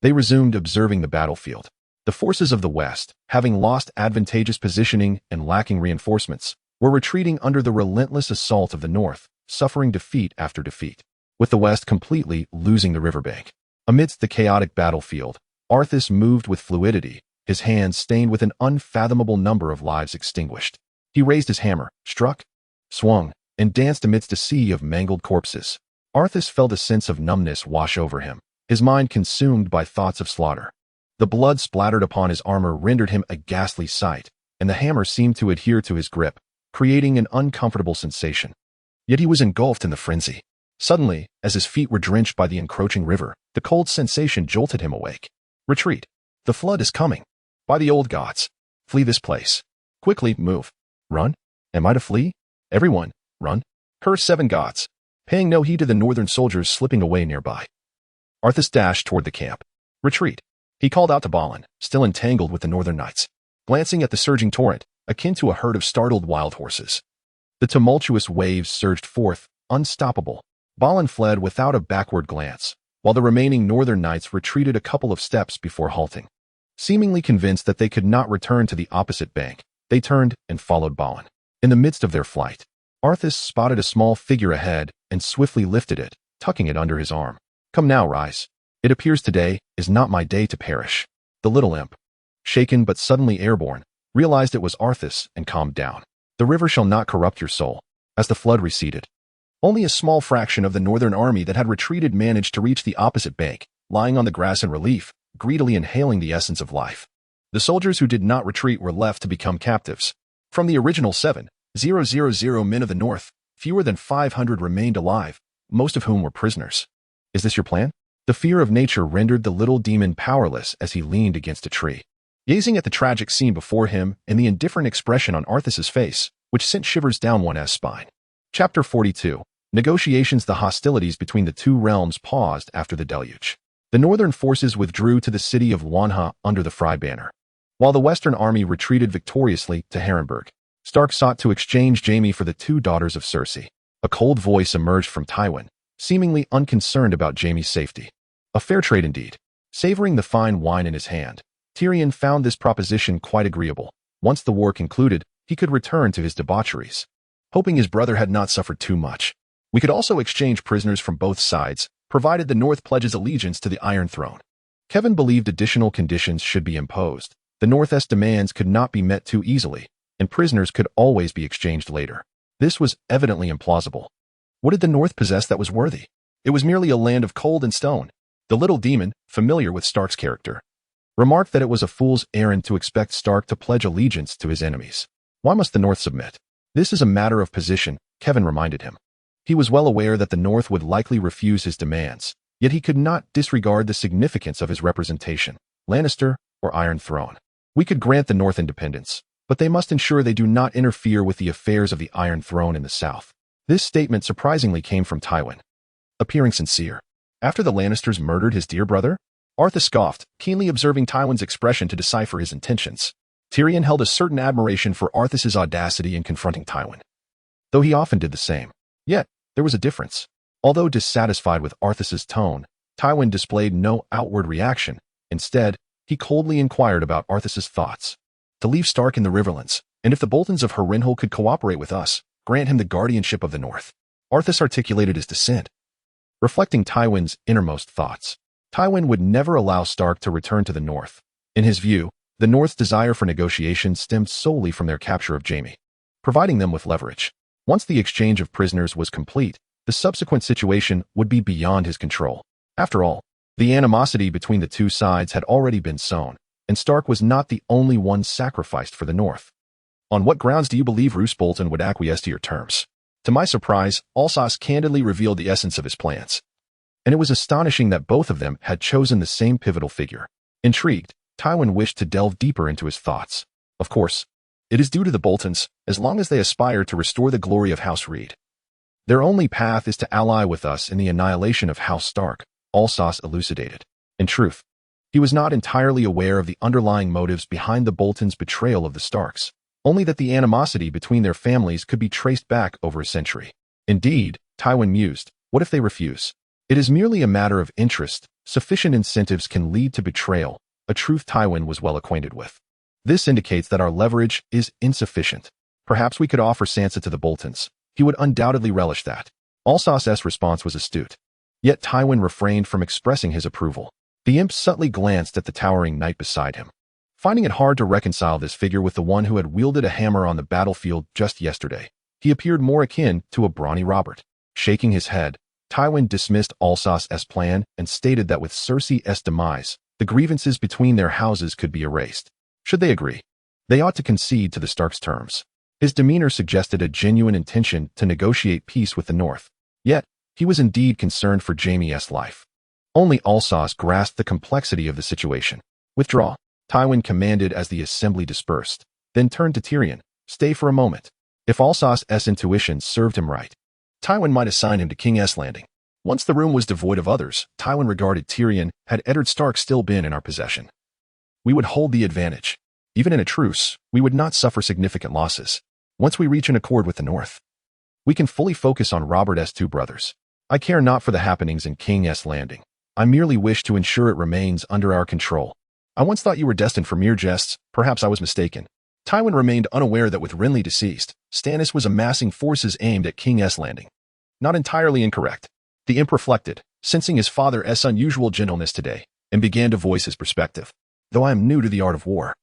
they resumed observing the battlefield. The forces of the West, having lost advantageous positioning and lacking reinforcements, were retreating under the relentless assault of the North, suffering defeat after defeat, with the West completely losing the riverbank. Amidst the chaotic battlefield, Arthas moved with fluidity, his hands stained with an unfathomable number of lives extinguished. He raised his hammer, struck, swung, and danced amidst a sea of mangled corpses. Arthas felt a sense of numbness wash over him, his mind consumed by thoughts of slaughter. The blood splattered upon his armor rendered him a ghastly sight, and the hammer seemed to adhere to his grip, creating an uncomfortable sensation. Yet he was engulfed in the frenzy. Suddenly, as his feet were drenched by the encroaching river, the cold sensation jolted him awake. Retreat! The flood is coming! By the old gods! Flee this place! Quickly, move! Run? Am I to flee? Everyone, run! Curse 7 gods! Paying no heed to the northern soldiers slipping away nearby. Arthas dashed toward the camp. Retreat! He called out to Balin, still entangled with the northern knights, glancing at the surging torrent, akin to a herd of startled wild horses. The tumultuous waves surged forth, unstoppable. Balin fled without a backward glance, while the remaining northern knights retreated a couple of steps before halting. Seemingly convinced that they could not return to the opposite bank, they turned and followed Balin. In the midst of their flight, Arthas spotted a small figure ahead and swiftly lifted it, tucking it under his arm. Come now, rise. It appears today is not my day to perish. The little imp, shaken but suddenly airborne, realized it was Arthas and calmed down. The river shall not corrupt your soul. As the flood receded, only a small fraction of the northern army that had retreated managed to reach the opposite bank, lying on the grass in relief, greedily inhaling the essence of life. The soldiers who did not retreat were left to become captives. From the original 7,000 men of the north, fewer than 500 remained alive, most of whom were prisoners. Is this your plan? The fear of nature rendered the little demon powerless as he leaned against a tree. Gazing at the tragic scene before him and the indifferent expression on Arthas's face, which sent shivers down one's spine. Chapter 42. Negotiations. The hostilities between the two realms paused after the deluge. The northern forces withdrew to the city of Wanha under the Frey banner, while the western army retreated victoriously to Harrenburg. Stark sought to exchange Jaime for the 2 daughters of Cersei. A cold voice emerged from Tywin, seemingly unconcerned about Jaime's safety. A fair trade indeed. Savoring the fine wine in his hand, Tyrion found this proposition quite agreeable. Once the war concluded, he could return to his debaucheries, hoping his brother had not suffered too much. We could also exchange prisoners from both sides, provided the North pledges allegiance to the Iron Throne. Kevin believed additional conditions should be imposed. The North's demands could not be met too easily, and prisoners could always be exchanged later. This was evidently implausible. What did the North possess that was worthy? It was merely a land of cold and stone. The little demon, familiar with Stark's character, remarked that it was a fool's errand to expect Stark to pledge allegiance to his enemies. Why must the North submit? This is a matter of position, Kevin reminded him. He was well aware that the North would likely refuse his demands, yet he could not disregard the significance of his representation, Lannister or Iron Throne. We could grant the North independence, but they must ensure they do not interfere with the affairs of the Iron Throne in the South. This statement surprisingly came from Tywin, appearing sincere. After the Lannisters murdered his dear brother? Arthas scoffed, keenly observing Tywin's expression to decipher his intentions. Tyrion held a certain admiration for Arthas's audacity in confronting Tywin, though he often did the same. Yet, there was a difference. Although dissatisfied with Arthas's tone, Tywin displayed no outward reaction. Instead, he coldly inquired about Arthas's thoughts. To leave Stark in the Riverlands, and if the Boltons of Harrenhal could cooperate with us, grant him the guardianship of the North. Arthas articulated his dissent, reflecting Tywin's innermost thoughts. Tywin would never allow Stark to return to the North. In his view, the North's desire for negotiation stemmed solely from their capture of Jaime, providing them with leverage. Once the exchange of prisoners was complete, the subsequent situation would be beyond his control. After all, the animosity between the two sides had already been sown, and Stark was not the only one sacrificed for the North. On what grounds do you believe Roose Bolton would acquiesce to your terms? To my surprise, Alsace candidly revealed the essence of his plans, and it was astonishing that both of them had chosen the same pivotal figure. Intrigued, Tywin wished to delve deeper into his thoughts. Of course, it is due to the Boltons, as long as they aspire to restore the glory of House Reed. Their only path is to ally with us in the annihilation of House Stark, Alsace elucidated. In truth, he was not entirely aware of the underlying motives behind the Boltons' betrayal of the Starks, only that the animosity between their families could be traced back over a century. Indeed, Tywin mused, what if they refuse? It is merely a matter of interest. Sufficient incentives can lead to betrayal, a truth Tywin was well acquainted with. This indicates that our leverage is insufficient. Perhaps we could offer Sansa to the Boltons. He would undoubtedly relish that. Alsace's response was astute. Yet Tywin refrained from expressing his approval. The imp subtly glanced at the towering knight beside him, finding it hard to reconcile this figure with the one who had wielded a hammer on the battlefield just yesterday. He appeared more akin to a brawny Robert. Shaking his head, Tywin dismissed Alsos's plan and stated that with Cersei's demise, the grievances between their houses could be erased. Should they agree, they ought to concede to the Stark's terms. His demeanor suggested a genuine intention to negotiate peace with the North. Yet, he was indeed concerned for Jaime's life. Only Alsos grasped the complexity of the situation. Withdraw, Tywin commanded as the assembly dispersed, then turned to Tyrion. Stay for a moment. If Alsos's intuition served him right, Tywin might assign him to King's Landing. Once the room was devoid of others, Tywin regarded Tyrion. Had Eddard Stark still been in our possession, we would hold the advantage. Even in a truce, we would not suffer significant losses. Once we reach an accord with the North, we can fully focus on Robert's two brothers. I care not for the happenings in King's Landing. I merely wish to ensure it remains under our control. I once thought you were destined for mere jests. Perhaps I was mistaken. Tywin remained unaware that with Renly deceased, Stannis was amassing forces aimed at King's Landing. Not entirely incorrect. The imp reflected, sensing his father's unusual gentleness today, and began to voice his perspective. Though I am new to the art of war,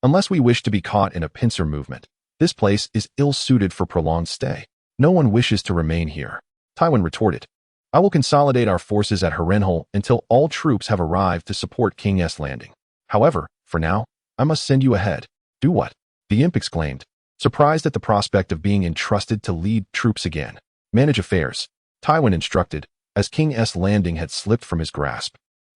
unless we wish to be caught in a pincer movement, this place is ill-suited for prolonged stay. No one wishes to remain here. Tywin retorted. I will consolidate our forces at Harrenhal until all troops have arrived to support King's Landing. However, for now, I must send you ahead. Do what? The imp exclaimed, surprised at the prospect of being entrusted to lead troops again. Manage affairs, Tywin instructed, as King's Landing had slipped from his grasp,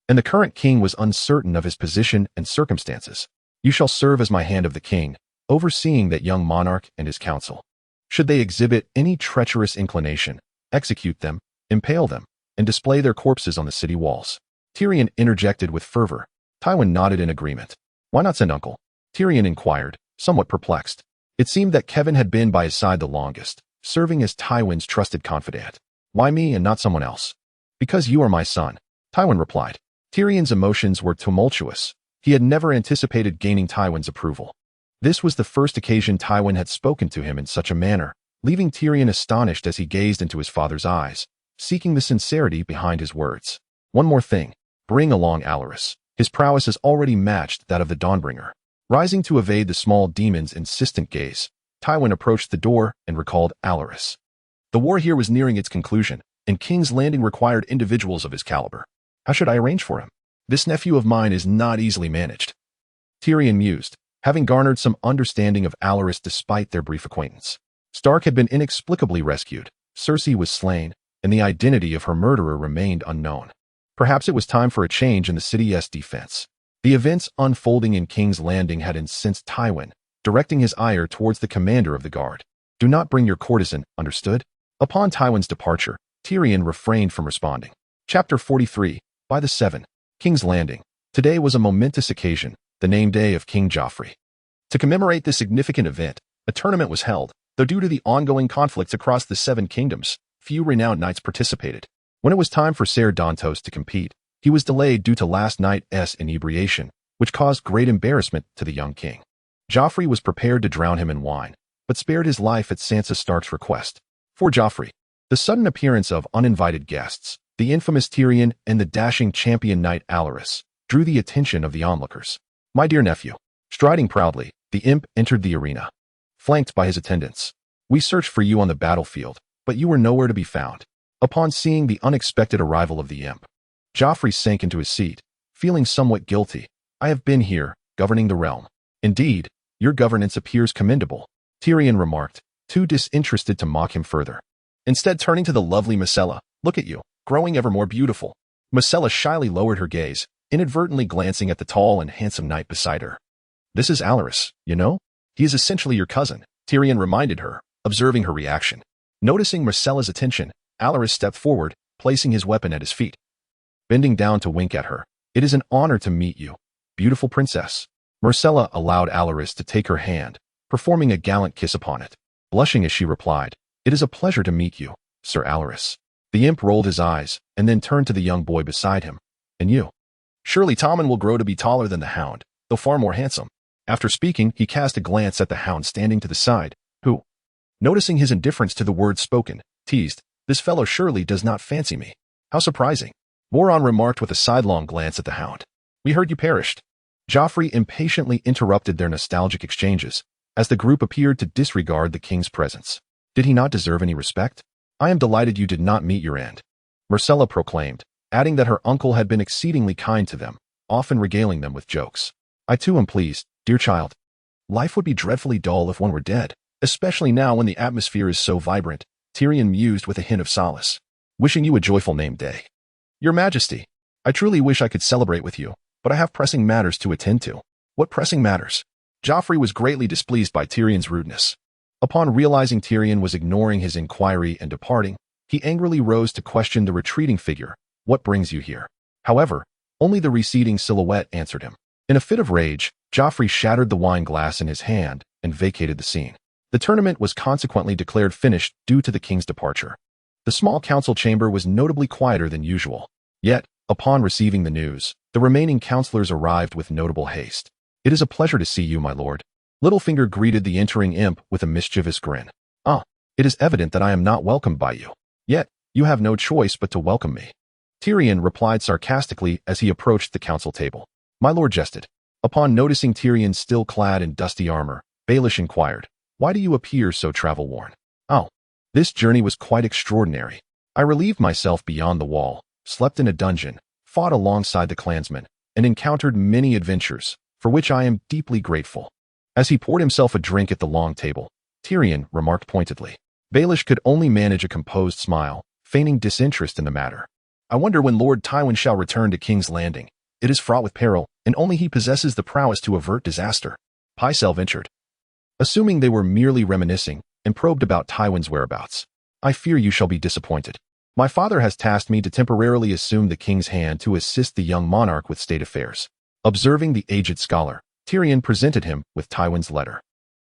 and the current king was uncertain of his position and circumstances. You shall serve as my hand of the king, overseeing that young monarch and his council. Should they exhibit any treacherous inclination, execute them, impale them, and display their corpses on the city walls. Tyrion interjected with fervor. Tywin nodded in agreement. Why not send Uncle? Tyrion inquired, somewhat perplexed. It seemed that Kevan had been by his side the longest, serving as Tywin's trusted confidant. Why me and not someone else? Because you are my son, Tywin replied. Tyrion's emotions were tumultuous. He had never anticipated gaining Tywin's approval. This was the first occasion Tywin had spoken to him in such a manner, leaving Tyrion astonished as he gazed into his father's eyes, seeking the sincerity behind his words. One more thing. Bring along Alleras. His prowess has already matched that of the Dawnbringer. Rising to evade the small demon's insistent gaze, Tywin approached the door and recalled Alleras. The war here was nearing its conclusion, and King's Landing required individuals of his caliber. How should I arrange for him? This nephew of mine is not easily managed. Tyrion mused, having garnered some understanding of Alleras despite their brief acquaintance. Stark had been inexplicably rescued, Cersei was slain, and the identity of her murderer remained unknown. Perhaps it was time for a change in the city's defense. The events unfolding in King's Landing had incensed Tywin, directing his ire towards the commander of the guard. Do not bring your courtesan, understood? Upon Tywin's departure, Tyrion refrained from responding. Chapter 43, by the Seven. King's Landing. Today was a momentous occasion, the name day of King Joffrey. To commemorate this significant event, a tournament was held, though due to the ongoing conflicts across the Seven Kingdoms, few renowned knights participated. When it was time for Ser Dantos to compete, he was delayed due to last night's inebriation, which caused great embarrassment to the young king. Joffrey was prepared to drown him in wine, but spared his life at Sansa Stark's request. For Joffrey, the sudden appearance of uninvited guests, the infamous Tyrion and the dashing champion knight Alleras, drew the attention of the onlookers. My dear nephew, striding proudly, the imp entered the arena, flanked by his attendants. We searched for you on the battlefield, but you were nowhere to be found. Upon seeing the unexpected arrival of the imp, Joffrey sank into his seat, feeling somewhat guilty. I have been here, governing the realm. Indeed, your governance appears commendable, Tyrion remarked, too disinterested to mock him further. Instead, turning to the lovely Myrcella, look at you, growing ever more beautiful. Myrcella shyly lowered her gaze, inadvertently glancing at the tall and handsome knight beside her. This is Alleras, you know? He is essentially your cousin, Tyrion reminded her, observing her reaction. Noticing Myrcella's attention, Alleras stepped forward, placing his weapon at his feet. Bending down to wink at her, it is an honor to meet you, beautiful princess. Myrcella allowed Alleras to take her hand, performing a gallant kiss upon it. Blushing as she replied, it is a pleasure to meet you, Sir Alleras. The imp rolled his eyes, and then turned to the young boy beside him. And you? Surely Tommen will grow to be taller than the hound, though far more handsome. After speaking, he cast a glance at the hound standing to the side, who, noticing his indifference to the words spoken, teased, this fellow surely does not fancy me. How surprising. Moron remarked with a sidelong glance at the hound. We heard you perished. Joffrey impatiently interrupted their nostalgic exchanges, as the group appeared to disregard the king's presence. Did he not deserve any respect? I am delighted you did not meet your end. Marcella proclaimed, adding that her uncle had been exceedingly kind to them, often regaling them with jokes. I too am pleased, dear child. Life would be dreadfully dull if one were dead, especially now when the atmosphere is so vibrant, Tyrion mused with a hint of solace. Wishing you a joyful name day. Your Majesty, I truly wish I could celebrate with you, but I have pressing matters to attend to. What pressing matters? Joffrey was greatly displeased by Tyrion's rudeness. Upon realizing Tyrion was ignoring his inquiry and departing, he angrily rose to question the retreating figure. What brings you here? However, only the receding silhouette answered him. In a fit of rage, Joffrey shattered the wine glass in his hand and vacated the scene. The tournament was consequently declared finished due to the king's departure. The small council chamber was notably quieter than usual. Yet, upon receiving the news, the remaining councillors arrived with notable haste. It is a pleasure to see you, my lord. Littlefinger greeted the entering imp with a mischievous grin. It is evident that I am not welcomed by you. Yet, you have no choice but to welcome me. Tyrion replied sarcastically as he approached the council table. My lord jested. Upon noticing Tyrion still clad in dusty armor, Baelish inquired, why do you appear so travel-worn? This journey was quite extraordinary. I relieved myself beyond the wall, slept in a dungeon, fought alongside the clansmen, and encountered many adventures, for which I am deeply grateful. As he poured himself a drink at the long table, Tyrion remarked pointedly. Baelish could only manage a composed smile, feigning disinterest in the matter. I wonder when Lord Tywin shall return to King's Landing. It is fraught with peril, and only he possesses the prowess to avert disaster. Pycelle ventured. Assuming they were merely reminiscing, and probed about Tywin's whereabouts. I fear you shall be disappointed. My father has tasked me to temporarily assume the king's hand to assist the young monarch with state affairs. Observing the aged scholar, Tyrion presented him with Tywin's letter.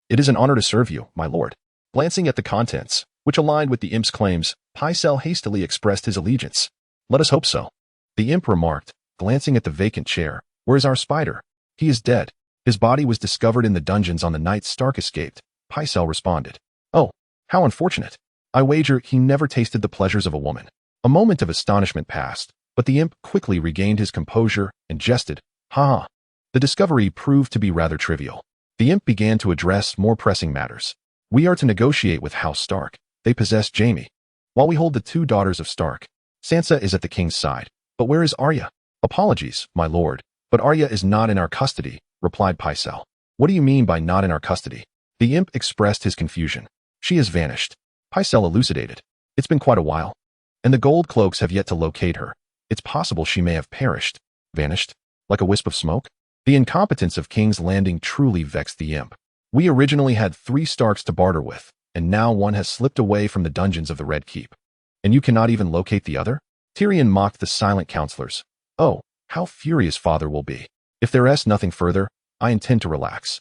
It is an honor to serve you, my lord. Glancing at the contents, which aligned with the imp's claims, Pycelle hastily expressed his allegiance. Let us hope so. The imp remarked, glancing at the vacant chair. Where is our spider? He is dead. His body was discovered in the dungeons on the night Stark escaped. Pycelle responded. Oh, how unfortunate. I wager he never tasted the pleasures of a woman. A moment of astonishment passed, but the imp quickly regained his composure and jested. Ha! The discovery proved to be rather trivial. The imp began to address more pressing matters. We are to negotiate with House Stark. They possess Jaime. While we hold the 2 daughters of Stark, Sansa is at the king's side. But where is Arya? Apologies, my lord, but Arya is not in our custody, replied Pycelle. What do you mean by not in our custody? The imp expressed his confusion. She has vanished. Pycelle elucidated. It's been quite a while. And the gold cloaks have yet to locate her. It's possible she may have perished. Vanished? Like a wisp of smoke? The incompetence of King's Landing truly vexed the imp. We originally had 3 Starks to barter with, and now one has slipped away from the dungeons of the Red Keep. And you cannot even locate the other? Tyrion mocked the silent councillors. Oh, how furious father will be. If there is nothing further, I intend to relax.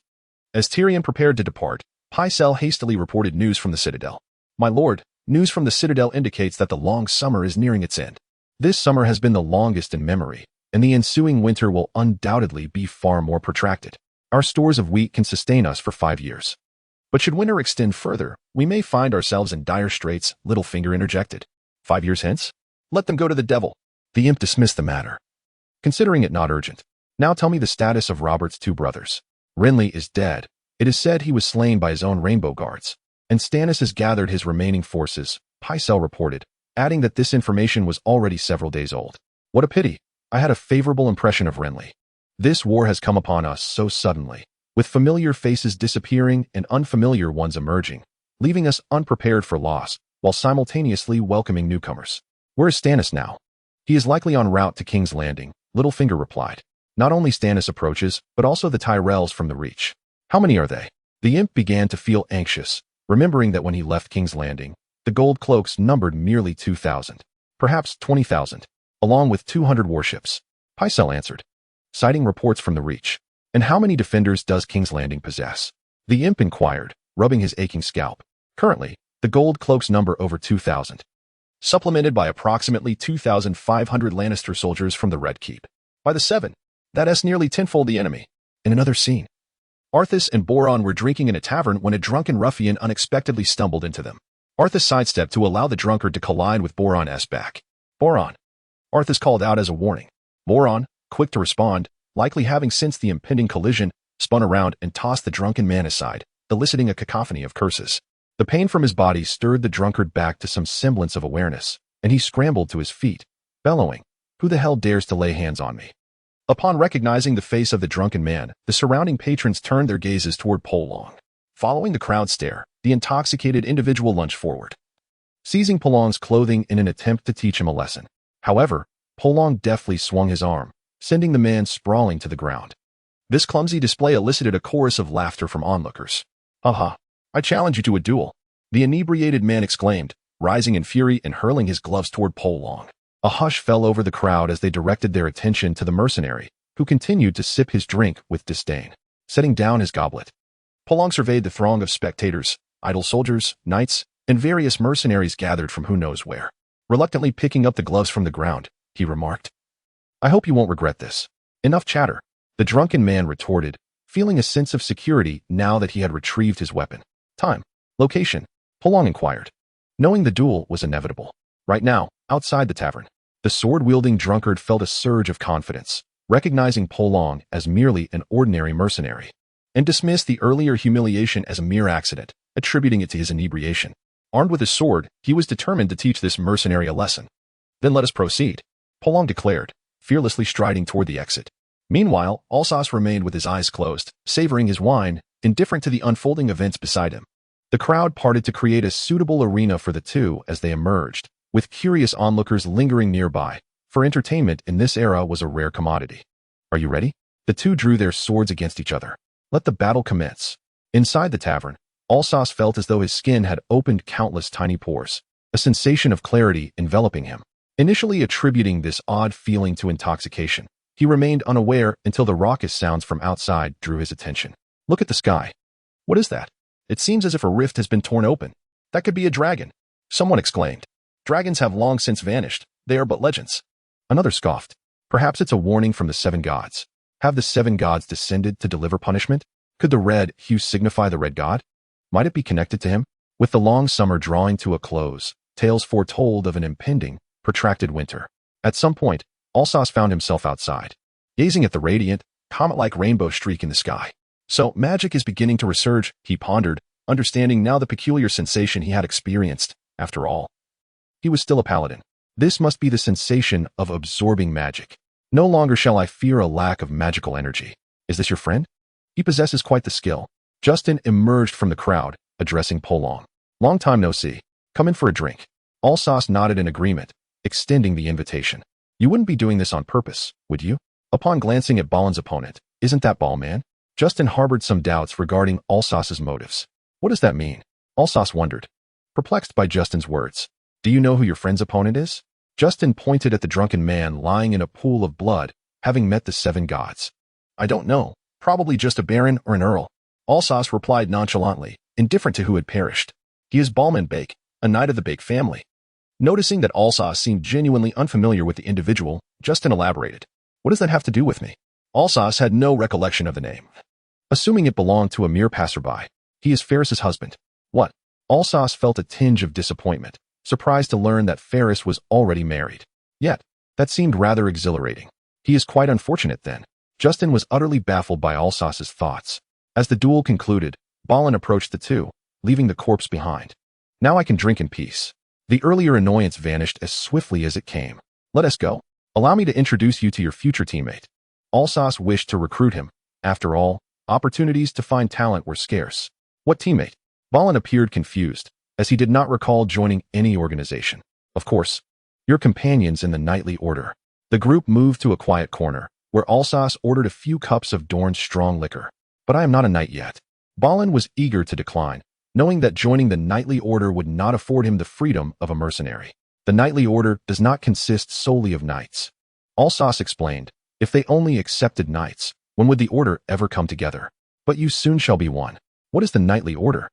As Tyrion prepared to depart, Pycelle hastily reported news from the Citadel. My lord, news from the Citadel indicates that the long summer is nearing its end. This summer has been the longest in memory, and the ensuing winter will undoubtedly be far more protracted. Our stores of wheat can sustain us for 5 years. But should winter extend further, we may find ourselves in dire straits, Littlefinger interjected. 5 years hence? Let them go to the devil. The imp dismissed the matter, considering it not urgent. Now tell me the status of Robert's 2 brothers. Renly is dead. It is said he was slain by his own Rainbow Guards, and Stannis has gathered his remaining forces, Pycelle reported, adding that this information was already several days old. What a pity. I had a favorable impression of Renly. This war has come upon us so suddenly, with familiar faces disappearing and unfamiliar ones emerging, leaving us unprepared for loss, while simultaneously welcoming newcomers. Where is Stannis now? He is likely en route to King's Landing, Littlefinger replied. Not only Stannis approaches, but also the Tyrells from the Reach. How many are they? The imp began to feel anxious, remembering that when he left King's Landing, the gold cloaks numbered merely 2,000, perhaps 20,000, along with 200 warships. Pycelle answered, citing reports from the Reach. And how many defenders does King's Landing possess? The imp inquired, rubbing his aching scalp. Currently, the gold cloaks number over 2,000, supplemented by approximately 2,500 Lannister soldiers from the Red Keep. By the 7, that is nearly tenfold the enemy. In another scene, Arthas and Boron were drinking in a tavern when a drunken ruffian unexpectedly stumbled into them. Arthas sidestepped to allow the drunkard to collide with Boron's back. Boron! Arthas called out as a warning. Boron, quick to respond, likely having sensed the impending collision, spun around and tossed the drunken man aside, eliciting a cacophony of curses. The pain from his body stirred the drunkard back to some semblance of awareness, and he scrambled to his feet, bellowing, "Who the hell dares to lay hands on me?" Upon recognizing the face of the drunken man, the surrounding patrons turned their gazes toward Polong. Following the crowd stare, the intoxicated individual lunged forward, seizing Polong's clothing in an attempt to teach him a lesson. However, Polong deftly swung his arm, sending the man sprawling to the ground. This clumsy display elicited a chorus of laughter from onlookers. "Haha, I challenge you to a duel," the inebriated man exclaimed, rising in fury and hurling his gloves toward Polong. A hush fell over the crowd as they directed their attention to the mercenary, who continued to sip his drink with disdain. Setting down his goblet, Polong surveyed the throng of spectators, idle soldiers, knights, and various mercenaries gathered from who knows where. Reluctantly picking up the gloves from the ground, he remarked, "I hope you won't regret this." "Enough chatter," the drunken man retorted, feeling a sense of security now that he had retrieved his weapon. "Time, location," Polong inquired, knowing the duel was inevitable. Right now, outside the tavern, the sword-wielding drunkard felt a surge of confidence, recognizing Polong as merely an ordinary mercenary, and dismissed the earlier humiliation as a mere accident, attributing it to his inebriation. Armed with his sword, he was determined to teach this mercenary a lesson. "Then let us proceed," Polong declared, fearlessly striding toward the exit. Meanwhile, Alsace remained with his eyes closed, savoring his wine, indifferent to the unfolding events beside him. The crowd parted to create a suitable arena for the two as they emerged, with curious onlookers lingering nearby, for entertainment in this era was a rare commodity. "Are you ready?" The two drew their swords against each other. Let the battle commence. Inside the tavern, Alsace felt as though his skin had opened countless tiny pores, a sensation of clarity enveloping him. Initially attributing this odd feeling to intoxication, he remained unaware until the raucous sounds from outside drew his attention. "Look at the sky. What is that? It seems as if a rift has been torn open. That could be a dragon," someone exclaimed. "Dragons have long since vanished. They are but legends." Another scoffed. "Perhaps it's a warning from the seven gods. Have the seven gods descended to deliver punishment? Could the red hue signify the red god? Might it be connected to him?" With the long summer drawing to a close, tales foretold of an impending, protracted winter. At some point, Alsace found himself outside, gazing at the radiant, comet-like rainbow streak in the sky. So magic is beginning to resurge, he pondered, understanding now the peculiar sensation he had experienced. After all, he was still a paladin. This must be the sensation of absorbing magic. "No longer shall I fear a lack of magical energy. Is this your friend? He possesses quite the skill." Justin emerged from the crowd, addressing Polong. "Long time no see. Come in for a drink." Alsace nodded in agreement, extending the invitation. "You wouldn't be doing this on purpose, would you?" Upon glancing at Balin's opponent, "Isn't that Ballman?" Justin harbored some doubts regarding Alsace's motives. "What does that mean?" Alsace wondered, perplexed by Justin's words. "Do you know who your friend's opponent is?" Justin pointed at the drunken man lying in a pool of blood, having met the seven gods. "I don't know. Probably just a baron or an earl." Alsace replied nonchalantly, indifferent to who had perished. "He is Ballman Bake, a knight of the Bake family." Noticing that Alsace seemed genuinely unfamiliar with the individual, Justin elaborated. "What does that have to do with me?" Alsace had no recollection of the name, assuming it belonged to a mere passerby. "He is Ferris's husband." "What?" Alsace felt a tinge of disappointment, surprised to learn that Ferris was already married. Yet, that seemed rather exhilarating. "He is quite unfortunate then." Justin was utterly baffled by Alsace's thoughts. As the duel concluded, Balin approached the two, leaving the corpse behind. "Now I can drink in peace." The earlier annoyance vanished as swiftly as it came. "Let us go. Allow me to introduce you to your future teammate." Alsace wished to recruit him. After all, opportunities to find talent were scarce. "What teammate?" Balin appeared confused, as he did not recall joining any organization. "Of course, your companions in the knightly order." The group moved to a quiet corner, where Alsace ordered a few cups of Dorn's strong liquor. "But I am not a knight yet." Balin was eager to decline, knowing that joining the knightly order would not afford him the freedom of a mercenary. "The knightly order does not consist solely of knights," Alsace explained. "If they only accepted knights, when would the order ever come together? But you soon shall be one." "What is the knightly order?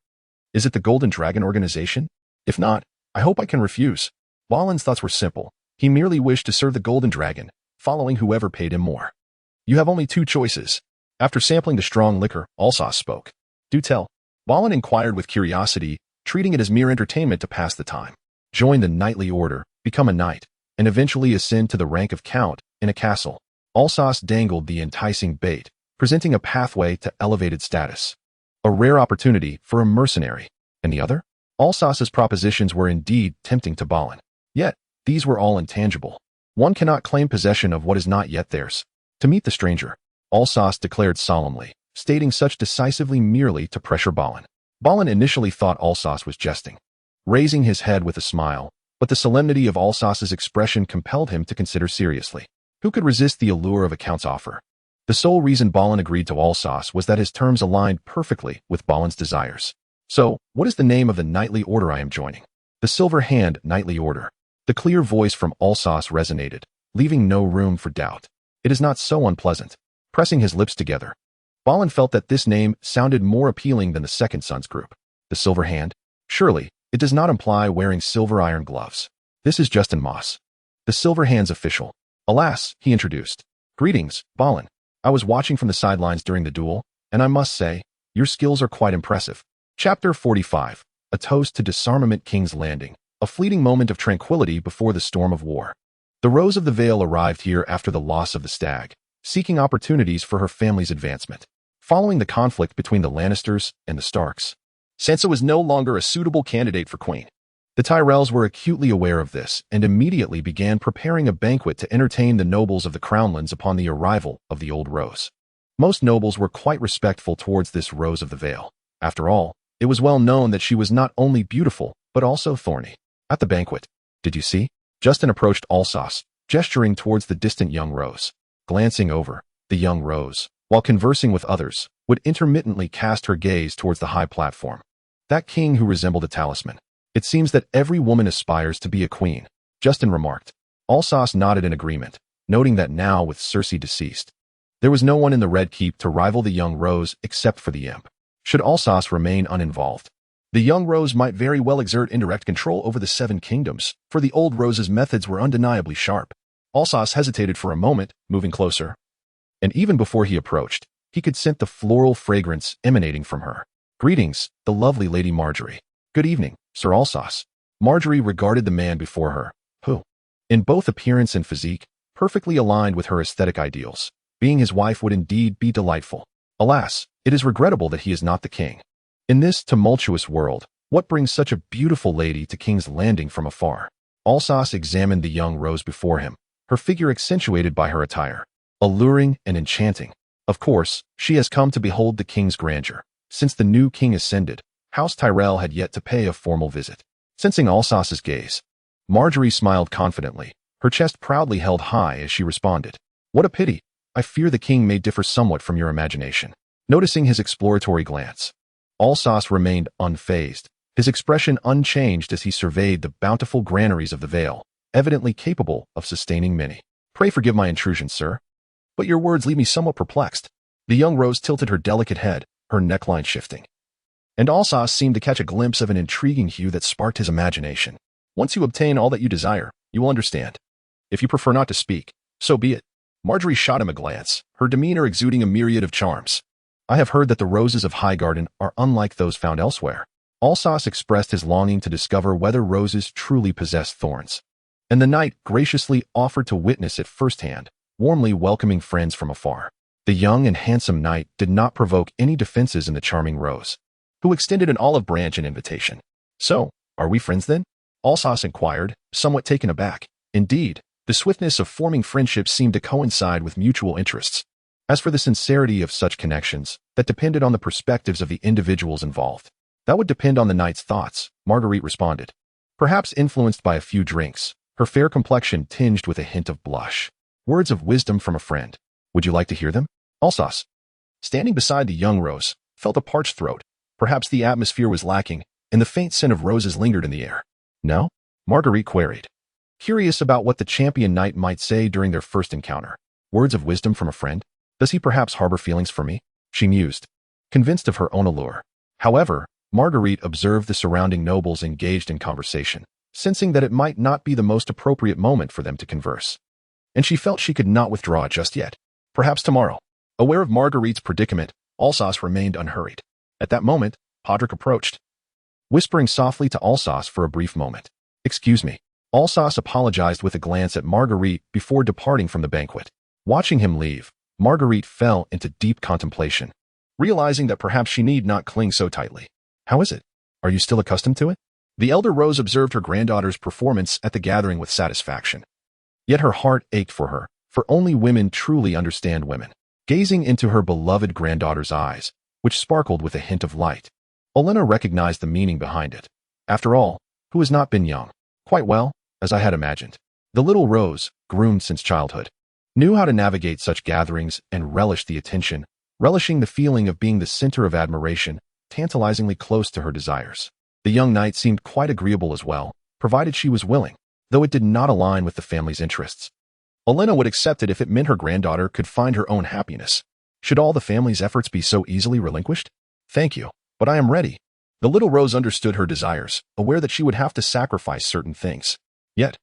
Is it the Golden Dragon organization? If not, I hope I can refuse." Balin's thoughts were simple. He merely wished to serve the Golden Dragon, following whoever paid him more. "You have only two choices." After sampling the strong liquor, Alsace spoke. "Do tell." Balin inquired with curiosity, treating it as mere entertainment to pass the time. "Join the knightly order, become a knight, and eventually ascend to the rank of count in a castle." Alsace dangled the enticing bait, presenting a pathway to elevated status. A rare opportunity for a mercenary. And the other? Alsace's propositions were indeed tempting to Balin. Yet, these were all intangible. One cannot claim possession of what is not yet theirs. To meet the stranger, Alsos declared solemnly, stating such decisively merely to pressure Balin. Balin initially thought Alsos was jesting, raising his head with a smile, but the solemnity of Alsos's expression compelled him to consider seriously. Who could resist the allure of a count's offer? The sole reason Balin agreed to Alsos was that his terms aligned perfectly with Balin's desires. So, what is the name of the knightly order I am joining? The Silver Hand Knightly Order. The clear voice from Alsos resonated, leaving no room for doubt. It is not so unpleasant. Pressing his lips together, Balin felt that this name sounded more appealing than the second son's group. The Silver Hand? Surely, it does not imply wearing silver iron gloves. This is Justin Moss, the Silver Hand's official. Alas, he introduced. Greetings, Balin. I was watching from the sidelines during the duel, and I must say, your skills are quite impressive. Chapter 45. A Toast to Disarmament King's Landing. A fleeting moment of tranquility before the storm of war. The Rose of the Vale arrived here after the loss of the Stag, seeking opportunities for her family's advancement. Following the conflict between the Lannisters and the Starks, Sansa was no longer a suitable candidate for queen. The Tyrells were acutely aware of this and immediately began preparing a banquet to entertain the nobles of the Crownlands upon the arrival of the Old Rose. Most nobles were quite respectful towards this Rose of the Vale. After all, it was well known that she was not only beautiful, but also thorny. At the banquet, did you see? Justin approached Alsos, gesturing towards the distant young Rose. Glancing over, the young Rose, while conversing with others, would intermittently cast her gaze towards the high platform. That king who resembled a talisman. It seems that every woman aspires to be a queen, Justin remarked. Alsos nodded in agreement, noting that now with Cersei deceased, there was no one in the Red Keep to rival the young Rose except for the imp. Should Alsos remain uninvolved, the young Rose might very well exert indirect control over the Seven Kingdoms, for the Old Rose's methods were undeniably sharp. Alsos hesitated for a moment, moving closer. And even before he approached, he could scent the floral fragrance emanating from her. Greetings, the lovely Lady Margaery. Good evening, Sir Alsos. Margaery regarded the man before her, who, in both appearance and physique, perfectly aligned with her aesthetic ideals. Being his wife would indeed be delightful. Alas, it is regrettable that he is not the king. In this tumultuous world, what brings such a beautiful lady to King's Landing from afar? Alsos examined the young Rose before him, her figure accentuated by her attire, alluring and enchanting. Of course, she has come to behold the king's grandeur. Since the new king ascended, House Tyrell had yet to pay a formal visit. Sensing Alsos's gaze, Margaery smiled confidently, her chest proudly held high as she responded. What a pity. I fear the king may differ somewhat from your imagination. Noticing his exploratory glance, Alsos remained unfazed, his expression unchanged as he surveyed the bountiful granaries of the Vale, evidently capable of sustaining many. Pray forgive my intrusion, sir, but your words leave me somewhat perplexed. The young Rose tilted her delicate head, her neckline shifting, and Alsos seemed to catch a glimpse of an intriguing hue that sparked his imagination. Once you obtain all that you desire, you will understand. If you prefer not to speak, so be it. Margaery shot him a glance, her demeanor exuding a myriad of charms. I have heard that the roses of Highgarden are unlike those found elsewhere. Alsos expressed his longing to discover whether roses truly possess thorns, and the knight graciously offered to witness it firsthand, warmly welcoming friends from afar. The young and handsome knight did not provoke any defenses in the charming Rose, who extended an olive branch in invitation. So, are we friends then? Alsos inquired, somewhat taken aback. Indeed, the swiftness of forming friendships seemed to coincide with mutual interests. As for the sincerity of such connections, that depended on the perspectives of the individuals involved. That would depend on the knight's thoughts, Marguerite responded. Perhaps influenced by a few drinks, her fair complexion tinged with a hint of blush. Words of wisdom from a friend. Would you like to hear them? Alsos, standing beside the young Rose, felt a parched throat. Perhaps the atmosphere was lacking, and the faint scent of roses lingered in the air. No? Marguerite queried, curious about what the champion knight might say during their first encounter. Words of wisdom from a friend? Does he perhaps harbor feelings for me? She mused, convinced of her own allure. However, Marguerite observed the surrounding nobles engaged in conversation, sensing that it might not be the most appropriate moment for them to converse. And she felt she could not withdraw just yet. Perhaps tomorrow. Aware of Marguerite's predicament, Alsos remained unhurried. At that moment, Podrick approached, whispering softly to Alsos for a brief moment. Excuse me. Alsos apologized with a glance at Marguerite before departing from the banquet. Watching him leave, Marguerite fell into deep contemplation, realizing that perhaps she need not cling so tightly. How is it? Are you still accustomed to it? The elder Rose observed her granddaughter's performance at the gathering with satisfaction. Yet her heart ached for her, for only women truly understand women. Gazing into her beloved granddaughter's eyes, which sparkled with a hint of light, Olenna recognized the meaning behind it. After all, who has not been young? Quite well, as I had imagined. The little Rose, groomed since childhood, knew how to navigate such gatherings and relish the attention, relishing the feeling of being the center of admiration, tantalizingly close to her desires. The young knight seemed quite agreeable as well, provided she was willing, though it did not align with the family's interests. Olenna would accept it if it meant her granddaughter could find her own happiness. Should all the family's efforts be so easily relinquished? Thank you, but I am ready. The little Rose understood her desires, aware that she would have to sacrifice certain things. Yet,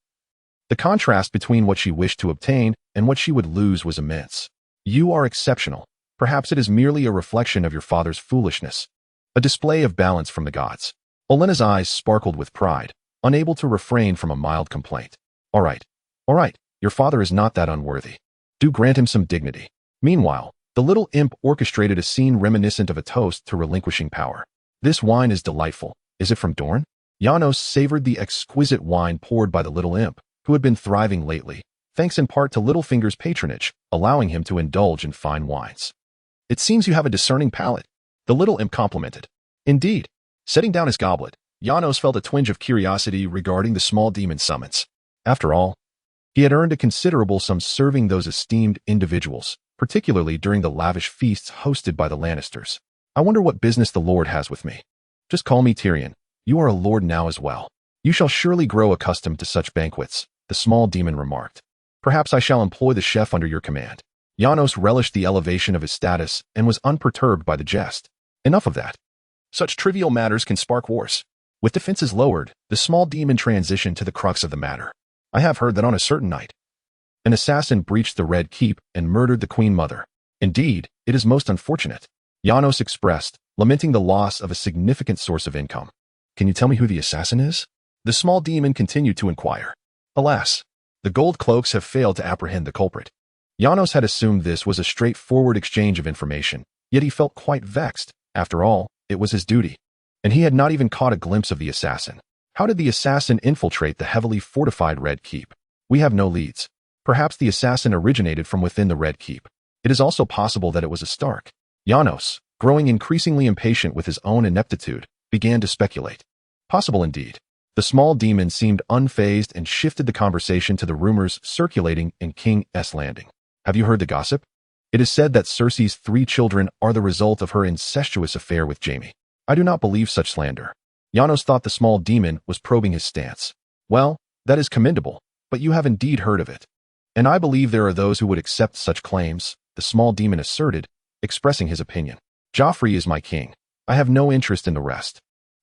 the contrast between what she wished to obtain and what she would lose was immense. You are exceptional. Perhaps it is merely a reflection of your father's foolishness, a display of balance from the gods. Olenna's eyes sparkled with pride, unable to refrain from a mild complaint. All right, your father is not that unworthy. Do grant him some dignity. Meanwhile, the little imp orchestrated a scene reminiscent of a toast to relinquishing power. This wine is delightful. Is it from Dorne? Janos savored the exquisite wine poured by the little imp, who had been thriving lately, thanks in part to Littlefinger's patronage, allowing him to indulge in fine wines. It seems you have a discerning palate, the little imp complimented. Indeed. Setting down his goblet, Janos felt a twinge of curiosity regarding the small demon's summons. After all, he had earned a considerable sum serving those esteemed individuals, particularly during the lavish feasts hosted by the Lannisters. I wonder what business the Lord has with me. Just call me Tyrion. You are a lord now as well. You shall surely grow accustomed to such banquets, the small demon remarked. Perhaps I shall employ the chef under your command. Janos relished the elevation of his status and was unperturbed by the jest. Enough of that. Such trivial matters can spark wars. With defenses lowered, the small demon transitioned to the crux of the matter. I have heard that on a certain night, an assassin breached the Red Keep and murdered the Queen Mother. Indeed, it is most unfortunate. Janos expressed, lamenting the loss of a significant source of income. Can you tell me who the assassin is? The small demon continued to inquire. Alas, the gold cloaks have failed to apprehend the culprit. Janos had assumed this was a straightforward exchange of information, yet he felt quite vexed. After all, it was his duty. And he had not even caught a glimpse of the assassin. How did the assassin infiltrate the heavily fortified Red Keep? We have no leads. Perhaps the assassin originated from within the Red Keep. It is also possible that it was a Stark. Janos, growing increasingly impatient with his own ineptitude, began to speculate. Possible indeed. The small demon seemed unfazed and shifted the conversation to the rumors circulating in King's Landing. Have you heard the gossip? It is said that Cersei's 3 children are the result of her incestuous affair with Jaime. I do not believe such slander. Janos thought the small demon was probing his stance. Well, that is commendable, but you have indeed heard of it. And I believe there are those who would accept such claims, the small demon asserted, expressing his opinion. Joffrey is my king. I have no interest in the rest.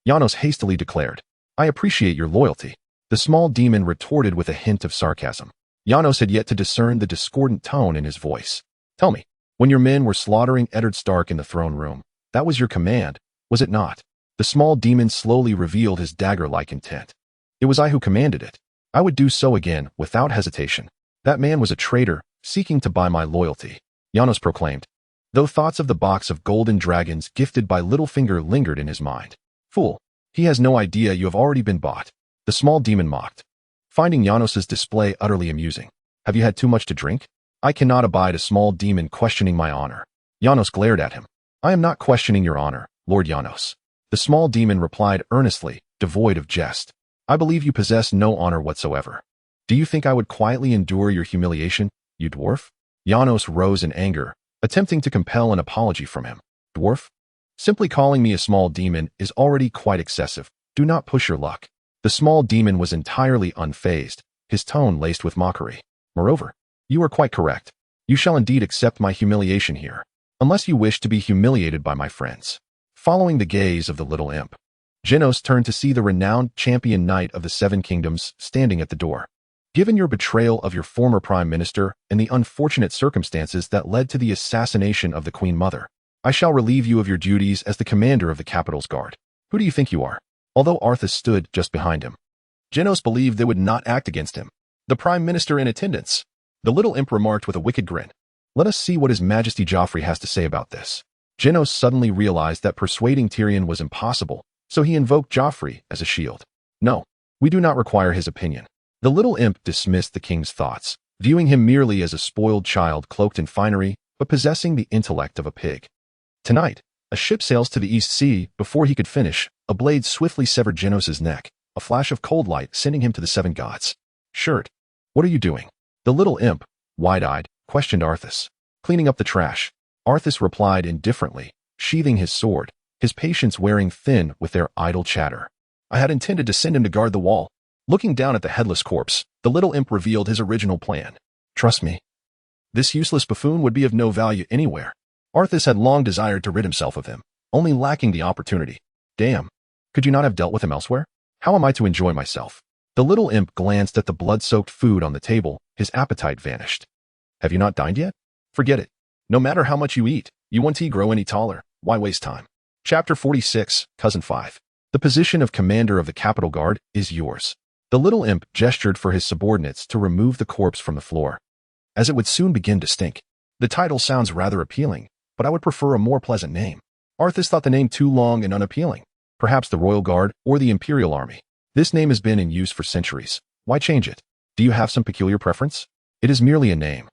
Janos hastily declared. I appreciate your loyalty. The small demon retorted with a hint of sarcasm. Janos had yet to discern the discordant tone in his voice. Tell me, when your men were slaughtering Eddard Stark in the throne room, that was your command, was it not? The small demon slowly revealed his dagger-like intent. It was I who commanded it. I would do so again, without hesitation. That man was a traitor, seeking to buy my loyalty, Janos proclaimed, though thoughts of the box of golden dragons gifted by Littlefinger lingered in his mind. Fool, he has no idea you have already been bought. The small demon mocked, finding Janos's display utterly amusing. Have you had too much to drink? I cannot abide a small demon questioning my honor. Janos glared at him. I am not questioning your honor, Lord Janos. The small demon replied earnestly, devoid of jest. I believe you possess no honor whatsoever. Do you think I would quietly endure your humiliation, you dwarf? Janos rose in anger, attempting to compel an apology from him. Dwarf? Simply calling me a small demon is already quite excessive. Do not push your luck. The small demon was entirely unfazed, his tone laced with mockery. Moreover, you are quite correct. You shall indeed accept my humiliation here, unless you wish to be humiliated by my friends. Following the gaze of the little imp, Janos turned to see the renowned champion knight of the 7 Kingdoms standing at the door. Given your betrayal of your former prime minister and the unfortunate circumstances that led to the assassination of the Queen Mother, I shall relieve you of your duties as the commander of the capital's guard. Who do you think you are? Although Arthas stood just behind him, Janos believed they would not act against him. The prime minister in attendance. The little imp remarked with a wicked grin. Let us see what His Majesty Joffrey has to say about this. Janos suddenly realized that persuading Tyrion was impossible, so he invoked Joffrey as a shield. No, we do not require his opinion. The little imp dismissed the king's thoughts, viewing him merely as a spoiled child cloaked in finery, but possessing the intellect of a pig. Tonight, a ship sails to the East Sea. Before he could finish, a blade swiftly severed Genos' neck, a flash of cold light sending him to the seven gods. Shirt, what are you doing? The little imp, wide-eyed, questioned Arthas. Cleaning up the trash. Arthas replied indifferently, sheathing his sword, his patience wearing thin with their idle chatter. I had intended to send him to guard the wall. Looking down at the headless corpse, the little imp revealed his original plan. Trust me. This useless buffoon would be of no value anywhere. Arthas had long desired to rid himself of him, only lacking the opportunity. Damn. Could you not have dealt with him elsewhere? How am I to enjoy myself? The little imp glanced at the blood-soaked food on the table, his appetite vanished. Have you not dined yet? Forget it. No matter how much you eat, you won't grow any taller. Why waste time? Chapter 46, Cousin 5. The position of commander of the Capital Guard is yours. The little imp gestured for his subordinates to remove the corpse from the floor, as it would soon begin to stink. The title sounds rather appealing, but I would prefer a more pleasant name. Arthas thought the name too long and unappealing. Perhaps the Royal Guard or the Imperial Army. This name has been in use for centuries. Why change it? Do you have some peculiar preference? It is merely a name.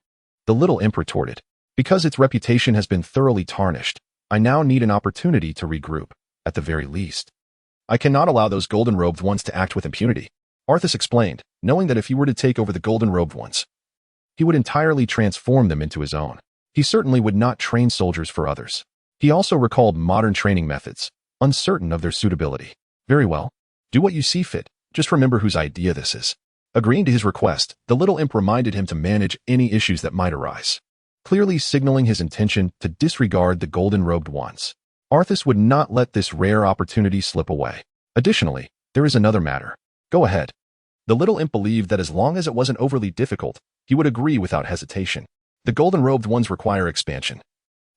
The little imp retorted. Because its reputation has been thoroughly tarnished, I now need an opportunity to regroup, at the very least. I cannot allow those golden-robed ones to act with impunity. Arthas explained, knowing that if he were to take over the golden-robed ones, he would entirely transform them into his own. He certainly would not train soldiers for others. He also recalled modern training methods, uncertain of their suitability. Very well. Do what you see fit. Just remember whose idea this is. Agreeing to his request, the little imp reminded him to manage any issues that might arise, clearly signaling his intention to disregard the golden-robed ones. Arthas would not let this rare opportunity slip away. Additionally, there is another matter. Go ahead. The little imp believed that as long as it wasn't overly difficult, he would agree without hesitation. The golden-robed ones require expansion.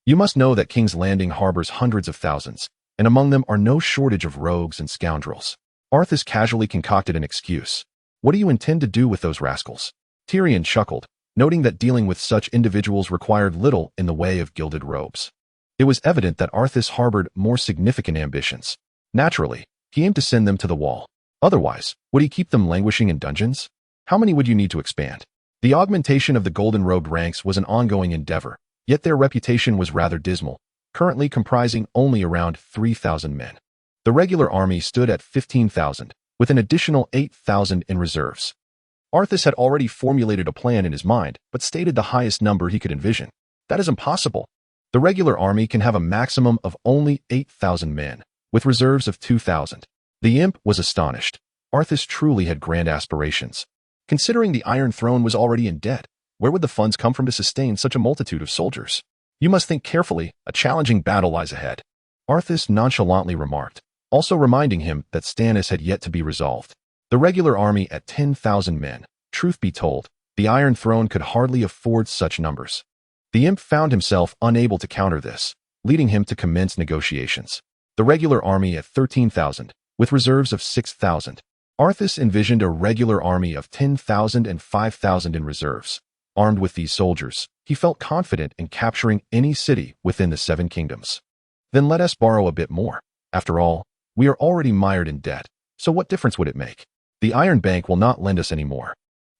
You must know that King's Landing harbors hundreds of thousands, and among them are no shortage of rogues and scoundrels. Arthas casually concocted an excuse. What do you intend to do with those rascals? Tyrion chuckled, noting that dealing with such individuals required little in the way of gilded robes. It was evident that Arthas harbored more significant ambitions. Naturally, he aimed to send them to the wall. Otherwise, would he keep them languishing in dungeons? How many would you need to expand? The augmentation of the golden-robed ranks was an ongoing endeavor, yet their reputation was rather dismal, currently comprising only around 3,000 men. The regular army stood at 15,000, with an additional 8,000 in reserves. Arthas had already formulated a plan in his mind, but stated the highest number he could envision. That is impossible. The regular army can have a maximum of only 8,000 men, with reserves of 2,000. The imp was astonished. Arthas truly had grand aspirations. Considering the Iron Throne was already in debt, where would the funds come from to sustain such a multitude of soldiers? You must think carefully, a challenging battle lies ahead. Arthas nonchalantly remarked, also reminding him that Stannis had yet to be resolved. The regular army at 10,000 men. Truth be told, the Iron Throne could hardly afford such numbers. The imp found himself unable to counter this, leading him to commence negotiations. The regular army at 13,000, with reserves of 6,000. Arthas envisioned a regular army of 10,000 and 5,000 in reserves. Armed with these soldiers, he felt confident in capturing any city within the Seven Kingdoms. Then let us borrow a bit more. After all, we are already mired in debt, so what difference would it make? The Iron Bank will not lend us any more.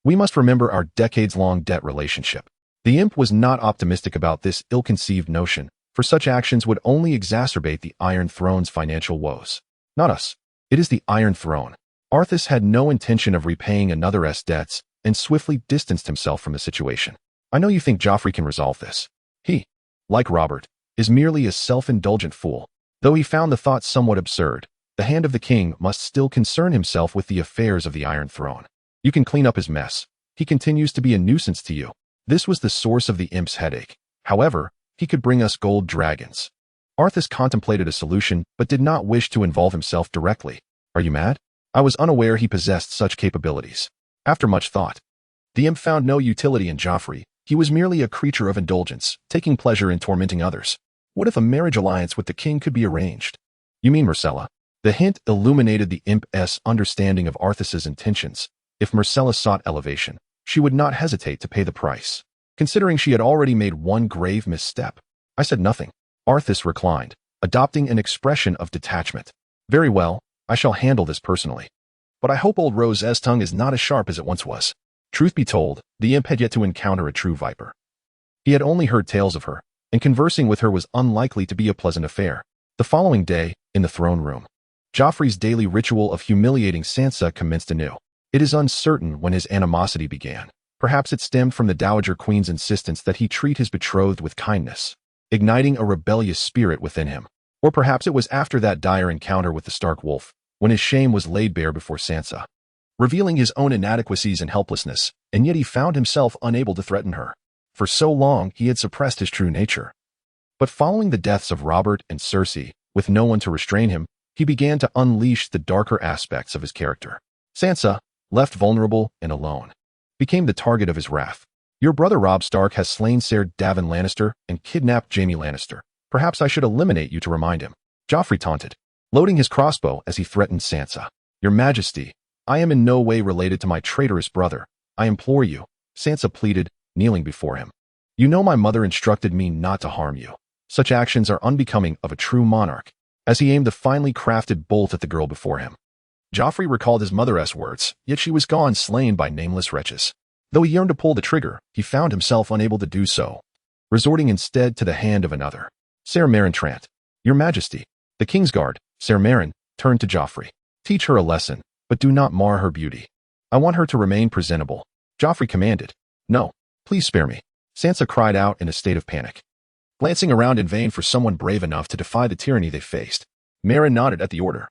We must remember our decades-long debt relationship. The imp was not optimistic about this ill-conceived notion, for such actions would only exacerbate the Iron Throne's financial woes. Not us. It is the Iron Throne. Arthas had no intention of repaying another's debts and swiftly distanced himself from the situation. I know you think Joffrey can resolve this. He, like Robert, is merely a self-indulgent fool. Though he found the thought somewhat absurd, the hand of the king must still concern himself with the affairs of the Iron Throne. You can clean up his mess. He continues to be a nuisance to you. This was the source of the imp's headache. However, he could bring us gold dragons. Arthas contemplated a solution, but did not wish to involve himself directly. Are you mad? I was unaware he possessed such capabilities. After much thought, the imp found no utility in Joffrey. He was merely a creature of indulgence, taking pleasure in tormenting others. What if a marriage alliance with the king could be arranged? You mean Myrcella? The hint illuminated the imp's understanding of Arthas's intentions. If Myrcella sought elevation, she would not hesitate to pay the price. Considering she had already made one grave misstep, I said nothing. Arthas reclined, adopting an expression of detachment. Very well, I shall handle this personally. but I hope old Rose's tongue is not as sharp as it once was. Truth be told, the imp had yet to encounter a true viper. He had only heard tales of her, and conversing with her was unlikely to be a pleasant affair. The following day, in the throne room, Joffrey's daily ritual of humiliating Sansa commenced anew. It is uncertain when his animosity began. Perhaps it stemmed from the Dowager Queen's insistence that he treat his betrothed with kindness, igniting a rebellious spirit within him. Or perhaps it was after that dire encounter with the Stark Wolf, when his shame was laid bare before Sansa, revealing his own inadequacies and helplessness, and yet he found himself unable to threaten her. For so long, he had suppressed his true nature. But following the deaths of Robert and Cersei, with no one to restrain him, he began to unleash the darker aspects of his character. Sansa, left vulnerable and alone, became the target of his wrath. Your brother Robb Stark has slain Ser Davin Lannister and kidnapped Jaime Lannister. Perhaps I should eliminate you to remind him. Joffrey taunted, loading his crossbow as he threatened Sansa. Your Majesty, I am in no way related to my traitorous brother. I implore you, Sansa pleaded, kneeling before him. You know my mother instructed me not to harm you. Such actions are unbecoming of a true monarch, as he aimed the finely crafted bolt at the girl before him. Joffrey recalled his mother's words, yet she was gone slain by nameless wretches. Though he yearned to pull the trigger, he found himself unable to do so, resorting instead to the hand of another. Ser Meryn Trant, Your Majesty, the Kingsguard, Ser Meryn, turned to Joffrey. Teach her a lesson, but do not mar her beauty. I want her to remain presentable. Joffrey commanded. No, please spare me. Sansa cried out in a state of panic, glancing around in vain for someone brave enough to defy the tyranny they faced. Meryn nodded at the order,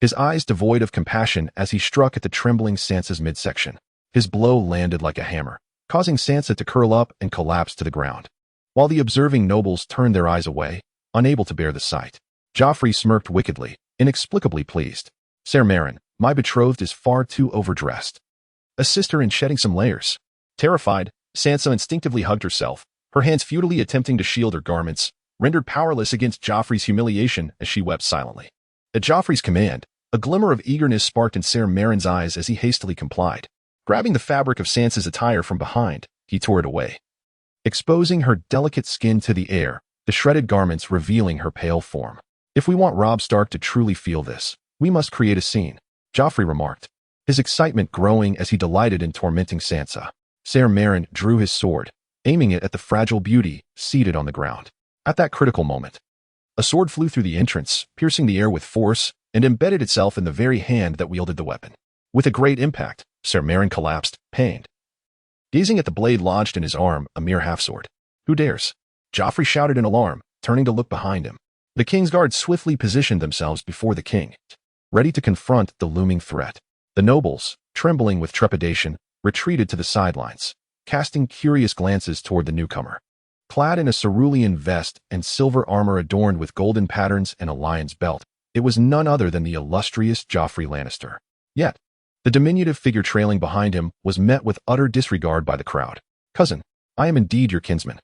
his eyes devoid of compassion as he struck at the trembling Sansa's midsection. His blow landed like a hammer, causing Sansa to curl up and collapse to the ground. While the observing nobles turned their eyes away, unable to bear the sight, Joffrey smirked wickedly, inexplicably pleased. Ser Meryn, my betrothed is far too overdressed. Assist her in shedding some layers. Terrified, Sansa instinctively hugged herself, her hands futilely attempting to shield her garments, rendered powerless against Joffrey's humiliation as she wept silently. At Joffrey's command, a glimmer of eagerness sparked in Ser Meryn's eyes as he hastily complied. Grabbing the fabric of Sansa's attire from behind, he tore it away, exposing her delicate skin to the air, the shredded garments revealing her pale form. If we want Robb Stark to truly feel this, we must create a scene, Joffrey remarked, his excitement growing as he delighted in tormenting Sansa. Ser Meryn drew his sword, aiming it at the fragile beauty seated on the ground. At that critical moment, a sword flew through the entrance, piercing the air with force, and embedded itself in the very hand that wielded the weapon. With a great impact, Ser Meryn collapsed, pained, gazing at the blade lodged in his arm, a mere half-sword. Who dares? Joffrey shouted in alarm, turning to look behind him. The Kingsguard swiftly positioned themselves before the king, ready to confront the looming threat. The nobles, trembling with trepidation, retreated to the sidelines, casting curious glances toward the newcomer. Clad in a cerulean vest and silver armor adorned with golden patterns and a lion's belt, it was none other than the illustrious Joffrey Lannister. Yet, the diminutive figure trailing behind him was met with utter disregard by the crowd. Cousin, I am indeed your kinsman.